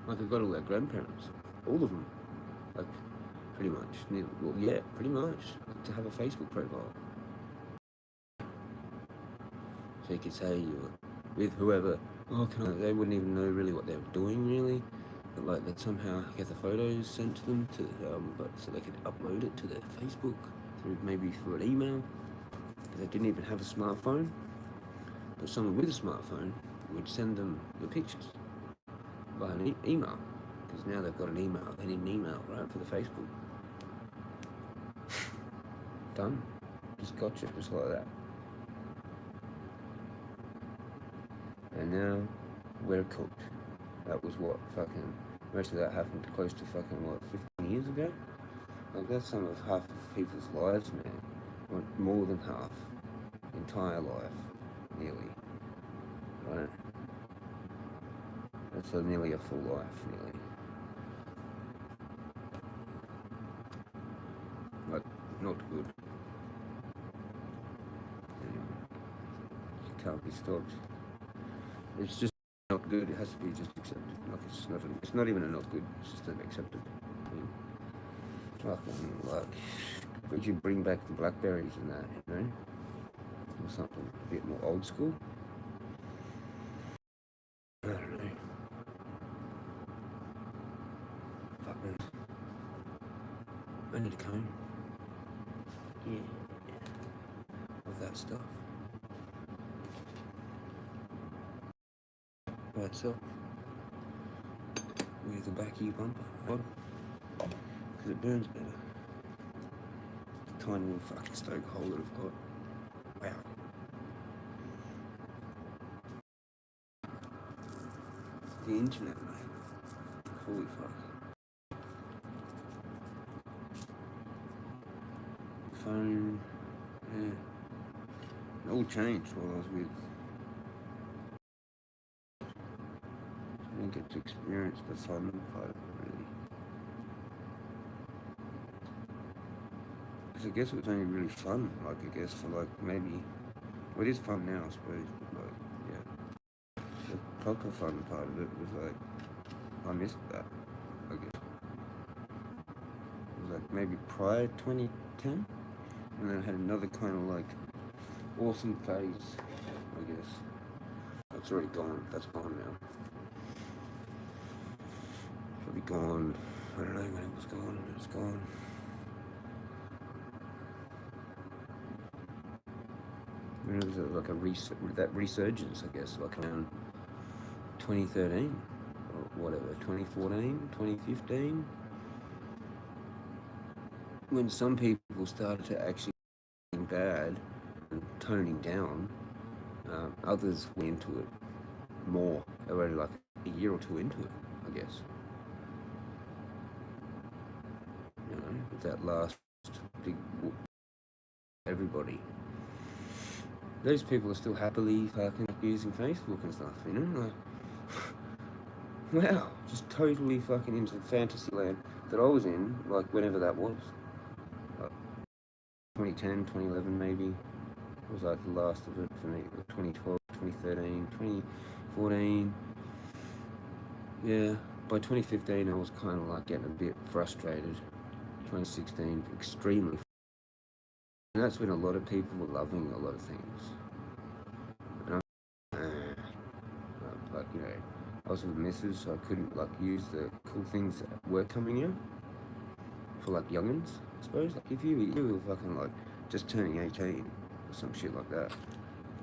S1: Like I got all their grandparents, all of them, like pretty much. Well, yeah, pretty much to have a Facebook profile, so you could say you were with whoever. Oh, they wouldn't even know really what they were doing really. But like they'd somehow get the photos sent to them but so they could upload it to their Facebook maybe through an email. They didn't even have a smartphone, but someone with a smartphone would send them the pictures by an email, because now they've got an email. They need an email, right, for the Facebook. Done. Just gotcha, just like that. And now we're cooked. That was what fucking most of that happened close to fucking 15 years ago. Like that's some of half of people's lives, man. More than half. Entire life, nearly. Right? That's nearly a full life, nearly. Like, not good. It can't be stopped. It's just not good. It has to be just accepted. Like it's not even a not good. It's just an accepted. Like, would you bring back the blackberries and that, you know? Or something a bit more old school? I don't know. Fuck knows. I need a comb. Yeah. Of that stuff. By itself. With the back of your bumper. Because it burns better. tiny little fucking stoke hole that I've got. Wow. The internet, mate. Holy fuck. The phone, yeah. It all changed while I was with. I didn't get to experience the fun part of it, really. Because I guess it was only really fun, like, I guess, for, like, maybe... Well, it is fun now, I suppose, but, like, yeah. The proper fun part of it was, like, I missed that, I guess. It was, like, maybe prior to 2010, and then I had another kind of, like, awesome phase, I guess. That's already gone. That's gone now. Probably gone. I don't know when it was gone, but it's gone. When it was like that resurgence, I guess, like around 2013 or whatever, 2014, 2015, when some people started to actually get bad and toning down, others went into it more. They were like a year or two into it, I guess. You know, with that last big everybody. Those people are still happily fucking using Facebook and stuff, you know? Like, wow, just totally fucking into fantasy land that I was in, like, whenever that was. Like, 2010, 2011 maybe, was like the last of it for me. 2012, 2013, 2014. Yeah, by 2015 I was kind of like getting a bit frustrated. 2016, extremely. And that's when a lot of people were loving a lot of things. And like, you know, I was with missus, so I couldn't like use the cool things that were coming out for like youngins, I suppose. Like if you were fucking like just turning 18 or some shit like that,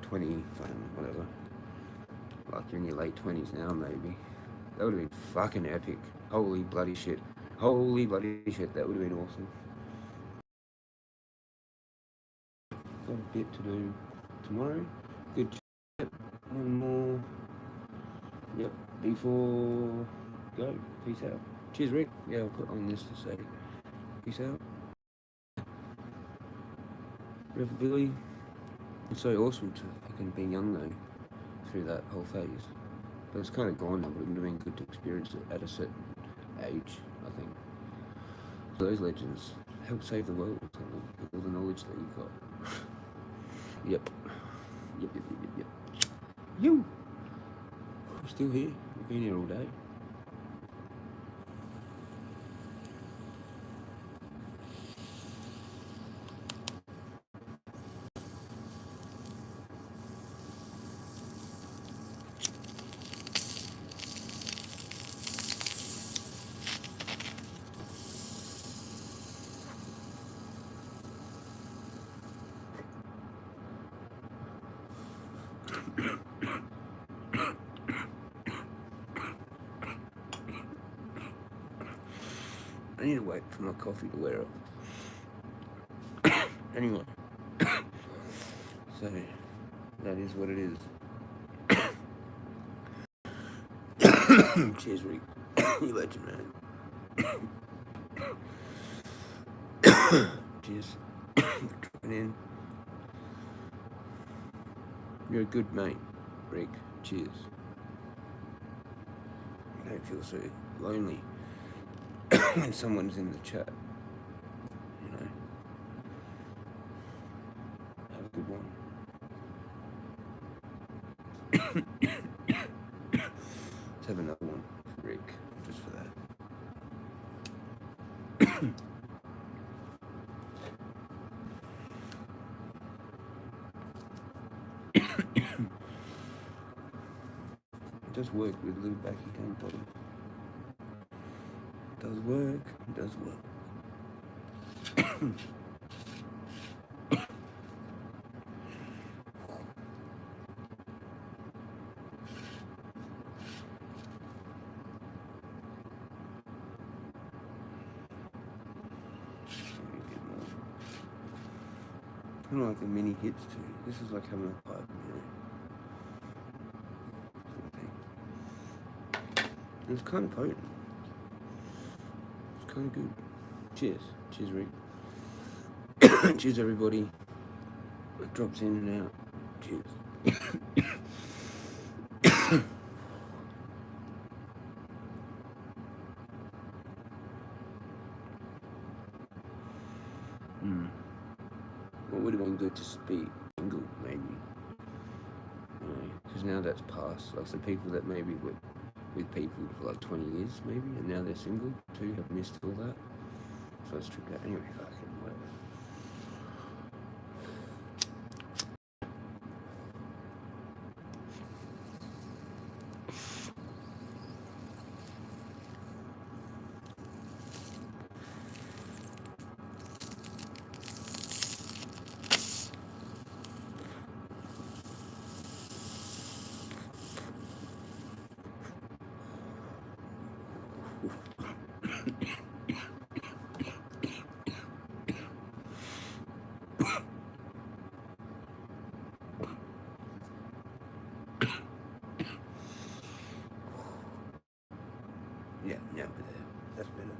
S1: 20, fucking whatever. Like you're in your late 20s now, maybe. That would have been fucking epic. Holy bloody shit. Holy bloody shit, that would have been awesome. Got a bit to do tomorrow. Good chat. One more. Yep. Before go. Peace out. Cheers, Rick. Yeah, I'll put on this to say peace out. River Billy. It's so awesome to fucking be young though through that whole phase. But it's kind of gone now, but it would have been good to experience it at a certain age, I think. So those legends help save the world with all the knowledge that you've got. Yep. Yep. You! I'm still here. I've been here all day. I need to wait for my coffee to wear off. Anyway. So, that is what it is. Cheers, Rick. You legend, man. Cheers for dropping in. You're a good mate, Rick. Cheers. I don't feel so lonely when someone's in the chat. You know. Have a good one. Let's have another one for Rick, just for that. It does work with a little backy tongue body. It does work. It does work. kind of like a mini hits too. This is like having a pipe, you know. And it's kind of potent. It's kind of good. Cheers. Cheers, Rick. Cheers, everybody. It drops in and out. Cheers. What would have been good to be single, maybe? Because now that's past. Like, the people that maybe were with people for like 20 years, maybe, and now they're single too, have missed all that. So let's strip that. Anyway, fucking whatever. Yeah, now we're there. That's better.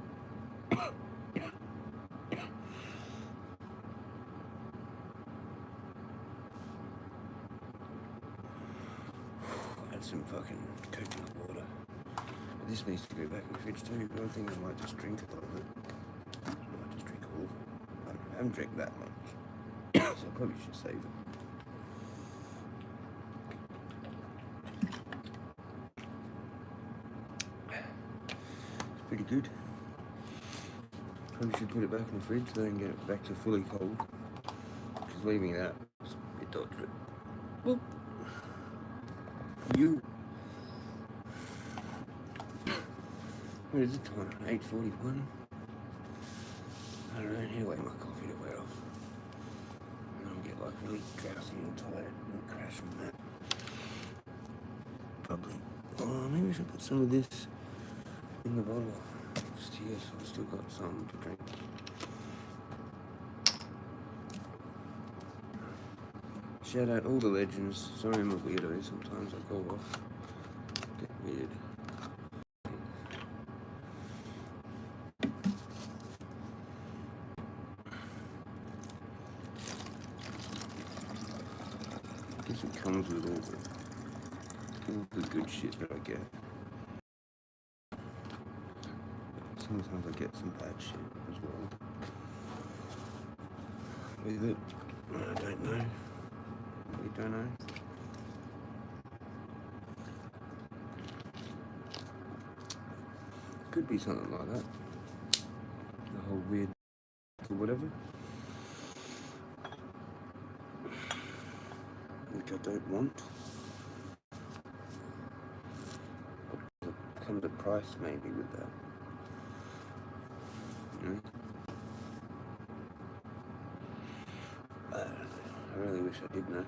S1: Add some fucking coconut water. This needs to go back in the fridge too, but I think I might just drink a lot of it. I might just drink all of it. I haven't drank that much, so I probably should save it. It's pretty good. Probably should put it back in the fridge so I can get it back to fully cold. Because leaving it out is a bit dodgy. Boop. You. What is the time? 8:41? I don't know, I need to wait my coffee to wear off. And I'll get like really drowsy and tired and crash from that. Probably. Oh, maybe I should put some of this in the bottle. Just here, so I've still got some to drink. Shout out all the legends. Sorry I'm a weirdo, sometimes I go off. Get weird. I guess it comes with all the good shit that I get. Sometimes I get some bad shit as well. With it, I don't know. We don't know. Could be something like that. The whole weird or whatever. Which I don't want. There comes a price maybe with that. You know? I don't know. I really wish I did know.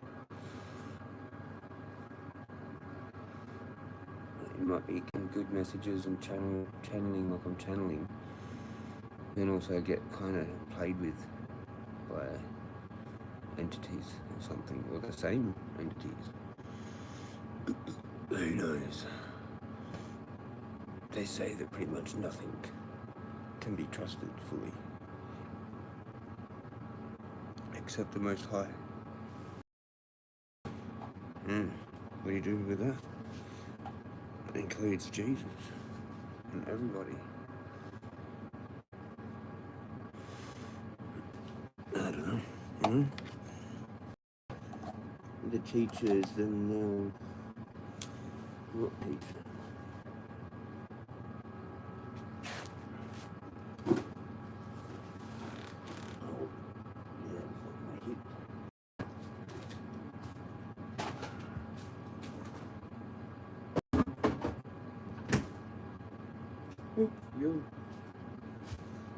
S1: It might be good messages and channeling like I'm channeling. Then also get kind of played with by entities or something, or the same entities. Who knows? They say that pretty much nothing can be trusted fully. Except the Most High. What do you do with that? It includes Jesus and everybody. I don't know, you know? The teachers and what teacher? Oh, yeah, it's like my hip. Yo.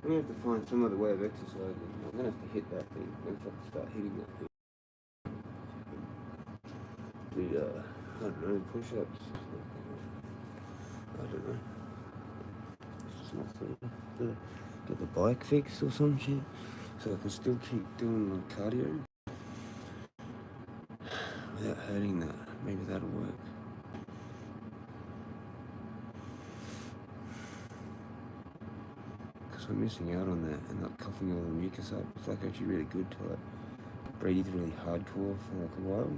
S1: I'm gonna have to find some other way of exercising. I'm gonna have to hit that thing. I'm gonna have to start hitting that thing. I don't know, push-ups. I don't know. It's nothing. Get the bike fixed or some shit, so I can still keep doing my cardio. without hurting that. Maybe that'll work. Because we're missing out on that and not coughing all the mucus up. It's like actually really good to like breathe really hardcore for like a while.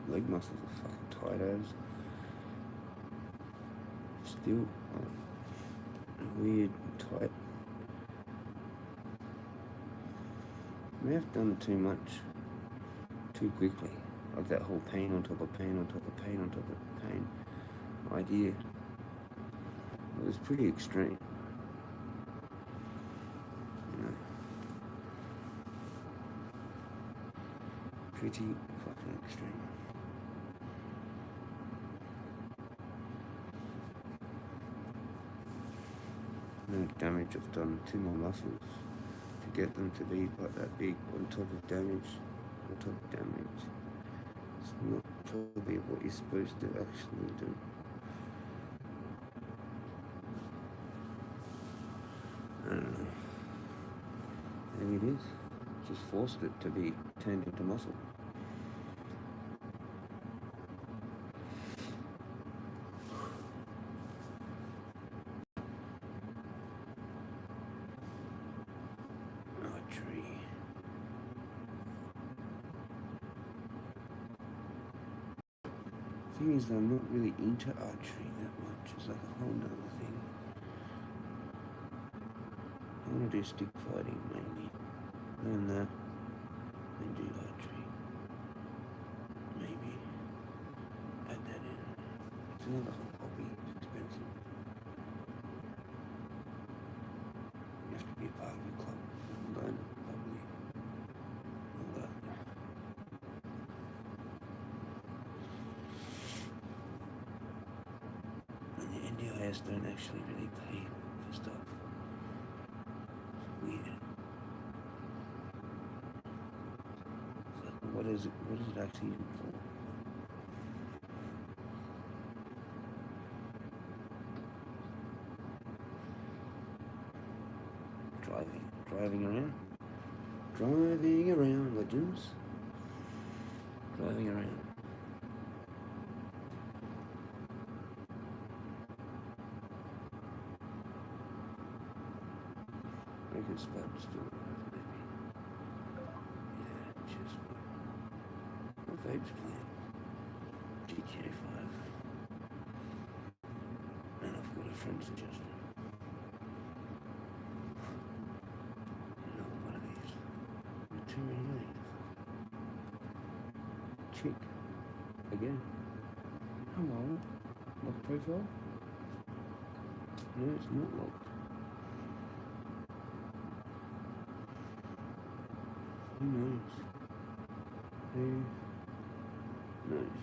S1: Leg muscles are fucking tight as. Still weird, tight. We have done too much too quickly. Like that whole pain on top of pain on top of pain on top of pain idea. It was pretty extreme. You know. Pretty fucking extreme. No damage I've done to my muscles to get them to be like that big on top of damage, on top of damage. It's not probably what you're supposed to actually do. I don't know. Maybe it is. Just forced it to be turned into muscle. Thing is, I'm not really into archery that much. It's like a whole nother thing. I want to do stick fighting mainly. Learn that. Then do archery. Maybe. Add that in. It's another whole hobby. It's expensive. You have to be a part of a club. Learn it probably. All that. And the NDIS don't actually really pay for stuff. It's weird. It's like, what is it actually even for? Driving around, legends. Driving around. I can spot still maybe. Yeah, just what vapes playing? GTA 5. And I've got a friend suggestion. Another one of these. Too many of these. Chick. Again. Hello. Lock profile? No, it's not locked. Who knows? Who knows?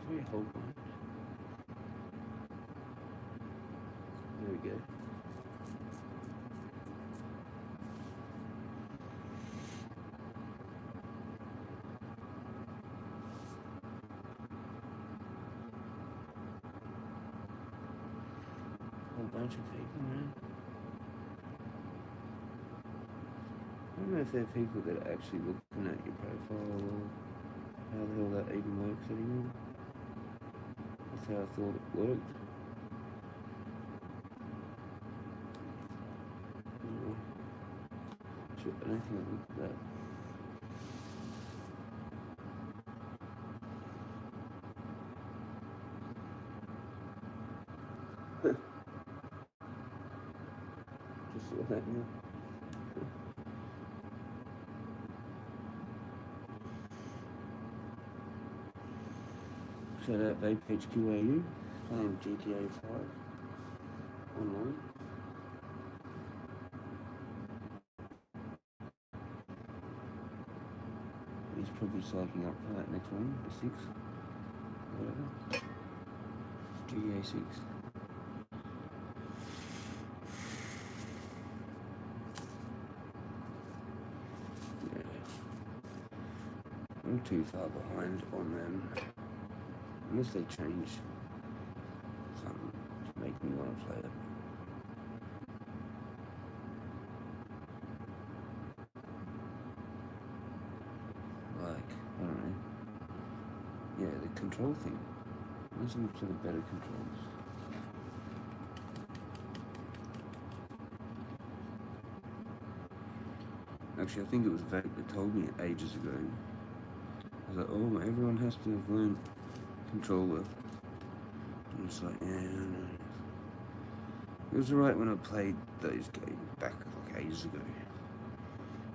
S1: Very whole bunch. There we go. Whole bunch of people, man. I don't know if there are people that are actually looking at your profile or how the hell that even works anymore. That's how I thought it worked. Anyway, shit, I don't think I looked at that. Just saw that now. Shout out Vape HQAU, playing GTA 5 online. He's probably psyching up for that next one, the 6, whatever. GTA 6. I'm too far behind on them. Unless they change something to make me want to play it. Like, I don't know. Yeah, the control thing. Listen to the better controls. Actually, I think it was Vape that told me ages ago. I was like, oh, everyone has to have learned controller. I'm just like, yeah, no. It was alright when I played those games back like ages ago.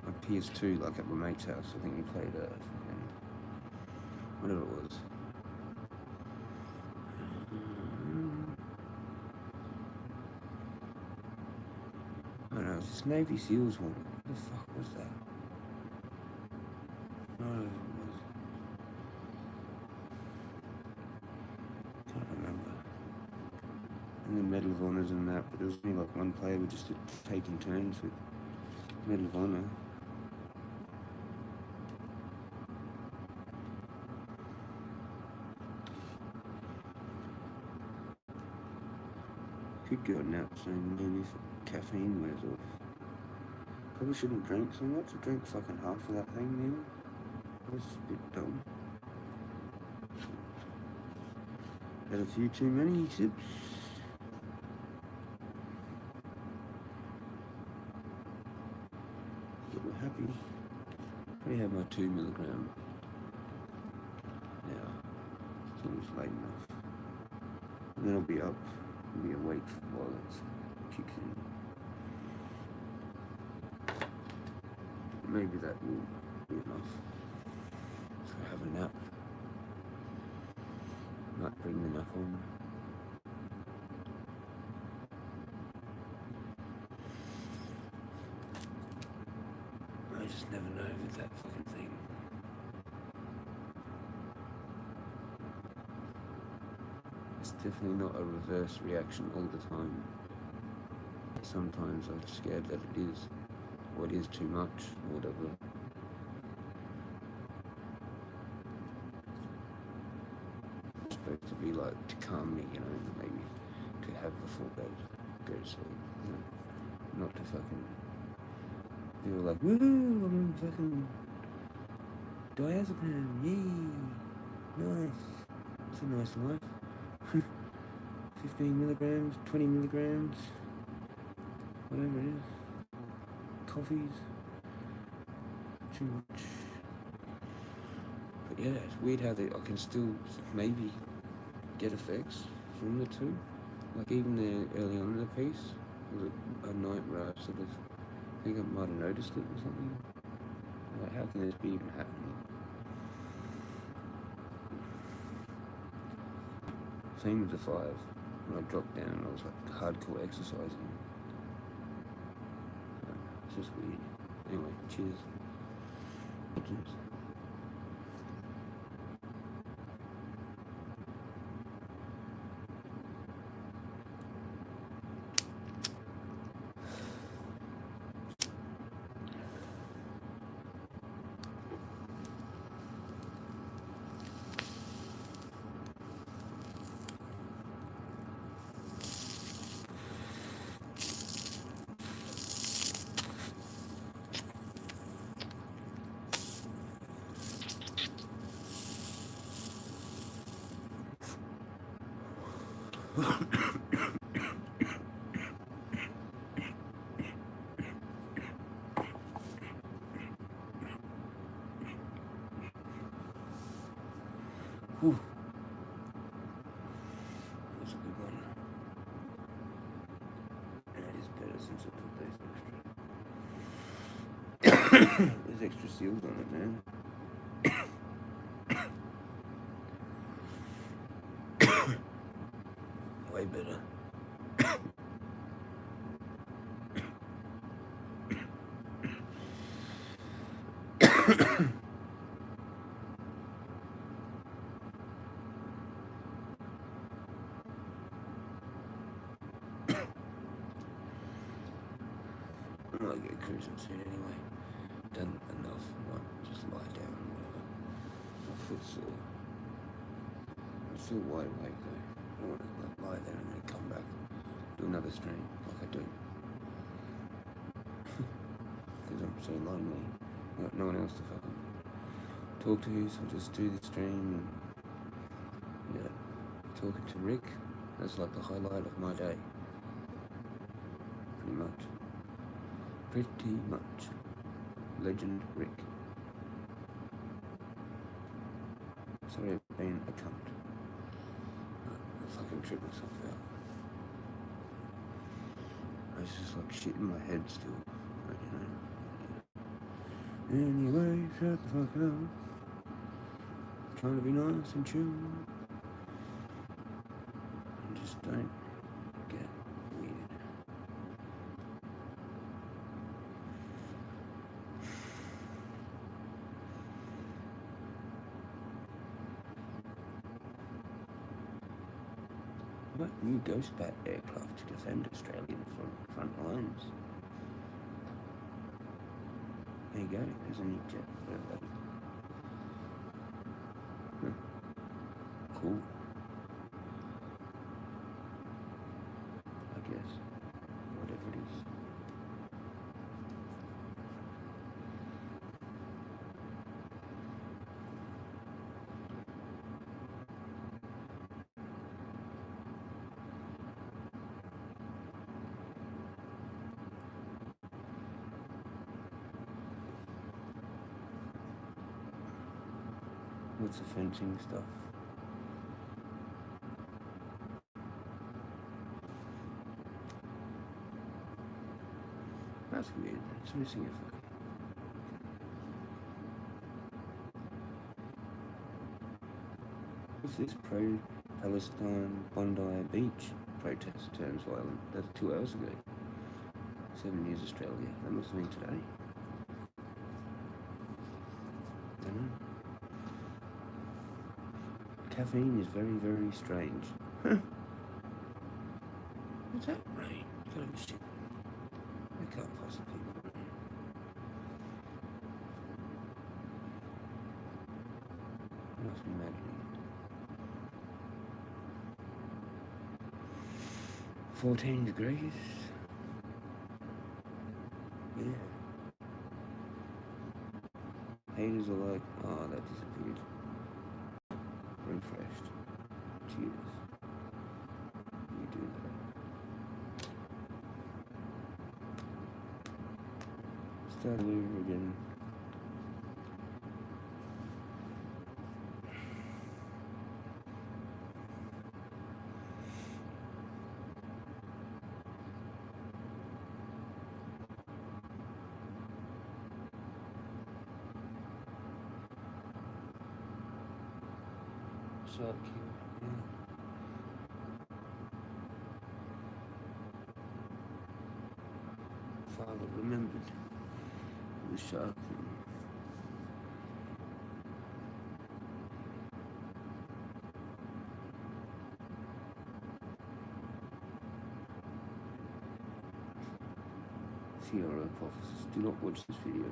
S1: On PS2, like at my mate's house, I think we played whatever it was. I don't know, it was this Navy SEALs one. What the fuck was that? No, it was. Can't remember. And then Medal of Honors and that, but there was only like one player we just taking turns with Medal of Honor. Could go a nap soon, maybe if caffeine wears off. Probably shouldn't drink so much. I drank fucking half of that thing nearly. That's a bit dumb. Had a few too many sips. But we're happy. We have my 2 milligram now. As long as it's late enough. And then I'll be up. I'll be awake while it kicks in. Maybe that will be enough. So have a nap. Might bring the nap on. I just never know with that fucking thing. It's definitely not a reverse reaction all the time. Sometimes I'm scared that it is. Or it is too much, or whatever. It's supposed to be like to calm me, you know, maybe to have before go to sleep, you know, not to fucking feel like, woo, I'm on fucking diazepam, yay, nice, it's a nice life. 15 milligrams, 20 milligrams, whatever it is. Coffees, too much. But yeah, it's weird how I can still maybe get effects from the two. Like even there early on in the piece, was it a night where I sort of think I might have noticed it or something. Like how can this be even happening? Same with the 5. When I dropped down, I was like hardcore exercising. It's just weird. Anyway, cheers. Cheers. Whew. That's a good one. That is better since I put those extra. There's extra seals on it, man. Way better. I might get cruising soon anyway. Done enough. Might just lie down. it's still wide awake though. I don't want to like lie there and then come back, do another stream like I do. Because I'm so lonely. I've got no one else to fucking talk to, so I'll just do the stream and yeah, talking to Rick. That's like the highlight of my day. Pretty much. Pretty much. Legend Rick. Sorry I've been a cunt. I fucking tripped myself out. I was just like shit in my head still. Like, you know. Anyway, shut the fuck up. Trying to be nice and chill. And just don't get weird. What new Ghost Bat aircraft to defend Australian front lines? There you go, there's a new jet. Cool. I guess. Whatever it is. What's the fencing stuff? That's weird. It's missing a fucking. What's this pro-Palestine Bondi Beach protest turns violent? That's 2 hours ago. 7 News Australia. That must have been today. I don't know. Caffeine is very, very strange. What's that rain? God, shit. I can't possibly be rain. I must be imagining it. 14 degrees. Yeah. Haters are like, oh, that disappeared. Refreshed. Cheers. You do that. Start over again. Shark kill, yeah. Father remembered the shark thing. CRO officers, do not watch this video.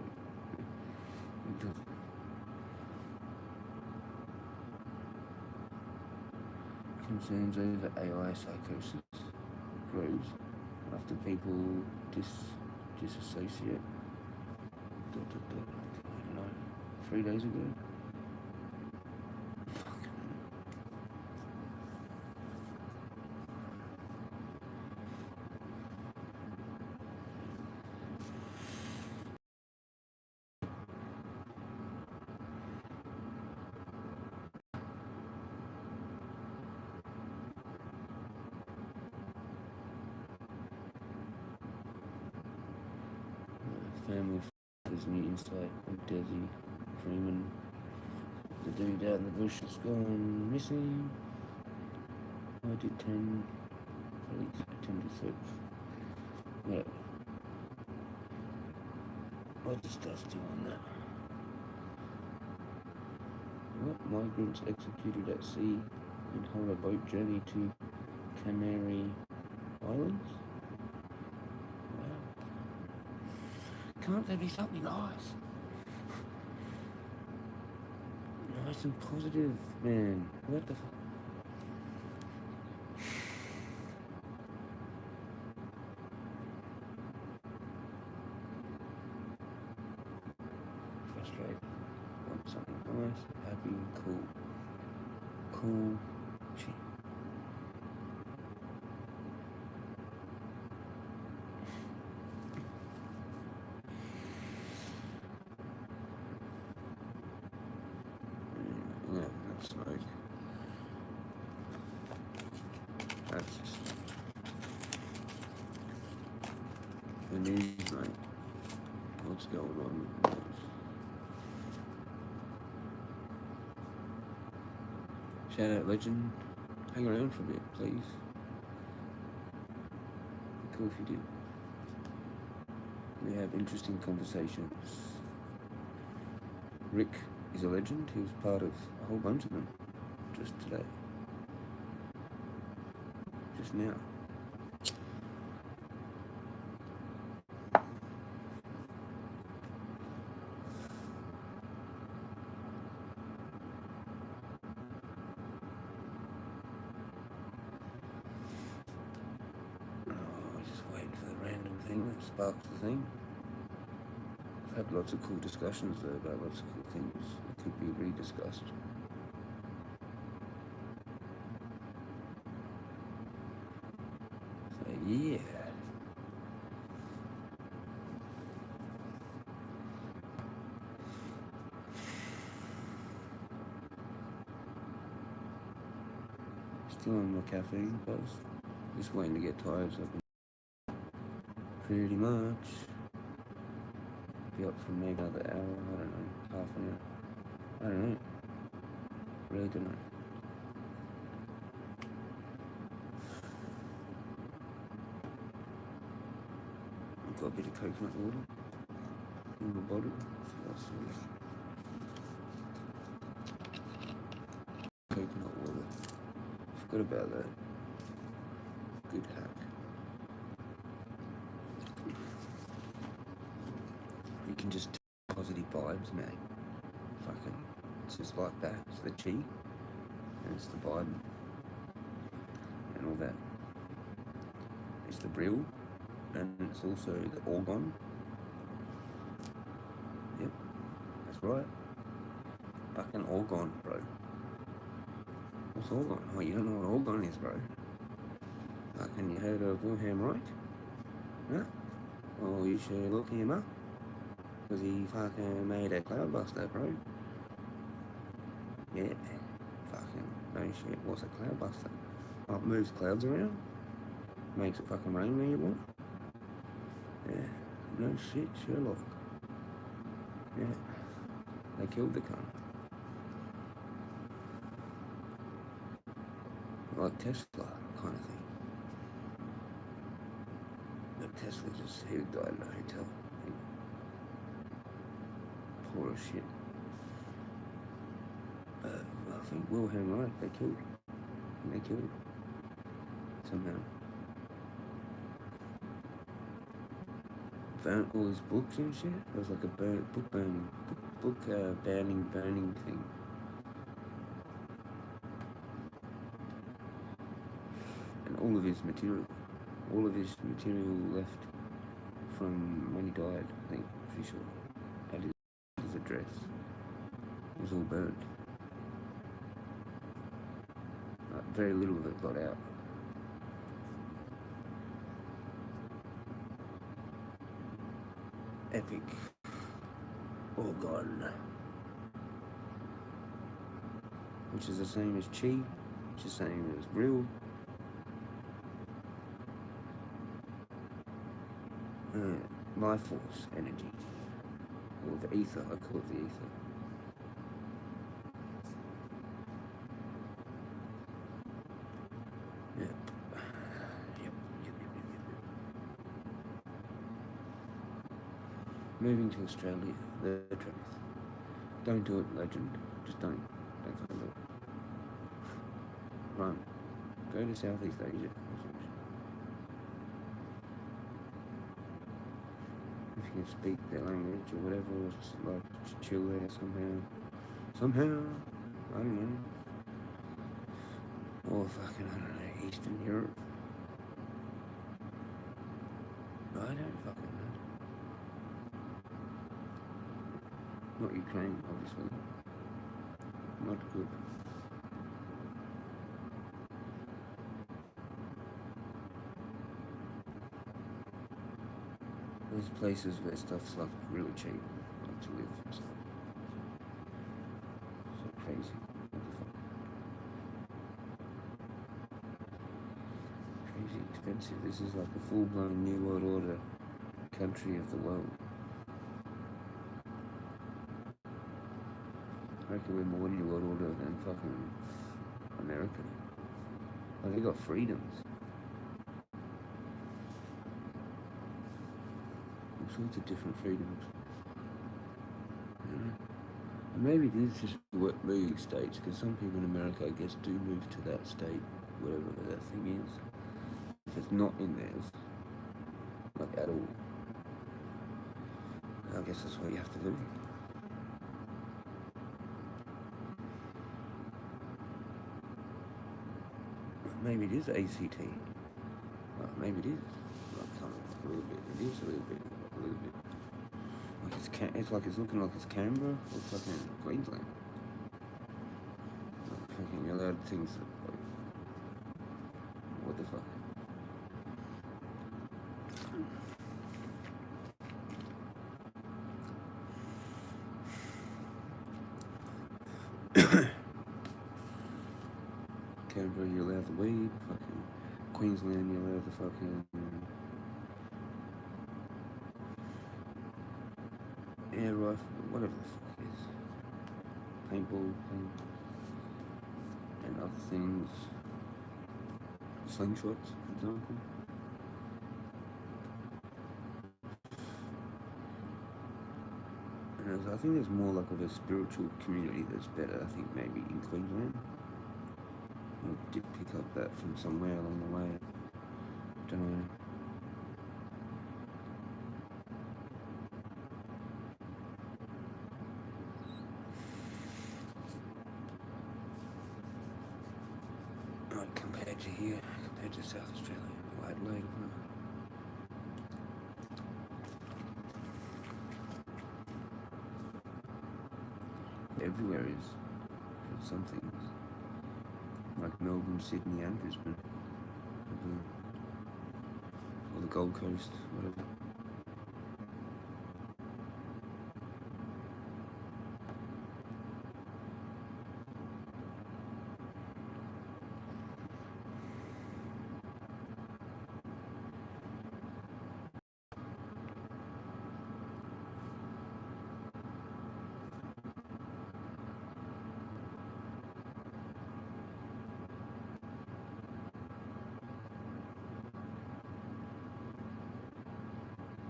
S1: It doesn't. Concerns over AI psychosis grows after people disassociate. I don't know. 3 days ago. Family has new insight on Desi Freeman. The dude out in the bush has gone missing. I did 10. Police attempted search. Yeah. Other stuff too on that. What migrants executed at sea in horror boat journey to Canary Islands? Can't there be something nice? Nice and positive, man. What the fuck? Frustrated. Want something nice, happy, cool. Cool. Shit. Yeah, that's like... That's just... The news, mate. What's going on with the news? Shout out Legend. Hang around for a bit, please. Cool if you do. We have interesting conversations. Rick is a legend. He was part of a whole bunch of them just today. Just now. Just waiting for the random thing that sparks the thing. I've had lots of cool discussions though about lots of cool things that could be rediscussed. So yeah. Still on my caffeine post. Just waiting to get tired so I can pretty much be up for maybe another hour, I don't know, half an hour. I don't know. Really don't know. I've got a bit of coconut water in the bottle, so that's sweet. Coconut water. Forgot about that. Good hack. You can just positive vibes, mate. Fucking, it's just like that. It's the chi, and it's the vibe, and all that. It's the brill, and it's also the orgon. Yep, that's right. Fucking orgon, bro. What's orgon? Oh, you don't know what orgon is, bro. Fucking, you heard of Wilhelm Reich? Huh? Well, you should look him up. Because he fucking made a cloudbuster, bro. Yeah. Fucking, no shit. What's a cloudbuster? Oh, it moves clouds around. Makes it fucking rain where you want. Yeah. No shit, Sherlock. Yeah. They killed the cunt. Like Tesla kind of thing. But Tesla just, he died in a hotel. Poor as shit. I think Wilhelm Reich, they killed him. They killed him. Somehow. Burnt all his books and shit. It was like a book burning thing. And all of his material left from when he died, I think, pretty sure. At his address. It was all burnt. Very little of it got out. Epic. Orgon. Which is the same as chi, which is the same as real. Life force energy. Or the ether, I call it the ether. Moving to Australia, the truth. Don't do it, Legend. Just don't. Don't fucking do it. Run. Go to Southeast Asia. If you can speak their language or whatever, or just like chill there somehow. Somehow, I don't know. Or fucking, I don't know, Eastern Europe. I don't fucking know. Not Ukraine, obviously. Not good. There's places where stuff's like really cheap, like to live and stuff. So crazy. What the fuck? Crazy expensive. This is like a full-blown New World Order country of the world. I reckon we're more New World Order than fucking America. Like, they got freedoms. All sorts of different freedoms. Yeah. And maybe it is just moving states, because some people in America, I guess, do move to that state, whatever that thing is. If it's not in theirs, like at all, I guess that's where you have to live. Maybe it is ACT. Maybe it is. Like, kind of a little bit. It is a little bit. Like, a little bit. Like it's like it's looking like it's Canberra or fucking Queensland. Like, fucking you're allowed things that, like, what the fuck? Canberra, you're allowed the weed. Fucking Queensland, you're allowed the fucking air rifle, whatever the fuck it is. Paintball thing. And other things. Slingshots, for example. And I think there's more like of a spiritual community that's better, I think maybe in Queensland. I did pick up that from somewhere along the way. Don't know. Like compared to here, compared to South Australia, or Adelaide, everywhere is for some things. Like Melbourne, Sydney and Brisbane. Or the Gold Coast, whatever.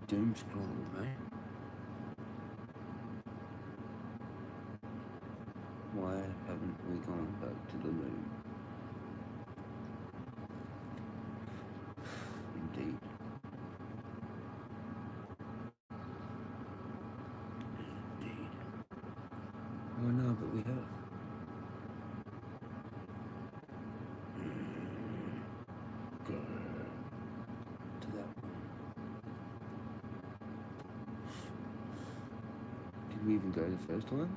S1: Doom scrolling, mate. Why haven't we gone back to the moon? Indeed. Indeed. Well, no, but we have. Go to that one. Did we even go the first time?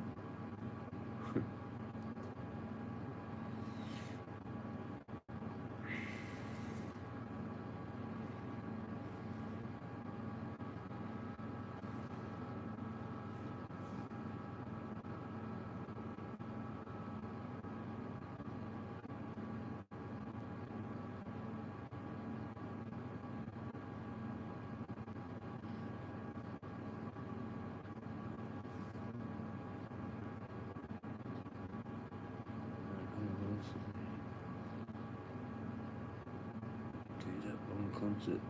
S1: Do that one concert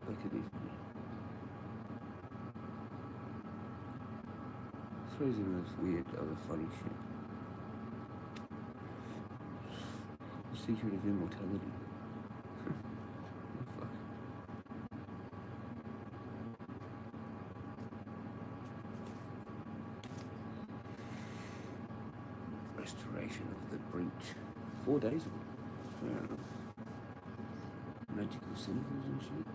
S1: back at Eastman. Throws in this weird other funny shit. The secret of immortality. Fuck. restoration of the breach. 4 days ago. Fair enough. Magical symbols and shit.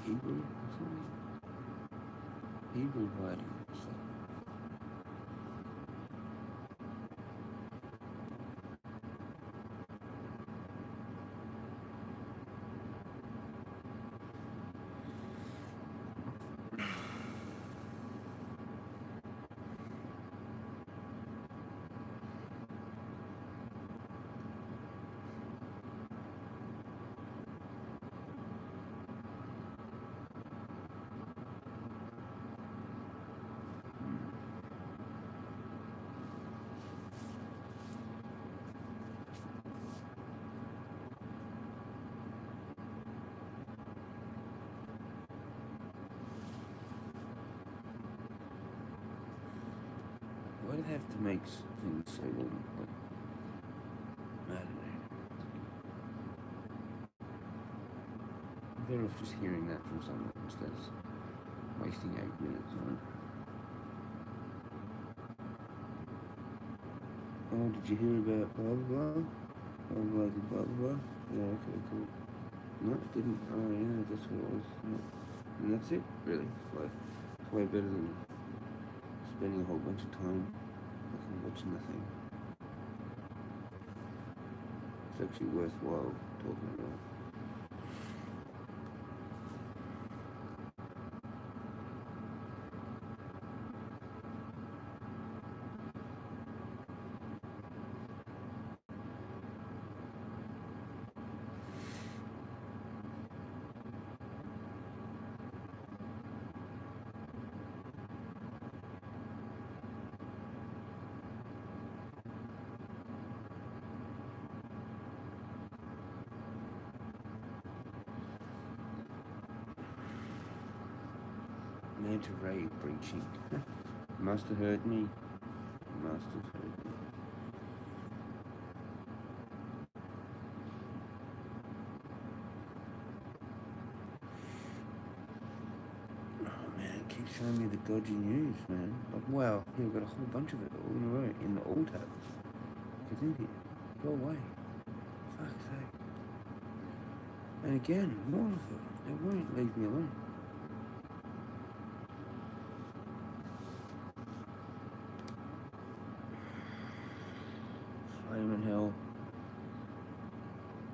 S1: Hebrew or something? Hebrew writing or something. Why do they have to make things so long? Like, I don't know. I'm better off just hearing that from someone instead of wasting 8 minutes on it. Oh, did you hear about blah blah blah? Blah blah blah blah blah? Yeah, okay, cool. No, it didn't. Oh yeah, that's what it was. Yeah. And that's it, really. It's way better than spending a whole bunch of time watching the thing. It's actually worthwhile talking about. Manta ray breaching. Must have heard me. Must have heard me. Oh man, it keeps showing me the dodgy news, man. Like, wow, here we've got a whole bunch of it all in a row in the all tab. Get in here. Go away. Fuck's sake. And again, more of it. They won't leave me alone. Flame in hell.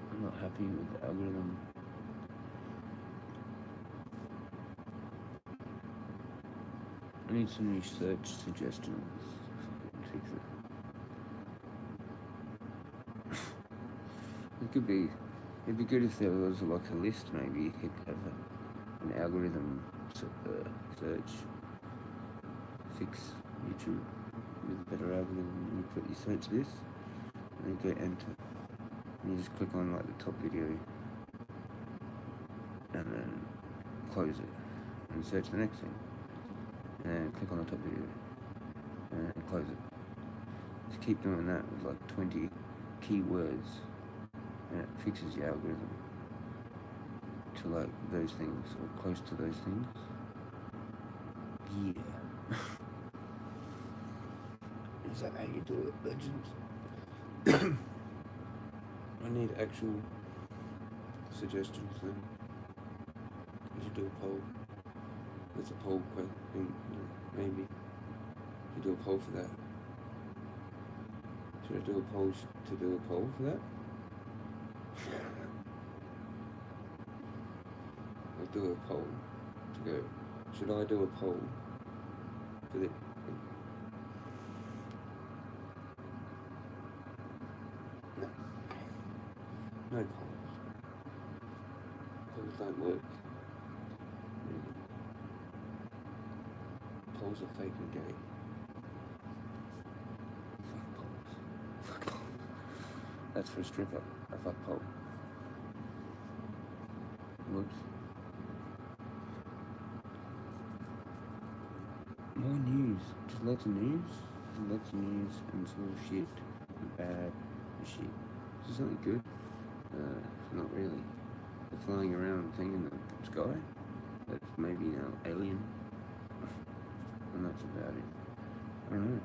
S1: I'm not happy with the algorithm. I need some new search suggestions. Fix it. It'd be good if there was like a list, maybe you could have an algorithm search, fix YouTube with a better algorithm. You search this, and you go enter, and you just click on like the top video, and then close it, and search the next thing, and then click on the top video, and close it. Just keep doing that with like 20 keywords. And it fixes your algorithm to like those things or close to those things. Yeah. Is that how you do it, legends? I need actual suggestions then. You should do a poll. That's a poll thing, maybe. You do a poll for that. Should I do a poll to do a poll for that? I'll do a poll to go. Should I do a poll for the? No. No polls. Polls don't work. Polls are fake and gay. Fuck polls. Fuck polls. That's for a stripper. A fuck poll. Whoops. More news. Just lots of news. Lots of news and it's all shit. And bad and shit. Is there something good? Not really. The flying around thing in the sky. That's maybe now alien. And that's about it. I don't know.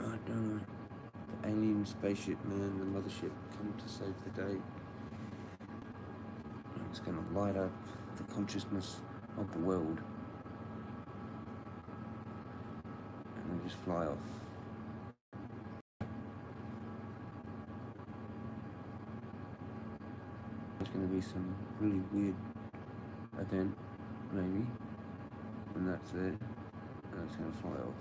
S1: I don't know. The alien spaceship, man, the mothership, come to save the day. And it's going to light up the consciousness of the world. And then just fly off. There's going to be some really weird event, maybe, when that's there, and it's going to fly off.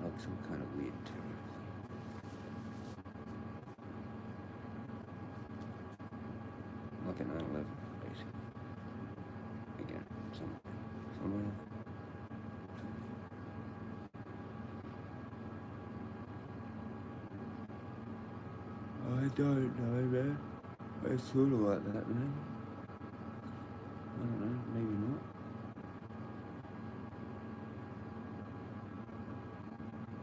S1: Like some kind of weird terror thing. Like an 9/11, basically. Again, somewhere. I don't know, man. It's sort of like that, man. I don't know, maybe not.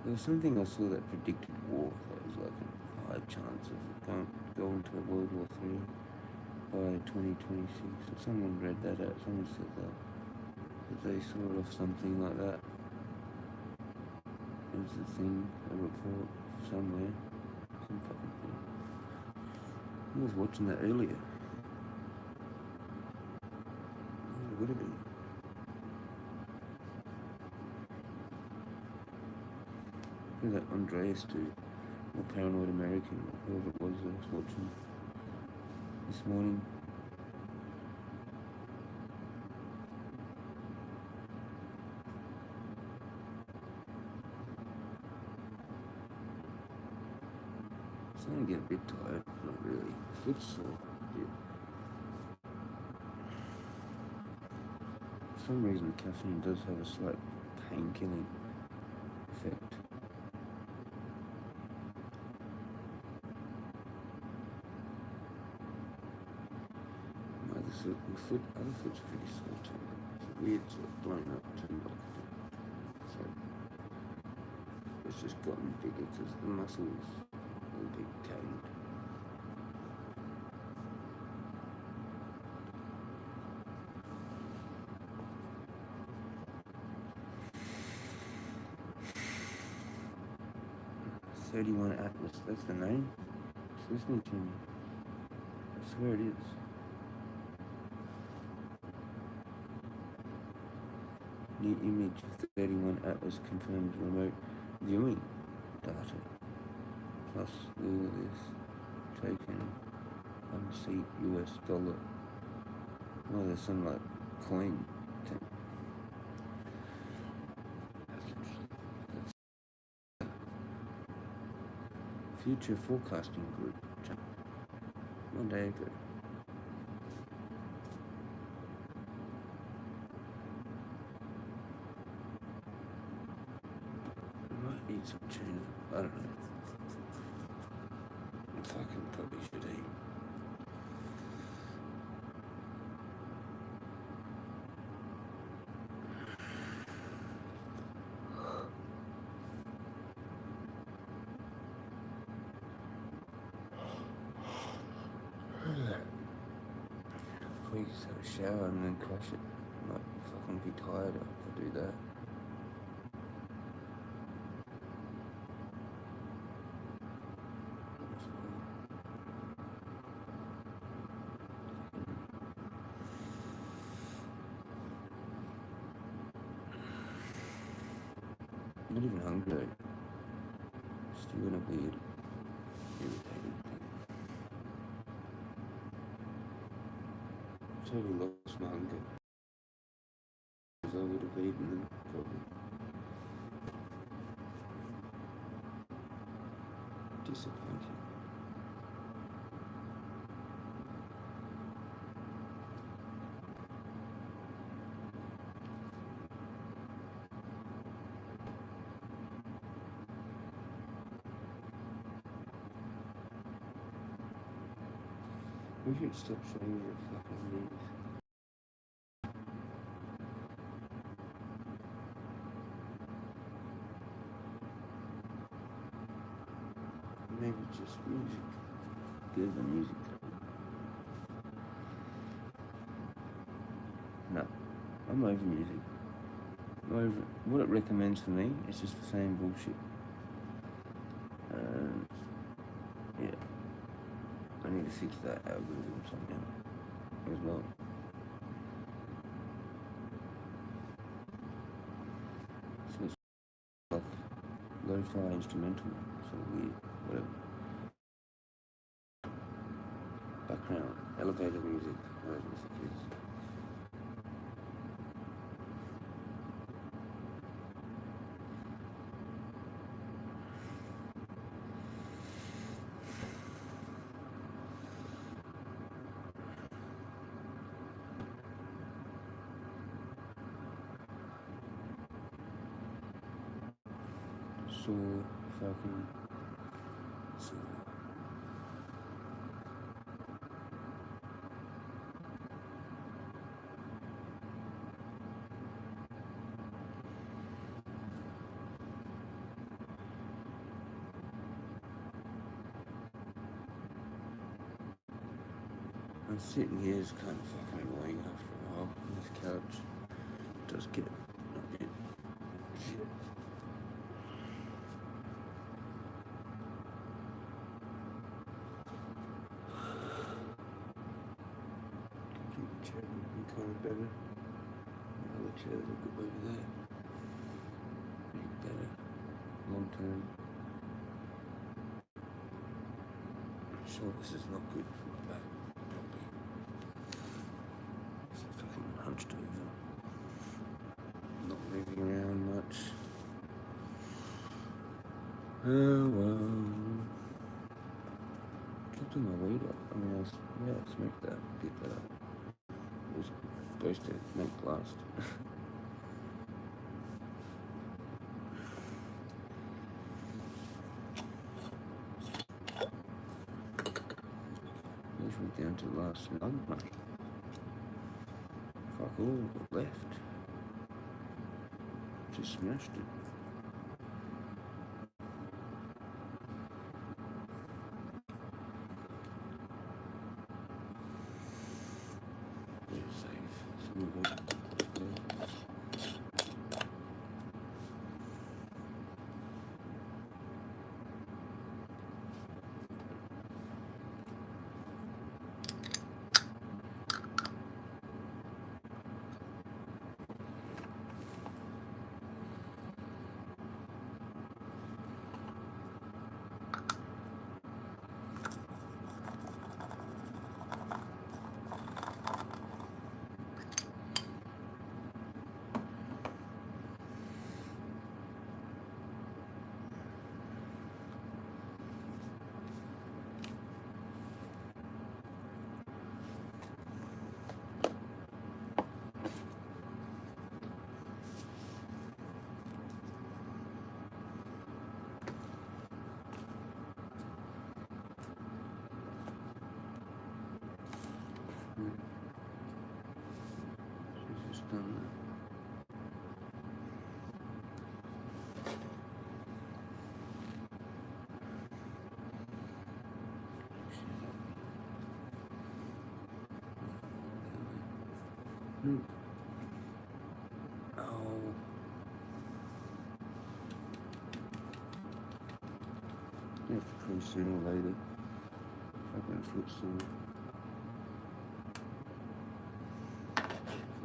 S1: There was something I saw that predicted war. That was like a high chance of going to World War III by 2026. Or someone read that out. Someone said that they saw of something like that. It was a thing, a report somewhere. Some fucking thing. I was watching that earlier. What would it be? I think that Andreas too, or Paranoid American, or whoever it was I was watching this morning. I'm starting to get a bit tired, not really. Foot's sore a bit. For some reason caffeine does have a slight pain-killing effect. My other foot's pretty sore too. It's weird, sort of blown up too. So it's just gotten bigger because the muscles are a bit carried. "31 Atlas," that's the name? It's listening to me. I swear it is. New image of 31 Atlas confirmed remote viewing data. Plus all this taken unseat $. Oh, there's some like coin thing. That's interesting. Future Forecasting Group. One day ago. I might eat some tuna. I don't know. I fucking probably should eat. Just have a shower and then crash it. I might fucking be tired if I do that. I'm not even hungry. Still in a weird, irritated thing. Totally lost my hunger. I would have eaten them, probably. Disappointing. We should stop showing your fucking knees. maybe just music. Good the music. No, I'm over music. I'm over what it recommends for me. It's just the same bullshit. Yeah, I need to fix that algorithm somehow as well. So it's like lo-fi instrumental, so weird, whatever. Background, elevator music, whatever the fuck it is. So fucking so I'm sitting here is kind of fucking annoying after a while on this couch. It does get a bit shit. Keep the chair looking kind of better. The other chairs look over there. Maybe better. Long term. I'm sure this is not good for my back. Probably. It's fucking hunched over. Not moving around much. Oh well. Kept my weight up. I mean, I smoked that, get that up. It was supposed to make last. These were down to the last lug nut. Fuck all but left. Just smashed it. Save some of it. She's just done that. No. Oh. You have to call sooner or later. Fucking footstool.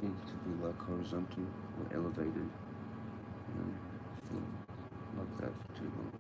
S1: Needs to be like horizontal or elevated. You know, feel like that for too long.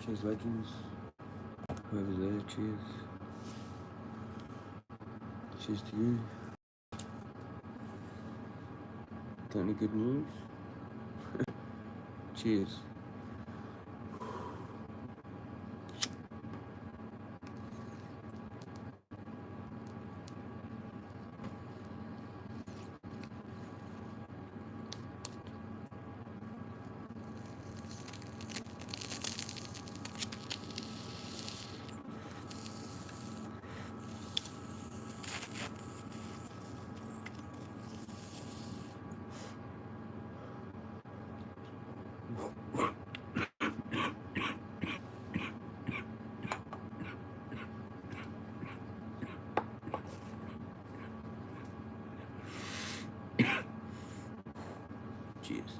S1: Cheers, legends. Whoever's there, cheers. Cheers to you. Got any good news? Cheers. Cheers.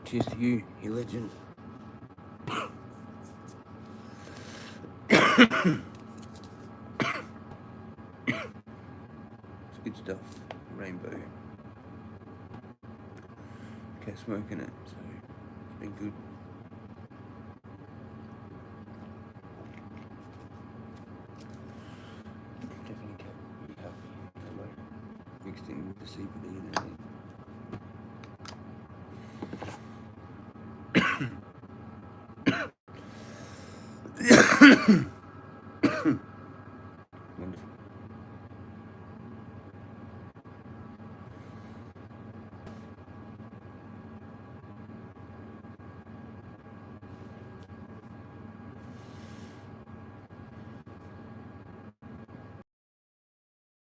S1: Cheers to you, you legend. It's good stuff. Rainbow. Cat smoking it, so it's been good. Definitely kept me happy. Like mixed in with the CBD and everything. Wonderful.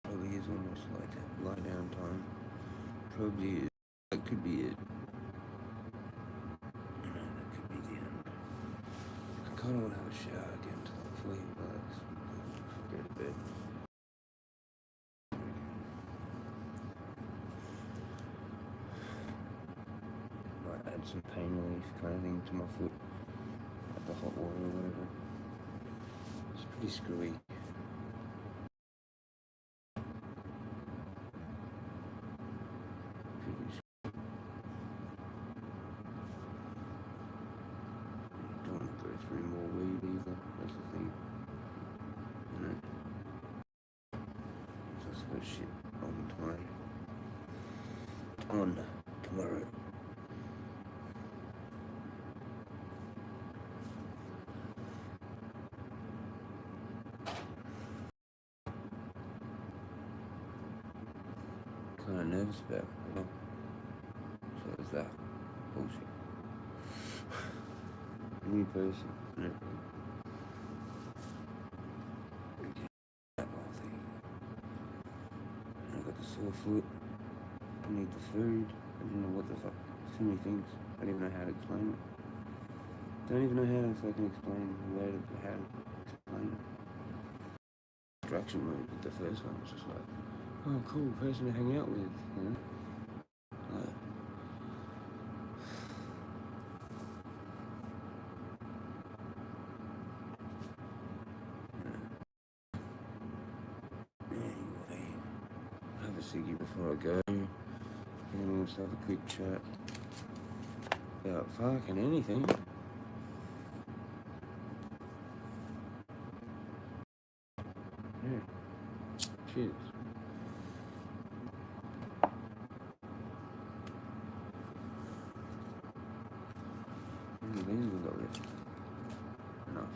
S1: Probably is almost like that lie down time. Probably is. That could be it. You know, that could be the end. I kind of want to have a shower again to like fully relax. Go to bed. Might add some pain relief kind of thing to my foot. Like the hot water or whatever. It's pretty screwy. Don't want to go through more weed either. That's the thing. You know. So I suppose shit on tomorrow. On tomorrow. Kind of nervous about it. So is that bullshit. New person and everything. That whole thing. And I got the sore foot. I need the food. I don't know what the fuck. There's too many things. I don't even know how to explain it. Don't even know how to fucking explain how to explain it. Distraction mode with the first one was just like, oh cool, person to hang out with, you know? Like, anyway, have a ciggy before I go. And then we'll just have a quick chat about fucking anything. Yeah. Cheers. How many of these we got left? Enough.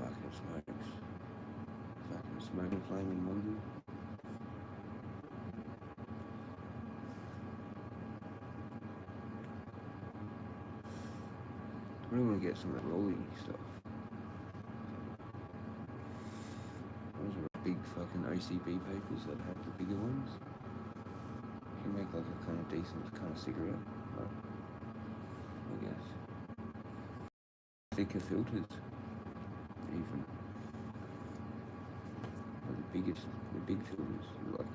S1: Fucking smokes. Fucking smoking flaming monkey. I really want to get some of that rolly stuff. Those are big fucking OCB papers that have the bigger ones. You can make like a kind of decent kind of cigarette, right? I guess. Thicker filters, even. Like the big filters, like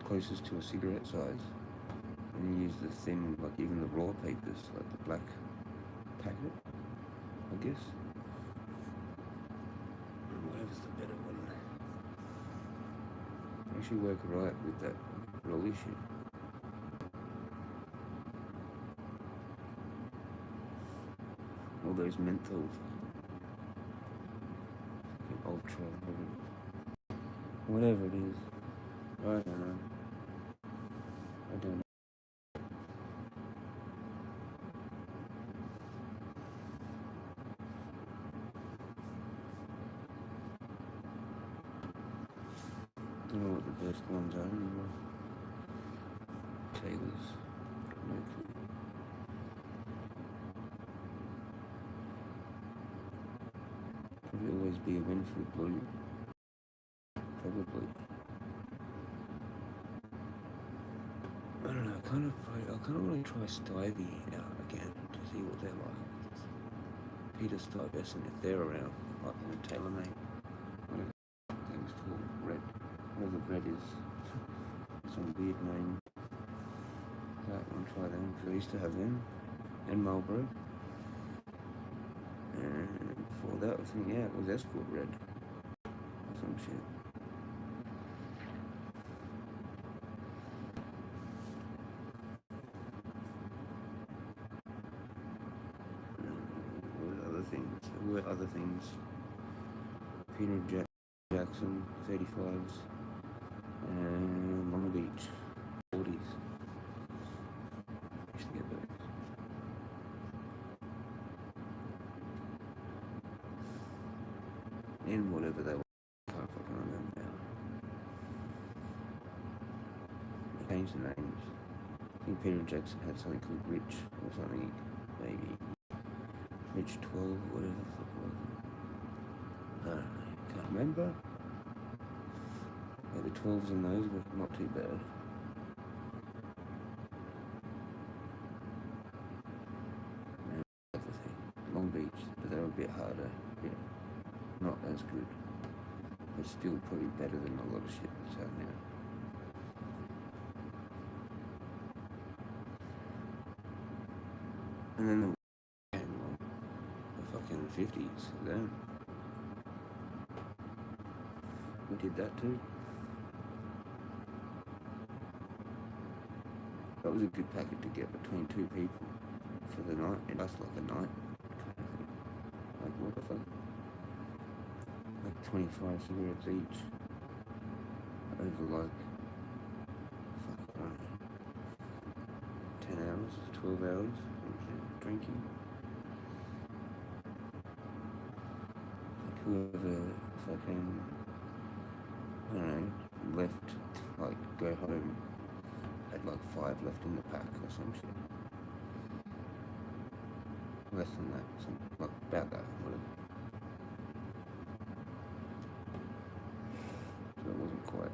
S1: closest to a cigarette size. And you use the thin, like even the raw papers, like the black packet, I guess. Whatever's the better one. Actually work right with that rolly shit. All those menthol whatever it is. I don't know. I don't know. I don't know what the best ones are anymore. Taylor's. No clue. Probably always be a Winfield Blue. Probably. I don't know, I kind of want to try Stivey out again to see what they're like. Peter Stuyvesant, if they're around, like in a tailor made. Whatever thing's called, Red. Whatever Red is. Some weird name. I want to try them, because I used to have them. And Marlboro. And before that, I think, yeah, it was Escort Red. Or some shit. What other things? Peter Jackson, 35s, and Long Beach, 40s. Used to get those. And whatever they were. I can't fucking remember now. They changed the names. I think Peter Jackson had something called Rich, or something, maybe. Rich 12, whatever the fuck was it. I don't know, can't remember. Yeah, the 12s and those were not too bad. And everything. Long Beach, but they were a bit harder, not as good. But still probably better than a lot of shit that's out now. And then the fucking 50s, then. We did that too. That was a good packet to get between two people for the night. It lasts like a night. Like, what the fuck? Like 25 cigarettes each. Over like, fuck, I don't know, 10 hours, 12 hours of drinking. Like whoever fucking, I don't know, left, like, go home, had like 5 left in the pack or some shit. Less than that, like about that, whatever. So it wasn't quite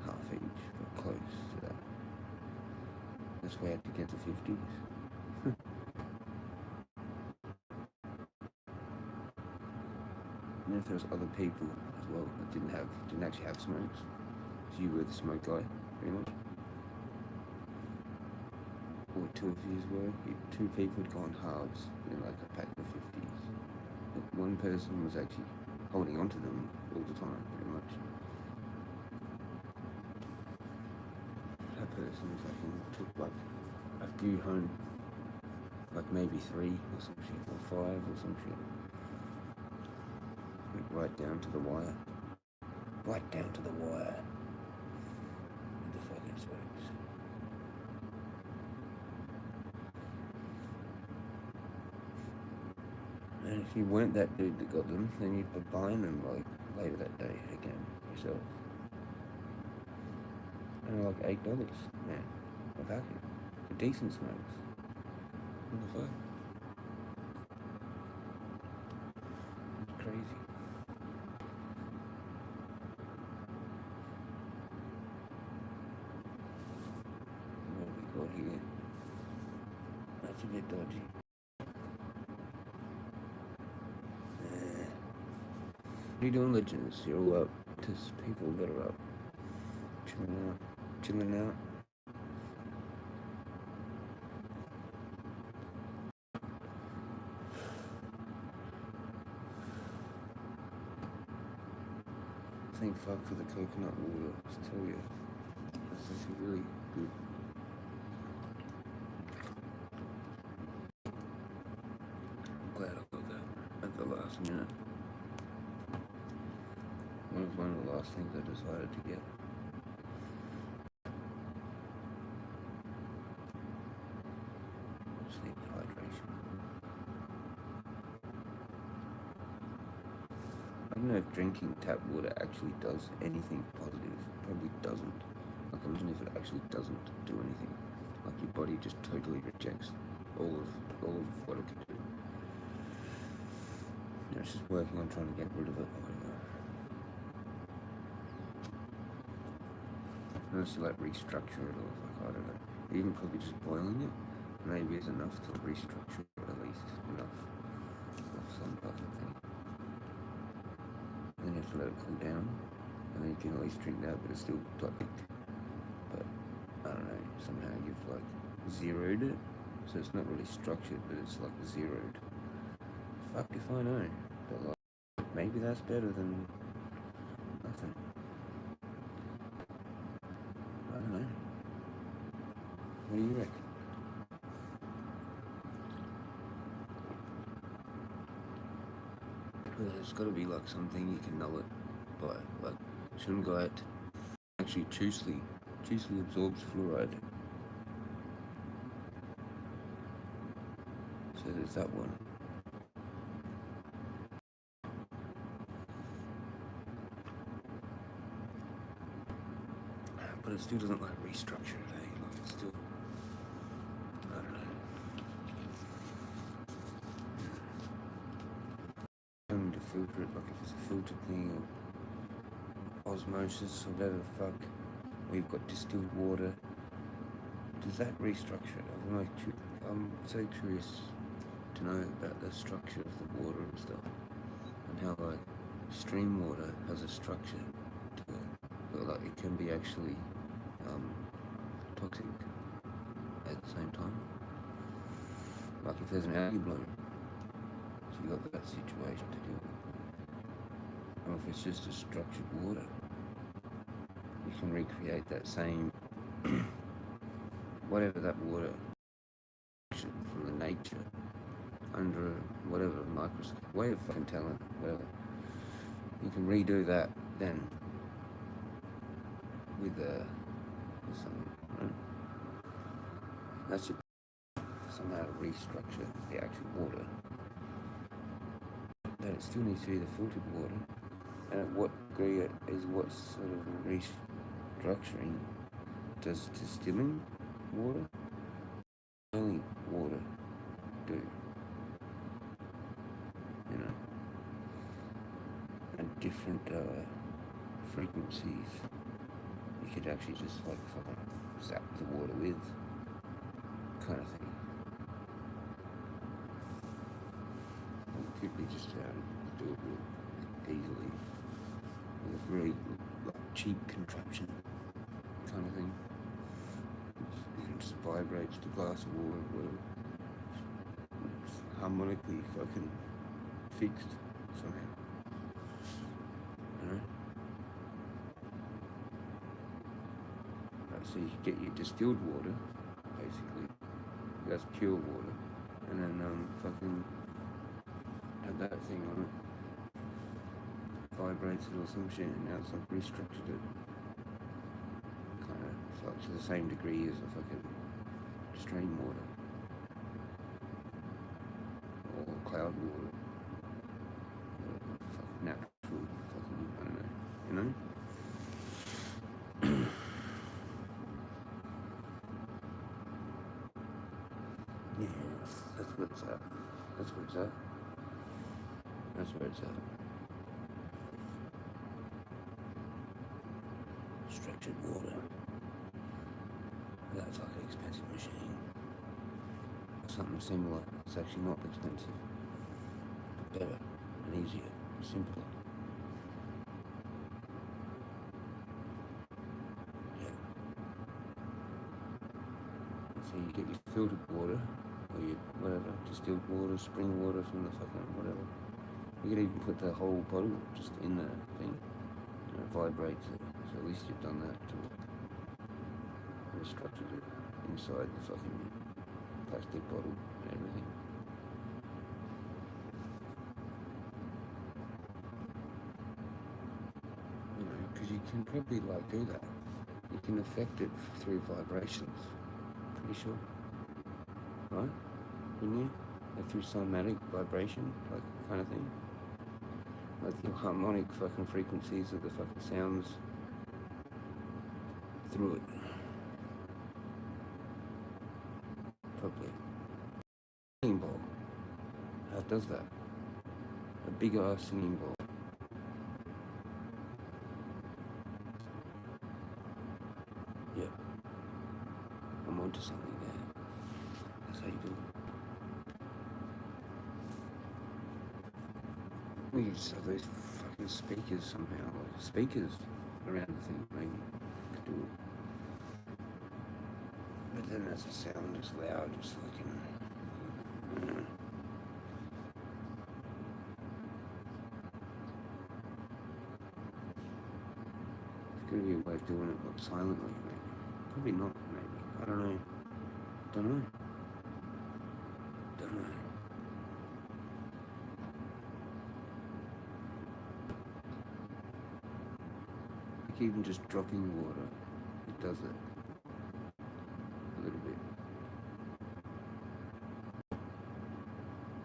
S1: half each, but close to that. That's why I had to get to 50s. And if there was other people as well that didn't actually have smokes, so you were the smoke guy, pretty much. Or 2 of you were. 2 people had gone halves in like a pack of 50s. But one person was actually holding on to them all the time, pretty much. That person fucking took like a few home, like maybe 3 or some shit, or 5 or some shit. Went right down to the wire. Right down to the wire. With the fucking smokes. And if you weren't that dude that got them, then you'd be buying them like later that day again yourself. And they're like $8, man, a packet for decent smokes. What the fuck? It's crazy. What have we got here? That's a bit dodgy. What are you doing, legends? You're all up. There's people that are up. Chilling out. Thank fuck for the coconut water, I tell you. That's actually really good. I'm glad I got that at the last minute. was one of the last things I decided to get. Sleep hydration. I don't know if drinking tap water actually does anything positive. Probably doesn't. Like, imagine if it actually doesn't do anything. Like, your body just totally rejects all of what it could do. You know, it's just working on trying to get rid of it or whatever. Unless you like restructure it, or like, I don't know. Even probably just boiling it maybe is enough to restructure it, at least enough of some fucking thing. And then you have to let it cool down, and then you can at least drink that, but it's still toxic. But I don't know, somehow you've like zeroed it, so it's not really structured, but it's like zeroed. Fuck if I know, but like maybe that's better than nothing. I don't know. What do you reckon? Well, there's got to be like something you can null it by. Like, Shungite actually juicely absorbs fluoride. So there's that one. But it still doesn't like restructure it, eh? Like, it's still, I don't know. Having to filter it, like if it's a filter thing or osmosis or whatever the fuck, or you've got distilled water, does that restructure it? I'm so curious to know about the structure of the water and stuff, and how like stream water has a structure to it, but like it can be actually toxic at the same time. Like if there's an algae bloom, so you got that situation to deal with. Or if it's just a structured water, you can recreate that same whatever that water from the nature under whatever microscope, way of fucking talent, whatever. You can redo that then with some, that should somehow restructure the actual water. But it still needs to be the filtered water. And at what degree is what sort of restructuring does distilling water, boiling water do? You know, and different frequencies you could actually just like fucking zap the water with, kind of thing. It could be just do it real easily with a very like, cheap contraption, kind of thing. It just vibrates the glass of water, whatever. It's harmonically fucking fixed somehow. You know? So you get your distilled water, basically. That's pure water. And then fucking have that thing on it. Vibrates it or some shit, and now it's like restructured it. Kind of like to the same degree as a fucking stream water. Or cloud water. Or natural fucking, I don't know. You know? Yeah, that's where it's at. That's where it's at. That's where it's at. Structured water. That fucking expensive machine. Something similar. It's actually not expensive. But better and easier. Simpler. Yeah. So you get your filtered water, or your whatever, distilled water, spring water from the fucking whatever. You could even put the whole bottle just in the thing. And it vibrates it. So at least you've done that to restructured it inside the fucking plastic bottle and everything. can probably like do that. You can affect it through vibrations. Pretty sure, right? Wouldn't you? Like through somatic vibration, like kind of thing. Like your harmonic fucking frequencies of the fucking sounds through it. Probably. Singing bowl. How it does that? A big ass singing bowl. Yeah. I'm onto something there. That's how you do it. We just have those fucking speakers somehow, like speakers around the thing, maybe could do it. But then that's a sound that's loud, just fucking. There's gotta be a way of doing it, like silently, maybe. Probably not, maybe. I don't know. Don't know. Don't know. Like even just dropping water, it does it. A little bit.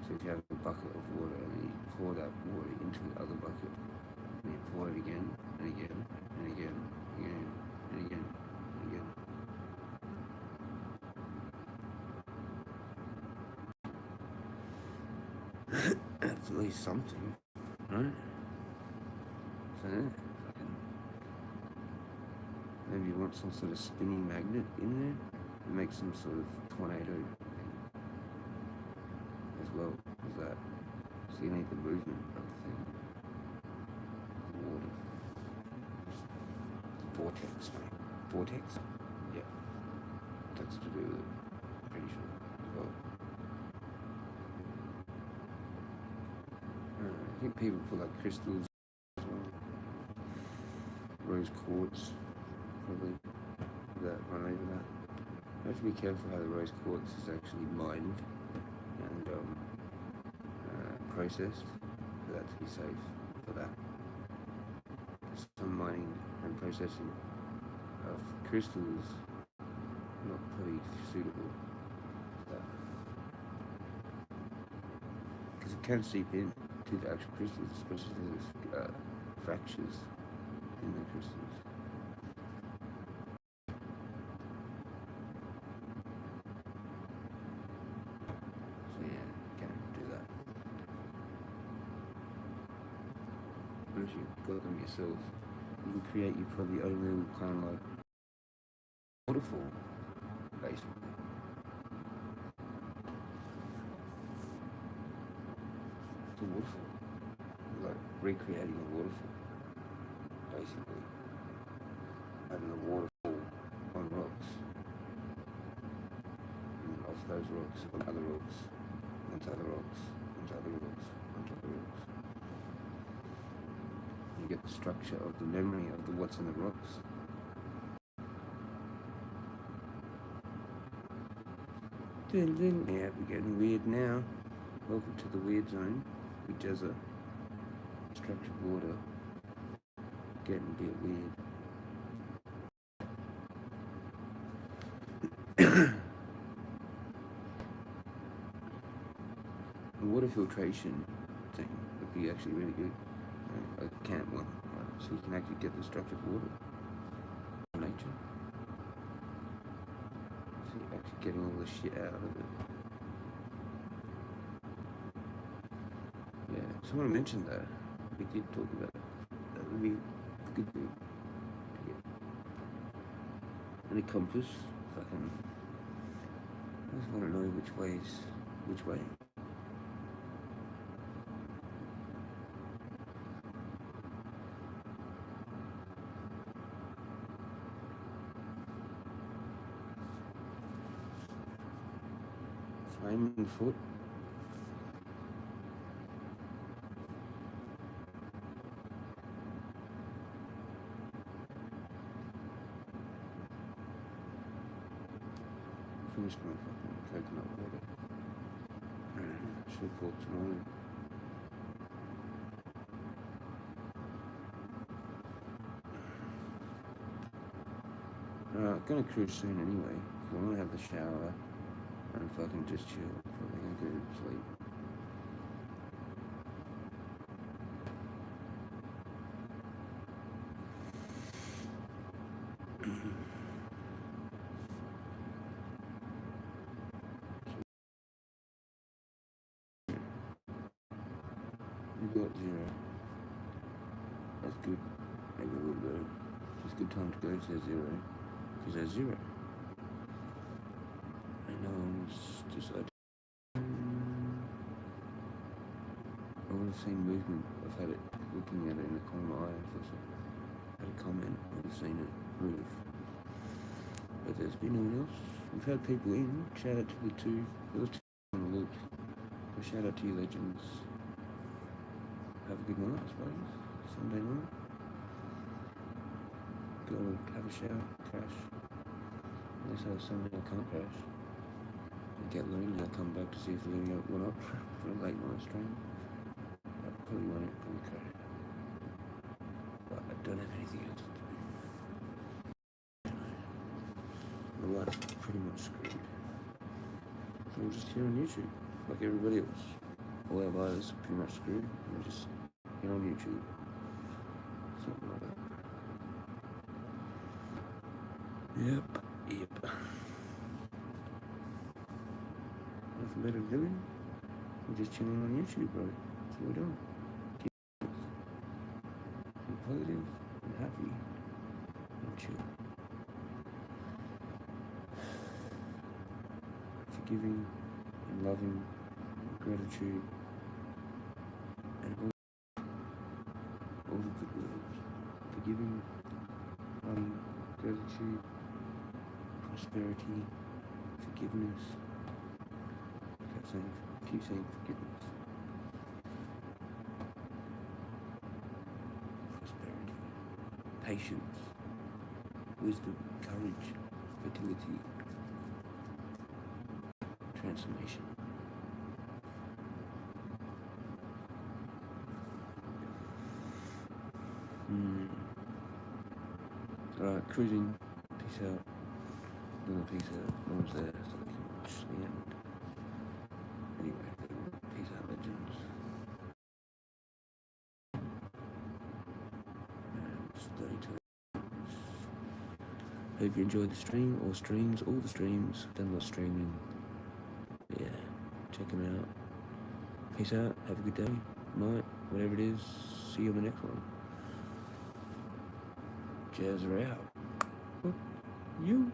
S1: So if you have a bucket of water and then you pour that water into the other bucket, and you pour it again, and again, and again, again, and again, and again. That's at least something, right? So yeah, fucking. Maybe you want some sort of spinning magnet in there and make some sort of tornado thing as well as that. So you need the movement of the thing. The water. Vortex, mate. Vortex? Yeah. That's to do with it. Pretty sure as well. I think people put like crystals as well. Rose quartz, probably. That run over that. You have to be careful how the rose quartz is actually mined and processed for that to be safe for that. Some mining and processing of crystals not probably suitable for that. Because it can seep in to the actual crystals, especially if there's fractures in the crystals. So yeah, can't do that. Unless you've got them yourself, you can create your probably own little kind of like waterfall, basically. It's a waterfall. Like recreating a waterfall, basically. Having a waterfall on rocks. And off those rocks, on other rocks, onto other rocks, onto other rocks, onto other rocks. You get the structure of the memory of the what's in the rocks. Yeah, we're getting weird now. Welcome to the weird zone with Jezza. Structured water. Getting a bit weird. The water filtration thing would be actually really good. A camp one, right? So you can actually get the structured water from nature. So you're actually getting all the shit out of it. Yeah, someone mentioned that. We did talk about it. That would be a good thing to get. And a compass, fucking. I just want to know which way. Flaming foot. Finished my fucking coconut water. Should have bought some more. Gonna cruise soon anyway. I'm gonna have the shower and fucking just chill. Probably gonna go to sleep. You got 0. That's good. Maybe a little bit. It's a good time to go to 0. Because there's 0. And just like I would have seen movement. I've had it looking at it in the corner of my eye. If I had a comment, I would have seen it move. But there's been no one else. We've had people in. Shout out to the 2. There was 2 on the loop. So shout out to you legends. Have a good night, I suppose. Sunday night. Go have a shower, crash. Unless I have Sunday I can't crash. I get lonely, I'll come back to see if there's any one up for a late night stream. I probably won't, probably crash. But I don't have anything else to do. My life's pretty much screwed. So I'm just here on YouTube, like everybody else. All our lives are pretty much screwed. We're just here on YouTube. Something like that. Yep. Nothing better doing. We're just chilling on YouTube, bro. That's what we're doing. Be positive and happy and chill. Forgiving and loving and gratitude and all the good words. Forgiving, loving, gratitude, prosperity, forgiveness. Keep saying forgiveness. Prosperity, patience, wisdom, courage, fertility, transformation. Alright, cruising. Peace out. Another peace out. No one's there, so we can watch the end. Anyway, peace out, legends. And it's 32. Hope you enjoyed the stream, or streams, all the streams. Done a lot of streaming. Yeah, check them out. Peace out. Have a good day, night, whatever it is. See you on the next one. Jezza out. You.